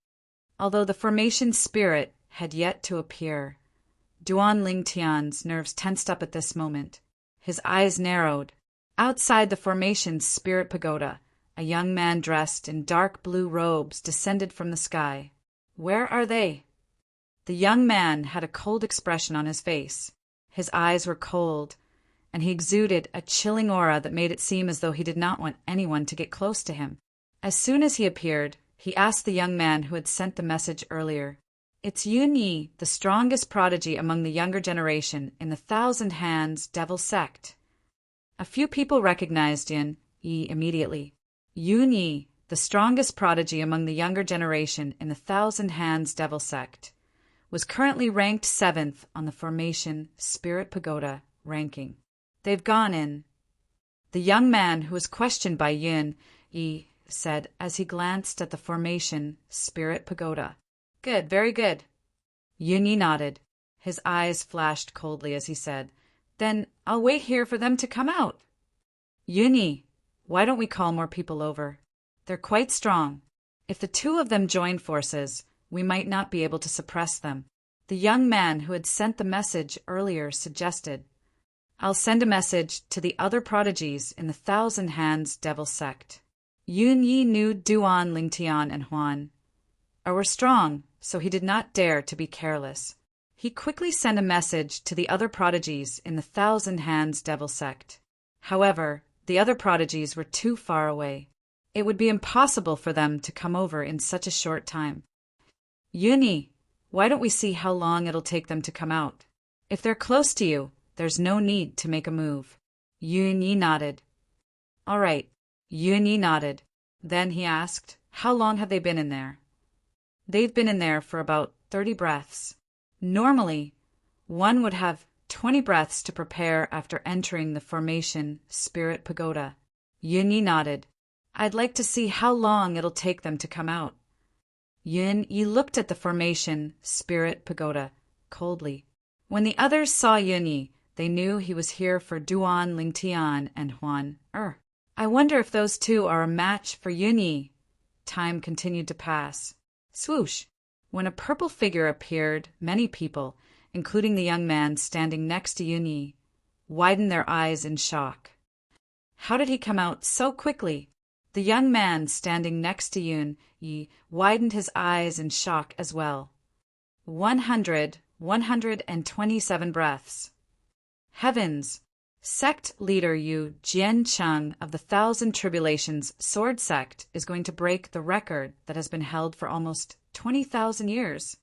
Although the Formation Spirit had yet to appear, Duan Lingtian's nerves tensed up at this moment. His eyes narrowed. Outside the Formation Spirit Pagoda, a young man dressed in dark blue robes descended from the sky. Where are they? The young man had a cold expression on his face. His eyes were cold, and he exuded a chilling aura that made it seem as though he did not want anyone to get close to him. As soon as he appeared, he asked the young man who had sent the message earlier, "It's Yun Yi, the strongest prodigy among the younger generation in the Thousand Hands Devil Sect." A few people recognized Yun Yi immediately. Yun Yi, the strongest prodigy among the younger generation in the Thousand Hands Devil Sect, was currently ranked 7th on the Formation Spirit Pagoda ranking. "They've gone in," the young man who was questioned by Yun Yi said as he glanced at the Formation Spirit Pagoda. "Good, very good." Yun Yi nodded. His eyes flashed coldly as he said, "Then I'll wait here for them to come out." "Yun Yi, why don't we call more people over? They're quite strong. If the two of them join forces, we might not be able to suppress them," the young man who had sent the message earlier suggested. "I'll send a message to the other prodigies in the Thousand Hands Devil Sect." Yun Yi knew Duan Lingtian and Huan were strong, so he did not dare to be careless. He quickly sent a message to the other prodigies in the Thousand Hands Devil Sect. However, the other prodigies were too far away. It would be impossible for them to come over in such a short time. "Yun Yi, why don't we see how long it'll take them to come out? If they're close to you, there's no need to make a move." Yun Yi nodded. "All right." Yun Yi nodded. Then he asked, "How long have they been in there?" "They've been in there for about 30 breaths. Normally, one would have 20 breaths to prepare after entering the Formation Spirit Pagoda." Yun Yi nodded. "I'd like to see how long it'll take them to come out." Yun Yi looked at the Formation Spirit Pagoda coldly. When the others saw Yun Yi, they knew he was here for Duan Lingtian and Huan. I wonder if those two are a match for Yun Yi." Time continued to pass. Swoosh! When a purple figure appeared, many people, including the young man standing next to Yun Yi, widened their eyes in shock. How did he come out so quickly? The young man standing next to Yun Yi widened his eyes in shock as well. 127 breaths. Heavens! Sect leader Yu Jiancheng of the Thousand Tribulations Sword Sect is going to break the record that has been held for almost 20,000 years.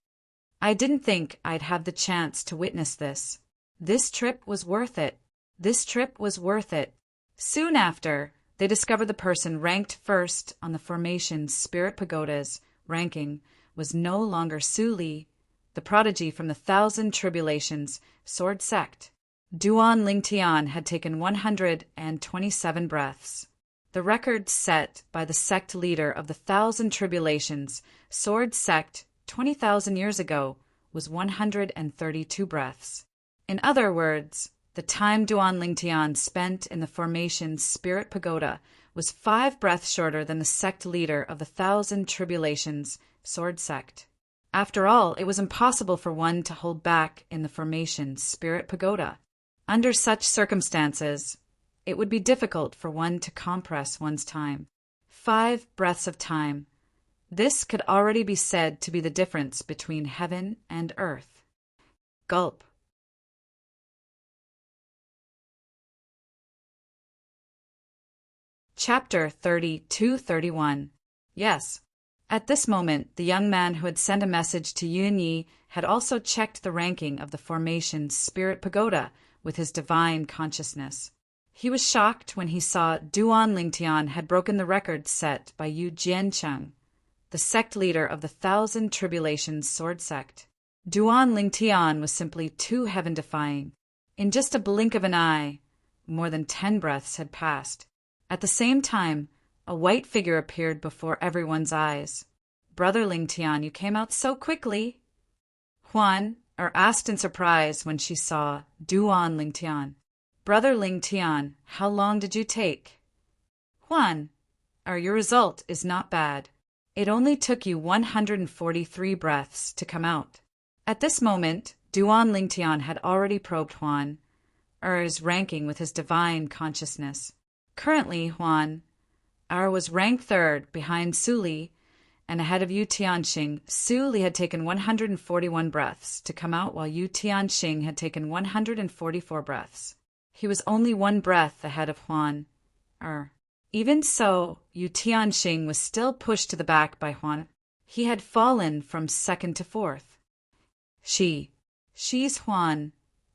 I didn't think I'd have the chance to witness this. This trip was worth it. This trip was worth it. Soon after, they discovered the person ranked first on the Formation Spirit Pagoda's ranking was no longer Su Li, the prodigy from the Thousand Tribulations Sword Sect. Duan Lingtian had taken 127 breaths. The record set by the sect leader of the Thousand Tribulations Sword Sect 20,000 years ago was 132 breaths. In other words, the time Duan Lingtian spent in the Formation Spirit Pagoda was 5 breaths shorter than the sect leader of the Thousand Tribulations Sword Sect. After all, it was impossible for one to hold back in the Formation Spirit Pagoda. Under such circumstances, it would be difficult for one to compress one's time. 5 breaths of time. This could already be said to be the difference between heaven and earth. Gulp. Chapter 32-31. Yes. At this moment, the young man who had sent a message to Yun Yi had also checked the ranking of the Formation Spirit Pagoda with his divine consciousness. He was shocked when he saw Duan Lingtian had broken the record set by Yu Jiancheng, the sect leader of the Thousand Tribulations Sword Sect. Duan Lingtian was simply too heaven-defying. In just a blink of an eye, more than 10 breaths had passed. At the same time, a white figure appeared before everyone's eyes. "Brother Ling Tian, you came out so quickly." Huan asked in surprise when she saw Duan Ling Tian. "Brother Ling Tian, how long did you take?" "Huan, your result is not bad. It only took you 143 breaths to come out." At this moment, Duan Ling Tian had already probed Huan's ranking with his divine consciousness. Currently, Huan was ranked third behind Su Li and ahead of Yu Tianxing. Su Li had taken 141 breaths to come out, while Yu Tianxing had taken 144 breaths. He was only 1 breath ahead of Huan. Even so, Yu Tianxing was still pushed to the back by Huan. He had fallen from second to fourth. She's Huan,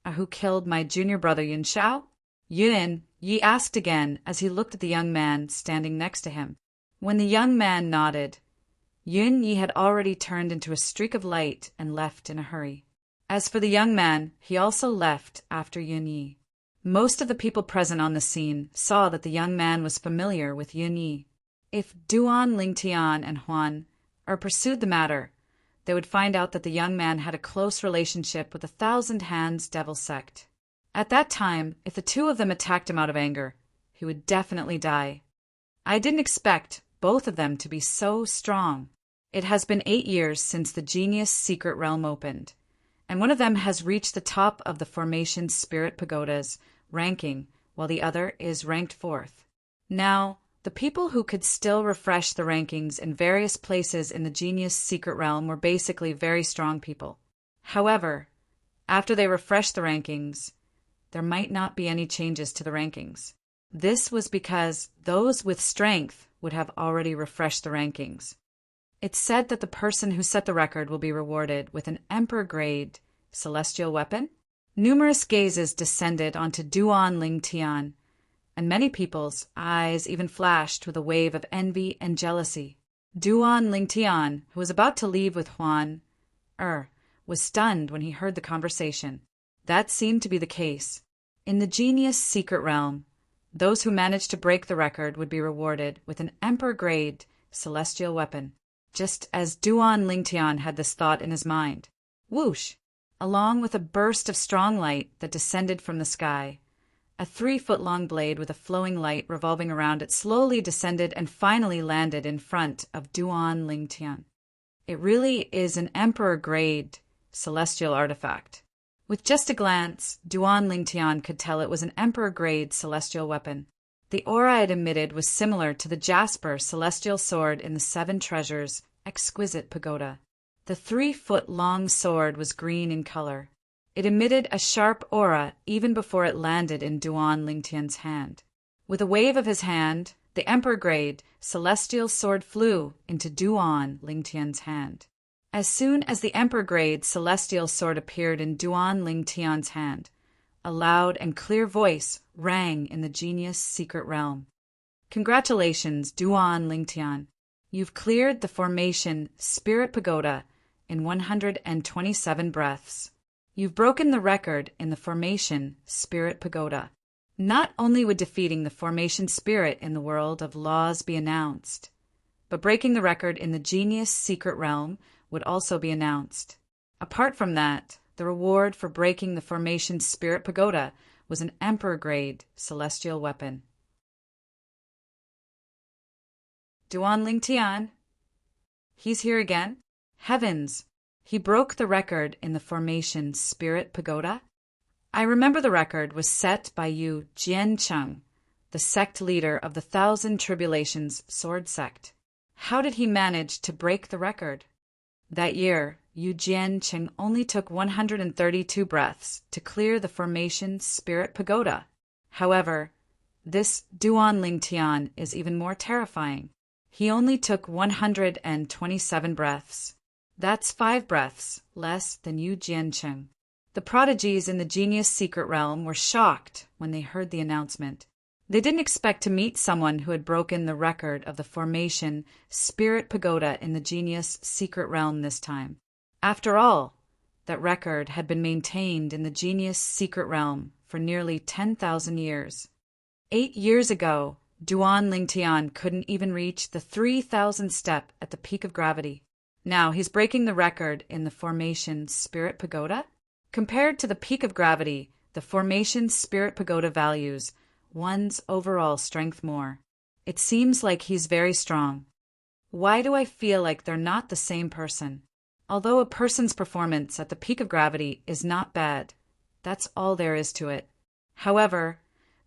who killed my junior brother Yun Shao?" Yun Yi asked again as he looked at the young man standing next to him. When the young man nodded, Yun Yi had already turned into a streak of light and left in a hurry. As for the young man, he also left after Yun Yi. Most of the people present on the scene saw that the young man was familiar with Yun Yi. If Duan Ling Tian and Huan pursued the matter, they would find out that the young man had a close relationship with the Thousand Hands Devil Sect. At that time, if the two of them attacked him out of anger, he would definitely die. I didn't expect both of them to be so strong. It has been 8 years since the Genius Secret Realm opened, and one of them has reached the top of the Formation Spirit Pagoda's ranking, while the other is ranked 4th. Now, the people who could still refresh the rankings in various places in the Genius Secret Realm were basically very strong people. However, after they refreshed the rankings, there might not be any changes to the rankings. This was because those with strength would have already refreshed the rankings. It's said that the person who set the record will be rewarded with an Emperor-grade celestial weapon. Numerous gazes descended onto Duan Ling Tian, and many people's eyes even flashed with a wave of envy and jealousy. Duan Ling Tian, who was about to leave with Huan was stunned when he heard the conversation. That seemed to be the case. In the Genius Secret Realm, those who managed to break the record would be rewarded with an Emperor-grade celestial weapon. Just as Duan Ling Tian had this thought in his mind, whoosh! Along with a burst of strong light that descended from the sky, a 3-foot-long blade with a flowing light revolving around it slowly descended and finally landed in front of Duan Ling Tian. It really is an Emperor-grade celestial artifact. With just a glance, Duan Ling Tian could tell it was an Emperor-grade celestial weapon. The aura it emitted was similar to the Jasper celestial sword in the 7 Treasures exquisite pagoda. The 3-foot-long sword was green in color. It emitted a sharp aura even before it landed in Duan Ling Tian's hand. With a wave of his hand, the Emperor-grade celestial sword flew into Duan Ling Tian's hand. As soon as the Emperor-grade celestial sword appeared in Duan Ling Tian's hand, a loud and clear voice rang in the Genius Secret Realm. "Congratulations, Duan Ling Tian. You've cleared the Formation Spirit Pagoda in 127 breaths. You've broken the record in the Formation Spirit Pagoda." Not only would defeating the Formation Spirit in the world of laws be announced, but breaking the record in the Genius Secret Realm would also be announced. Apart from that, the reward for breaking the Formation Spirit Pagoda was an Emperor-grade celestial weapon. Duan Ling Tian. He's here again. Heavens! He broke the record in the Formation Spirit Pagoda? I remember the record was set by Yu Jiancheng, the sect leader of the Thousand Tribulations Sword Sect. How did he manage to break the record? That year, Yu Jiancheng only took 132 breaths to clear the Formation Spirit Pagoda. However, this Duan Ling Tian is even more terrifying. He only took 127 breaths. That's 5 breaths less than Yu Jiancheng. The prodigies in the Genius Secret Realm were shocked when they heard the announcement. They didn't expect to meet someone who had broken the record of the Formation Spirit Pagoda in the Genius Secret Realm this time. After all, that record had been maintained in the genius secret realm for nearly 10,000 years. 8 years ago, Duan Lingtian couldn't even reach the 3,000 step at the peak of gravity. Now he's breaking the record in the formation Spirit Pagoda. Compared to the peak of gravity, the formation Spirit Pagoda values one's overall strength more. It seems like he's very strong. Why do I feel like they're not the same person? Although a person's performance at the peak of gravity is not bad, that's all there is to it. However,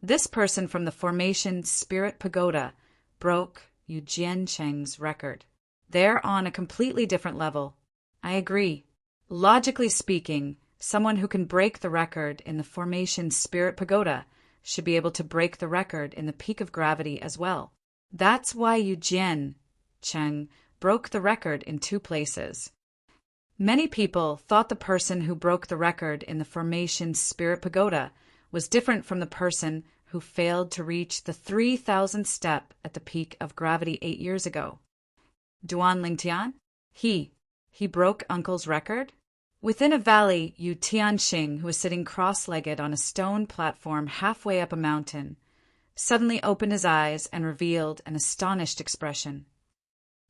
this person from the formation Spirit Pagoda broke Yu Jiancheng's record. They're on a completely different level. I agree. Logically speaking, someone who can break the record in the formation Spirit Pagoda should be able to break the record in the peak of gravity as well. That's why Yu Jiancheng broke the record in 2 places. Many people thought the person who broke the record in the formation Spirit Pagoda was different from the person who failed to reach the 3,000 step at the peak of gravity 8 years ago. Duan Lingtian? He broke Uncle's record? Within a valley, Yu Tianxing, who was sitting cross-legged on a stone platform halfway up a mountain, suddenly opened his eyes and revealed an astonished expression.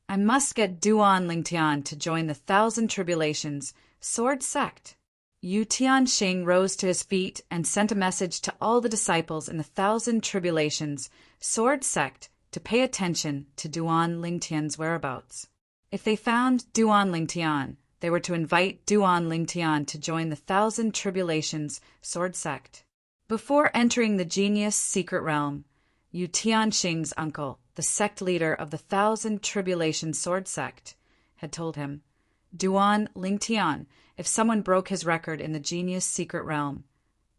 I must get Duan Lingtian to join the Thousand Tribulations sword sect. Yu Tianxing rose to his feet and sent a message to all the disciples in the Thousand Tribulations sword sect to pay attention to Duan Lingtian's whereabouts. If they found Duan Lingtian, they were to invite Duan Lingtian to join the Thousand Tribulations sword sect. Before entering the genius secret realm, Yu Tianxing's uncle, the sect leader of the Thousand Tribulations sword sect, had told him, Duan Lingtian, if someone broke his record in the genius secret realm,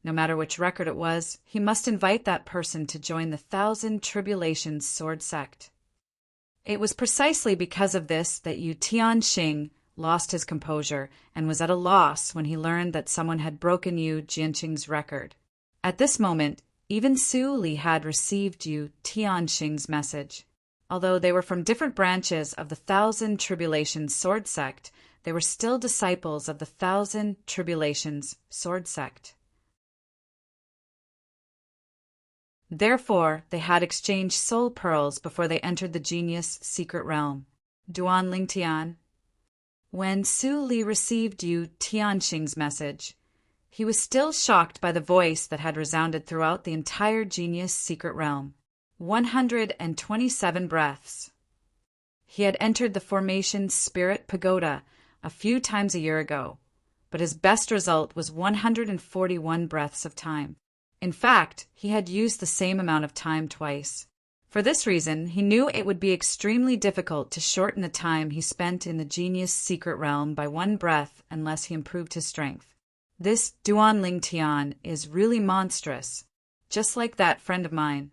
no matter which record it was, he must invite that person to join the Thousand Tribulations sword sect. It was precisely because of this that Yu Tianxing lost his composure and was at a loss when he learned that someone had broken Yu Jianxing's record. At this moment, even Su Li had received Yu Tianxing's message. Although they were from different branches of the Thousand Tribulations sword sect, they were still disciples of the Thousand Tribulations sword sect. Therefore, they had exchanged soul pearls before they entered the genius secret realm. Duan Lingtian. When Su Li received Yu Tianxing's message, he was still shocked by the voice that had resounded throughout the entire genius secret realm. 127 breaths. He had entered the formation Spirit Pagoda a few times a year ago, but his best result was 141 breaths of time. In fact, he had used the same amount of time twice. For this reason, he knew it would be extremely difficult to shorten the time he spent in the genius secret realm by 1 breath unless he improved his strength. This Duan Lingtian is really monstrous, just like that friend of mine.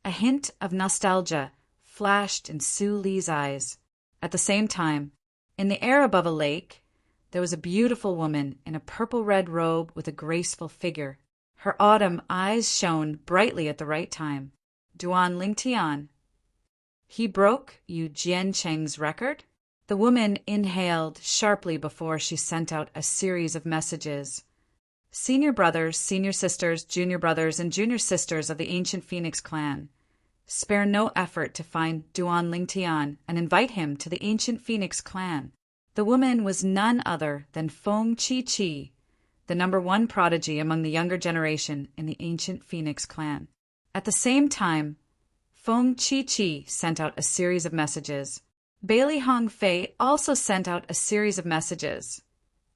A hint of nostalgia flashed in Su Li's eyes. At the same time, in the air above a lake, there was a beautiful woman in a purple-red robe with a graceful figure. Her autumn eyes shone brightly at the right time. Duan Lingtian. He broke Yu Jiancheng's record? The woman inhaled sharply before she sent out a series of messages. Senior brothers, senior sisters, junior brothers, and junior sisters of the ancient Phoenix clan, spare no effort to find Duan Lingtian and invite him to the ancient Phoenix clan. The woman was none other than Feng Chi-Chi, the #1 prodigy among the younger generation in the ancient Phoenix clan. At the same time, Feng Chi-Chi sent out a series of messages. Bailey Hong Fei also sent out a series of messages,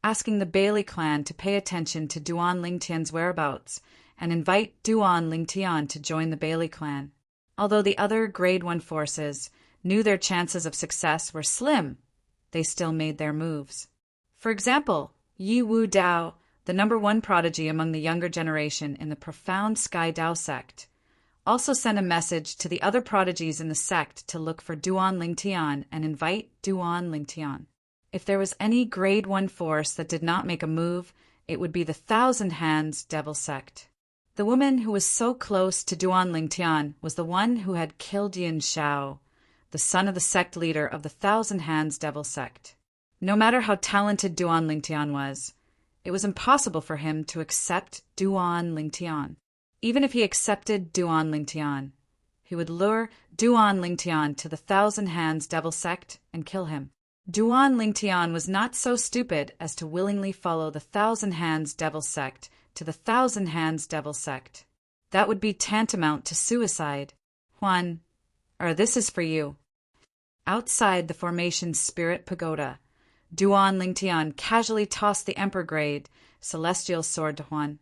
asking the Bailey clan to pay attention to Duan Lingtian's whereabouts and invite Duan Lingtian to join the Bailey clan. Although the other Grade 1 forces knew their chances of success were slim, they still made their moves. For example, Yi Wu Dao, the #1 prodigy among the younger generation in the profound Sky Dao sect, also sent a message to the other prodigies in the sect to look for Duan Lingtian and invite Duan Lingtian. If there was any Grade 1 force that did not make a move, it would be the Thousand Hands Devil sect. The woman who was so close to Duan Lingtian was the one who had killed Yin Shao, the son of the sect leader of the Thousand Hands Devil sect. No matter how talented Duan Lingtian was, it was impossible for him to accept Duan Lingtian. Even if he accepted Duan Lingtian, he would lure Duan Lingtian to the Thousand Hands Devil Sect and kill him. Duan Lingtian was not so stupid as to willingly follow the Thousand Hands Devil Sect to the Thousand Hands Devil Sect. That would be tantamount to suicide. Huan, this is for you. Outside the formation's spirit pagoda, Duan Lingtian casually tossed the Emperor Grade celestial sword to Huan,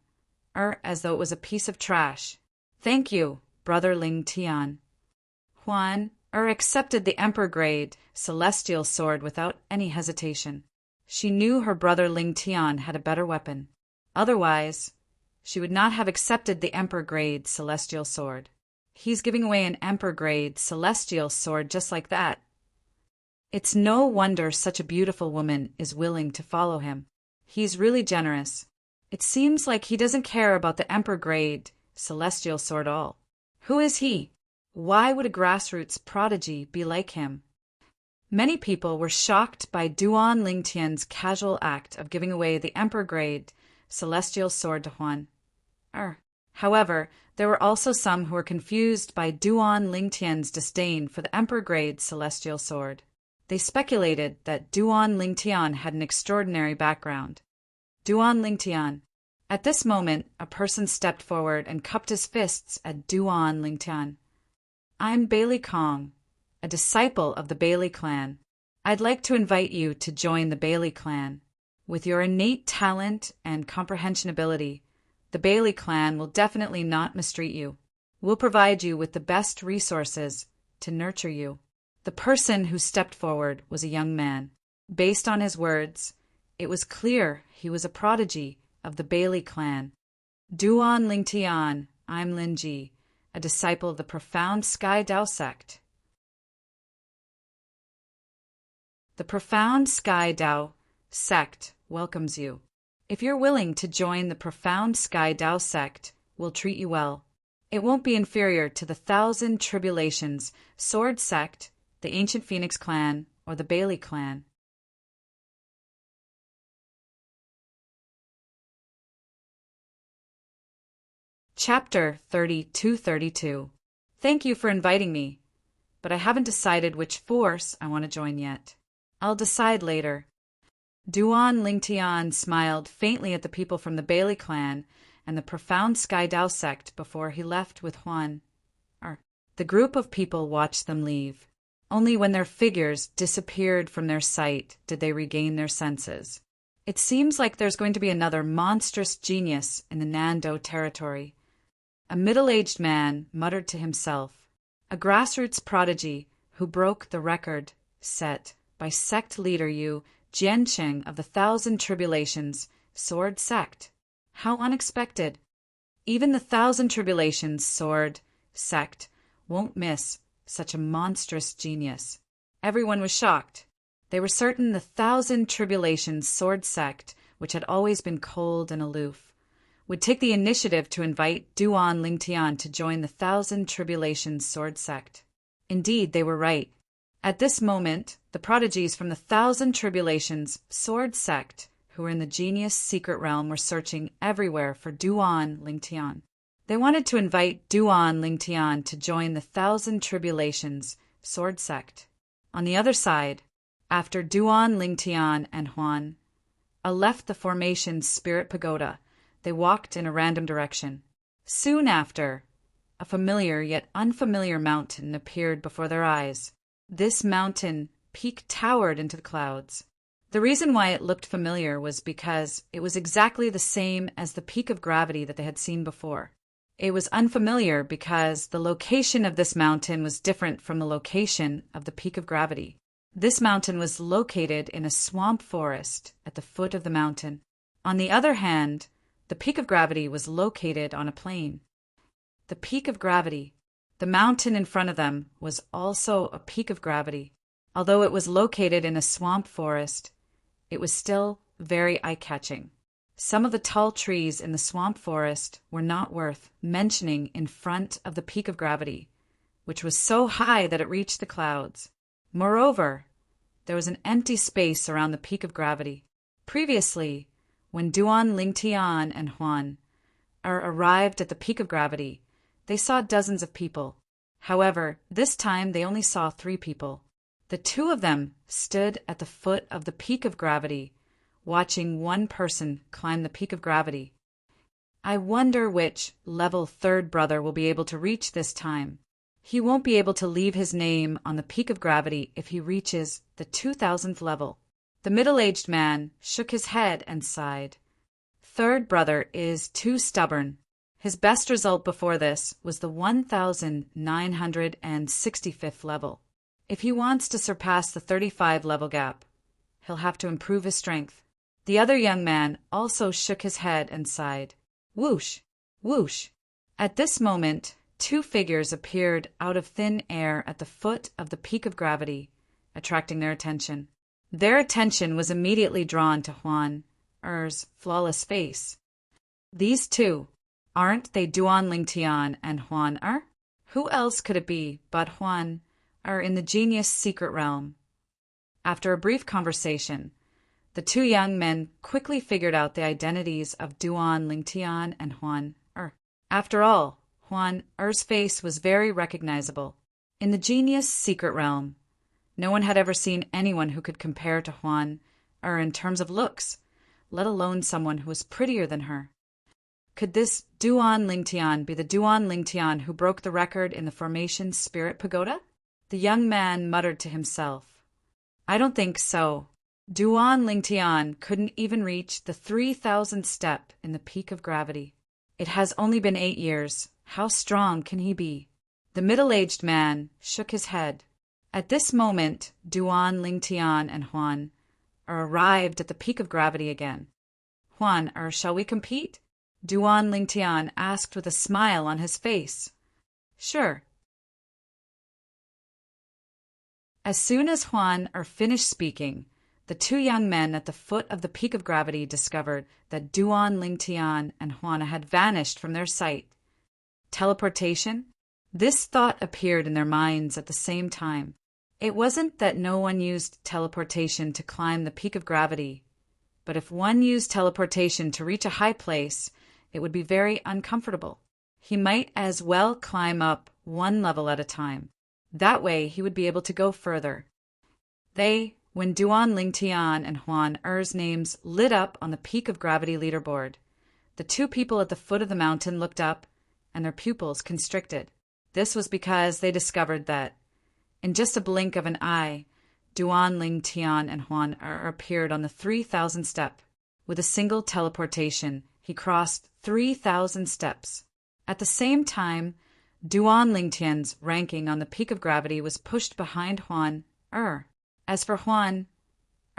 as though it was a piece of trash. Thank you, Brother Lingtian. Huan, accepted the Emperor Grade celestial sword without any hesitation. She knew her brother Lingtian had a better weapon. Otherwise, she would not have accepted the Emperor Grade celestial sword. He's giving away an Emperor Grade celestial sword just like that. It's no wonder such a beautiful woman is willing to follow him. He's really generous. It seems like he doesn't care about the Emperor Grade celestial sword at all. Who is he? Why would a grassroots prodigy be like him? Many people were shocked by Duan Lingtian's casual act of giving away the Emperor Grade celestial sword to Huan. However, there were also some who were confused by Duan Lingtian's disdain for the Emperor Grade celestial sword. They speculated that Duan Lingtian had an extraordinary background. Duan Lingtian. At this moment, a person stepped forward and cupped his fists at Duan Lingtian. I'm Bailey Kong, a disciple of the Bailey clan. I'd like to invite you to join the Bailey clan. With your innate talent and comprehension ability, the Bailey clan will definitely not mistreat you. We'll provide you with the best resources to nurture you. The person who stepped forward was a young man. Based on his words, it was clear he was a prodigy of the Bailey clan. Duan Lingtian, I'm Linji, a disciple of the profound Sky Dao sect. The profound Sky Dao sect welcomes you. If you're willing to join the profound Sky Dao sect, we'll treat you well. It won't be inferior to the Thousand Tribulations Sword sect, the Ancient Phoenix clan, or the Bailey clan. Chapter 32. Thank you for inviting me, but I haven't decided which force I want to join yet. I'll decide later. Duan Lingtian smiled faintly at the people from the Bailey clan and the profound Sky Dao sect before he left with Huan. The group of people watched them leave. Only when their figures disappeared from their sight did they regain their senses. It seems like there's going to be another monstrous genius in the Nando territory. A middle-aged man muttered to himself, a grassroots prodigy who broke the record set by sect leader Yu Jiancheng of the Thousand Tribulations Sword Sect. How unexpected! Even the Thousand Tribulations Sword Sect won't miss such a monstrous genius. Everyone was shocked. They were certain the Thousand Tribulations Sword Sect, which had always been cold and aloof, would take the initiative to invite Duan Lingtian to join the Thousand Tribulations Sword Sect. Indeed, they were right. At this moment, the prodigies from the Thousand Tribulations Sword Sect, who were in the genius secret realm, were searching everywhere for Duan Lingtian. They wanted to invite Duan Lingtian to join the Thousand Tribulations Sword Sect. On the other side, after Duan Lingtian and Huan left the formation's spirit pagoda, they walked in a random direction. Soon after, a familiar yet unfamiliar mountain appeared before their eyes. This mountain peak towered into the clouds. The reason why it looked familiar was because it was exactly the same as the peak of gravity that they had seen before. It was unfamiliar because the location of this mountain was different from the location of the peak of gravity. This mountain was located in a swamp forest at the foot of the mountain. On the other hand, the peak of gravity was located on a plain. The peak of gravity, the mountain in front of them, was also a peak of gravity. Although it was located in a swamp forest, it was still very eye-catching. Some of the tall trees in the swamp forest were not worth mentioning in front of the peak of gravity, which was so high that it reached the clouds. Moreover, there was an empty space around the peak of gravity. Previously, when Duan, Lingtian, and Huan arrived at the peak of gravity, they saw dozens of people. However, this time they only saw 3 people. The 2 of them stood at the foot of the peak of gravity, watching one person climb the peak of gravity. I wonder which level 3rd brother will be able to reach this time. He won't be able to leave his name on the peak of gravity if he reaches the 2000th level. The middle-aged man shook his head and sighed. 3rd brother is too stubborn. His best result before this was the 1965th level. If he wants to surpass the 35 level gap, he'll have to improve his strength. The other young man also shook his head and sighed. Whoosh! Whoosh! At this moment, 2 figures appeared out of thin air at the foot of the peak of gravity, attracting their attention. Their attention was immediately drawn to Huan Er's flawless face. These 2, aren't they Duan Lingtian and Huan Er? Who else could it be but Huan Er in the genius secret realm? After a brief conversation, the 2 young men quickly figured out the identities of Duan Lingtian and Huan Er. After all, Huan Er's face was very recognizable. In the genius secret realm, no one had ever seen anyone who could compare to Huan Er in terms of looks, let alone someone who was prettier than her. Could this Duan Lingtian be the Duan Lingtian who broke the record in the formation Spirit Pagoda? The young man muttered to himself. I don't think so. Duan Lingtian couldn't even reach the 3000th step in the peak of gravity. It has only been 8 years. How strong can he be? The middle-aged man shook his head. At this moment, Duan Lingtian and Huan arrived at the peak of gravity again. Huan, shall we compete? Duan Lingtian asked with a smile on his face. Sure. As soon as Huan finished speaking, the 2 young men at the foot of the peak of gravity discovered that Duan Lingtian and Huan had vanished from their sight. Teleportation? This thought appeared in their minds at the same time. It wasn't that no one used teleportation to climb the peak of gravity, but if one used teleportation to reach a high place, it would be very uncomfortable. He might as well climb up 1 level at a time. That way he would be able to go further. When Duan Lingtian and Huan Er's names lit up on the peak of gravity leaderboard, the 2 people at the foot of the mountain looked up and their pupils constricted. This was because they discovered that, in just a blink of an eye, Duan Lingtian and Huan Er appeared on the 3000th step. With a single teleportation, he crossed 3000 steps. At the same time, Duan Lingtian's ranking on the peak of gravity was pushed behind Huan Er. As for Huan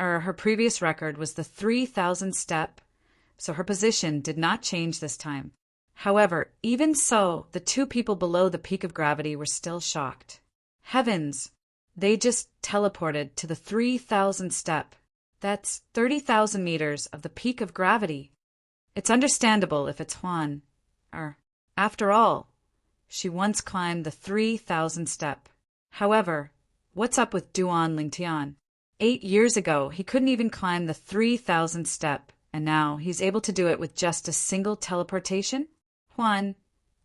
Er, her previous record was the 3000th step, so her position did not change this time. However, even so, the 2 people below the peak of gravity were still shocked. Heavens! They just teleported to the 3000th step. That's 30,000 meters of the peak of gravity. It's understandable if it's Huan Er. After all, she once climbed the 3000th step. However, what's up with Duan Lingtian? 8 years ago, he couldn't even climb the 3000th step, and now he's able to do it with just a single teleportation? Huan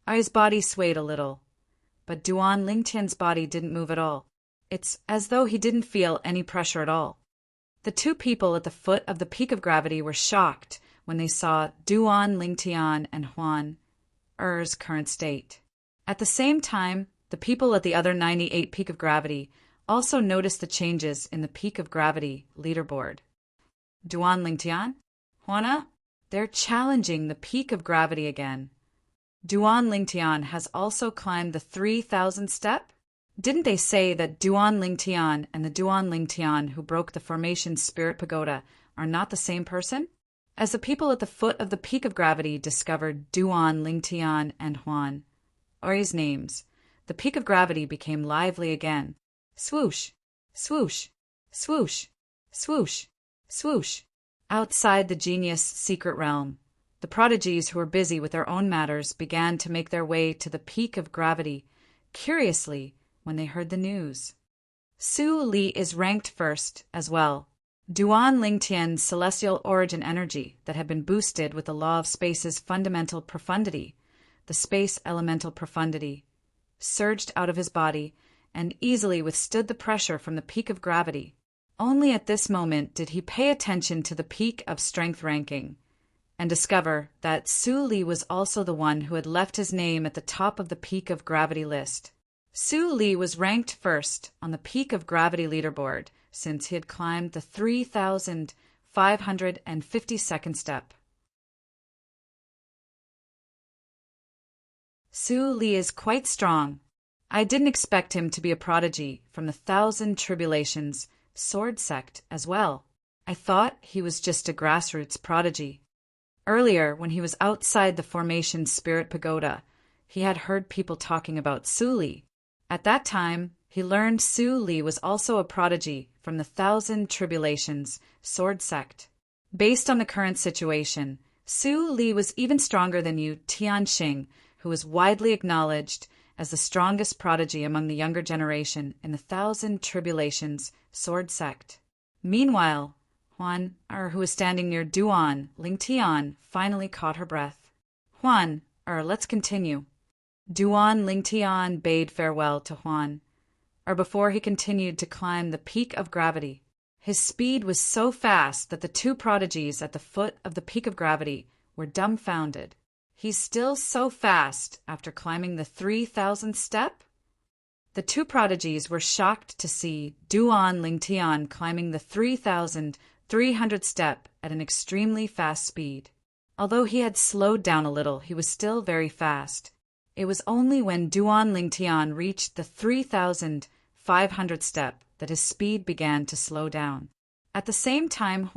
Er's body swayed a little, but Duan Lingtian's body didn't move at all. It's as though he didn't feel any pressure at all. The 2 people at the foot of the peak of gravity were shocked when they saw Duan Lingtian and Huan Er's current state. At the same time, the people at the other 98 peak of gravity also noticed the changes in the peak of gravity leaderboard. Duan Lingtian? Huan, they're challenging the peak of gravity again. Duan Lingtian has also climbed the 3000th step? Didn't they say that Duan Lingtian and the Duan Lingtian who broke the formation Spirit Pagoda are not the same person? As the people at the foot of the peak of gravity discovered Duan Lingtian and Huan Er's names, the peak of gravity became lively again. Swoosh, swoosh, swoosh, swoosh, swoosh. Outside the genius secret realm, the prodigies who were busy with their own matters began to make their way to the peak of gravity, curiously, when they heard the news. Su Li is ranked first as well. Duan Lingtian's celestial origin energy that had been boosted with the law of space's fundamental profundity, the space elemental profundity, surged out of his body and easily withstood the pressure from the peak of gravity. Only at this moment did he pay attention to the peak of strength ranking and discover that Su Li was also the one who had left his name at the top of the peak of gravity list. Su Li was ranked first on the peak of gravity leaderboard since he had climbed the 3,552nd step. Su Li is quite strong. I didn't expect him to be a prodigy from the Thousand Tribulations sword sect as well. I thought he was just a grassroots prodigy. Earlier, when he was outside the formation Spirit Pagoda, he had heard people talking about Su Li. At that time, he learned Su Li was also a prodigy from the Thousand Tribulations sword sect. Based on the current situation, Su Li was even stronger than Yu Tianxing, who was widely acknowledged as the strongest prodigy among the younger generation in the Thousand Tribulations sword sect. Meanwhile, Huan, who was standing near Duan Lingtian, finally caught her breath. Huan, let's continue. Duan Lingtian bade farewell to Huan, before he continued to climb the peak of gravity. His speed was so fast that the two prodigies at the foot of the peak of gravity were dumbfounded. He's still so fast after climbing the 3,000th step? The two prodigies were shocked to see Duan Lingtian climbing the 3,300th step at an extremely fast speed. Although he had slowed down a little, he was still very fast. It was only when Duan Lingtian reached the 3,500th step that his speed began to slow down. At the same time,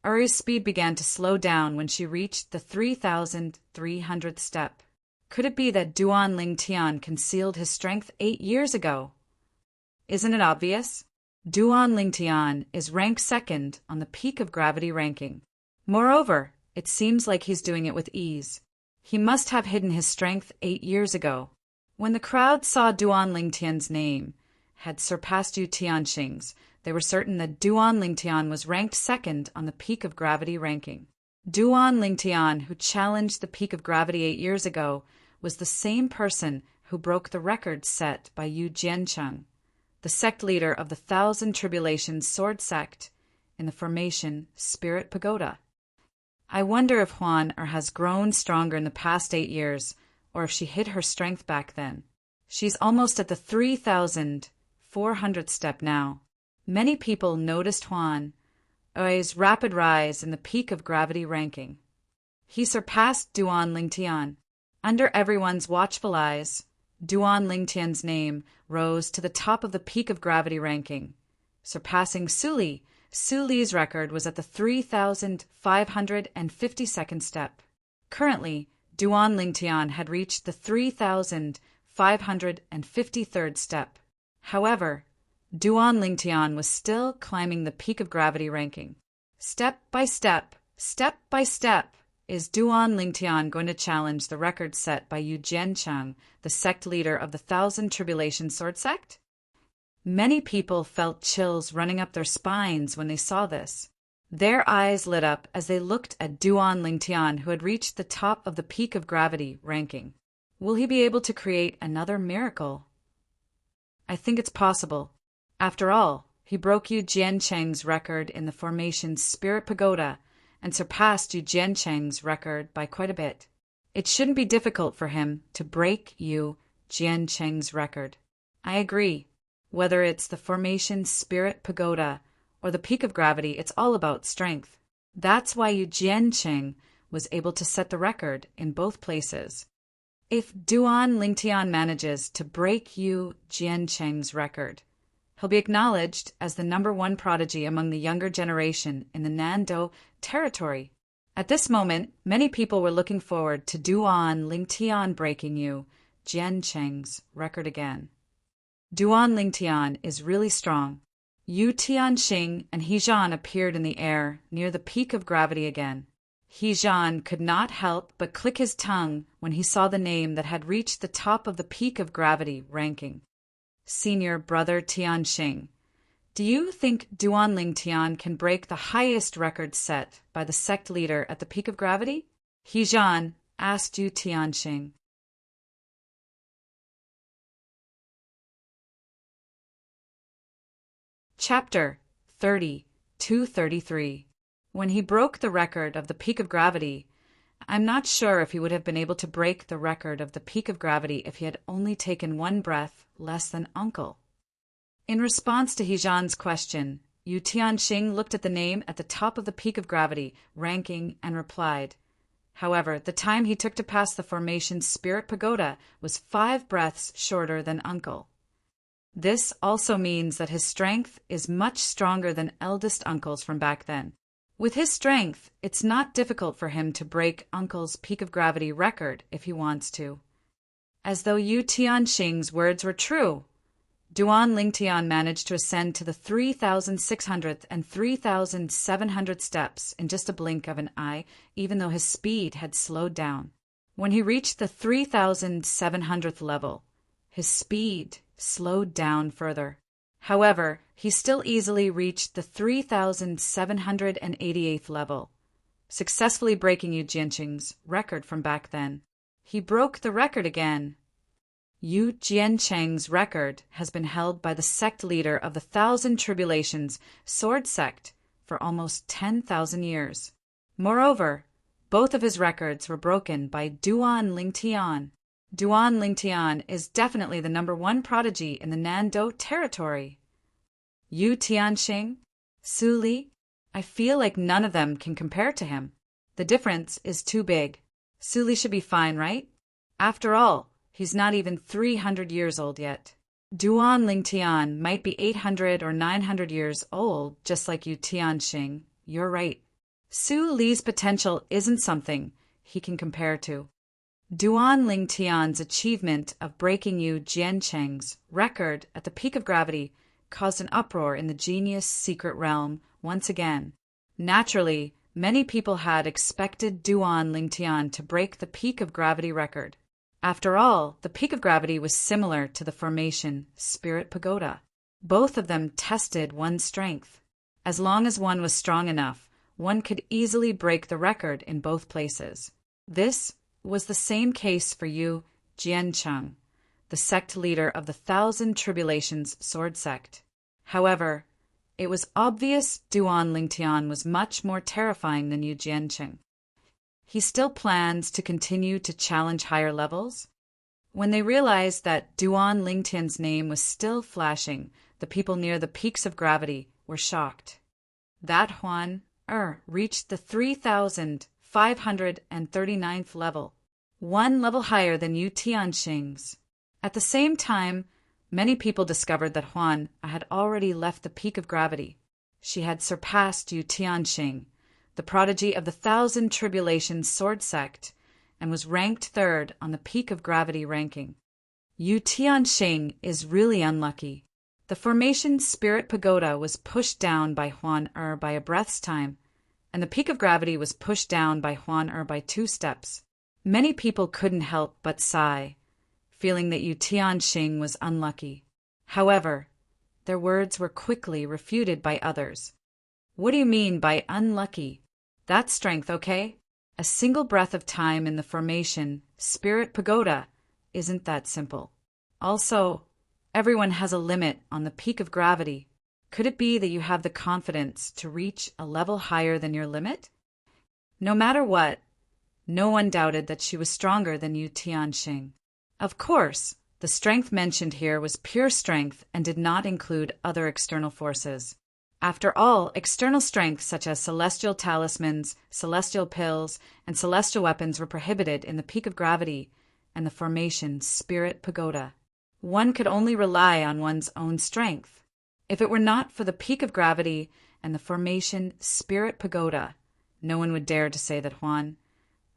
Uri's speed began to slow down when she reached the 3,300th step. Could it be that Duan Lingtian concealed his strength 8 years ago? Isn't it obvious? Duan Lingtian is ranked second on the peak of gravity ranking. Moreover, it seems like he's doing it with ease. He must have hidden his strength 8 years ago. When the crowd saw Duan Lingtian's name had surpassed Yu Tianxing's, they were certain that Duan Lingtian was ranked second on the peak of gravity ranking. Duan Lingtian, who challenged the peak of gravity 8 years ago, was the same person who broke the record set by Yu Jiancheng, the sect leader of the Thousand Tribulations sword sect in the formation Spirit Pagoda. I wonder if Huan has grown stronger in the past 8 years, or if she hid her strength back then. She's almost at the 3,400th step now. Many people noticed Huan Ui's rapid rise in the peak of gravity ranking. He surpassed Duan Lingtian. Under everyone's watchful eyes, Duan Lingtian's name rose to the top of the peak of gravity ranking, surpassing Su Li. Su Li's record was at the 3,552nd step. Currently, Duan Lingtian had reached the 3,553rd step. However, Duan Lingtian was still climbing the peak of gravity ranking. Step by step, is Duan Lingtian going to challenge the record set by Yu Jiancheng, the sect leader of the Thousand Tribulation sword sect? Many people felt chills running up their spines when they saw this. Their eyes lit up as they looked at Duan Lingtian, who had reached the top of the peak of gravity ranking. Will he be able to create another miracle? I think it's possible. After all, he broke Yu Jiancheng's record in the formation Spirit Pagoda and surpassed Yu Jiancheng's record by quite a bit. It shouldn't be difficult for him to break Yu Jiancheng's record. I agree. Whether it's the formation Spirit Pagoda or the peak of gravity, it's all about strength. That's why Yu Jiancheng was able to set the record in both places. If Duan Lingtian manages to break Yu Jiancheng's record, he'll be acknowledged as the #1 prodigy among the younger generation in the Nando territory. At this moment, many people were looking forward to Duan Lingtian breaking Yu Jiancheng's record again. Duan Lingtian is really strong. Yu Tianxing and Hejian appeared in the air near the peak of gravity again. Hejian could not help but click his tongue when he saw the name that had reached the top of the peak of gravity ranking. Senior brother Tianxing, Do you think Duan Lingtian can break the highest record set by the sect leader at the peak of gravity? He Zhan asked Yu Tianxing. Chapter 30-233. When he broke the record of the peak of gravity, I'm not sure if he would have been able to break the record of the peak of gravity if he had only taken one breath less than Uncle. In response to Hezhan's question, Yu Tianxing looked at the name at the top of the peak of gravity, ranking, and replied. However, the time he took to pass the formation Spirit Pagoda was 5 breaths shorter than Uncle. This also means that his strength is much stronger than eldest Uncle's from back then. With his strength, it's not difficult for him to break Uncle's peak of gravity record if he wants to. As though Yu Tianxing's words were true, Duan Lingtian managed to ascend to the 3,600th and 3,700 steps in just a blink of an eye, even though his speed had slowed down. When he reached the 3,700th level, his speed slowed down further. However, he still easily reached the 3,788th level, successfully breaking Yu Jianqing's record from back then. He broke the record again. Yu Jiancheng's record has been held by the sect leader of the Thousand Tribulations Sword Sect for almost 10,000 years. Moreover, both of his records were broken by Duan Lingtian. Duan Lingtian is definitely the #1 prodigy in the Nando territory. Yu Tianxing, Su Li, I feel like none of them can compare to him. The difference is too big. Su Li should be fine, right? After all, he's not even 300 years old yet. Duan Lingtian might be 800 or 900 years old, just like Yu Tianxing. You're right. Su Li's potential isn't something he can compare to. Duan Lingtian's achievement of breaking Yu Jiancheng's record at the peak of gravity caused an uproar in the genius secret realm once again. Naturally, many people had expected Duan Lingtian to break the peak of gravity record. After all, the peak of gravity was similar to the formation Spirit Pagoda. Both of them tested one's strength. As long as one was strong enough, one could easily break the record in both places. This was the same case for Yu Jiancheng, the sect leader of the Thousand Tribulations Sword Sect. However, it was obvious Duan Lingtian was much more terrifying than Yu Jiancheng. He still plans to continue to challenge higher levels. When they realized that Duan Lingtian's name was still flashing, the people near the peaks of gravity were shocked. That Huan reached the 3,539th level, 1 level higher than Yu Tianxing's. At the same time, many people discovered that Huan had already left the peak of gravity. She had surpassed Yu Tianxing, the prodigy of the Thousand Tribulations Sword Sect, and was ranked 3rd on the peak of gravity ranking. Yu Tianxing is really unlucky. The formation Spirit Pagoda was pushed down by Huan by a breath's time, and the peak of gravity was pushed down by Huan by 2 steps. Many people couldn't help but sigh, feeling that Yu Tianxing was unlucky. However, their words were quickly refuted by others. What do you mean by unlucky? That's strength, okay? A single breath of time in the formation Spirit Pagoda isn't that simple. Also, everyone has a limit on the peak of gravity. Could it be that you have the confidence to reach a level higher than your limit? No matter what, no one doubted that she was stronger than Yu Tianxing. Of course, the strength mentioned here was pure strength and did not include other external forces. After all, external strength such as celestial talismans, celestial pills, and celestial weapons were prohibited in the peak of gravity and the formation Spirit Pagoda. One could only rely on one's own strength. If it were not for the peak of gravity and the formation Spirit Pagoda, no one would dare to say that Huan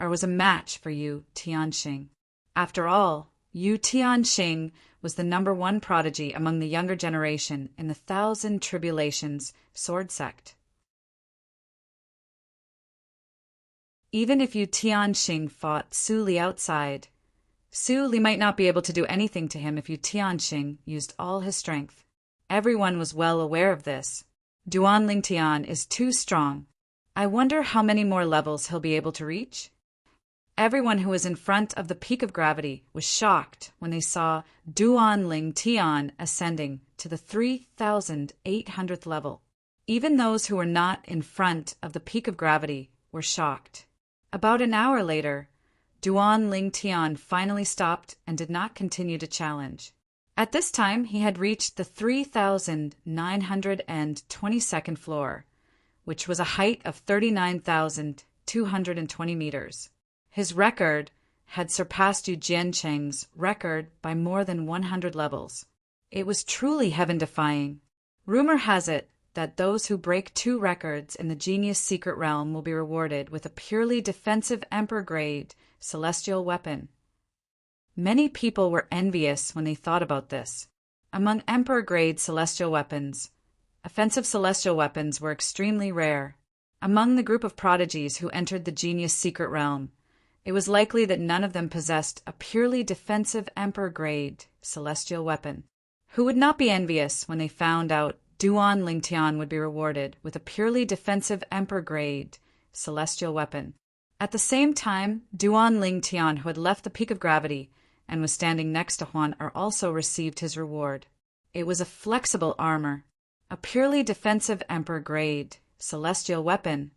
was a match for Yu Tianxing. After all, Yu Tianxing was the #1 prodigy among the younger generation in the Thousand Tribulations Sword Sect. Even if Yu Tianxing fought Su Li outside, Su Li might not be able to do anything to him if Yu Tianxing used all his strength. Everyone was well aware of this. Duan Lingtian is too strong. I wonder how many more levels he'll be able to reach? Everyone who was in front of the peak of gravity was shocked when they saw Duan Lingtian ascending to the 3,800th level. Even those who were not in front of the peak of gravity were shocked. About an hour later, Duan Lingtian finally stopped and did not continue to challenge. At this time, he had reached the 3,922nd floor, which was a height of 39,220 meters. His record had surpassed Yu Jiancheng's record by more than 100 levels. It was truly heaven-defying. Rumor has it that those who break 2 records in the Genius Secret Realm will be rewarded with a purely defensive Emperor-grade celestial weapon. Many people were envious when they thought about this. Among Emperor-grade celestial weapons, offensive celestial weapons were extremely rare. Among the group of prodigies who entered the Genius Secret Realm, it was likely that none of them possessed a purely defensive Emperor-grade celestial weapon. Who would not be envious when they found out Duan Lingtian would be rewarded with a purely defensive Emperor-grade celestial weapon? At the same time, Duan Lingtian, who had left the peak of gravity and was standing next to Huan, also received his reward. It was a flexible armor, a purely defensive Emperor-grade celestial weapon.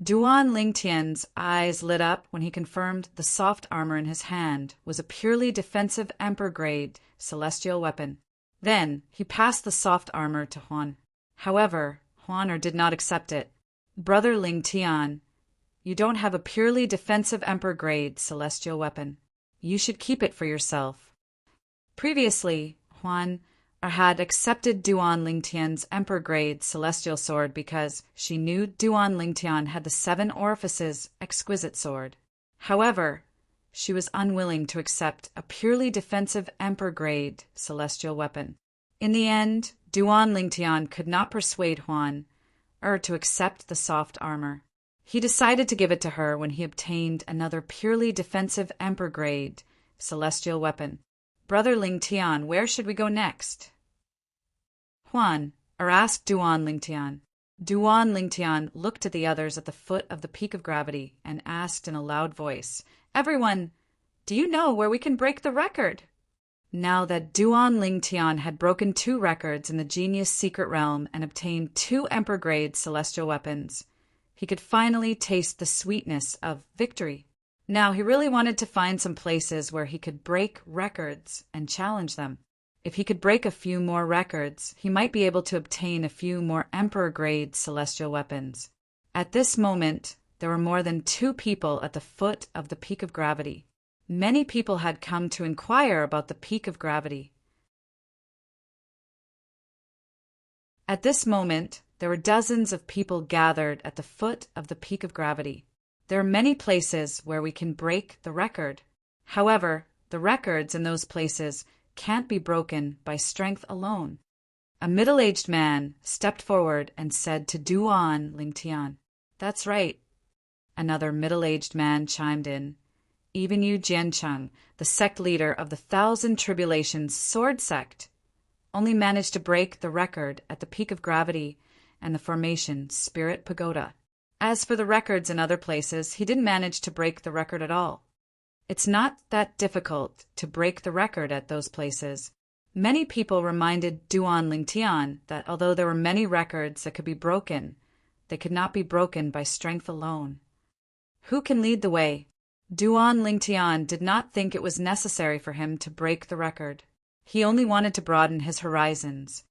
Duan Lingtian's eyes lit up when he confirmed the soft armor in his hand was a purely defensive Emperor-grade celestial weapon. Then he passed the soft armor to Huan. However, Huan did not accept it. Brother Lingtian, you don't have a purely defensive Emperor-grade celestial weapon. You should keep it for yourself. Previously, Huan had accepted Duan Lingtian's Emperor-grade celestial sword because she knew Duan Lingtian had the 7 orifices exquisite sword. However, she was unwilling to accept a purely defensive Emperor-grade celestial weapon. In the end, Duan Lingtian could not persuade Huan to accept the soft armor. He decided to give it to her when he obtained another purely defensive Emperor-grade celestial weapon. Brother Lingtian, where should we go next? Huan asked Duan Lingtian. Duan Lingtian looked at the others at the foot of the peak of gravity and asked in a loud voice, "Everyone, do you know where we can break the record?" Now that Duan Lingtian had broken 2 records in the Genius Secret Realm and obtained 2 Emperor-grade celestial weapons, he could finally taste the sweetness of victory. Now he really wanted to find some places where he could break records and challenge them. If he could break a few more records, he might be able to obtain a few more Emperor-grade celestial weapons. At this moment, there were more than 2 people at the foot of the peak of gravity. Many people had come to inquire about the peak of gravity. At this moment, there were dozens of people gathered at the foot of the peak of gravity. There are many places where we can break the record. However, the records in those places can't be broken by strength alone. A middle-aged man stepped forward and said to Duan Lingtian, "That's right." Another middle-aged man chimed in. Even Yu Jiancheng, the sect leader of the 1,000 Tribulations sword sect, only managed to break the record at the peak of gravity and the formation Spirit Pagoda. As for the records in other places, he didn't manage to break the record at all. It's not that difficult to break the record at those places. Many people reminded Duan Lingtian that although there were many records that could be broken, they could not be broken by strength alone. Who can lead the way? Duan Lingtian did not think it was necessary for him to break the record. He only wanted to broaden his horizons.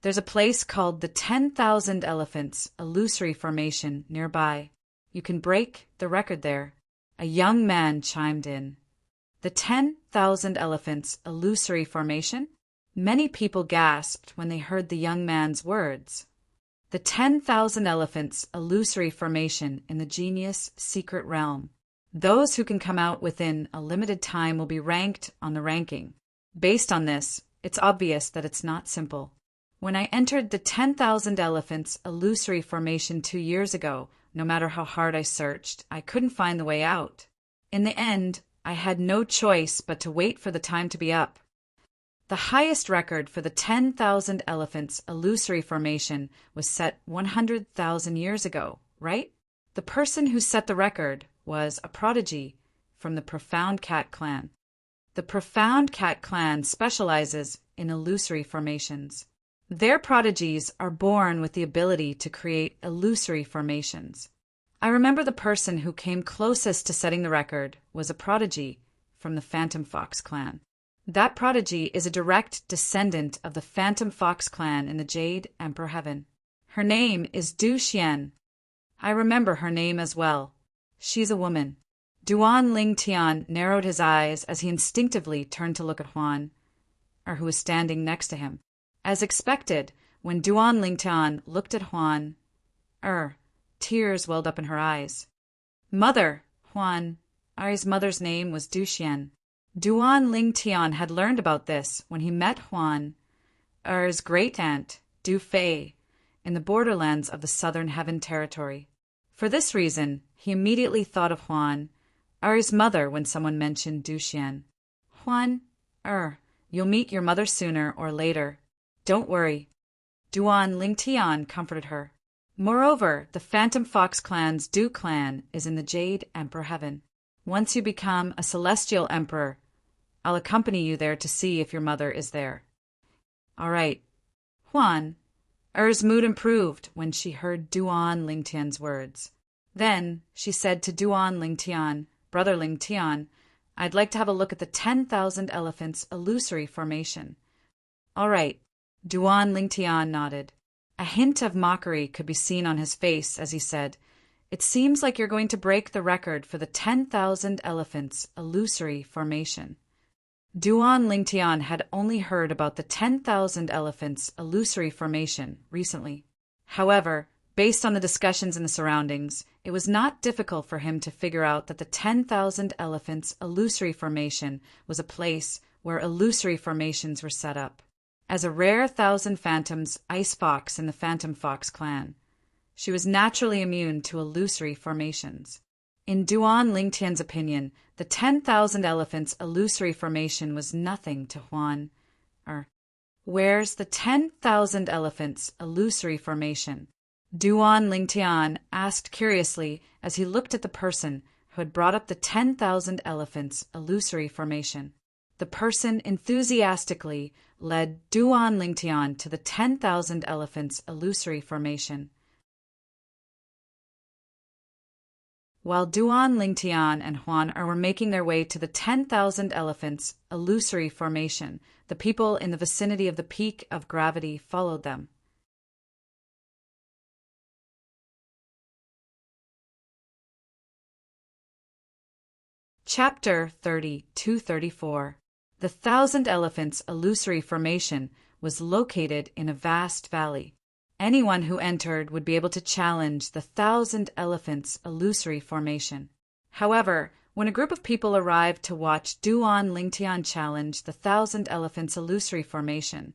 There's a place called the 10,000 Elephants Illusory Formation nearby. You can break the record there. A young man chimed in. The 10,000 Elephants Illusory Formation? Many people gasped when they heard the young man's words. The 10,000 Elephants Illusory Formation in the Genius Secret Realm. Those who can come out within a limited time will be ranked on the ranking. Based on this, it's obvious that it's not simple. When I entered the 10,000 Elephants Illusory Formation 2 years ago, no matter how hard I searched, I couldn't find the way out. In the end, I had no choice but to wait for the time to be up. The highest record for the 10,000 elephants illusory formation was set 100,000 years ago, right? The person who set the record was a prodigy from the Profound Cat clan. The Profound Cat clan specializes in illusory formations. Their prodigies are born with the ability to create illusory formations. I remember the person who came closest to setting the record was a prodigy from the Phantom Fox clan. That prodigy is a direct descendant of the Phantom Fox clan in the Jade Emperor Heaven. Her name is Du Xian. I remember her name as well. She's a woman. Duan Ling Tian narrowed his eyes as he instinctively turned to look at Huan, who was standing next to him. As expected, when Duan Ling Tian looked at Huan, tears welled up in her eyes. Mother, Huan, Ari's mother's name was Du Xian. Duan Ling Tian had learned about this when he met Huan, Er's great-aunt, Du Fei, in the borderlands of the Southern Heaven Territory. For this reason, he immediately thought of Huan, Ari's mother, when someone mentioned Du Xian. Huan, you'll meet your mother sooner or later. Don't worry. Duan Ling Tian comforted her. Moreover, the Phantom Fox clan's Du clan is in the Jade Emperor Heaven. Once you become a celestial emperor, I'll accompany you there to see if your mother is there. All right. Huan, Er's mood improved when she heard Duan Ling Tian's words. Then she said to Duan Ling Tian, Brother Ling Tian, I'd like to have a look at the 10,000 elephants illusory formation. All right. Duan Ling Tian nodded. A hint of mockery could be seen on his face as he said, It seems like you're going to break the record for the 10,000 elephants illusory formation. Duan Ling Tian had only heard about the 10,000 elephants illusory formation recently. However, based on the discussions in the surroundings, it was not difficult for him to figure out that the 10,000 elephants illusory formation was a place where illusory formations were set up. As a rare Thousand Phantoms ice fox in the Phantom Fox clan, she was naturally immune to illusory formations. In Duan Ling Tian's opinion, the 10,000 elephants illusory formation was nothing to Huan. Where's the 10,000 elephants illusory formation? Duan Ling Tian asked curiously as he looked at the person who had brought up the 10,000 elephants illusory formation. The person enthusiastically led Duan Ling Tian to the 10,000 elephants illusory formation. While Duan Ling Tian and Huan were making their way to the 10,000 elephants illusory formation, the people in the vicinity of the peak of gravity followed them. Chapter 30-34. The 1,000 Elephants illusory formation was located in a vast valley. Anyone who entered would be able to challenge the 1,000 Elephants illusory formation. However, when a group of people arrived to watch Duan Ling Tian challenge the 1,000 Elephants illusory formation,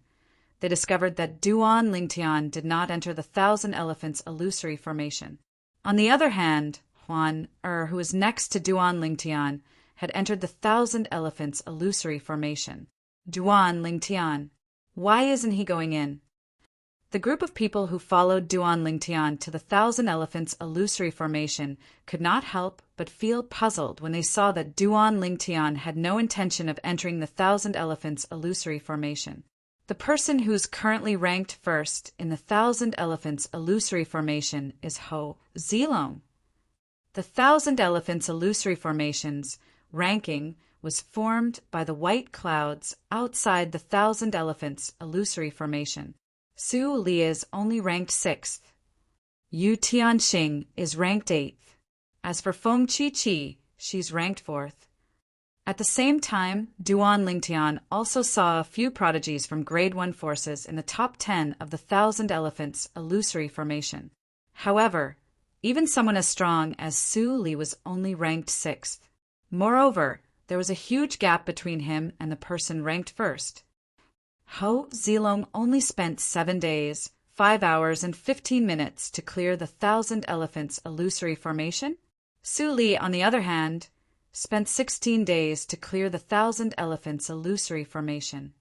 they discovered that Duan Ling Tian did not enter the 1,000 Elephants illusory formation. On the other hand, Huan, who was next to Duan Ling Tian, had entered the 1,000 Elephants illusory formation. Duan Ling Tian, why isn't he going in? The group of people who followed Duan Ling Tian to the 1,000 Elephants illusory formation could not help but feel puzzled when they saw that Duan Ling Tian had no intention of entering the 1,000 Elephants illusory formation. The person who's currently ranked first in the 1,000 Elephants illusory formation is Ho Zilong. The 1,000 Elephants illusory formation's ranking was formed by the white clouds outside the 1,000 Elephants illusory formation. Su Li is only ranked 6th. Yu Tianxing is ranked 8th. As for Feng Qi, she's ranked 4th. At the same time, Duan Ling Tian also saw a few prodigies from Grade 1 forces in the top 10 of the 1,000 Elephants illusory formation. However, even someone as strong as Su Li was only ranked 6th. Moreover, there was a huge gap between him and the person ranked first. Ho Zilong only spent 7 days, 5 hours, and 15 minutes to clear the 1,000 Elephants illusory formation. Su Li, on the other hand, spent 16 days to clear the 1,000 Elephants illusory formation.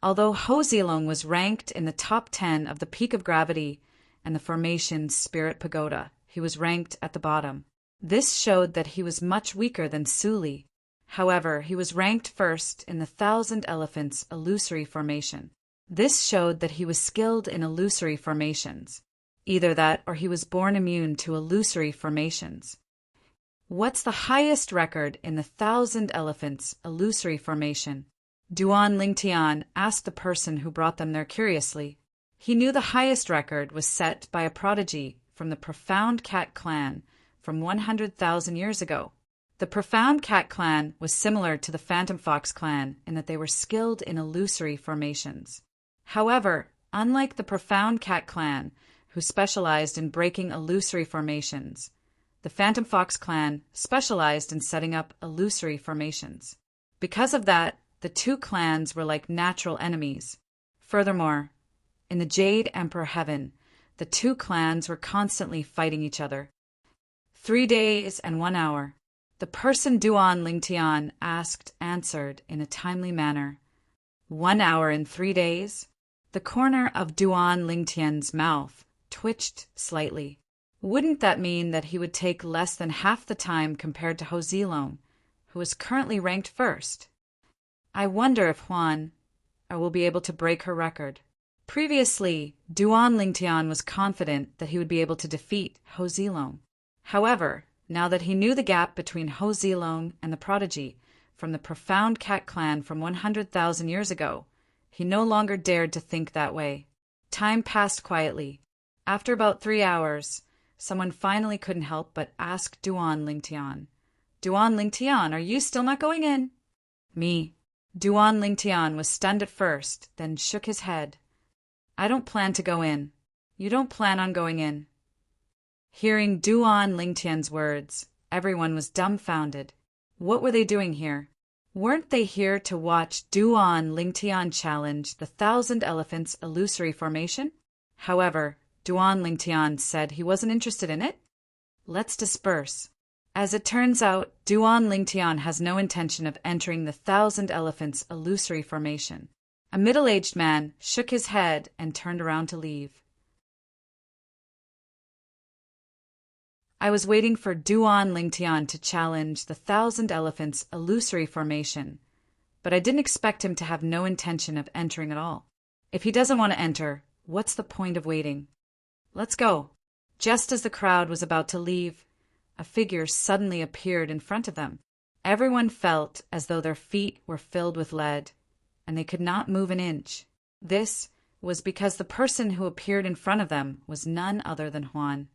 Although Ho Zilong was ranked in the top 10 of the Peak of Gravity and the formation Spirit Pagoda, he was ranked at the bottom. This showed that he was much weaker than Suli. However, he was ranked first in the Thousand Elephants illusory formation. This showed that he was skilled in illusory formations. Either that or he was born immune to illusory formations. What's the highest record in the Thousand Elephants illusory formation? Duan Lingtian asked the person who brought them there curiously. He knew the highest record was set by a prodigy from the Profound Cat clan from 100,000 years ago. The Profound Cat clan was similar to the Phantom Fox clan in that they were skilled in illusory formations. However, unlike the Profound Cat clan, who specialized in breaking illusory formations, the Phantom Fox clan specialized in setting up illusory formations. Because of that, the two clans were like natural enemies. Furthermore, in the Jade Emperor Heaven, the two clans were constantly fighting each other. 3 days and 1 hour. The person Duan Lingtian answered in a timely manner. 1 hour and 3 days? The corner of Duan Lingtian's mouth twitched slightly. Wouldn't that mean that he would take less than half the time compared to Ho Zilong, who is currently ranked first? I wonder if Huan will be able to break her record. Previously, Duan Lingtian was confident that he would be able to defeat Ho Zilong. However, now that he knew the gap between Ho Zilong and the prodigy from the Profound Cat clan from 100,000 years ago, he no longer dared to think that way. Time passed quietly. After about 3 hours, someone finally couldn't help but ask Duan Lingtian, "Duan Lingtian, are you still not going in?" "Me." Duan Lingtian was stunned at first, then shook his head. "I don't plan to go in." "You don't plan on going in?" Hearing Duan Lingtian's words, everyone was dumbfounded. What were they doing here? Weren't they here to watch Duan Lingtian challenge the Thousand Elephants illusory formation? However, Duan Lingtian said he wasn't interested in it. Let's disperse. As it turns out, Duan Lingtian has no intention of entering the Thousand Elephants illusory formation. A middle-aged man shook his head and turned around to leave. I was waiting for Duan Lingtian to challenge the Thousand Elephants illusory formation, but I didn't expect him to have no intention of entering at all. If he doesn't want to enter, what's the point of waiting? Let's go. Just as the crowd was about to leave, a figure suddenly appeared in front of them. Everyone felt as though their feet were filled with lead, and they could not move an inch. This was because the person who appeared in front of them was none other than Huan.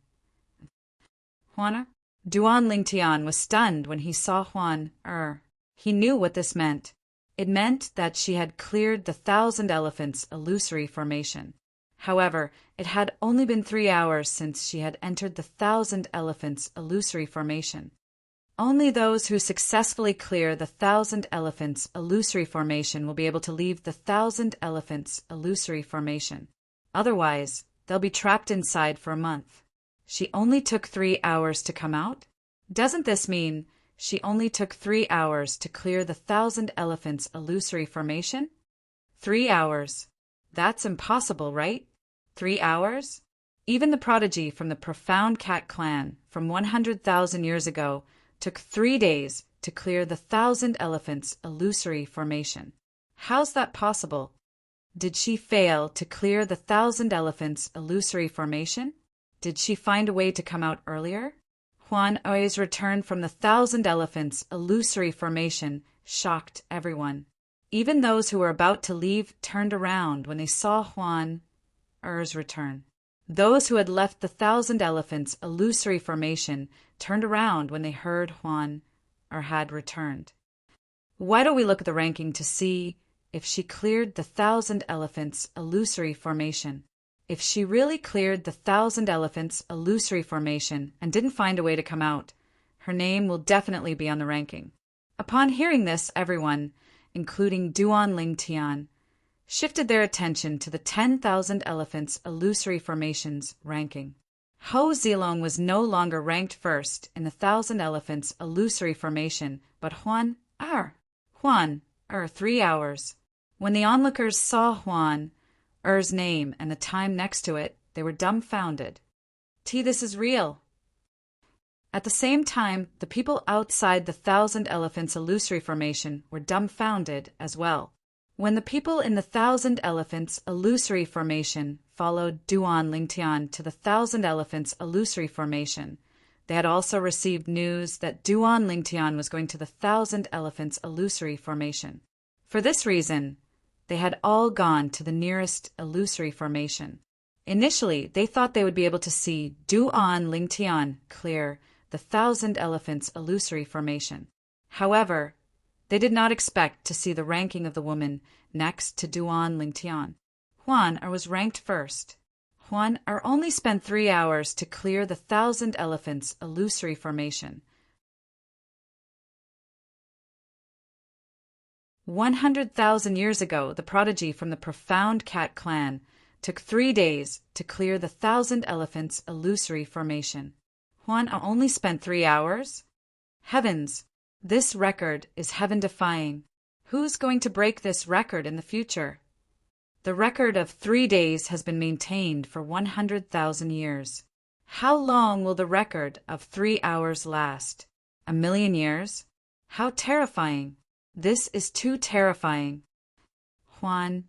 Huan? Duan Lingtian was stunned when he saw Huan. He knew what this meant. It meant that she had cleared the Thousand Elephants illusory formation. However, it had only been 3 hours since she had entered the Thousand Elephants illusory formation. Only those who successfully clear the Thousand Elephants illusory formation will be able to leave the Thousand Elephants illusory formation. Otherwise, they'll be trapped inside for a month. She only took 3 hours to come out? Doesn't this mean she only took 3 hours to clear the Thousand Elephants illusory formation? 3 hours. That's impossible, right? 3 hours? Even the prodigy from the Profound Cat clan from 100,000 years ago took 3 days to clear the Thousand Elephants illusory formation. How's that possible? Did she fail to clear the Thousand Elephants illusory formation? Did she find a way to come out earlier? Huan Oi's return from the Thousand Elephants illusory formation shocked everyone. Even those who were about to leave turned around when they saw Huan Er's return. Those who had left the Thousand Elephants illusory formation turned around when they heard Huan had returned. Why don't we look at the ranking to see if she cleared the Thousand Elephants illusory formation? If she really cleared the Thousand Elephants illusory formation and didn't find a way to come out, her name will definitely be on the ranking. Upon hearing this, everyone, including Duan Lingtian, shifted their attention to the 10,000 Elephants illusory formations ranking. Ho Zilong was no longer ranked first in the 1,000 Elephants illusory formation, but Huan 3 hours. When the onlookers saw Huan Er's name and the time next to it, they were dumbfounded. This is real. At the same time, the people outside the Thousand Elephants illusory formation were dumbfounded as well. When the people in the Thousand Elephants illusory formation followed Duan Lingtian to the Thousand Elephants illusory formation, they had also received news that Duan Lingtian was going to the Thousand Elephants illusory formation. For this reason, they had all gone to the nearest illusory formation. Initially, they thought they would be able to see Duan Lingtian clear the Thousand Elephants illusory formation. However, they did not expect to see the ranking of the woman next to Duan Lingtian. Huan Er was ranked first. Huan Er only spent 3 hours to clear the Thousand Elephants illusory formation. 100,000 years ago, the prodigy from the Profound Cat clan took 3 days to clear the Thousand Elephants illusory formation. Huan only spent 3 hours? Heavens! This record is heaven-defying. Who's going to break this record in the future? The record of 3 days has been maintained for 100,000 years. How long will the record of 3 hours last? 1,000,000 years? How terrifying! This is too terrifying. Huan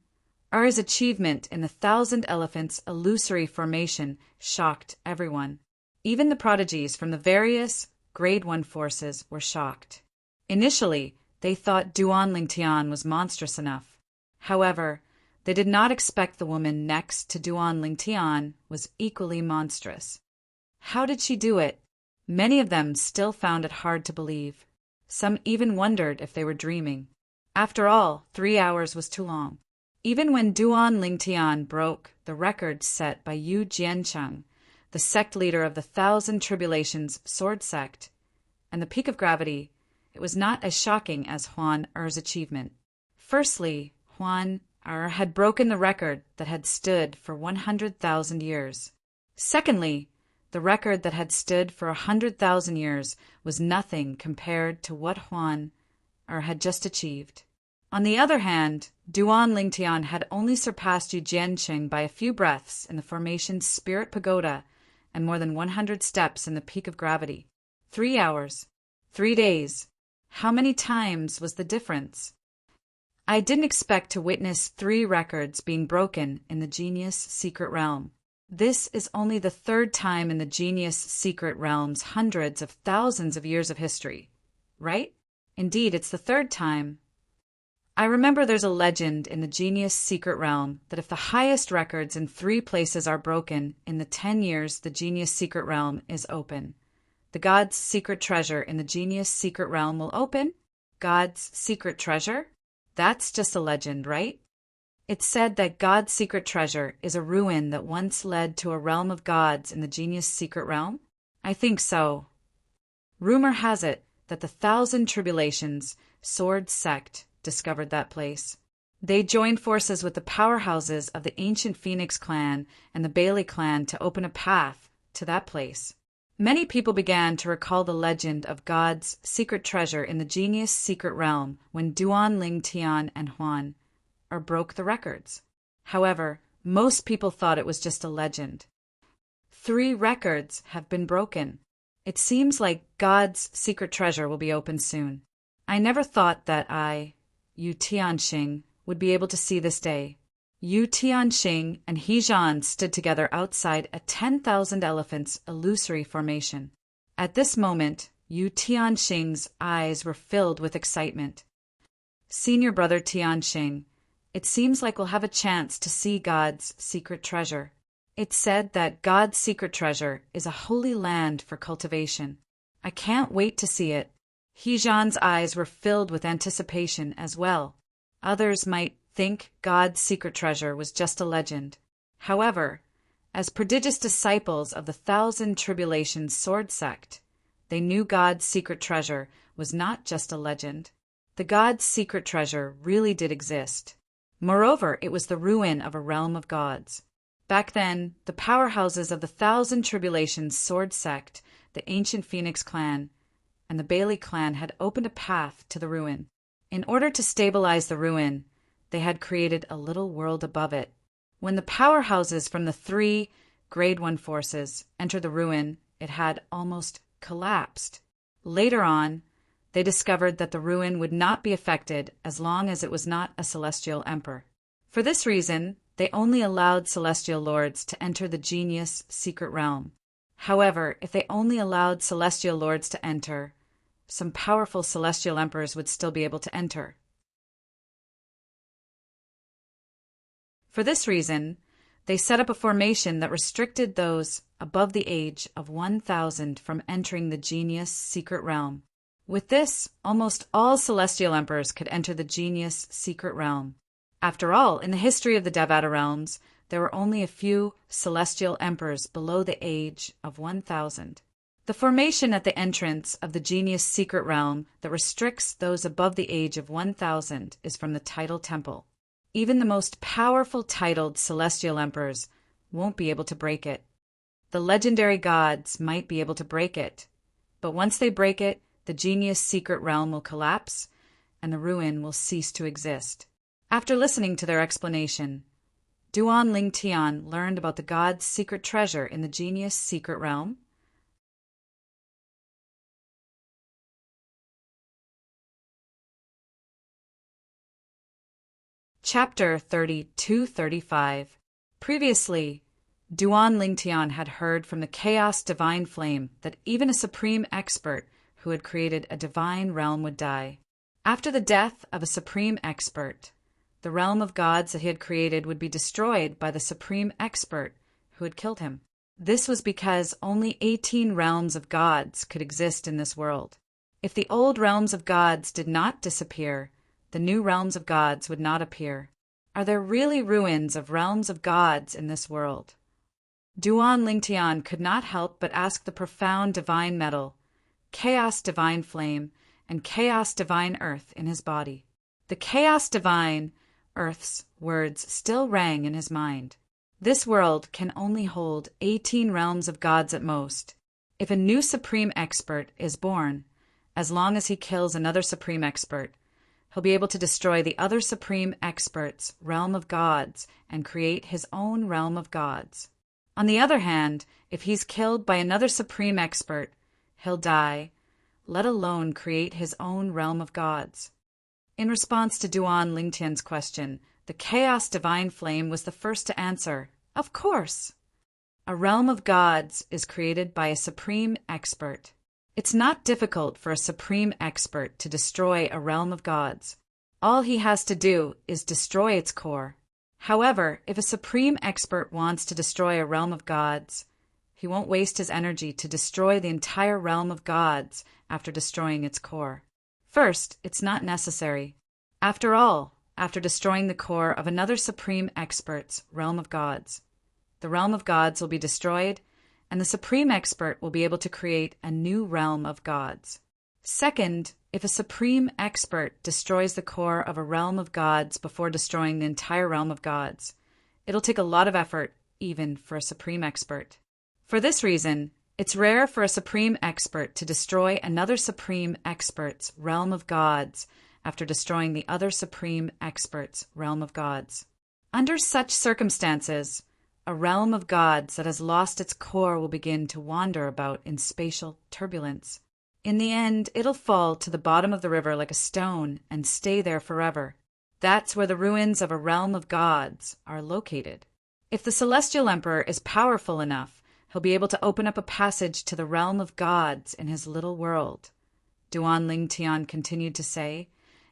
Er's achievement in the Thousand Elephants illusory formation shocked everyone. Even the prodigies from the various Grade 1 forces were shocked. Initially, they thought Duan Lingtian was monstrous enough. However, they did not expect the woman next to Duan Lingtian was equally monstrous. How did she do it? Many of them still found it hard to believe. Some even wondered if they were dreaming. After all, 3 hours was too long. Even when Duan Lingtian broke the record set by Yu Jiancheng, the sect leader of the Thousand Tribulations sword sect, and the peak of gravity, it was not as shocking as Huan Er's achievement. Firstly, Huan Er had broken the record that had stood for 100,000 years. Secondly, the record that had stood for 100,000 years was nothing compared to what Huan Er had just achieved. On the other hand, Duan Lingtian had only surpassed Yu Jiancheng by a few breaths in the formation's Spirit Pagoda and more than 100 steps in the peak of gravity. 3 hours. 3 days. How many times was the difference? I didn't expect to witness 3 records being broken in the Genius Secret Realm. This is only the 3rd time in the Genius Secret Realm's hundreds of thousands of years of history, right? Indeed, it's the 3rd time. I remember there's a legend in the Genius Secret Realm that if the highest records in 3 places are broken in the 10 years the Genius Secret Realm is open, the God's secret treasure in the Genius Secret Realm will open? God's secret treasure? That's just a legend, right? It's said that God's secret treasure is a ruin that once led to a realm of gods in the Genius Secret Realm? I think so. Rumor has it that the Thousand Tribulations sword sect discovered that place. They joined forces with the powerhouses of the ancient Phoenix clan and the Bailey clan to open a path to that place. Many people began to recall the legend of God's secret treasure in the Genius Secret Realm when Duan Lingtian and Huan Er broke the records. However, most people thought it was just a legend. 3 records have been broken. It seems like God's secret treasure will be opened soon. I never thought that Yu Tianxing, would be able to see this day. Yu Tianxing and He Zhan stood together outside a 10,000 elephants illusory formation. At this moment, Yu Tianxing's eyes were filled with excitement. Senior brother Tianxing, it seems like we'll have a chance to see God's secret treasure. It's said that God's secret treasure is a holy land for cultivation. I can't wait to see it. He Zhan's eyes were filled with anticipation as well. Others might think God's secret treasure was just a legend. However, as prodigious disciples of the Thousand Tribulations sword sect, they knew God's secret treasure was not just a legend. The God's secret treasure really did exist. Moreover, it was the ruin of a realm of gods. Back then, the powerhouses of the Thousand Tribulations sword sect, the ancient Phoenix clan, and the Bailey clan had opened a path to the ruin. In order to stabilize the ruin, they had created a little world above it. When the powerhouses from the 3 Grade 1 forces entered the ruin, it had almost collapsed. Later on, they discovered that the ruin would not be affected as long as it was not a celestial emperor. For this reason, they only allowed celestial lords to enter the genius secret realm. However, if they only allowed celestial lords to enter, some powerful celestial emperors would still be able to enter. For this reason, they set up a formation that restricted those above the age of 1,000 from entering the genius secret realm. With this, almost all celestial emperors could enter the genius secret realm. After all, in the history of the Devata realms, there were only a few celestial emperors below the age of 1,000. The formation at the entrance of the genius secret realm that restricts those above the age of 1,000 is from the tidal temple. Even the most powerful titled celestial emperors won't be able to break it. The legendary gods might be able to break it, but once they break it, the genius secret realm will collapse and the ruin will cease to exist. After listening to their explanation, Duan Ling Tian learned about the god's secret treasure in the genius secret realm. Chapter 32-35. Previously, Duan Ling Tian had heard from the chaos divine flame that even a supreme expert who had created a divine realm would die. After the death of a supreme expert, the realm of gods that he had created would be destroyed by the supreme expert who had killed him. This was because only 18 realms of gods could exist in this world. If the old realms of gods did not disappear, the new realms of gods would not appear. Are there really ruins of realms of gods in this world? Duan Ling Tian could not help but ask the profound divine metal, chaos divine flame, and chaos divine earth in his body. The chaos divine earth's words still rang in his mind. This world can only hold 18 realms of gods at most. If a new supreme expert is born, as long as he kills another supreme expert, he'll be able to destroy the other supreme expert's realm of gods and create his own realm of gods. On the other hand, if he's killed by another supreme expert, he'll die, let alone create his own realm of gods. In response to Duan Ling Tian's question, the chaos divine flame was the first to answer, "Of course! A realm of gods is created by a supreme expert. It's not difficult for a supreme expert to destroy a realm of gods. All he has to do is destroy its core. However, if a supreme expert wants to destroy a realm of gods, he won't waste his energy to destroy the entire realm of gods after destroying its core. First, it's not necessary. After all, after destroying the core of another supreme expert's realm of gods, the realm of gods will be destroyed, and the supreme expert will be able to create a new realm of gods. Second, if a supreme expert destroys the core of a realm of gods before destroying the entire realm of gods, it'll take a lot of effort, even for a supreme expert. For this reason, it's rare for a supreme expert to destroy another supreme expert's realm of gods after destroying the other supreme expert's realm of gods. Under such circumstances, a realm of gods that has lost its core will begin to wander about in spatial turbulence. In the end, it'll fall to the bottom of the river like a stone and stay there forever. That's where the ruins of a realm of gods are located. If the celestial emperor is powerful enough, he'll be able to open up a passage to the realm of gods in his little world. Duan Ling Tian continued to say,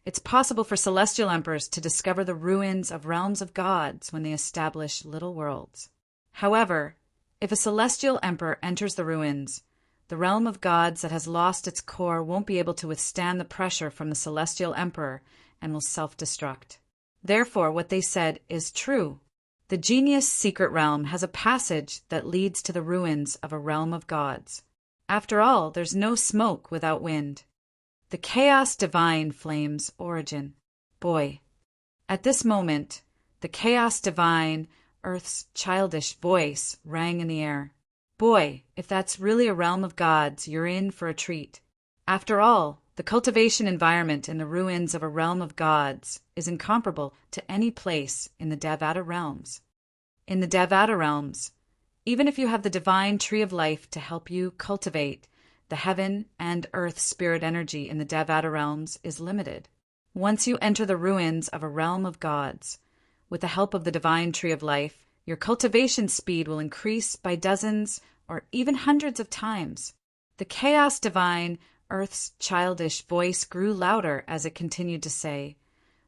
it's possible for celestial emperors to discover the ruins of realms of gods when they establish little worlds. However, if a celestial emperor enters the ruins, the realm of gods that has lost its core won't be able to withstand the pressure from the celestial emperor and will self-destruct. Therefore, what they said is true. The genius secret realm has a passage that leads to the ruins of a realm of gods. After all, there's no smoke without wind. The chaos divine flame's origin. Boy. At this moment, the chaos divine, Earth's childish voice rang in the air. Boy, if that's really a realm of gods, you're in for a treat. After all, The cultivation environment in the ruins of a realm of gods is incomparable to any place in the Devata realms. In the Devata realms, even if you have the divine tree of life to help you cultivate, the heaven and earth spirit energy in the Devata realms is limited. Once you enter the ruins of a realm of gods, with the help of the divine tree of life, your cultivation speed will increase by dozens or even hundreds of times. The chaos divine, Earth's childish voice grew louder as it continued to say,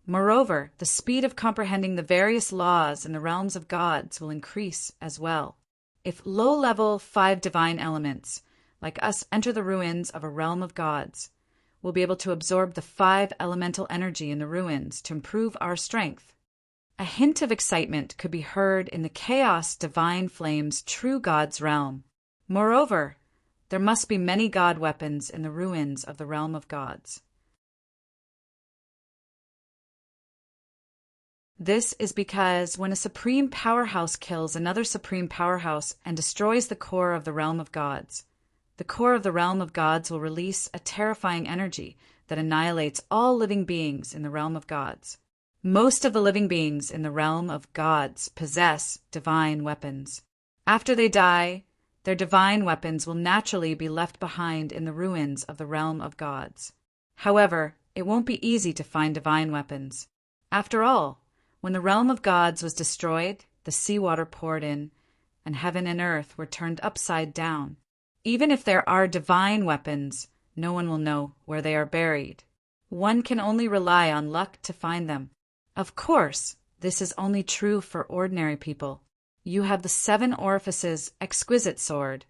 "Moreover, the speed of comprehending the various laws in the realms of gods will increase as well. If low-level 5 divine elements, like us, enter the ruins of a realm of gods, we'll be able to absorb the 5 elemental energy in the ruins to improve our strength." A hint of excitement could be heard in the chaos divine flame's true god's realm. Moreover, there must be many god weapons in the ruins of the realm of gods. This is because when a supreme powerhouse kills another supreme powerhouse and destroys the core of the realm of gods, the core of the realm of gods will release a terrifying energy that annihilates all living beings in the realm of gods. Most of the living beings in the realm of gods possess divine weapons. After they die, their divine weapons will naturally be left behind in the ruins of the realm of gods. However, it won't be easy to find divine weapons. After all, when the realm of gods was destroyed, the seawater poured in, and heaven and earth were turned upside down. Even if there are divine weapons, no one will know where they are buried. One can only rely on luck to find them. Of course, this is only true for ordinary people. You have the 7 orifices exquisite sword,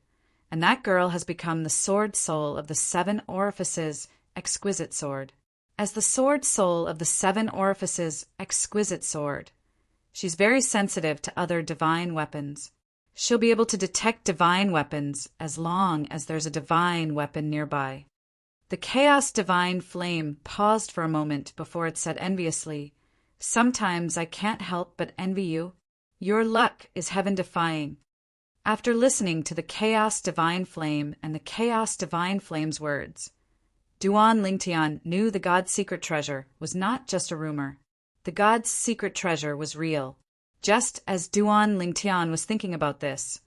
and that girl has become the sword soul of the 7 orifices exquisite sword. As the sword soul of the 7 orifices exquisite sword, she's very sensitive to other divine weapons. She'll be able to detect divine weapons as long as there's a divine weapon nearby. The chaos divine flame paused for a moment before it said enviously, "Sometimes I can't help but envy you. Your luck is heaven-defying." After listening to the Chaos Divine Flame and the Chaos Divine Flame's words, Duan Lingtian knew the God's secret treasure was not just a rumor. The God's secret treasure was real. Just as Duan Lingtian was thinking about this,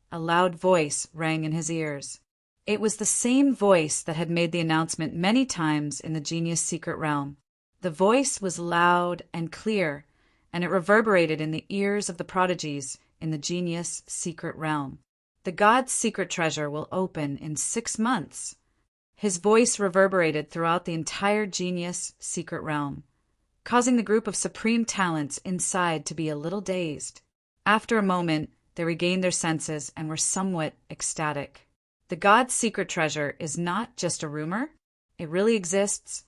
a loud voice rang in his ears. It was the same voice that had made the announcement many times in the genius secret realm. The voice was loud and clear, and it reverberated in the ears of the prodigies in the genius secret realm. The God's secret treasure will open in 6 months. His voice reverberated throughout the entire genius secret realm, causing the group of supreme talents inside to be a little dazed. After a moment, they regained their senses and were somewhat ecstatic. The God's secret treasure is not just a rumor. It really exists.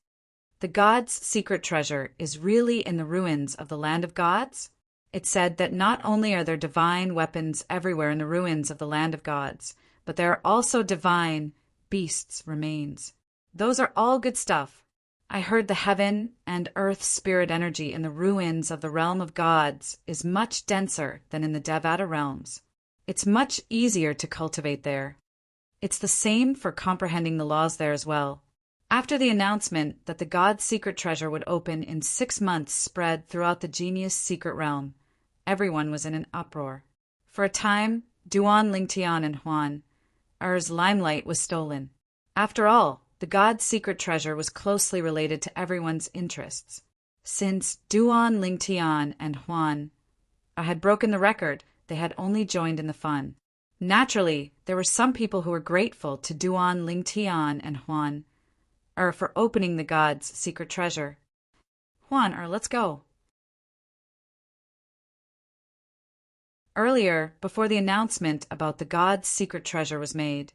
The God's secret treasure is really in the ruins of the land of gods. It said that not only are there divine weapons everywhere in the ruins of the land of gods, but there are also divine beasts' remains. Those are all good stuff. I heard the heaven and earth spirit energy in the ruins of the realm of gods is much denser than in the Devata realms. It's much easier to cultivate there. It's the same for comprehending the laws there as well. After the announcement that the God's secret treasure would open in 6 months spread throughout the genius secret realm, everyone was in an uproar. For a time, Duan Lingtian and Huan Er's limelight was stolen. After all, the God's secret treasure was closely related to everyone's interests. Since Duan Lingtian and Huan had broken the record, they had only joined in the fun. Naturally, there were some people who were grateful to Duan Lingtian and Huan for opening the God's secret treasure. Huan let's go. Earlier, before the announcement about the God's secret treasure was made,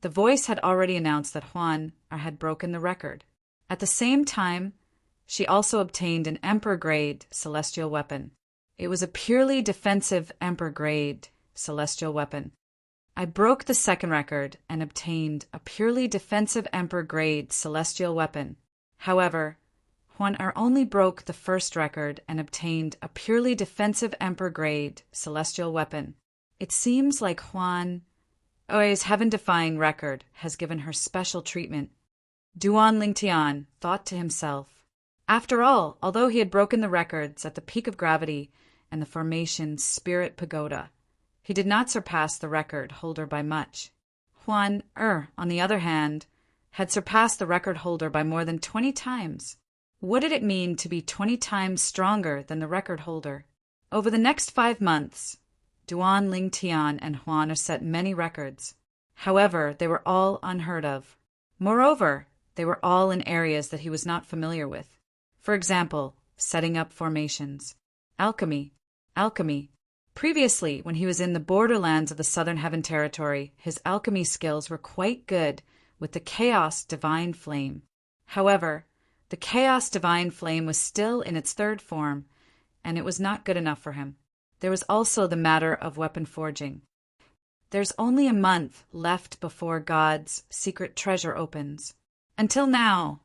the voice had already announced that Huan had broken the record. At the same time, she also obtained an Emperor-grade celestial weapon. It was a purely defensive Emperor-grade celestial weapon. I broke the second record and obtained a purely defensive Emperor-grade celestial weapon. However, Huan only broke the first record and obtained a purely defensive Emperor-grade celestial weapon. It seems like Huan Oi's heaven-defying record has given her special treatment. Duan Lingtian thought to himself. After all, although he had broken the records at the peak of gravity and the formation Spirit Pagoda, he did not surpass the record holder by much. Huan on the other hand, had surpassed the record holder by more than 20 times. What did it mean to be 20 times stronger than the record holder? Over the next 5 months, Duan Lingtian and Huan set many records. However, they were all unheard of. Moreover, they were all in areas that he was not familiar with. For example, setting up formations. Alchemy. Previously, when he was in the borderlands of the Southern Heaven Territory, his alchemy skills were quite good with the Chaos Divine Flame. However, the Chaos Divine Flame was still in its third form, and it was not good enough for him. There was also the matter of weapon forging. There's only a month left before God's secret treasure opens. Until now,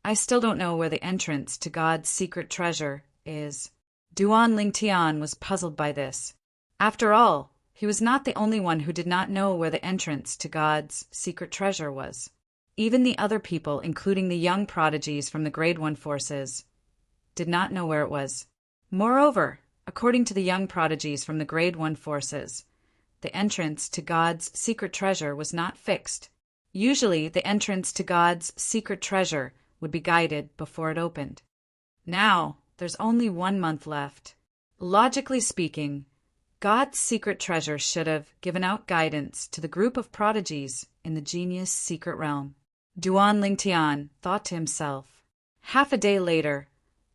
I still don't know where the entrance to God's secret treasure is. Duan Lingtian was puzzled by this. After all, he was not the only one who did not know where the entrance to God's secret treasure was. Even the other people, including the young prodigies from the Grade 1 forces, did not know where it was. Moreover, according to the young prodigies from the Grade 1 forces, the entrance to God's secret treasure was not fixed. Usually, the entrance to God's secret treasure would be guided before it opened. Now, there's only 1 month left. Logically speaking, God's secret treasure should have given out guidance to the group of prodigies in the genius secret realm. Duan Lingtian thought to himself. Half a day later,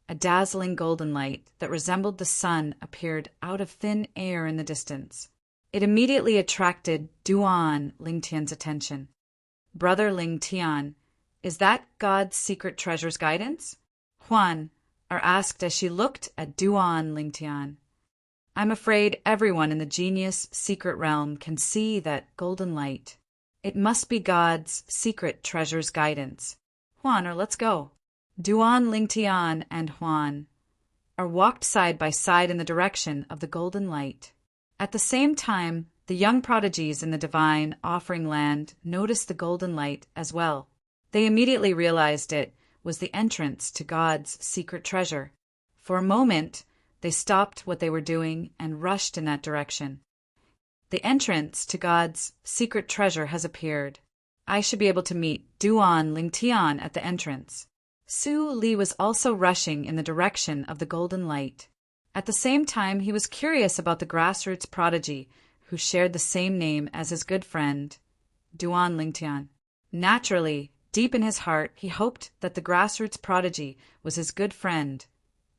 a dazzling golden light that resembled the sun appeared out of thin air in the distance. It immediately attracted Duan Lingtian's attention. Brother Lingtian, is that God's secret treasure's guidance? Huan asked as she looked at Duan Lingtian. I'm afraid everyone in the genius secret realm can see that golden light. It must be God's secret treasure's guidance. Huan, let's go. Duan Lingtian and Huan walked side by side in the direction of the golden light. At the same time, the young prodigies in the divine offering land noticed the golden light as well. They immediately realized it was the entrance to God's secret treasure. For a moment, they stopped what they were doing and rushed in that direction. The entrance to God's secret treasure has appeared. I should be able to meet Duan Lingtian at the entrance. Su Li was also rushing in the direction of the golden light. At the same time, he was curious about the grassroots prodigy who shared the same name as his good friend, Duan Lingtian. Naturally, deep in his heart, he hoped that the grassroots prodigy was his good friend,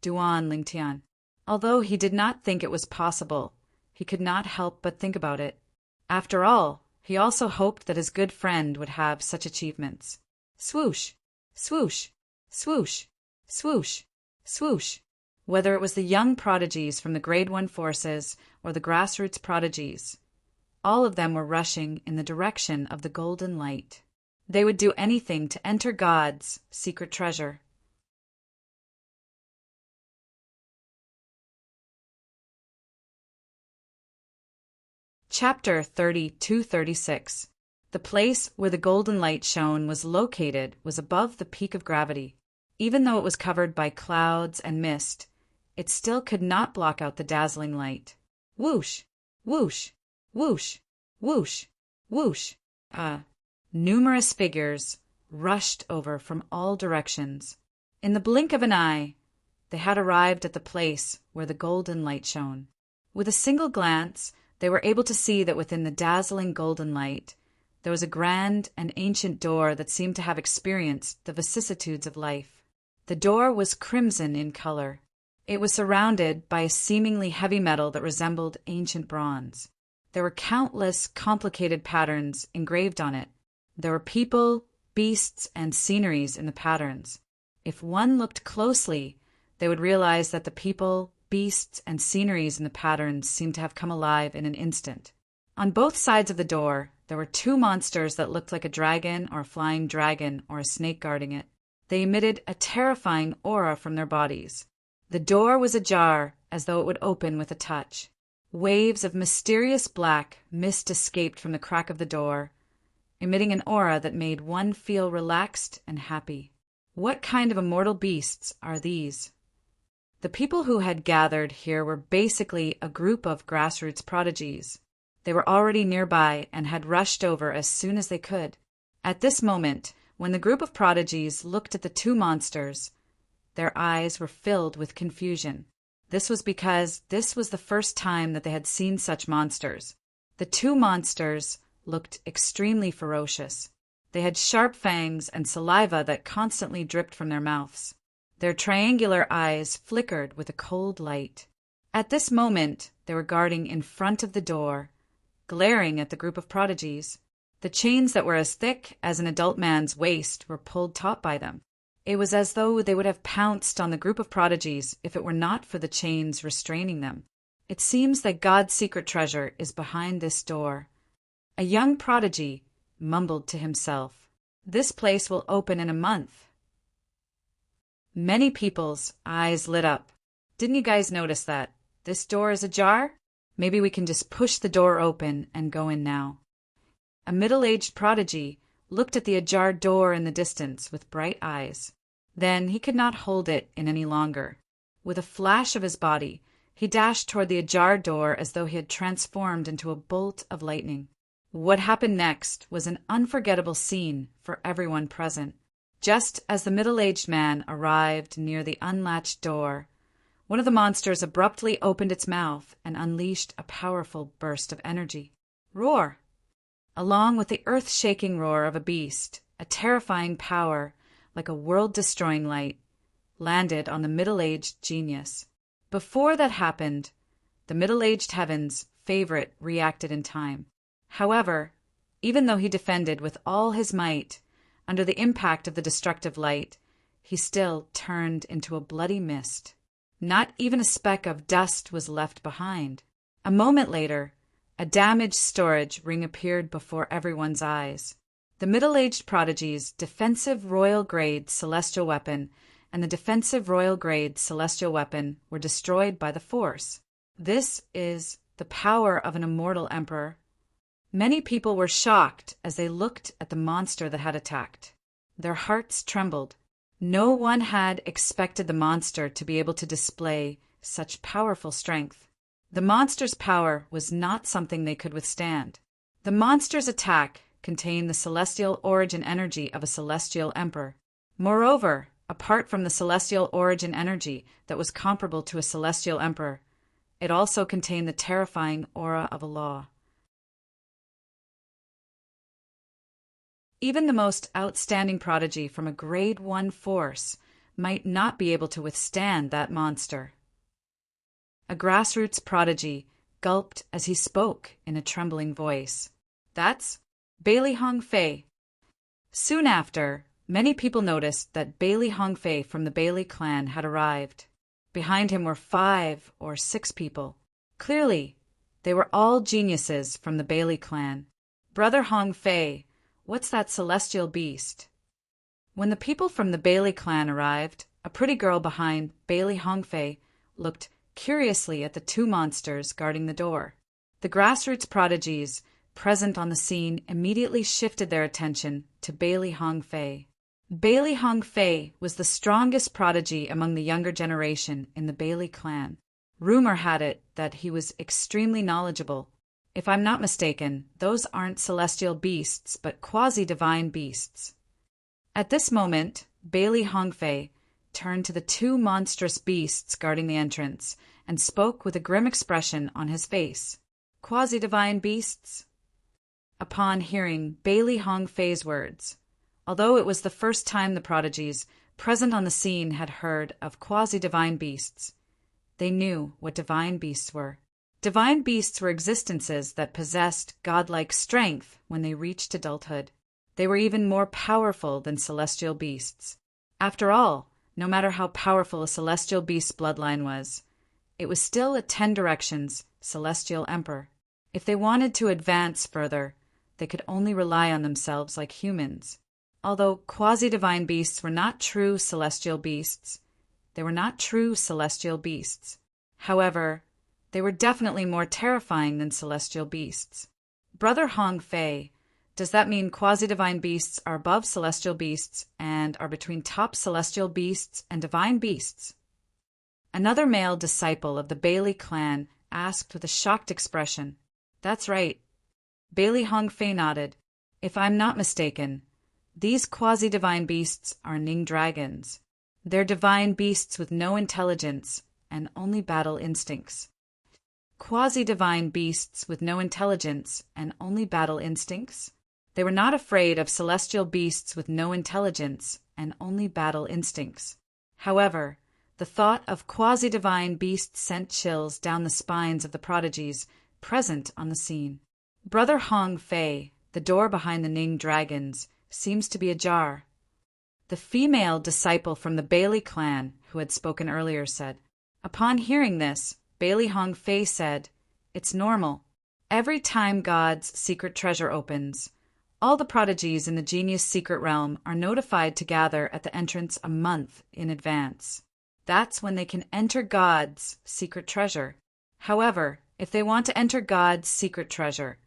Duan Lingtian. Although he did not think it was possible, he could not help but think about it. After all, he also hoped that his good friend would have such achievements. Swoosh, swoosh, swoosh, swoosh, swoosh. Whether it was the young prodigies from the Grade 1 forces or the grassroots prodigies, all of them were rushing in the direction of the golden light. They would do anything to enter God's secret treasure. Chapter 30-36. The place where the golden light shone was above the peak of gravity. Even though it was covered by clouds and mist, it still could not block out the dazzling light. Whoosh, whoosh, whoosh, whoosh, whoosh. Numerous figures rushed over from all directions. In the blink of an eye, they had arrived at the place where the golden light shone. With a single glance, they were able to see that within the dazzling golden light, there was a grand and ancient door that seemed to have experienced the vicissitudes of life. The door was crimson in color. It was surrounded by a seemingly heavy metal that resembled ancient bronze. There were countless complicated patterns engraved on it. There were people, beasts, and sceneries in the patterns. If one looked closely, they would realize that the people, beasts, and sceneries in the patterns seemed to have come alive in an instant. On both sides of the door, there were 2 monsters that looked like a dragon or a flying dragon or a snake guarding it. They emitted a terrifying aura from their bodies. The door was ajar as though it would open with a touch. Waves of mysterious black mist escaped from the crack of the door, emitting an aura that made one feel relaxed and happy. What kind of immortal beasts are these? The people who had gathered here were basically a group of grassroots prodigies. They were already nearby and had rushed over as soon as they could. At this moment, when the group of prodigies looked at the two monsters, their eyes were filled with confusion. This was because this was the first time that they had seen such monsters. The two monsters looked extremely ferocious. They had sharp fangs and saliva that constantly dripped from their mouths. Their triangular eyes flickered with a cold light. At this moment, they were guarding in front of the door, glaring at the group of prodigies. The chains that were as thick as an adult man's waist were pulled taut by them. It was as though they would have pounced on the group of prodigies if it were not for the chains restraining them. It seems that God's secret treasure is behind this door. A young prodigy mumbled to himself, "This place will open in a month." Many people's eyes lit up. Didn't you guys notice that? This door is ajar? Maybe we can just push the door open and go in now. A middle-aged prodigy looked at the ajar door in the distance with bright eyes. Then he could not hold it in any longer. With a flash of his body, he dashed toward the ajar door as though he had transformed into a bolt of lightning. What happened next was an unforgettable scene for everyone present. Just as the middle-aged man arrived near the unlatched door, one of the monsters abruptly opened its mouth and unleashed a powerful burst of energy. Roar! Along with the earth-shaking roar of a beast, a terrifying power, like a world-destroying light, landed on the middle-aged genius. Before that happened, the middle-aged heaven's favorite reacted in time. However, even though he defended with all his might, under the impact of the destructive light, he still turned into a bloody mist. Not even a speck of dust was left behind. A moment later, a damaged storage ring appeared before everyone's eyes. The middle-aged prodigy's defensive royal-grade celestial weapon and the defensive royal-grade celestial weapon were destroyed by the Force. This is the power of an immortal emperor. Many people were shocked as they looked at the monster that had attacked. Their hearts trembled. No one had expected the monster to be able to display such powerful strength. The monster's power was not something they could withstand. The monster's attack contained the celestial origin energy of a celestial emperor. Moreover, apart from the celestial origin energy that was comparable to a celestial emperor, it also contained the terrifying aura of a law. Even the most outstanding prodigy from a grade 1 force might not be able to withstand that monster. A grassroots prodigy gulped as he spoke in a trembling voice. That's Bailey Hong Fei. Soon after, many people noticed that Bailey Hong Fei from the Bailey clan had arrived. Behind him were 5 or 6 people. Clearly, they were all geniuses from the Bailey clan. Brother Hong Fei, what's that celestial beast? When the people from the Bailey clan arrived, a pretty girl behind Bailey Hong Fei looked curiously at the two monsters guarding the door. The grassroots prodigies present on the scene immediately shifted their attention to Bailey Hong Fei. Bailey Hong Fei was the strongest prodigy among the younger generation in the Bailey clan. Rumor had it that he was extremely knowledgeable. If I'm not mistaken, those aren't celestial beasts, but quasi-divine beasts. At this moment, Bailey Hong Fei turned to the two monstrous beasts guarding the entrance and spoke with a grim expression on his face. Quasi-divine beasts? Upon hearing Bailey Hong Fei's words, although it was the first time the prodigies present on the scene had heard of quasi-divine beasts, they knew what divine beasts were. Divine beasts were existences that possessed godlike strength when they reached adulthood. They were even more powerful than celestial beasts. After all, no matter how powerful a celestial beast's bloodline was, it was still a 10 directions celestial emperor. If they wanted to advance further, they could only rely on themselves like humans. Although quasi-divine beasts were not true celestial beasts, they were not true celestial beasts. However, they were definitely more terrifying than celestial beasts. Brother Hong Fei, Does that mean quasi-divine beasts are above celestial beasts and are between top celestial beasts and divine beasts? Another male disciple of the Bailey clan asked with a shocked expression. That's right. Bailey Hong Fei nodded. If I'm not mistaken, these quasi-divine beasts are Ning dragons. They're divine beasts with no intelligence and only battle instincts. Quasi-divine beasts with no intelligence and only battle instincts? They were not afraid of celestial beasts with no intelligence and only battle instincts. However, the thought of quasi-divine beasts sent chills down the spines of the prodigies present on the scene. Brother Hong Fei, the door behind the Ning dragons, seems to be ajar. The female disciple from the Bailey clan, who had spoken earlier, said. Upon hearing this, Bailey Hong Fei said, It's normal. Every time God's secret treasure opens, all the prodigies in the genius secret realm are notified to gather at the entrance a month in advance. That's when they can enter God's secret treasure. However, if they want to enter God's secret treasure,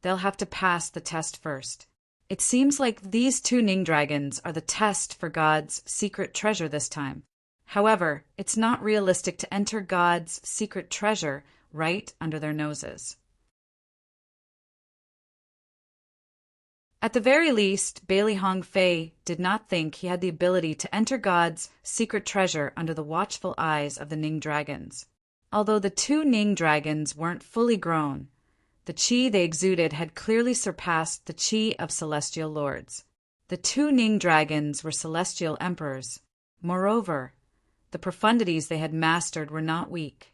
they'll have to pass the test first. It seems like these two Ning dragons are the test for God's secret treasure this time. However, it's not realistic to enter God's secret treasure right under their noses. At the very least, Bailey Hong Fei did not think he had the ability to enter God's secret treasure under the watchful eyes of the Ning dragons. Although the two Ning dragons weren't fully grown, the qi they exuded had clearly surpassed the qi of celestial lords. The two Ning dragons were celestial emperors. Moreover, the profundities they had mastered were not weak.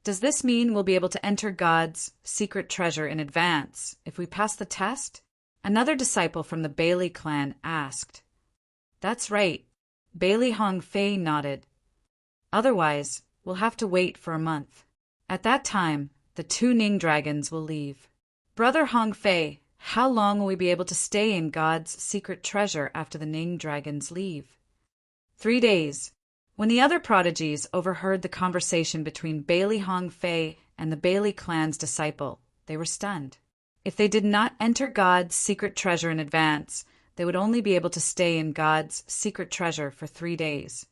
Does this mean we'll be able to enter God's secret treasure in advance if we pass the test? Another disciple from the Bailey clan asked. That's right. Bailey Hong Fei nodded. Otherwise, we'll have to wait for a month. At that time, the two Ning dragons will leave. Brother Hong Fei, how long will we be able to stay in God's secret treasure after the Ning dragons leave? 3 days. When the other prodigies overheard the conversation between Bailey Hong Fei and the Bailey clan's disciple, they were stunned. If they did not enter God's secret treasure in advance, they would only be able to stay in God's secret treasure for 3 days.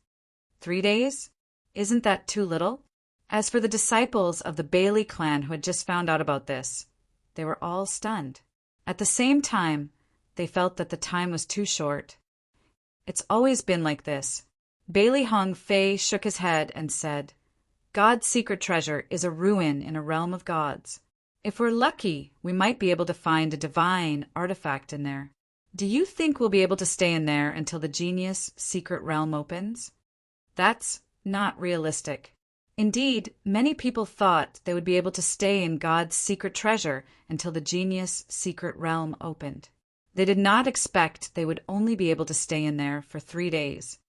3 days? Isn't that too little? As for the disciples of the Bailey clan who had just found out about this, they were all stunned. At the same time, they felt that the time was too short. It's always been like this. Bailey Hong Fei shook his head and said, God's secret treasure is a ruin in a realm of gods. If we're lucky, we might be able to find a divine artifact in there. Do you think we'll be able to stay in there until the genius secret realm opens? That's not realistic. Indeed, many people thought they would be able to stay in God's secret treasure until the genius secret realm opened. They did not expect they would only be able to stay in there for 3 days.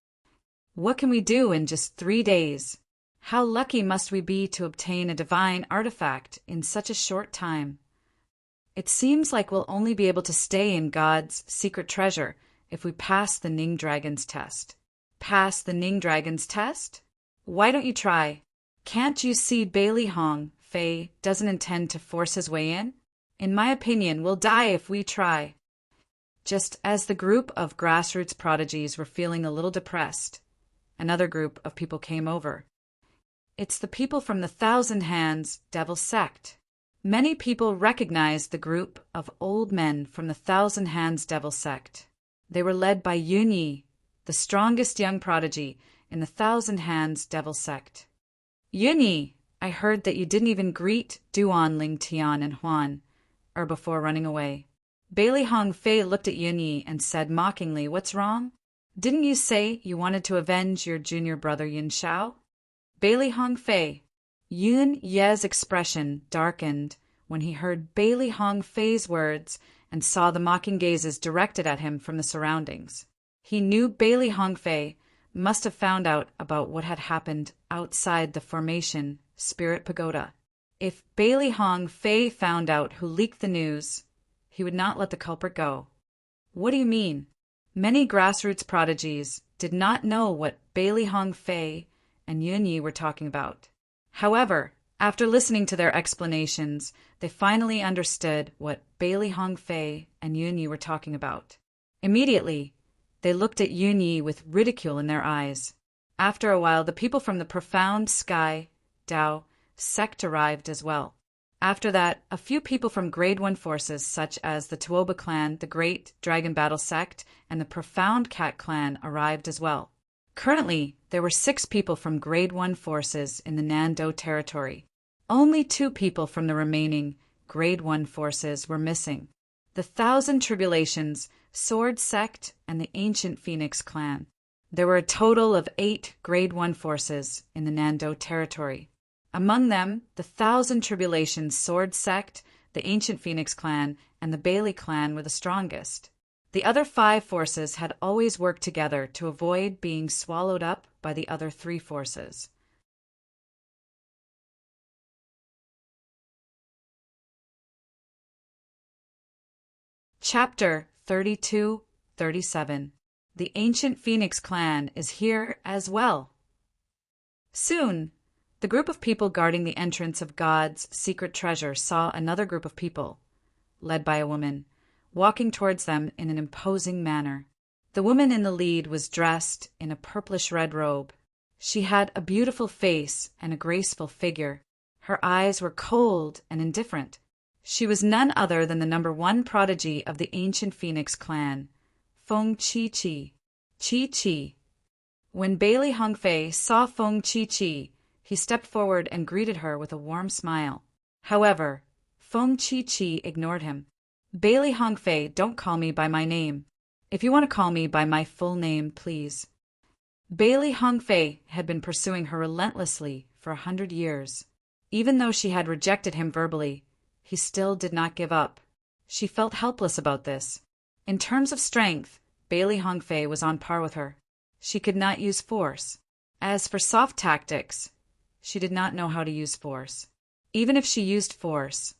What can we do in just 3 days? How lucky must we be to obtain a divine artifact in such a short time? It seems like we'll only be able to stay in God's secret treasure if we pass the Ning Dragon's test. Pass the Ning Dragon's test? Why don't you try? Can't you see Bailey Hong Fei doesn't intend to force his way in? In my opinion, we'll die if we try. Just as the group of grassroots prodigies were feeling a little depressed, another group of people came over. It's the people from the Thousand Hands Devil Sect. Many people recognized the group of old men from the Thousand Hands Devil Sect. They were led by Yun Yi, the strongest young prodigy in the Thousand Hands Devil Sect. Yun Yi, I heard that you didn't even greet Duan, Ling Tian, and Huan, before running away. Bailey Hong Fei looked at Yun Yi and said mockingly, What's wrong? Didn't you say you wanted to avenge your junior brother Yin Shao? Bailey Hong Fei. Yun Ye's expression darkened when he heard Bailey Hong Fei's words and saw the mocking gazes directed at him from the surroundings. He knew Bailey Hong Fei must have found out about what had happened outside the formation Spirit Pagoda. If Bailey Hong Fei found out who leaked the news, he would not let the culprit go. What do you mean? Many grassroots prodigies did not know what Bailey Hong Fei and Yun Yi were talking about. However, After listening to their explanations, they finally understood what Bailey Hongfei and Yunyi were talking about. Immediately, they looked at Yunyi with ridicule in their eyes. After a while, the people from the profound sky, Dao, sect arrived as well. After that, a few people from Grade 1 forces such as the Tuoba clan, the Great Dragon Battle sect, and the Profound Cat clan arrived as well. Currently, there were 6 people from Grade 1 forces in the Nando territory. Only 2 people from the remaining Grade 1 forces were missing: the Thousand Tribulations, Sword Sect, and the Ancient Phoenix clan. There were a total of 8 Grade 1 forces in the Nando territory. Among them, the Thousand Tribulations Sword Sect, the Ancient Phoenix clan, and the Bailey clan were the strongest. The other 5 forces had always worked together to avoid being swallowed up by the other 3 forces. Chapter 32-37. The Ancient Phoenix clan is here as well. Soon, the group of people guarding the entrance of God's secret treasure saw another group of people, led by a woman, walking towards them in an imposing manner. The woman in the lead was dressed in a purplish-red robe. She had a beautiful face and a graceful figure. Her eyes were cold and indifferent. She was none other than the number 1 prodigy of the Ancient Phoenix clan, Feng Chi-Chi. Chi-Chi. When Bailey Hongfei saw Feng Chi-Chi, he stepped forward and greeted her with a warm smile. However, Feng Chi-Chi ignored him. Bailey Hongfei, don't call me by my name. If you want to call me by my full name, please. Bailey Hongfei had been pursuing her relentlessly for 100 years. Even though she had rejected him verbally, he still did not give up. She felt helpless about this. In terms of strength, Bailey Hongfei was on par with her. She could not use force. As for soft tactics, she did not know how to use force. Even if she used force,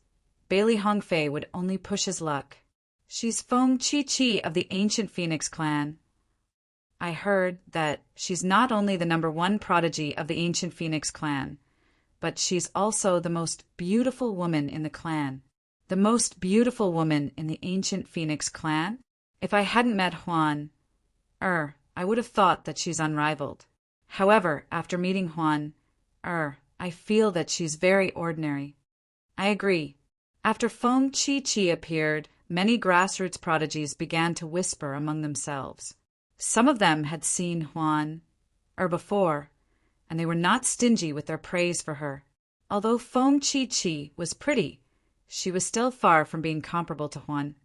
Bailey Hongfei would only push his luck. She's Feng Chi-Chi of the Ancient Phoenix clan. I heard that she's not only the number 1 prodigy of the Ancient Phoenix clan, but she's also the most beautiful woman in the clan. The most beautiful woman in the Ancient Phoenix clan? If I hadn't met Huan, I would have thought that she's unrivaled. However, after meeting Huan, I feel that she's very ordinary. I agree. After Feng Chi-Chi appeared, many grassroots prodigies began to whisper among themselves. Some of them had seen Huan, before, and they were not stingy with their praise for her. Although Feng Chi-Chi was pretty, she was still far from being comparable to Huan.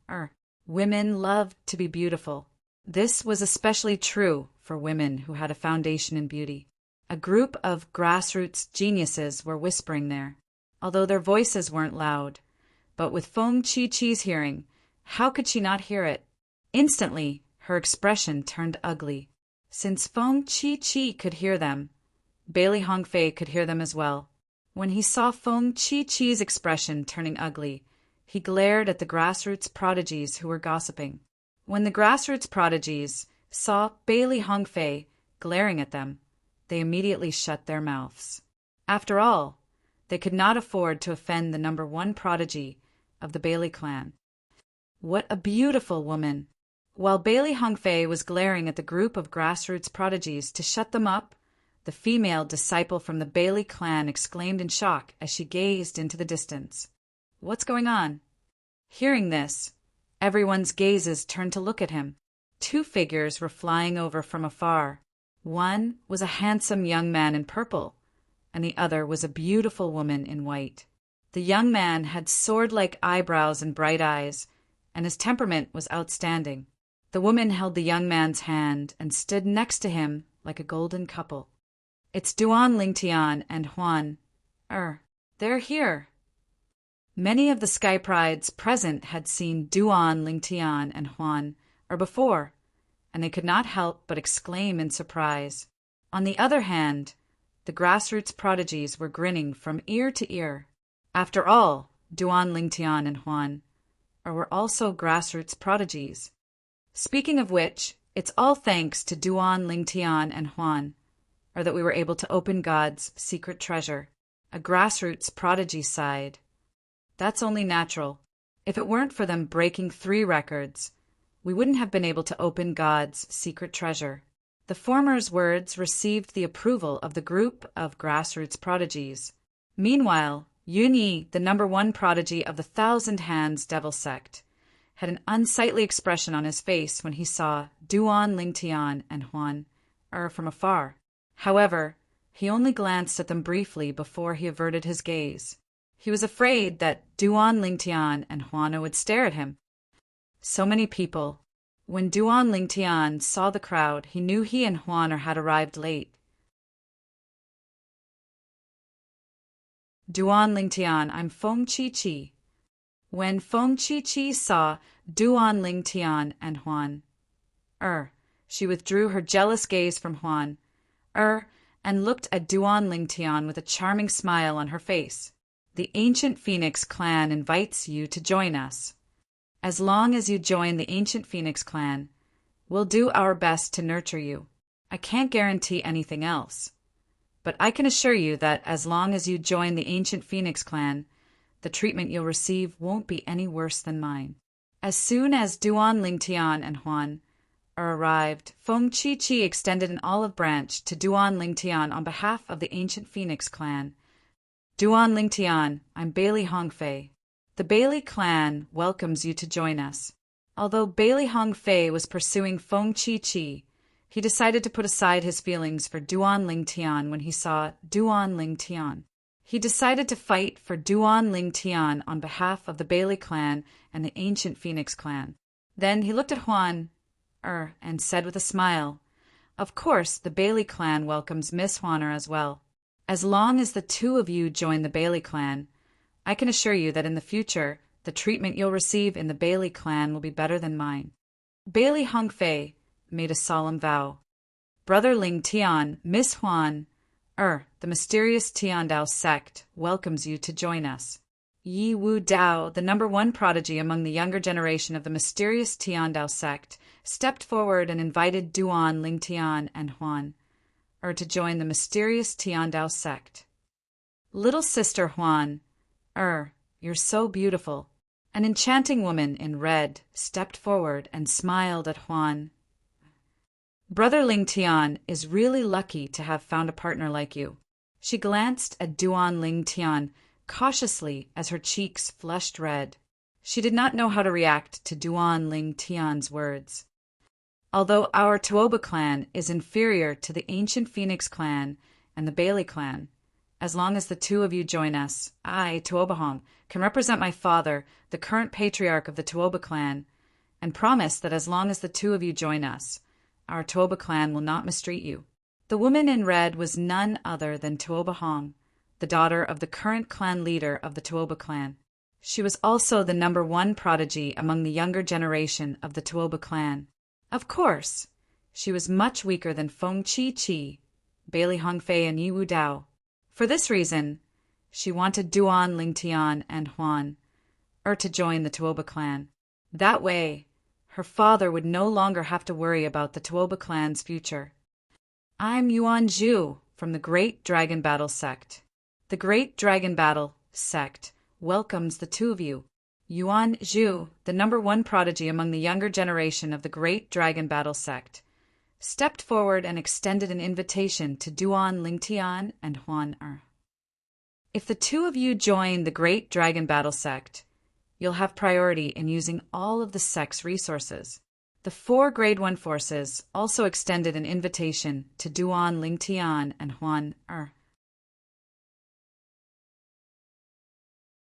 Women loved to be beautiful. This was especially true for women who had a foundation in beauty. A group of grassroots geniuses were whispering there, although their voices weren't loud. But with Feng Chi-Chi's hearing, how could she not hear it? Instantly, her expression turned ugly. Since Feng Chi-Chi could hear them, Bailey Hongfei could hear them as well. When he saw Feng Chi-Chi's expression turning ugly, he glared at the grassroots prodigies who were gossiping. When the grassroots prodigies saw Bailey Hongfei glaring at them, they immediately shut their mouths. After all, they could not afford to offend the number 1 prodigy of the Bailey clan. What a beautiful woman! While Bailey Hongfei was glaring at the group of grassroots prodigies to shut them up, the female disciple from the Bailey clan exclaimed in shock as she gazed into the distance. What's going on? Hearing this, everyone's gazes turned to look at him. 2 figures were flying over from afar. One was a handsome young man in purple, and the other was a beautiful woman in white. The young man had sword-like eyebrows and bright eyes, and his temperament was outstanding. The woman held the young man's hand and stood next to him like a golden couple. It's Duan Lingtian and Huan. They're here. Many of the Sky Prides present had seen Duan Lingtian and Huan before, and they could not help but exclaim in surprise. On the other hand, the grassroots prodigies were grinning from ear to ear. After all, Duan Lingtian and Huan were also grassroots prodigies. Speaking of which, it's all thanks to Duan Lingtian and Huan, that we were able to open God's secret treasure. a grassroots prodigy, sighed. That's only natural. If it weren't for them breaking 3 records, we wouldn't have been able to open God's secret treasure. The former's words received the approval of the group of grassroots prodigies. Meanwhile, Yunyi, the #1 prodigy of the Thousand Hands Devil sect, had an unsightly expression on his face when he saw Duan Lingtian and Huan from afar. However, he only glanced at them briefly before he averted his gaze. He was afraid that Duan Lingtian and Huan would stare at him. So many people. When Duan Lingtian saw the crowd, he knew he and Huan had arrived late. Duan Lingtian, I'm Feng Chi. When Feng Chi saw Duan Lingtian and Huan, she withdrew her jealous gaze from Huan, and looked at Duan Lingtian with a charming smile on her face. The Ancient Phoenix Clan invites you to join us. As long as you join the Ancient Phoenix Clan, we'll do our best to nurture you. I can't guarantee anything else, but I can assure you that as long as you join the Ancient Phoenix Clan, the treatment you'll receive won't be any worse than mine. As soon as Duan Lingtian and Huan arrived, Feng Chi extended an olive branch to Duan Lingtian on behalf of the Ancient Phoenix Clan. Duan Lingtian, I'm Bailey Hongfei. The Bailey clan welcomes you to join us. Although Bailey Hongfei was pursuing Feng Chi, he decided to put aside his feelings for Duan Lingtian when he saw Duan Lingtian. He decided to fight for Duan Lingtian on behalf of the Bailey clan and the Ancient Phoenix Clan. Then he looked at Huan, and said with a smile, "Of course, the Bailey clan welcomes Miss Huaner as well. As long as the 2 of you join the Bailey clan, I can assure you that in the future, the treatment you'll receive in the Bailey clan will be better than mine." Bailey Hongfei made a solemn vow. Brother Ling Tian, Miss Huan, the mysterious Tiandao sect, welcomes you to join us. Yi Wu Dao, the #1 prodigy among the younger generation of the mysterious Tiandao sect, stepped forward and invited Duan Lingtian and Huan, to join the mysterious Tiandao sect. Little sister Huan, you're so beautiful. An enchanting woman in red stepped forward and smiled at Huan. Brother Lingtian is really lucky to have found a partner like you. She glanced at Duan Lingtian cautiously as her cheeks flushed red. She did not know how to react to Duan Lingtian's words. Although our Tuoba clan is inferior to the Ancient Phoenix Clan and the Bailey clan, as long as the 2 of you join us, I, Tuobahong, can represent my father, the current patriarch of the Tuoba clan, and promise that as long as the 2 of you join us, our Tuoba clan will not mistreat you. The woman in red was none other than Tuobahong, the daughter of the current clan leader of the Tuoba clan. She was also the #1 prodigy among the younger generation of the Tuoba clan. Of course, she was much weaker than Feng Chi, Bailey Hongfei, and Yi Wu Dao. For this reason, she wanted Duan Lingtian and Huan, to join the Tuoba clan. That way, her father would no longer have to worry about the Tuoba clan's future. I'm Yuan Zhu from the Great Dragon Battle sect. The Great Dragon Battle sect welcomes the 2 of you. Yuan Zhu, the #1 prodigy among the younger generation of the Great Dragon Battle sect, stepped forward and extended an invitation to Duan Lingtian and Huan. If the 2 of you join the Great Dragon Battle sect, you'll have priority in using all of the sect's resources. The 4 Grade 1 forces also extended an invitation to Duan Lingtian and Huan.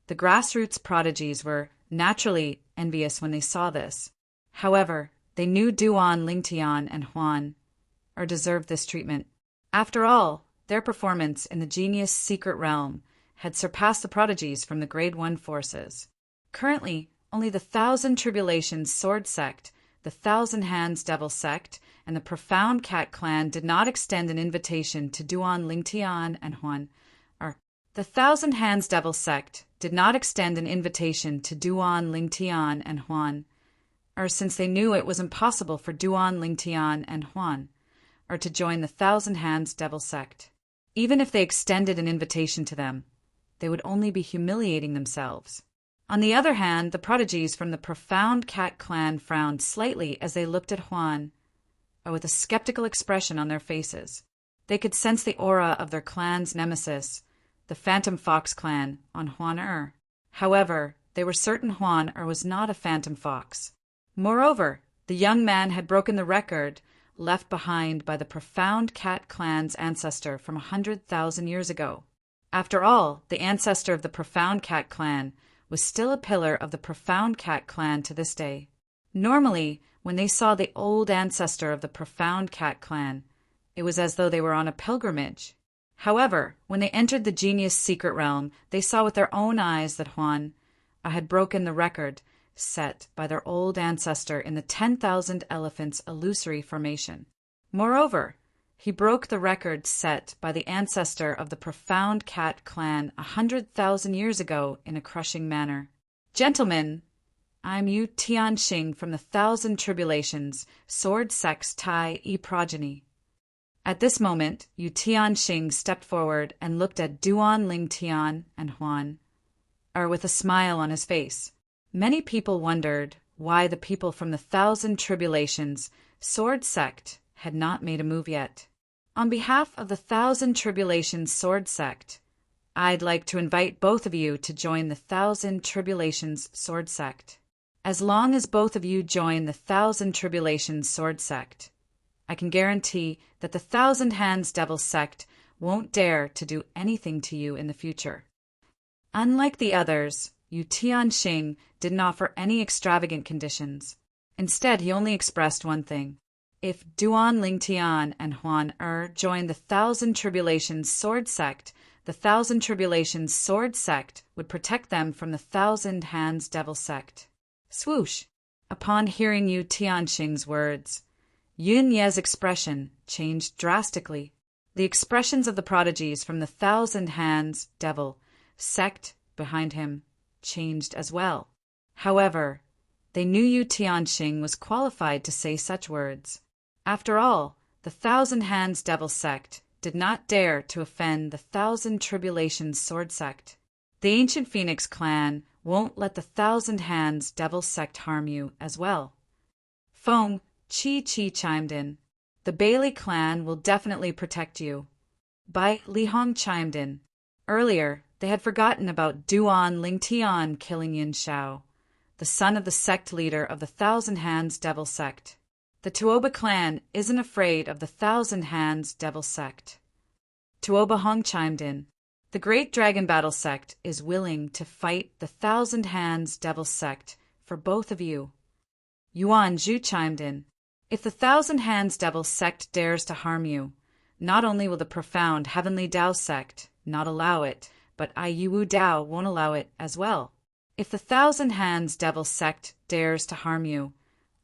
The grassroots prodigies were naturally envious when they saw this. However, they knew Duan Lingtian and Huan deserved this treatment. After all, their performance in the genius secret realm had surpassed the prodigies from the Grade 1 forces. Currently, only the Thousand Tribulations Sword sect, the Thousand Hands Devil sect, and the Profound Cat clan did not extend an invitation to Duan Lingtian and Huan. The Thousand Hands Devil sect did not extend an invitation to Duan Lingtian and Huan, since they knew it was impossible for Duan Lingtian and Huan, to join the Thousand Hands Devil sect. Even if they extended an invitation to them, they would only be humiliating themselves. On the other hand, the prodigies from the profound cat clan frowned slightly as they looked at Juan, with a skeptical expression on their faces. They could sense the aura of their clan's nemesis, the Phantom Fox clan, on Juan. However, they were certain Juan was not a phantom fox. Moreover, the young man had broken the record left behind by the profound cat clan's ancestor from 100,000 years ago. After all, the ancestor of the profound cat clan was still a pillar of the profound cat clan to this day. Normally, when they saw the old ancestor of the profound cat clan, it was as though they were on a pilgrimage. However, when they entered the genius secret realm, they saw with their own eyes that Juan had broken the record set by their old ancestor in the 10,000 elephants illusory formation. Moreover, he broke the record set by the ancestor of the profound cat clan 100,000 years ago in a crushing manner. Gentlemen, I'm Yu Tianxing from the Thousand Tribulations, Sword Sex Tai E Progeny. At this moment, Yu Tianxing stepped forward and looked at Duan Ling Tian and Juan, with a smile on his face. Many people wondered why the people from the Thousand Tribulations, Sword Sect, had not made a move yet. On behalf of the Thousand Tribulations Sword Sect, I'd like to invite both of you to join the Thousand Tribulations Sword Sect. As long as both of you join the Thousand Tribulations Sword Sect, I can guarantee that the Thousand Hands Devil Sect won't dare to do anything to you in the future. Unlike the others, Yu Tianxing didn't offer any extravagant conditions. Instead, he only expressed one thing. If Duan Ling Tian and Juan joined the Thousand Tribulations Sword Sect, the Thousand Tribulations Sword Sect would protect them from the Thousand Hands Devil Sect. Swoosh! Upon hearing Yu Tianxing's words, Yun Ye's expression changed drastically. The expressions of the prodigies from the Thousand Hands Devil Sect behind him changed as well. However, they knew Yu Tianxing was qualified to say such words. After all, the Thousand Hands Devil Sect did not dare to offend the Thousand Tribulations Sword Sect. The Ancient Phoenix clan won't let the Thousand Hands Devil Sect harm you as well. Feng Chi chimed in. The Bailey clan will definitely protect you. Bai Li Hong chimed in. Earlier, they had forgotten about Duan Ling Tian killing Yin Shao, the son of the sect leader of the Thousand Hands Devil Sect. The Tuoba clan isn't afraid of the Thousand Hands Devil Sect. Tuoba Hong chimed in. The Great Dragon Battle Sect is willing to fight the Thousand Hands Devil Sect for both of you. Yuan Zhu chimed in. If the Thousand Hands Devil Sect dares to harm you, not only will the profound Heavenly Tao Sect not allow it, but Yiwu Dao won't allow it as well. If the Thousand Hands Devil Sect dares to harm you,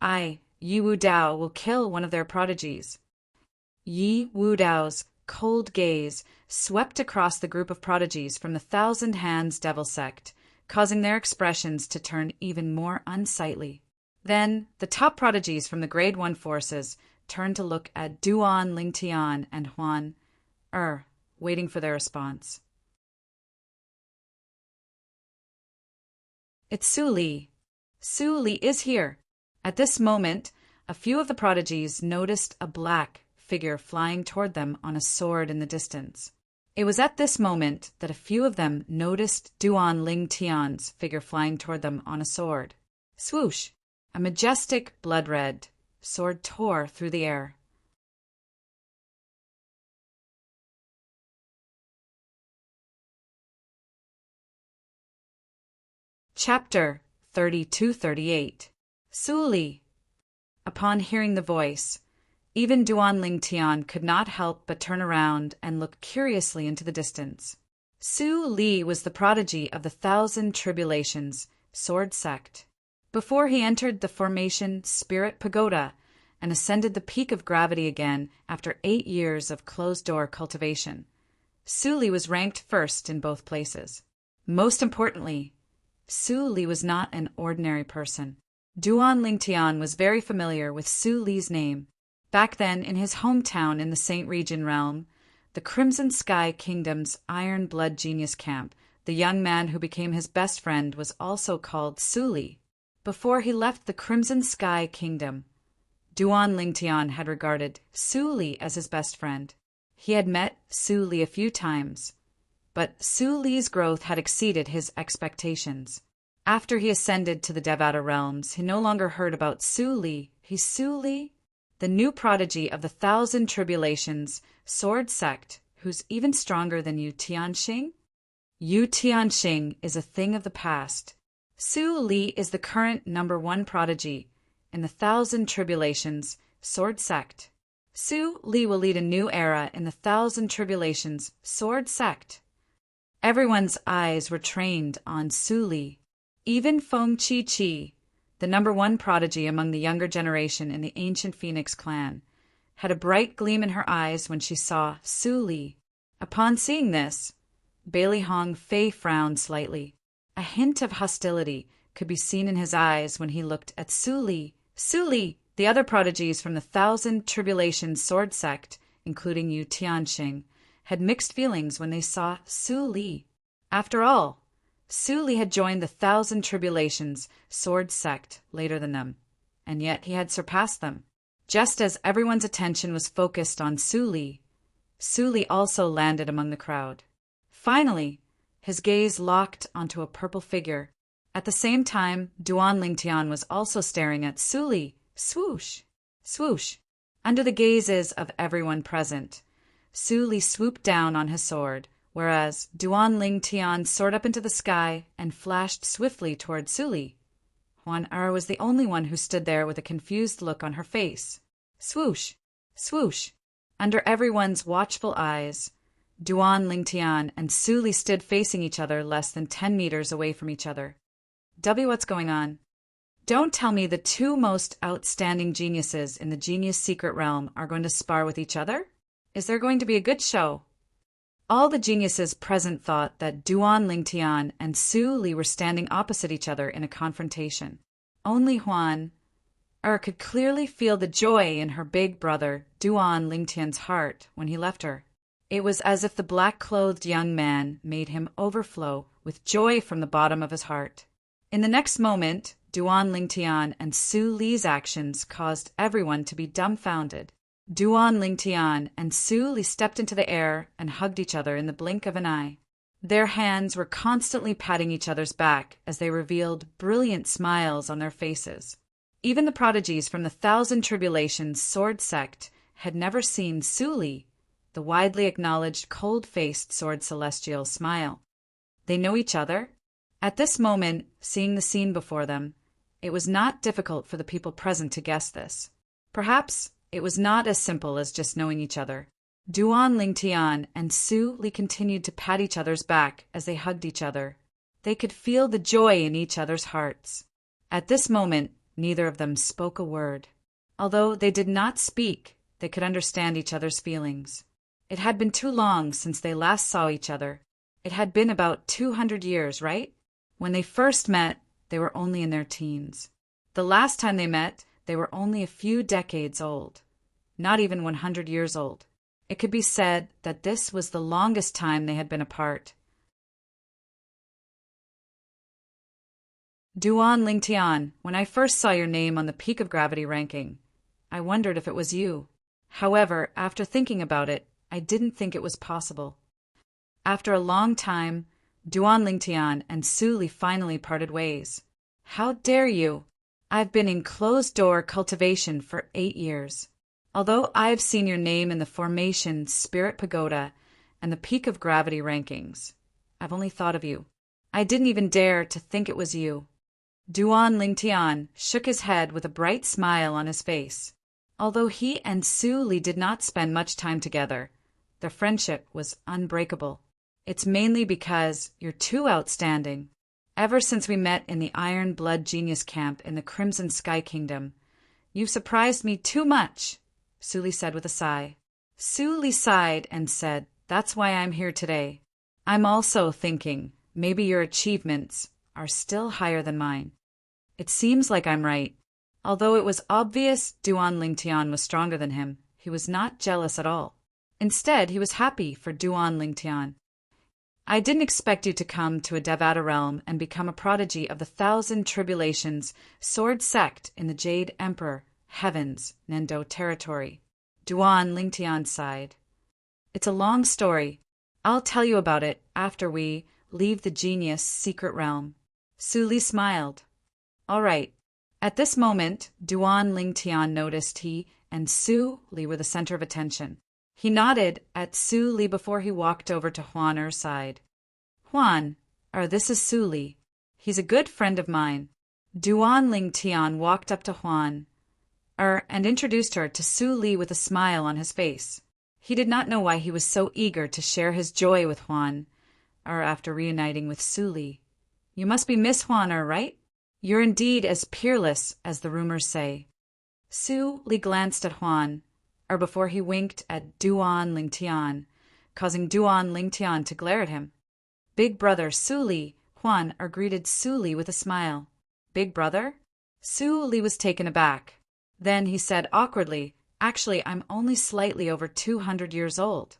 Yiwu Dao will kill one of their prodigies. Yi Wu Dao's cold gaze swept across the group of prodigies from the Thousand Hands Devil Sect, causing their expressions to turn even more unsightly. Then, the top prodigies from the Grade 1 forces turned to look at Duan Ling Tian and Juan, waiting for their response. It's Su Li. Su Li is here. At this moment, a few of the prodigies noticed a black figure flying toward them on a sword in the distance. It was at this moment that a few of them noticed Duan Ling Tian's figure flying toward them on a sword. Swoosh! A majestic blood-red sword tore through the air. Chapter 32-38. Su Li. Upon hearing the voice, even Duan Ling Tian could not help but turn around and look curiously into the distance. Su Li was the prodigy of the Thousand Tribulations Sword Sect. Before he entered the formation Spirit Pagoda and ascended the peak of gravity again after 8 years of closed-door cultivation, Su Li was ranked first in both places. Most importantly, Su Li was not an ordinary person. Duan Ling Tian was very familiar with Su Li's name. Back then, in his hometown in the Saint Region realm, the Crimson Sky Kingdom's Iron Blood Genius Camp. The young man who became his best friend was also called Suli. Before he left the Crimson Sky Kingdom, Duan Lingtian had regarded Suli as his best friend. He had met Suli a few times, but Suli's growth had exceeded his expectations. After he ascended to the Devata realms, he no longer heard about Suli. Suli, the new prodigy of the Thousand Tribulations sword sect, who's even stronger than Yu Tianxing? Yu Tianxing is a thing of the past. Su Li is the current #1 prodigy in the Thousand Tribulations sword sect. Su Li will lead a new era in the Thousand Tribulations sword sect. Everyone's eyes were trained on Su Li. Even Feng Chi, the #1 prodigy among the younger generation in the ancient Phoenix clan, had a bright gleam in her eyes when she saw Su Li. Upon seeing this, Bailey Hong Fei frowned slightly. A hint of hostility could be seen in his eyes when he looked at Su Li. Su Li, the other prodigies from the Thousand Tribulations sword sect, including Yu Tianxing, had mixed feelings when they saw Su Li. After all, Su Li had joined the Thousand Tribulations sword sect later than them, and yet he had surpassed them. Just as everyone's attention was focused on Su Li also landed among the crowd. Finally, his gaze locked onto a purple figure. At the same time, Duan Lingtian was also staring at Su Li. Swoosh! Swoosh! Under the gazes of everyone present, Su Li swooped down on his sword, whereas Duan Lingtian soared up into the sky and flashed swiftly toward Su Li. Huan Er was the only one who stood there with a confused look on her face. Swoosh! Swoosh! Under everyone's watchful eyes, Duan Lingtian and Su Li stood facing each other less than 10 meters away from each other. What's going on? Don't tell me the two most outstanding geniuses in the Genius Secret Realm are going to spar with each other? Is there going to be a good show? All the geniuses present thought that Duan Lingtian and Su Li were standing opposite each other in a confrontation. Only Huan Er could clearly feel the joy in her big brother Duan Lingtian's heart when he left her. It was as if the black-clothed young man made him overflow with joy from the bottom of his heart. In the next moment, Duan Lingtian and Su Li's actions caused everyone to be dumbfounded. Duan Lingtian and Su Li stepped into the air and hugged each other in the blink of an eye. Their hands were constantly patting each other's back as they revealed brilliant smiles on their faces. Even the prodigies from the Thousand Tribulations sword sect had never seen Su Li, the widely acknowledged cold-faced sword celestial, smile. They know each other? At this moment, seeing the scene before them, it was not difficult for the people present to guess this. Perhaps it was not as simple as just knowing each other. Duan Lingtian and Su Li continued to pat each other's back as they hugged each other. They could feel the joy in each other's hearts. At this moment, neither of them spoke a word. Although they did not speak, they could understand each other's feelings. It had been too long since they last saw each other. It had been about 200 years, right? When they first met, they were only in their teens. The last time they met, they were only a few decades old. Not even 100 years old. It could be said that this was the longest time they had been apart. Duan Lingtian, when I first saw your name on the Peak of Gravity ranking, I wondered if it was you. However, after thinking about it, I didn't think it was possible. After a long time, Duan Lingtian and Su Li finally parted ways. How dare you? I've been in closed-door cultivation for 8 years. Although I've seen your name in the Formation Spirit Pagoda and the Peak of Gravity rankings, I've only thought of you. I didn't even dare to think it was you. Duan Lingtian shook his head with a bright smile on his face. Although he and Su Li did not spend much time together, their friendship was unbreakable. It's mainly because you're too outstanding. Ever since we met in the Iron Blood Genius Camp in the Crimson Sky Kingdom, you've surprised me too much, Su Li said with a sigh. Su Li sighed and said, that's why I'm here today. I'm also thinking maybe your achievements are still higher than mine. It seems like I'm right. Although it was obvious Duan Lingtian was stronger than him, he was not jealous at all. Instead, he was happy for Duan Lingtian. I didn't expect you to come to a Devata realm and become a prodigy of the 1,000 Tribulations sword sect in the Jade Emperor, Heaven's Nendo territory. Duan Lingtian sighed. It's a long story. I'll tell you about it after we leave the genius secret realm. Su Li smiled. All right. At this moment, Duan Lingtian noticed he and Su Li were the center of attention. He nodded at Su Li before he walked over to Huan Er's side. Huan, this is Su Li. He's a good friend of mine. Duan Lingtian walked up to Huan Er and introduced her to Su Li with a smile on his face. He did not know why he was so eager to share his joy with Huan Er after reuniting with Su Li. You must be Miss Huan Er, right? You're indeed as peerless as the rumors say. Su Li glanced at Huan Er before he winked at Duan Lingtian, causing Duan Lingtian to glare at him. Big brother Su Li, Huan Er greeted Su Li with a smile. Big brother? Su Li was taken aback. Then he said awkwardly, Actually, I'm only slightly over 200 years old.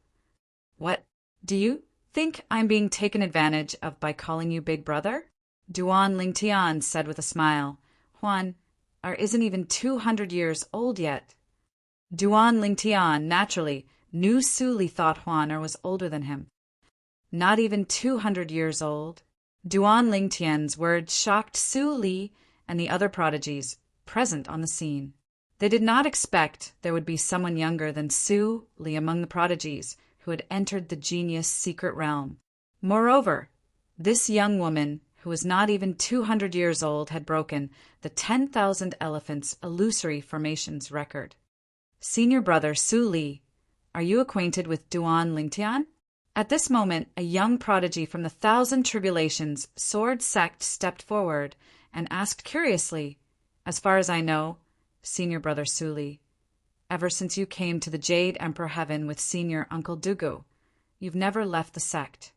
What? Do you think I'm being taken advantage of by calling you big brother? Duan Lingtian said with a smile. Huan Er isn't even 200 years old yet. Duan Lingtian, naturally, knew Su Li thought Huan Er was older than him. Not even 200 years old. Duan Lingtian's words shocked Su Li and the other prodigies present on the scene. They did not expect there would be someone younger than Su Li among the prodigies who had entered the genius secret realm. Moreover, this young woman, who was not even 200 years old, had broken the 10,000 elephants illusory formations record. Senior brother Su Li, are you acquainted with Duan Lingtian? At this moment, a young prodigy from the 1,000 Tribulations sword sect stepped forward and asked curiously, As far as I know, Senior brother Su Li, ever since you came to the Jade Emperor Heaven with Senior Uncle Dugu, you've never left the sect.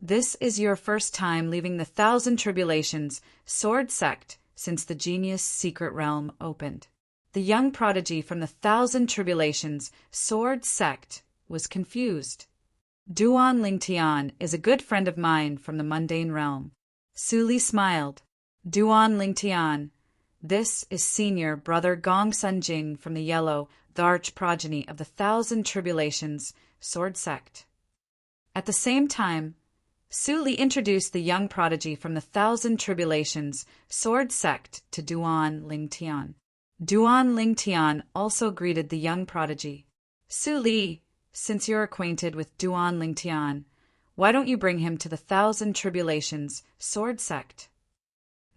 This is your first time leaving the 1,000 Tribulations sword sect since the genius secret realm opened. The young prodigy from the 1,000 Tribulations sword sect was confused. Duan Lingtian is a good friend of mine from the mundane realm. Su Li smiled. Duan Lingtian, this is senior brother Gong Sunjing from the yellow, the arch progeny of the 1,000 Tribulations sword sect. At the same time, Su Li introduced the young prodigy from the 1,000 Tribulations sword sect to Duan Lingtian. Duan Lingtian also greeted the young prodigy. Su Li, since you're acquainted with Duan Lingtian, why don't you bring him to the 1,000 Tribulations sword sect?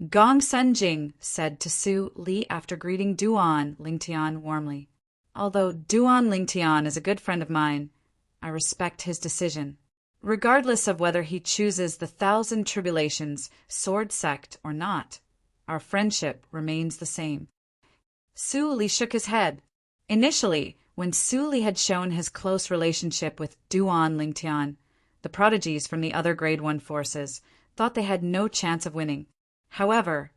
Gong Sunjing said to Su Li after greeting Duan Lingtian warmly. Although Duan Lingtian is a good friend of mine, I respect his decision. Regardless of whether he chooses the 1,000 Tribulations sword sect or not, our friendship remains the same. Su Li shook his head. Initially, when Su Li had shown his close relationship with Duan Lingtian, the prodigies from the other Grade 1 forces thought they had no chance of winning. However,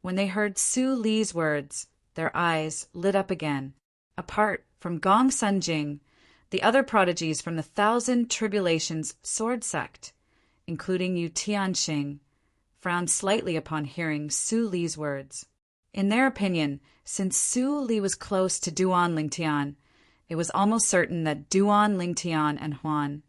when they heard Su Li's words, their eyes lit up again. Apart from Gong Sunjing, the other prodigies from the 1,000 Tribulations sword sect, including Yu Tianxing, frowned slightly upon hearing Su Li's words. In their opinion, since Su Li was close to Duan Lingtian, it was almost certain that Duan Lingtian and Huan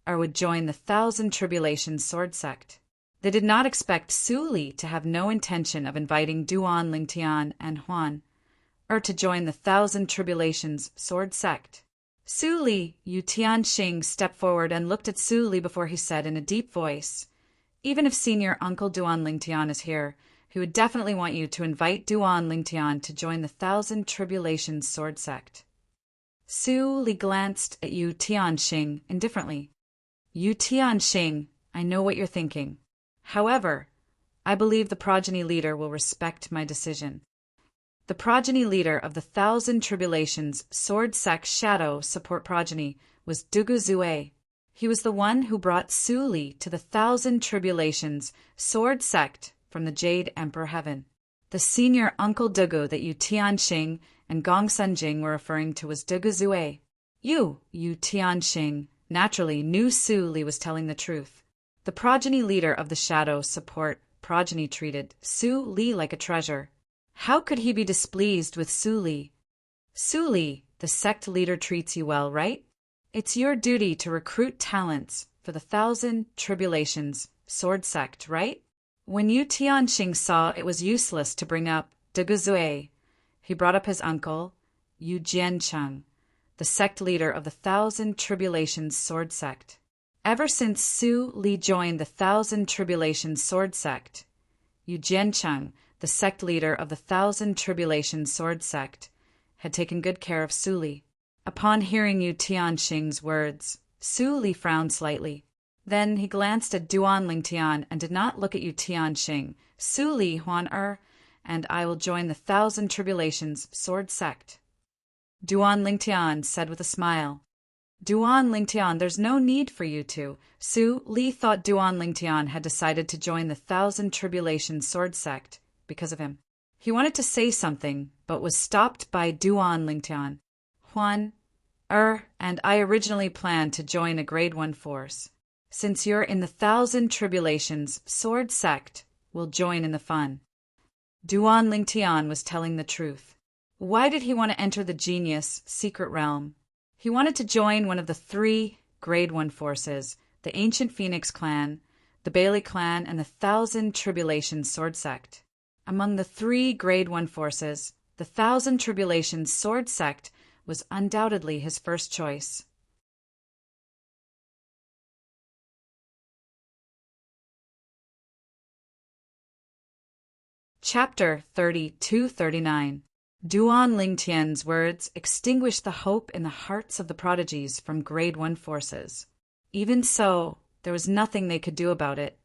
Er would join the 1,000 Tribulations sword sect. They did not expect Su Li to have no intention of inviting Duan Lingtian and Huan Er to join the 1,000 Tribulations sword sect. Su Li, Yu Tianxing stepped forward and looked at Su Li before he said in a deep voice, Even if Senior Uncle Duan Lingtian is here, he would definitely want you to invite Duan Lingtian to join the 1,000 Tribulations sword sect. Su Li glanced at Yu Tianxing indifferently. Yu Tianxing, I know what you're thinking. However, I believe the progeny leader will respect my decision. The progeny leader of the 1,000 Tribulations sword sect shadow support progeny was Dugu Zue. He was the one who brought Su Li to the 1,000 Tribulations sword sect from the Jade Emperor Heaven. The senior Uncle Dugu that Yu Tianxing and Gong Sunjing were referring to was De Guzue. You Tianxing, naturally knew Su Li was telling the truth. The progeny leader of the Shadow Support progeny treated Su Li like a treasure. How could he be displeased with Su Li? Su Li, the sect leader treats you well, right? It's your duty to recruit talents for the Thousand Tribulations sword sect, right? When Yu Tianxing saw it was useless to bring up De Guzue, he brought up his uncle, Yu Jiancheng, the sect leader of the Thousand Tribulations sword sect. Ever since Su Li joined the Thousand Tribulations sword sect, Yu Jiancheng, the sect leader of the Thousand Tribulations sword sect, had taken good care of Su Li. Upon hearing Yu Tianxing's words, Su Li frowned slightly. Then he glanced at Duan Lingtian and did not look at Yu Tianxing. Su Li Huan and I will join the Thousand Tribulations sword sect. Duan Lingtian said with a smile. Duan Lingtian, there's no need for you to. Su Li thought Duan Lingtian had decided to join the Thousand Tribulations sword sect because of him. He wanted to say something, but was stopped by Duan Lingtian. Huan and I originally planned to join a Grade 1 force. Since you're in the Thousand Tribulations sword sect, we'll join in the fun. Duan Lingtian was telling the truth. Why did he want to enter the genius secret realm? He wanted to join one of the 3 Grade 1 forces, the Ancient Phoenix clan, the Bailey clan, and the Thousand Tribulations sword sect. Among the 3 Grade 1 forces, the Thousand Tribulations sword sect was undoubtedly his first choice. Chapter 32-39. Duan Lingtian's words extinguished the hope in the hearts of the prodigies from Grade 1 forces. Even so, there was nothing they could do about it.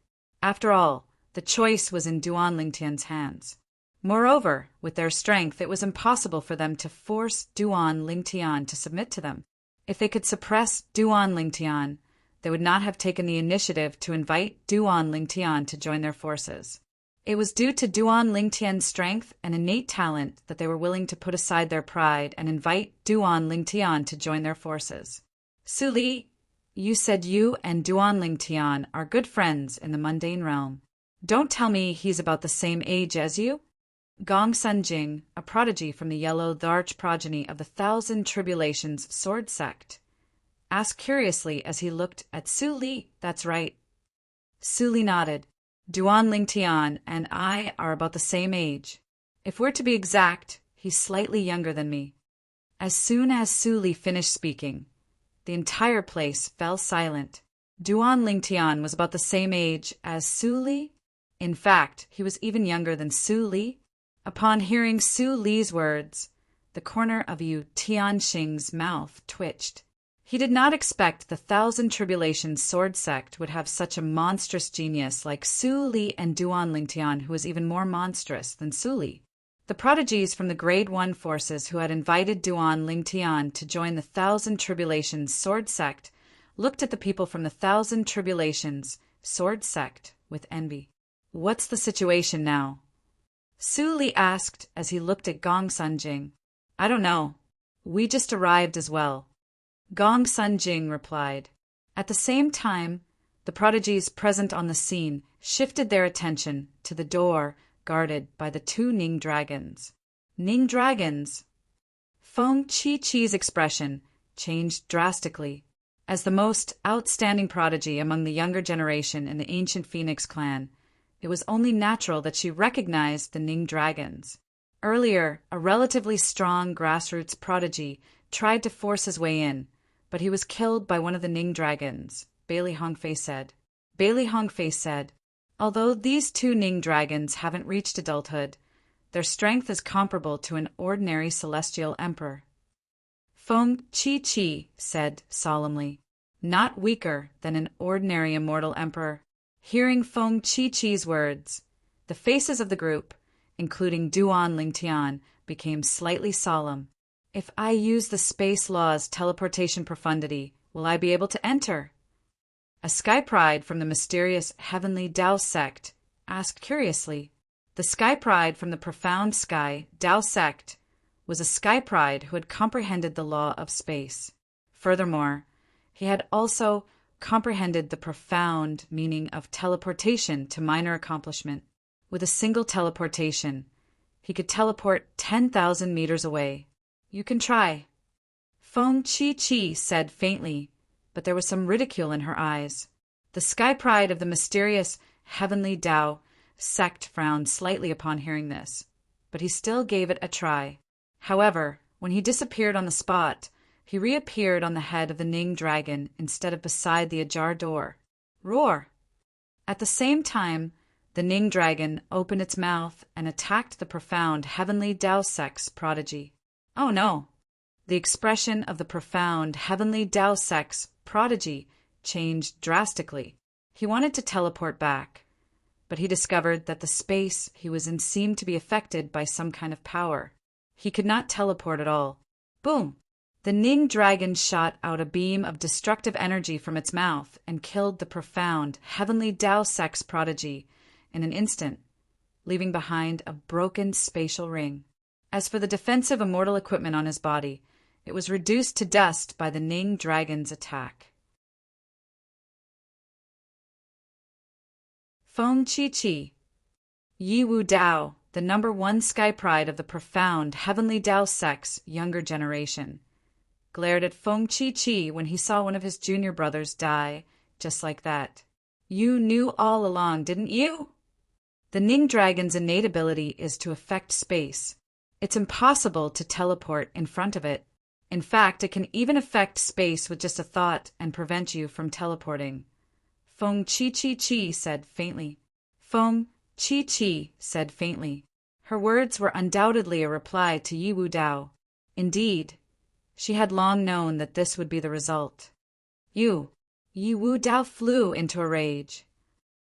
After all, the choice was in Duan Lingtian's hands. Moreover, with their strength, it was impossible for them to force Duan Lingtian to submit to them. If they could suppress Duan Lingtian, they would not have taken the initiative to invite Duan Lingtian to join their forces. It was due to Duan Lingtian's strength and innate talent that they were willing to put aside their pride and invite Duan Lingtian to join their forces. Su Li, you said you and Duan Lingtian are good friends in the mundane realm. Don't tell me he's about the same age as you? Gong Sunjing, a prodigy from the Yellow Dharch progeny of the Thousand Tribulations sword sect, asked curiously as he looked at Su Li. That's right. Su Li nodded. Duan Lingtian and I are about the same age. If we're to be exact, he's slightly younger than me. As soon as Su Li finished speaking, the entire place fell silent. Duan Lingtian was about the same age as Su Li. In fact, he was even younger than Su Li. Upon hearing Su Li's words, the corner of Yu Tianxing's mouth twitched. He did not expect the Thousand Tribulations sword sect would have such a monstrous genius like Su Li and Duan Lingtian, who was even more monstrous than Su Li. The prodigies from the Grade 1 forces who had invited Duan Lingtian to join the Thousand Tribulations sword sect looked at the people from the Thousand Tribulations sword sect with envy. What's the situation now? Su Li asked as he looked at Gong Sunjing. I don't know. We just arrived as well. Gong Sunjing replied. At the same time, the prodigies present on the scene shifted their attention to the door guarded by the 2 Ning dragons. Ning dragons? Feng Chi-Chi's expression changed drastically. As the most outstanding prodigy among the younger generation in the Ancient Phoenix clan, it was only natural that she recognized the Ning dragons. Earlier, a relatively strong grassroots prodigy tried to force his way in, but he was killed by one of the Ning dragons, Bailey Hongfei said. Bailey Hongfei said, although these 2 Ning dragons haven't reached adulthood, their strength is comparable to an ordinary celestial emperor. Feng Chi-Chi said solemnly, not weaker than an ordinary immortal emperor. Hearing Feng Chi-Chi's words, the faces of the group, including Duan Lingtian, became slightly solemn. If I use the space law's teleportation profundity, will I be able to enter? A sky pride from the mysterious Heavenly Dao sect asked curiously. The sky pride from the profound sky Dao sect was a sky pride who had comprehended the law of space. Furthermore, he had also comprehended the profound meaning of teleportation to minor accomplishment. With a single teleportation, he could teleport 10,000 meters away. You can try. Feng Chi said faintly, but there was some ridicule in her eyes. The sky pride of the mysterious Heavenly Tao sect frowned slightly upon hearing this, but he still gave it a try. However, when he disappeared on the spot, he reappeared on the head of the Ning dragon instead of beside the ajar door. Roar! At the same time, the Ning dragon opened its mouth and attacked the profound Heavenly Tao sect's prodigy. Oh no! The expression of the profound Heavenly Tao sect's prodigy changed drastically. He wanted to teleport back, but he discovered that the space he was in seemed to be affected by some kind of power. He could not teleport at all. Boom! The Ning dragon shot out a beam of destructive energy from its mouth and killed the profound Heavenly Tao sect's prodigy in an instant, leaving behind a broken spatial ring. As for the defensive immortal equipment on his body, it was reduced to dust by the Ning dragon's attack. Feng Chi, Yi Wu Dao, the #1 sky pride of the profound Heavenly Tao sect's younger generation, glared at Feng Chi when he saw one of his junior brothers die just like that. You knew all along, didn't you? The Ning dragon's innate ability is to affect space. It's impossible to teleport in front of it. In fact, it can even affect space with just a thought and prevent you from teleporting. Feng Chi said faintly. Feng Chi said faintly. Her words were undoubtedly a reply to Yi Wu Dao. Indeed, she had long known that this would be the result. Yi Wu Dao flew into a rage.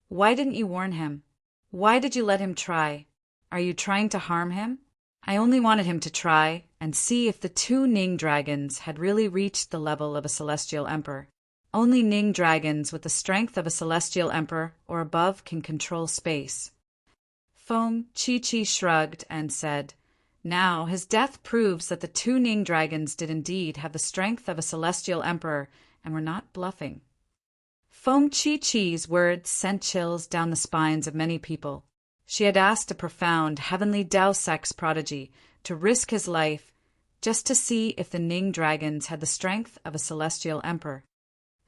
Why didn't you warn him? Why did you let him try? Are you trying to harm him? I only wanted him to try and see if the 2 Ning dragons had really reached the level of a celestial emperor. Only Ning dragons with the strength of a celestial emperor or above can control space. Feng Chi shrugged and said, now his death proves that the 2 Ning dragons did indeed have the strength of a celestial emperor and were not bluffing. Feng Chi's words sent chills down the spines of many people. She had asked a profound Heavenly Tao sect's prodigy to risk his life just to see if the Ning dragons had the strength of a celestial emperor.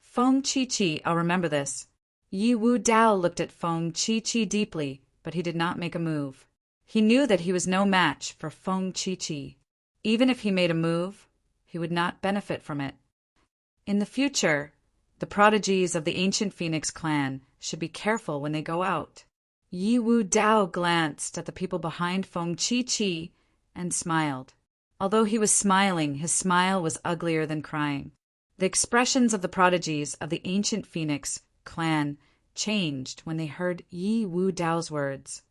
Feng Chi, I'll remember this. Yi Wu Dao looked at Feng Chi deeply, but he did not make a move. He knew that he was no match for Feng Chi. Even if he made a move, he would not benefit from it. In the future, the prodigies of the ancient Phoenix clan should be careful when they go out. Yi Wu Dao glanced at the people behind Feng Chi and smiled. Although he was smiling, his smile was uglier than crying. The expressions of the prodigies of the ancient Phoenix clan changed when they heard Yi Wu Dao's words.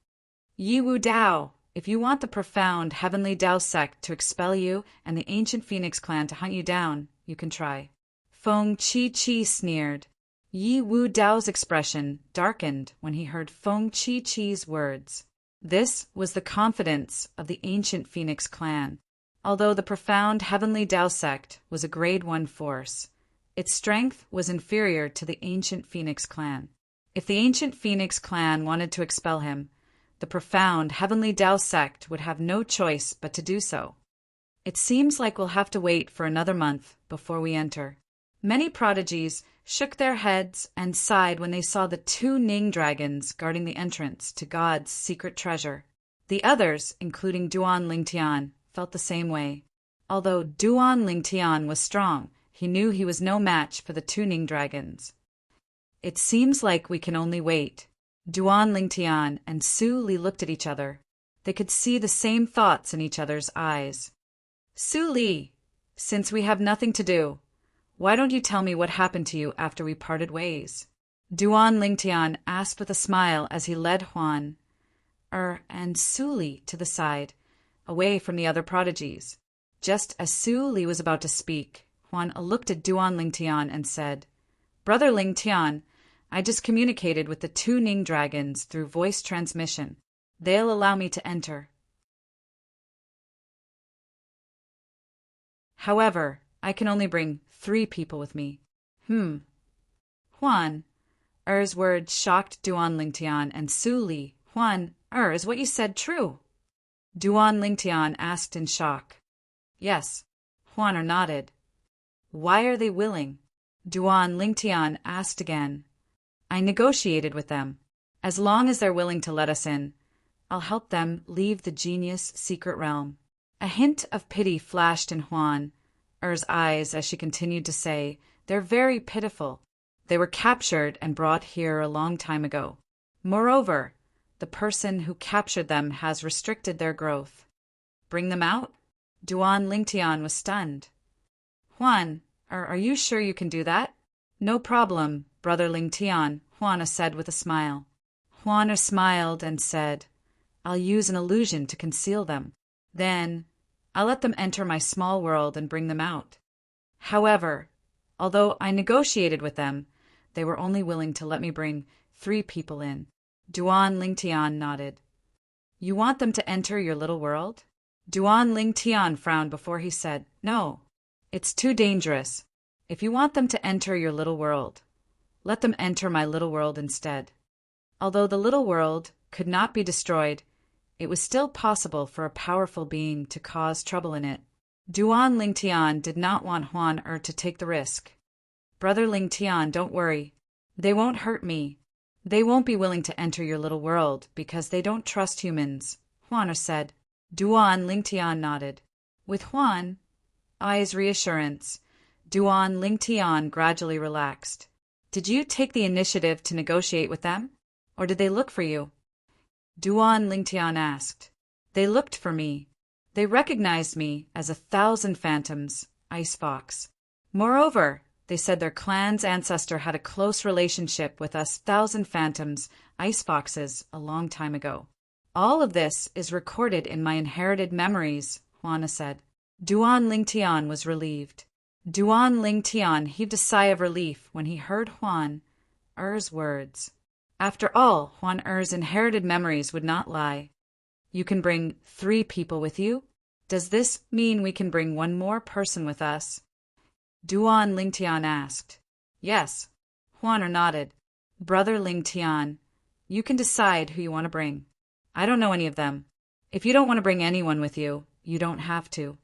Yi Wu Dao, if you want the profound Heavenly Tao sect to expel you and the ancient Phoenix clan to hunt you down, you can try. Feng Chi sneered. Yi Wu Dao's expression darkened when he heard Feng Chi's words. This was the confidence of the ancient Phoenix clan. Although the profound Heavenly Tao sect was a grade 1 force, its strength was inferior to the ancient Phoenix clan. If the ancient Phoenix clan wanted to expel him, the profound Heavenly Tao sect would have no choice but to do so. It seems like we'll have to wait for another month before we enter. Many prodigies shook their heads and sighed when they saw the 2 Ning dragons guarding the entrance to God's secret treasure. The others, including Duan Lingtian, felt the same way. Although Duan Lingtian was strong, he knew he was no match for the 2 Ning dragons. It seems like we can only wait. Duan Lingtian and Su Li looked at each other. They could see the same thoughts in each other's eyes. Su Li, since we have nothing to do, why don't you tell me what happened to you after we parted ways? Duan Lingtian asked with a smile as he led Huan and Su Li to the side, away from the other prodigies. Just as Su Li was about to speak, Huan looked at Duan Lingtian and said, Brother Lingtian, I just communicated with the 2 Ning dragons through voice transmission. They'll allow me to enter. However, I can only bring 3 people with me. Huan. Er's words shocked Duan Lingtian and Su Li. Huan, is what you said true? Duan Lingtian asked in shock. Yes. Huan nodded. Why are they willing? Duan Lingtian asked again. I negotiated with them. As long as they're willing to let us in, I'll help them leave the genius secret realm. A hint of pity flashed in Huan Er's eyes as she continued to say, They're very pitiful. They were captured and brought here a long time ago. Moreover, the person who captured them has restricted their growth. Bring them out? Duan Lingtian was stunned. Huan, are you sure you can do that? No problem, Brother Lingtian, Huana said with a smile. Huana smiled and said, I'll use an illusion to conceal them. Then, I'll let them enter my small world and bring them out. However, although I negotiated with them, they were only willing to let me bring 3 people in. Duan Lingtian nodded. You want them to enter your little world? Duan Lingtian frowned before he said, No, it's too dangerous. If you want them to enter your little world, let them enter my little world instead. Although the little world could not be destroyed, it was still possible for a powerful being to cause trouble in it. Duan Lingtian did not want Huan to take the risk. Brother Lingtian, don't worry. They won't hurt me. They won't be willing to enter your little world because they don't trust humans, Huan said. Duan Lingtian nodded. With Huan eyes reassurance, Duan Lingtian gradually relaxed. Did you take the initiative to negotiate with them? Or did they look for you? Duan Lingtian asked. They looked for me. They recognized me as 1,000 phantoms, Ice Fox. Moreover, they said their clan's ancestor had a close relationship with us 1,000 phantoms, Ice Foxes, a long time ago. All of this is recorded in my inherited memories, Huana said. Duan Lingtian was relieved. Duan Lingtian heaved a sigh of relief when he heard Huan Er's words. After all, Huan Er's inherited memories would not lie. You can bring 3 people with you? Does this mean we can bring 1 more person with us? Duan Lingtian asked. Yes. Huan nodded. Brother Lingtian, you can decide who you want to bring. I don't know any of them. If you don't want to bring anyone with you, you don't have to.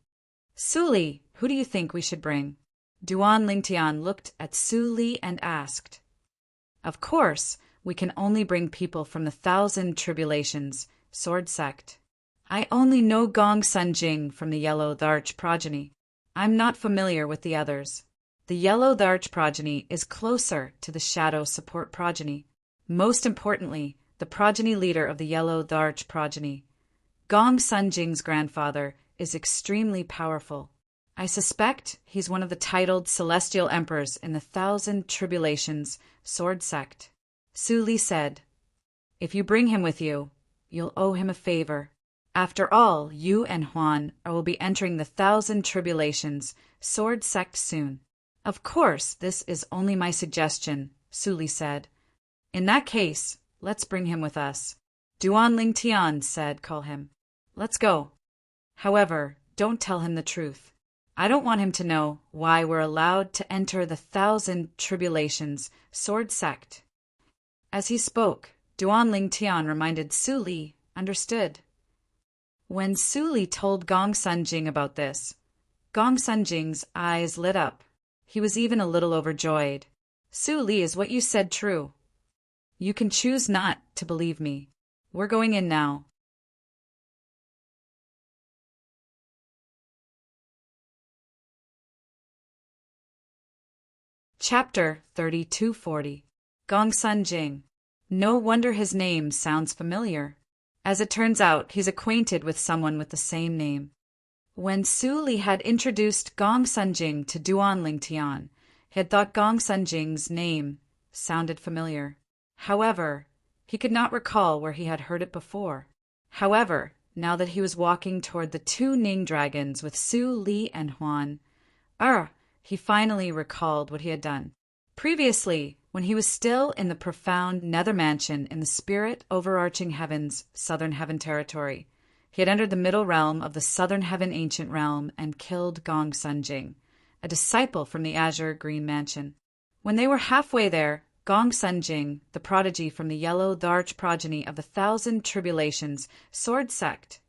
Su Li, who do you think we should bring? Duan Lingtian looked at Su Li and asked. Of course, we can only bring people from the 1,000 Tribulations, Sword Sect. I only know Gong Sun Jing from the Yellow Dharch progeny. I'm not familiar with the others. The Yellow Dharch progeny is closer to the Shadow Support progeny. Most importantly, the progeny leader of the Yellow Dharch progeny, Gong Sun Jing's grandfather, is extremely powerful. I suspect he's one of the titled celestial emperors in the 1,000 Tribulations Sword Sect. Su Li said, If you bring him with you, you'll owe him a favor. After all, you and Huan will be entering the 1,000 Tribulations Sword Sect soon. Of course, this is only my suggestion, Su Li said. In that case, let's bring him with us. Duan Lingtian said, Call him. Let's go. However, don't tell him the truth. I don't want him to know why we're allowed to enter the 1,000 Tribulations Sword Sect. As he spoke, Duan Lingtian reminded Su Li, understood. When Su Li told Gong Sun Jing about this, Gong Sun Jing's eyes lit up. He was even a little overjoyed. Su Li, is what you said true? You can choose not to believe me. We're going in now. Chapter 3240. Gong Sun Jing. No wonder his name sounds familiar. As it turns out, he's acquainted with someone with the same name. When Su Li had introduced Gong Sun Jing to Duan Lingtian, he had thought Gong Sun Jing's name sounded familiar. However, he could not recall where he had heard it before. However, now that he was walking toward the 2 Ning dragons with Su Li and Huan, he finally recalled what he had done. Previously, when he was still in the profound nether mansion in the spirit overarching heaven's southern heaven territory, He had entered the middle realm of the southern heaven ancient realm and killed Gong Sunjing, a disciple from the azure green mansion. When they were halfway there, Gong Sunjing, the prodigy from the yellow large progeny of the Thousand Tribulations sword sect,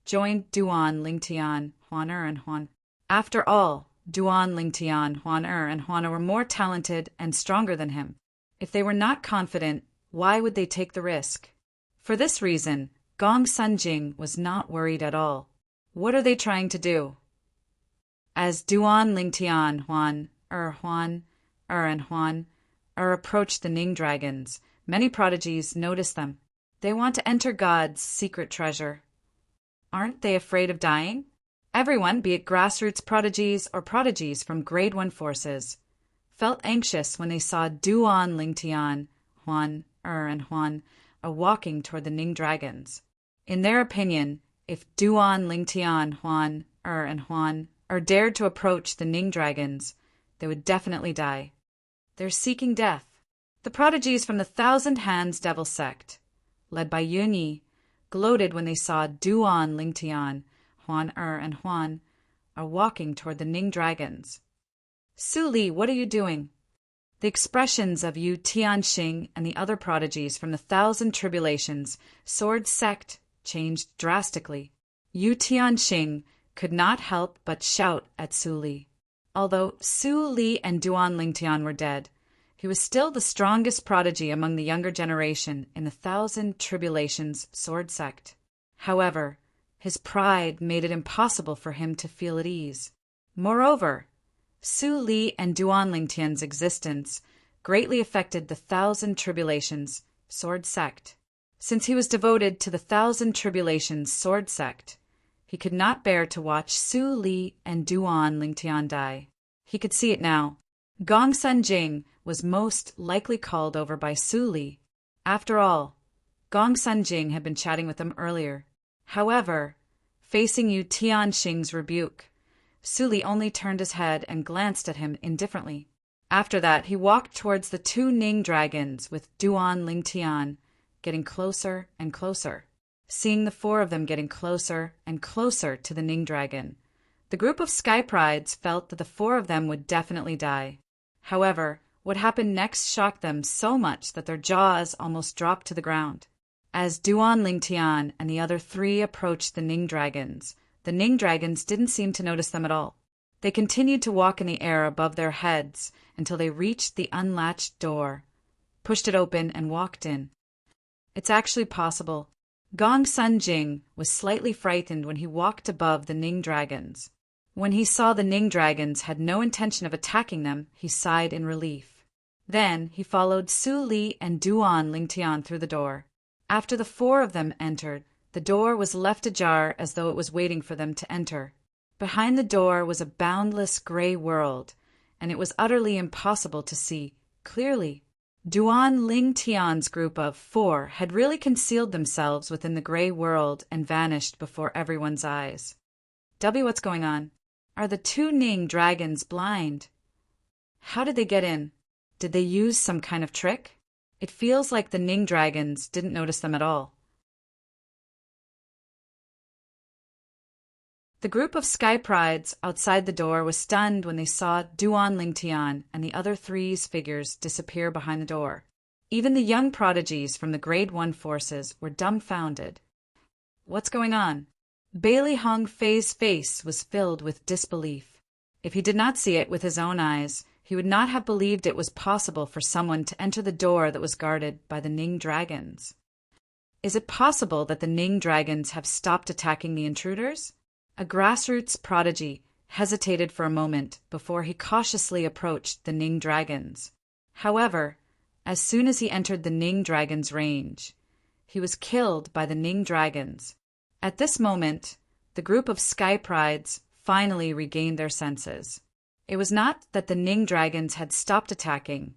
joined Duan, Lingtian, Huan-Er, and Huan. After all, Duan, Lingtian, Huan-Er, and Huan were more talented and stronger than him. If they were not confident, why would they take the risk? For this reason, Gong Sunjing was not worried at all. What are they trying to do? As Duan, Lingtian, Huan-Er, and Huan-Er approached the Ning dragons, many prodigies noticed them. They want to enter God's secret treasure. Aren't they afraid of dying? Everyone, be it grassroots prodigies or prodigies from Grade 1 forces, felt anxious when they saw Duan, Lingtian, Huan-Er, and Huan walking toward the Ning dragons. In their opinion, if Duan, Lingtian, Huan-Er, and Huan dared to approach the Ning dragons, they would definitely die. They're seeking death. The prodigies from the Thousand Hands Devil sect, led by Yunyi, gloated when they saw Duan, Lingtian, Huan-Er, and Huan walking toward the Ning dragons. Su Li, what are you doing? The expressions of Yu Tianxing and the other prodigies from the Thousand Tribulations sword sect changed drastically. Yu Tianxing could not help but shout at Su Li. Although Su Li and Duan Lingtian were dead, he was still the strongest prodigy among the younger generation in the Thousand Tribulations sword sect. However, his pride made it impossible for him to feel at ease. Moreover, Su Li and Duan Lingtian's existence greatly affected the Thousand Tribulations sword sect. Since he was devoted to the Thousand Tribulations sword sect, he could not bear to watch Su Li and Duan Lingtian die. He could see it now. Gong Sunjing was most likely called over by Su Li. After all, Gong Sunjing had been chatting with him earlier. However, facing Yu Tianxing's rebuke, Su Li only turned his head and glanced at him indifferently. After that, he walked towards the two Ning dragons with Duan Lingtian, getting closer and closer. Seeing the four of them getting closer and closer to the Ning dragon, the group of Sky Prides felt that the four of them would definitely die. However, what happened next shocked them so much that their jaws almost dropped to the ground. As Duan Lingtian and the other three approached the Ning dragons didn't seem to notice them at all. They continued to walk in the air above their heads until they reached the unlatched door, pushed it open, and walked in. It's actually possible. Gong Sunjing was slightly frightened when he walked above the Ning dragons. When he saw the Ning dragons had no intention of attacking them, he sighed in relief. Then he followed Su Li and Duan Lingtian through the door. After the four of them entered, the door was left ajar as though it was waiting for them to enter. Behind the door was a boundless gray world, and it was utterly impossible to see clearly. Duan Lingtian's group of four had really concealed themselves within the gray world and vanished before everyone's eyes. What's going on? Are the two Ning dragons blind? How did they get in? Did they use some kind of trick? It feels like the Ning dragons didn't notice them at all. The group of Sky Prides outside the door was stunned when they saw Duan Lingtian and the other three's figures disappear behind the door. Even the young prodigies from the Grade 1 forces were dumbfounded. What's going on? Bailey Hong Fei's face was filled with disbelief. If he did not see it with his own eyes, he would not have believed it was possible for someone to enter the door that was guarded by the Ning dragons. Is it possible that the Ning dragons have stopped attacking the intruders? A grassroots prodigy hesitated for a moment before he cautiously approached the Ning dragons. However, as soon as he entered the Ning dragons' range, he was killed by the Ning dragons. At this moment, the group of Sky Prides finally regained their senses. It was not that the Ning dragons had stopped attacking,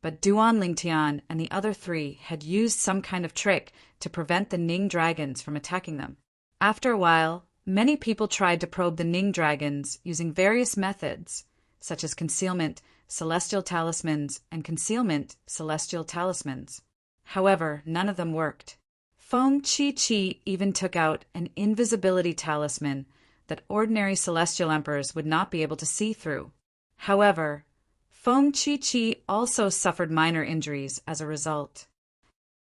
but Duan Lingtian and the other three had used some kind of trick to prevent the Ning dragons from attacking them. After a while, many people tried to probe the Ning dragons using various methods, such as concealment, celestial talismans, and concealment, celestial talismans. However, none of them worked. Feng Chi even took out an invisibility talisman that ordinary celestial emperors would not be able to see through. However, Feng Chi also suffered minor injuries as a result.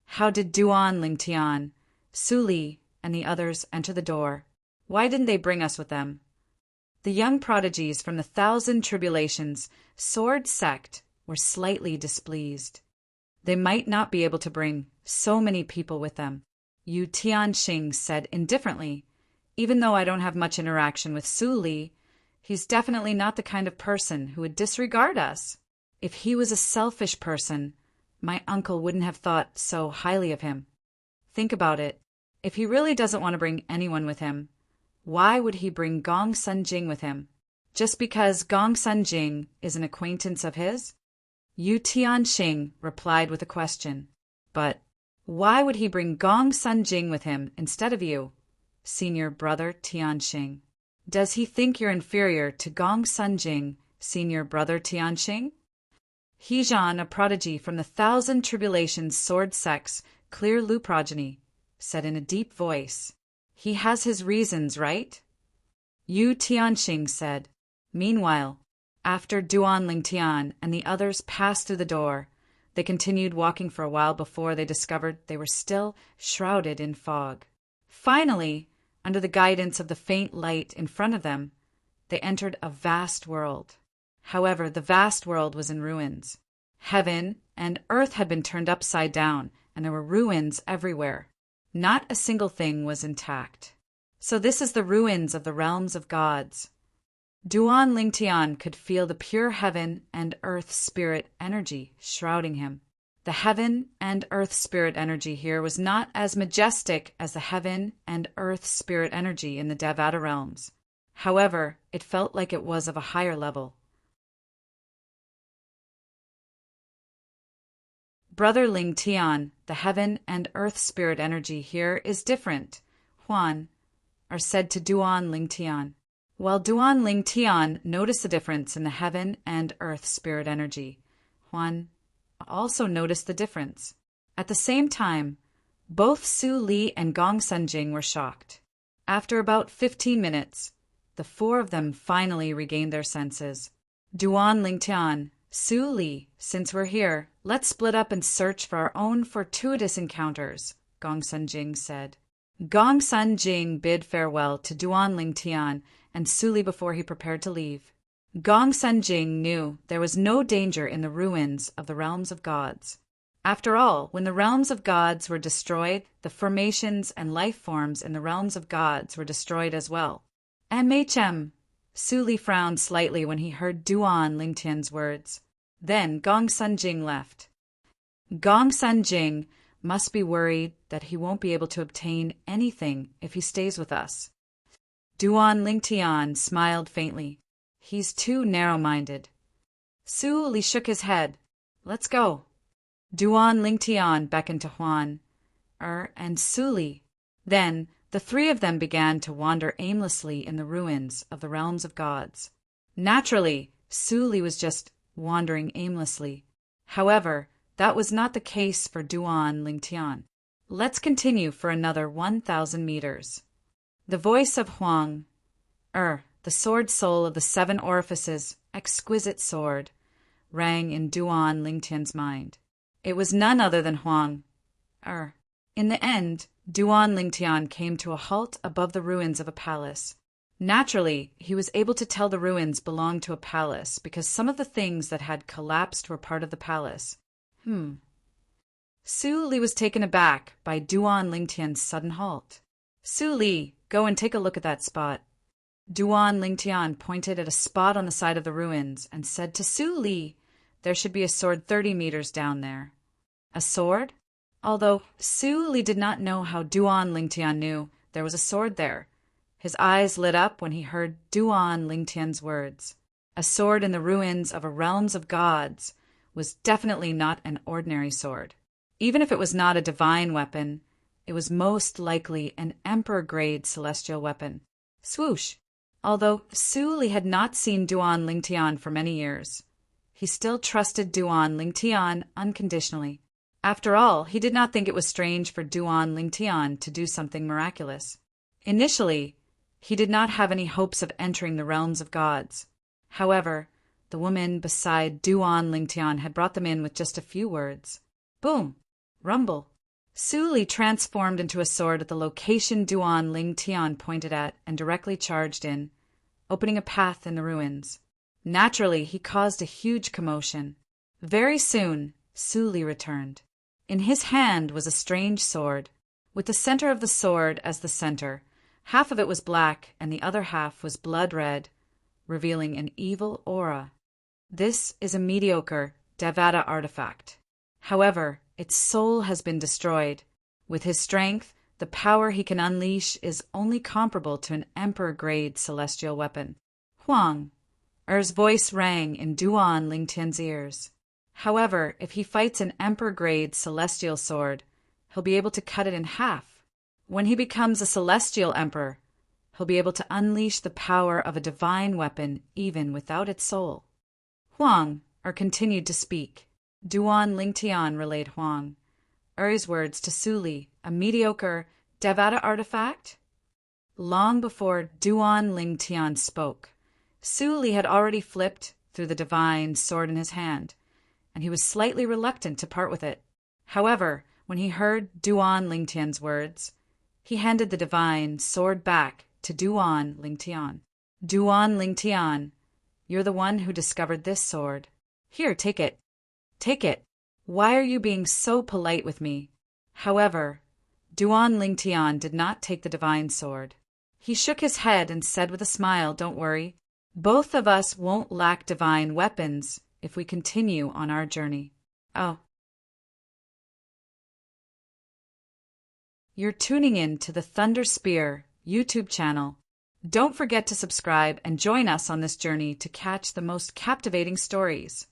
How did Duan Lingtian, Su Li, and the others enter the door? Why didn't they bring us with them? The young prodigies from the Thousand Tribulations Sword Sect were slightly displeased. They might not be able to bring so many people with them. Yu Tianxing said indifferently, even though I don't have much interaction with Su Li, he's definitely not the kind of person who would disregard us. If he was a selfish person, my uncle wouldn't have thought so highly of him. Think about it. If he really doesn't want to bring anyone with him, why would he bring Gong Sunjing with him? Just because Gong Sunjing is an acquaintance of his? Yu Tianxing replied with a question. But why would he bring Gong Sunjing with him instead of you, senior brother Tianxing? Does he think you're inferior to Gong Sunjing, senior brother Tianxing? Hejan, a prodigy from the Thousand Tribulations Sword Sect's Clear Lu progeny, said in a deep voice. He has his reasons, right? Yu Tianxing said. Meanwhile, after Duan Lingtian and the others passed through the door, they continued walking for a while before they discovered they were still shrouded in fog. Finally, under the guidance of the faint light in front of them, they entered a vast world. However, the vast world was in ruins. Heaven and earth had been turned upside down, and there were ruins everywhere. Not a single thing was intact. So this is the ruins of the realms of gods. Duan Lingtian could feel the pure heaven and earth spirit energy shrouding him. The heaven and earth spirit energy here was not as majestic as the heaven and earth spirit energy in the Devata realms. However, it felt like it was of a higher level. Brother Lingtian, the heaven and earth spirit energy here is different, Huan, are said to Duan Lingtian. While Duan Lingtian noticed the difference in the heaven and earth spirit energy, Huan also noticed the difference. At the same time, both Su Li and Gong Sunjing were shocked. After about 15 minutes, the four of them finally regained their senses. Duan Lingtian, Su Li, since we're here, let's split up and search for our own fortuitous encounters, Gong Sunjing said. Gong Sunjing bid farewell to Duan Lingtian and Su Li before he prepared to leave. Gong Sunjing knew there was no danger in the ruins of the realms of gods. After all, when the realms of gods were destroyed, the formations and life forms in the realms of gods were destroyed as well. MHM. Su Li frowned slightly when he heard Duan Lingtian's words. Then Gong Sunjing left. Gong Sunjing must be worried that he won't be able to obtain anything if he stays with us. Duan Lingtian smiled faintly. He's too narrow-minded. Su Li shook his head. Let's go. Duan Lingtian beckoned to Huan, and Su Li. Then the three of them began to wander aimlessly in the ruins of the realms of gods. Naturally, Su Li was just wandering aimlessly. However, that was not the case for Duan Lingtian. Let's continue for another 1,000 meters. The voice of Huang, the sword soul of the seven orifices, exquisite sword, rang in Duan Lingtian's mind. It was none other than Huang. In the end, Duan Lingtian came to a halt above the ruins of a palace. Naturally, he was able to tell the ruins belonged to a palace because some of the things that had collapsed were part of the palace. Su Li was taken aback by Duan Lingtian's sudden halt. Su Li, go and take a look at that spot. Duan Lingtian pointed at a spot on the side of the ruins and said to Su Li, there should be a sword 30 meters down there. A sword? Although Su Li did not know how Duan Lingtian knew there was a sword there, his eyes lit up when he heard Duan Lingtian's words. A sword in the ruins of a realms of gods was definitely not an ordinary sword. Even if it was not a divine weapon, it was most likely an emperor-grade celestial weapon. Swoosh! Although Su Li had not seen Duan Lingtian for many years, he still trusted Duan Lingtian unconditionally. After all, he did not think it was strange for Duan Lingtian to do something miraculous. Initially, he did not have any hopes of entering the realms of gods. However, the woman beside Duan Lingtian had brought them in with just a few words. Boom! Rumble! Su Li transformed into a sword at the location Duan Lingtian pointed at and directly charged in, opening a path in the ruins. Naturally, he caused a huge commotion. Very soon, Su Li returned. In his hand was a strange sword, with the center of the sword as the center. Half of it was black and the other half was blood red, revealing an evil aura. This is a mediocre Devata artifact. However, its soul has been destroyed. With his strength, the power he can unleash is only comparable to an emperor-grade celestial weapon. Huang! Er's voice rang in Duan Lingtian's ears. However, if he fights an emperor-grade celestial sword, he'll be able to cut it in half. When he becomes a celestial emperor, he'll be able to unleash the power of a divine weapon even without its soul. Huang continued to speak. Duan Lingtian relayed Huang Er's words to Su Li, a mediocre Devata artifact. Long before Duan Lingtian spoke, Su Li had already flipped through the divine sword in his hand, and he was slightly reluctant to part with it. However, when he heard Duan Lingtian's words, he handed the divine sword back to Duan Lingtian. Duan Lingtian, you're the one who discovered this sword. Here, take it. Take it. Why are you being so polite with me? However, Duan Lingtian did not take the divine sword. He shook his head and said with a smile, "Don't worry. Both of us won't lack divine weapons if we continue on our journey." Oh. You're tuning in to the Thunder Spear YouTube channel. Don't forget to subscribe and join us on this journey to catch the most captivating stories.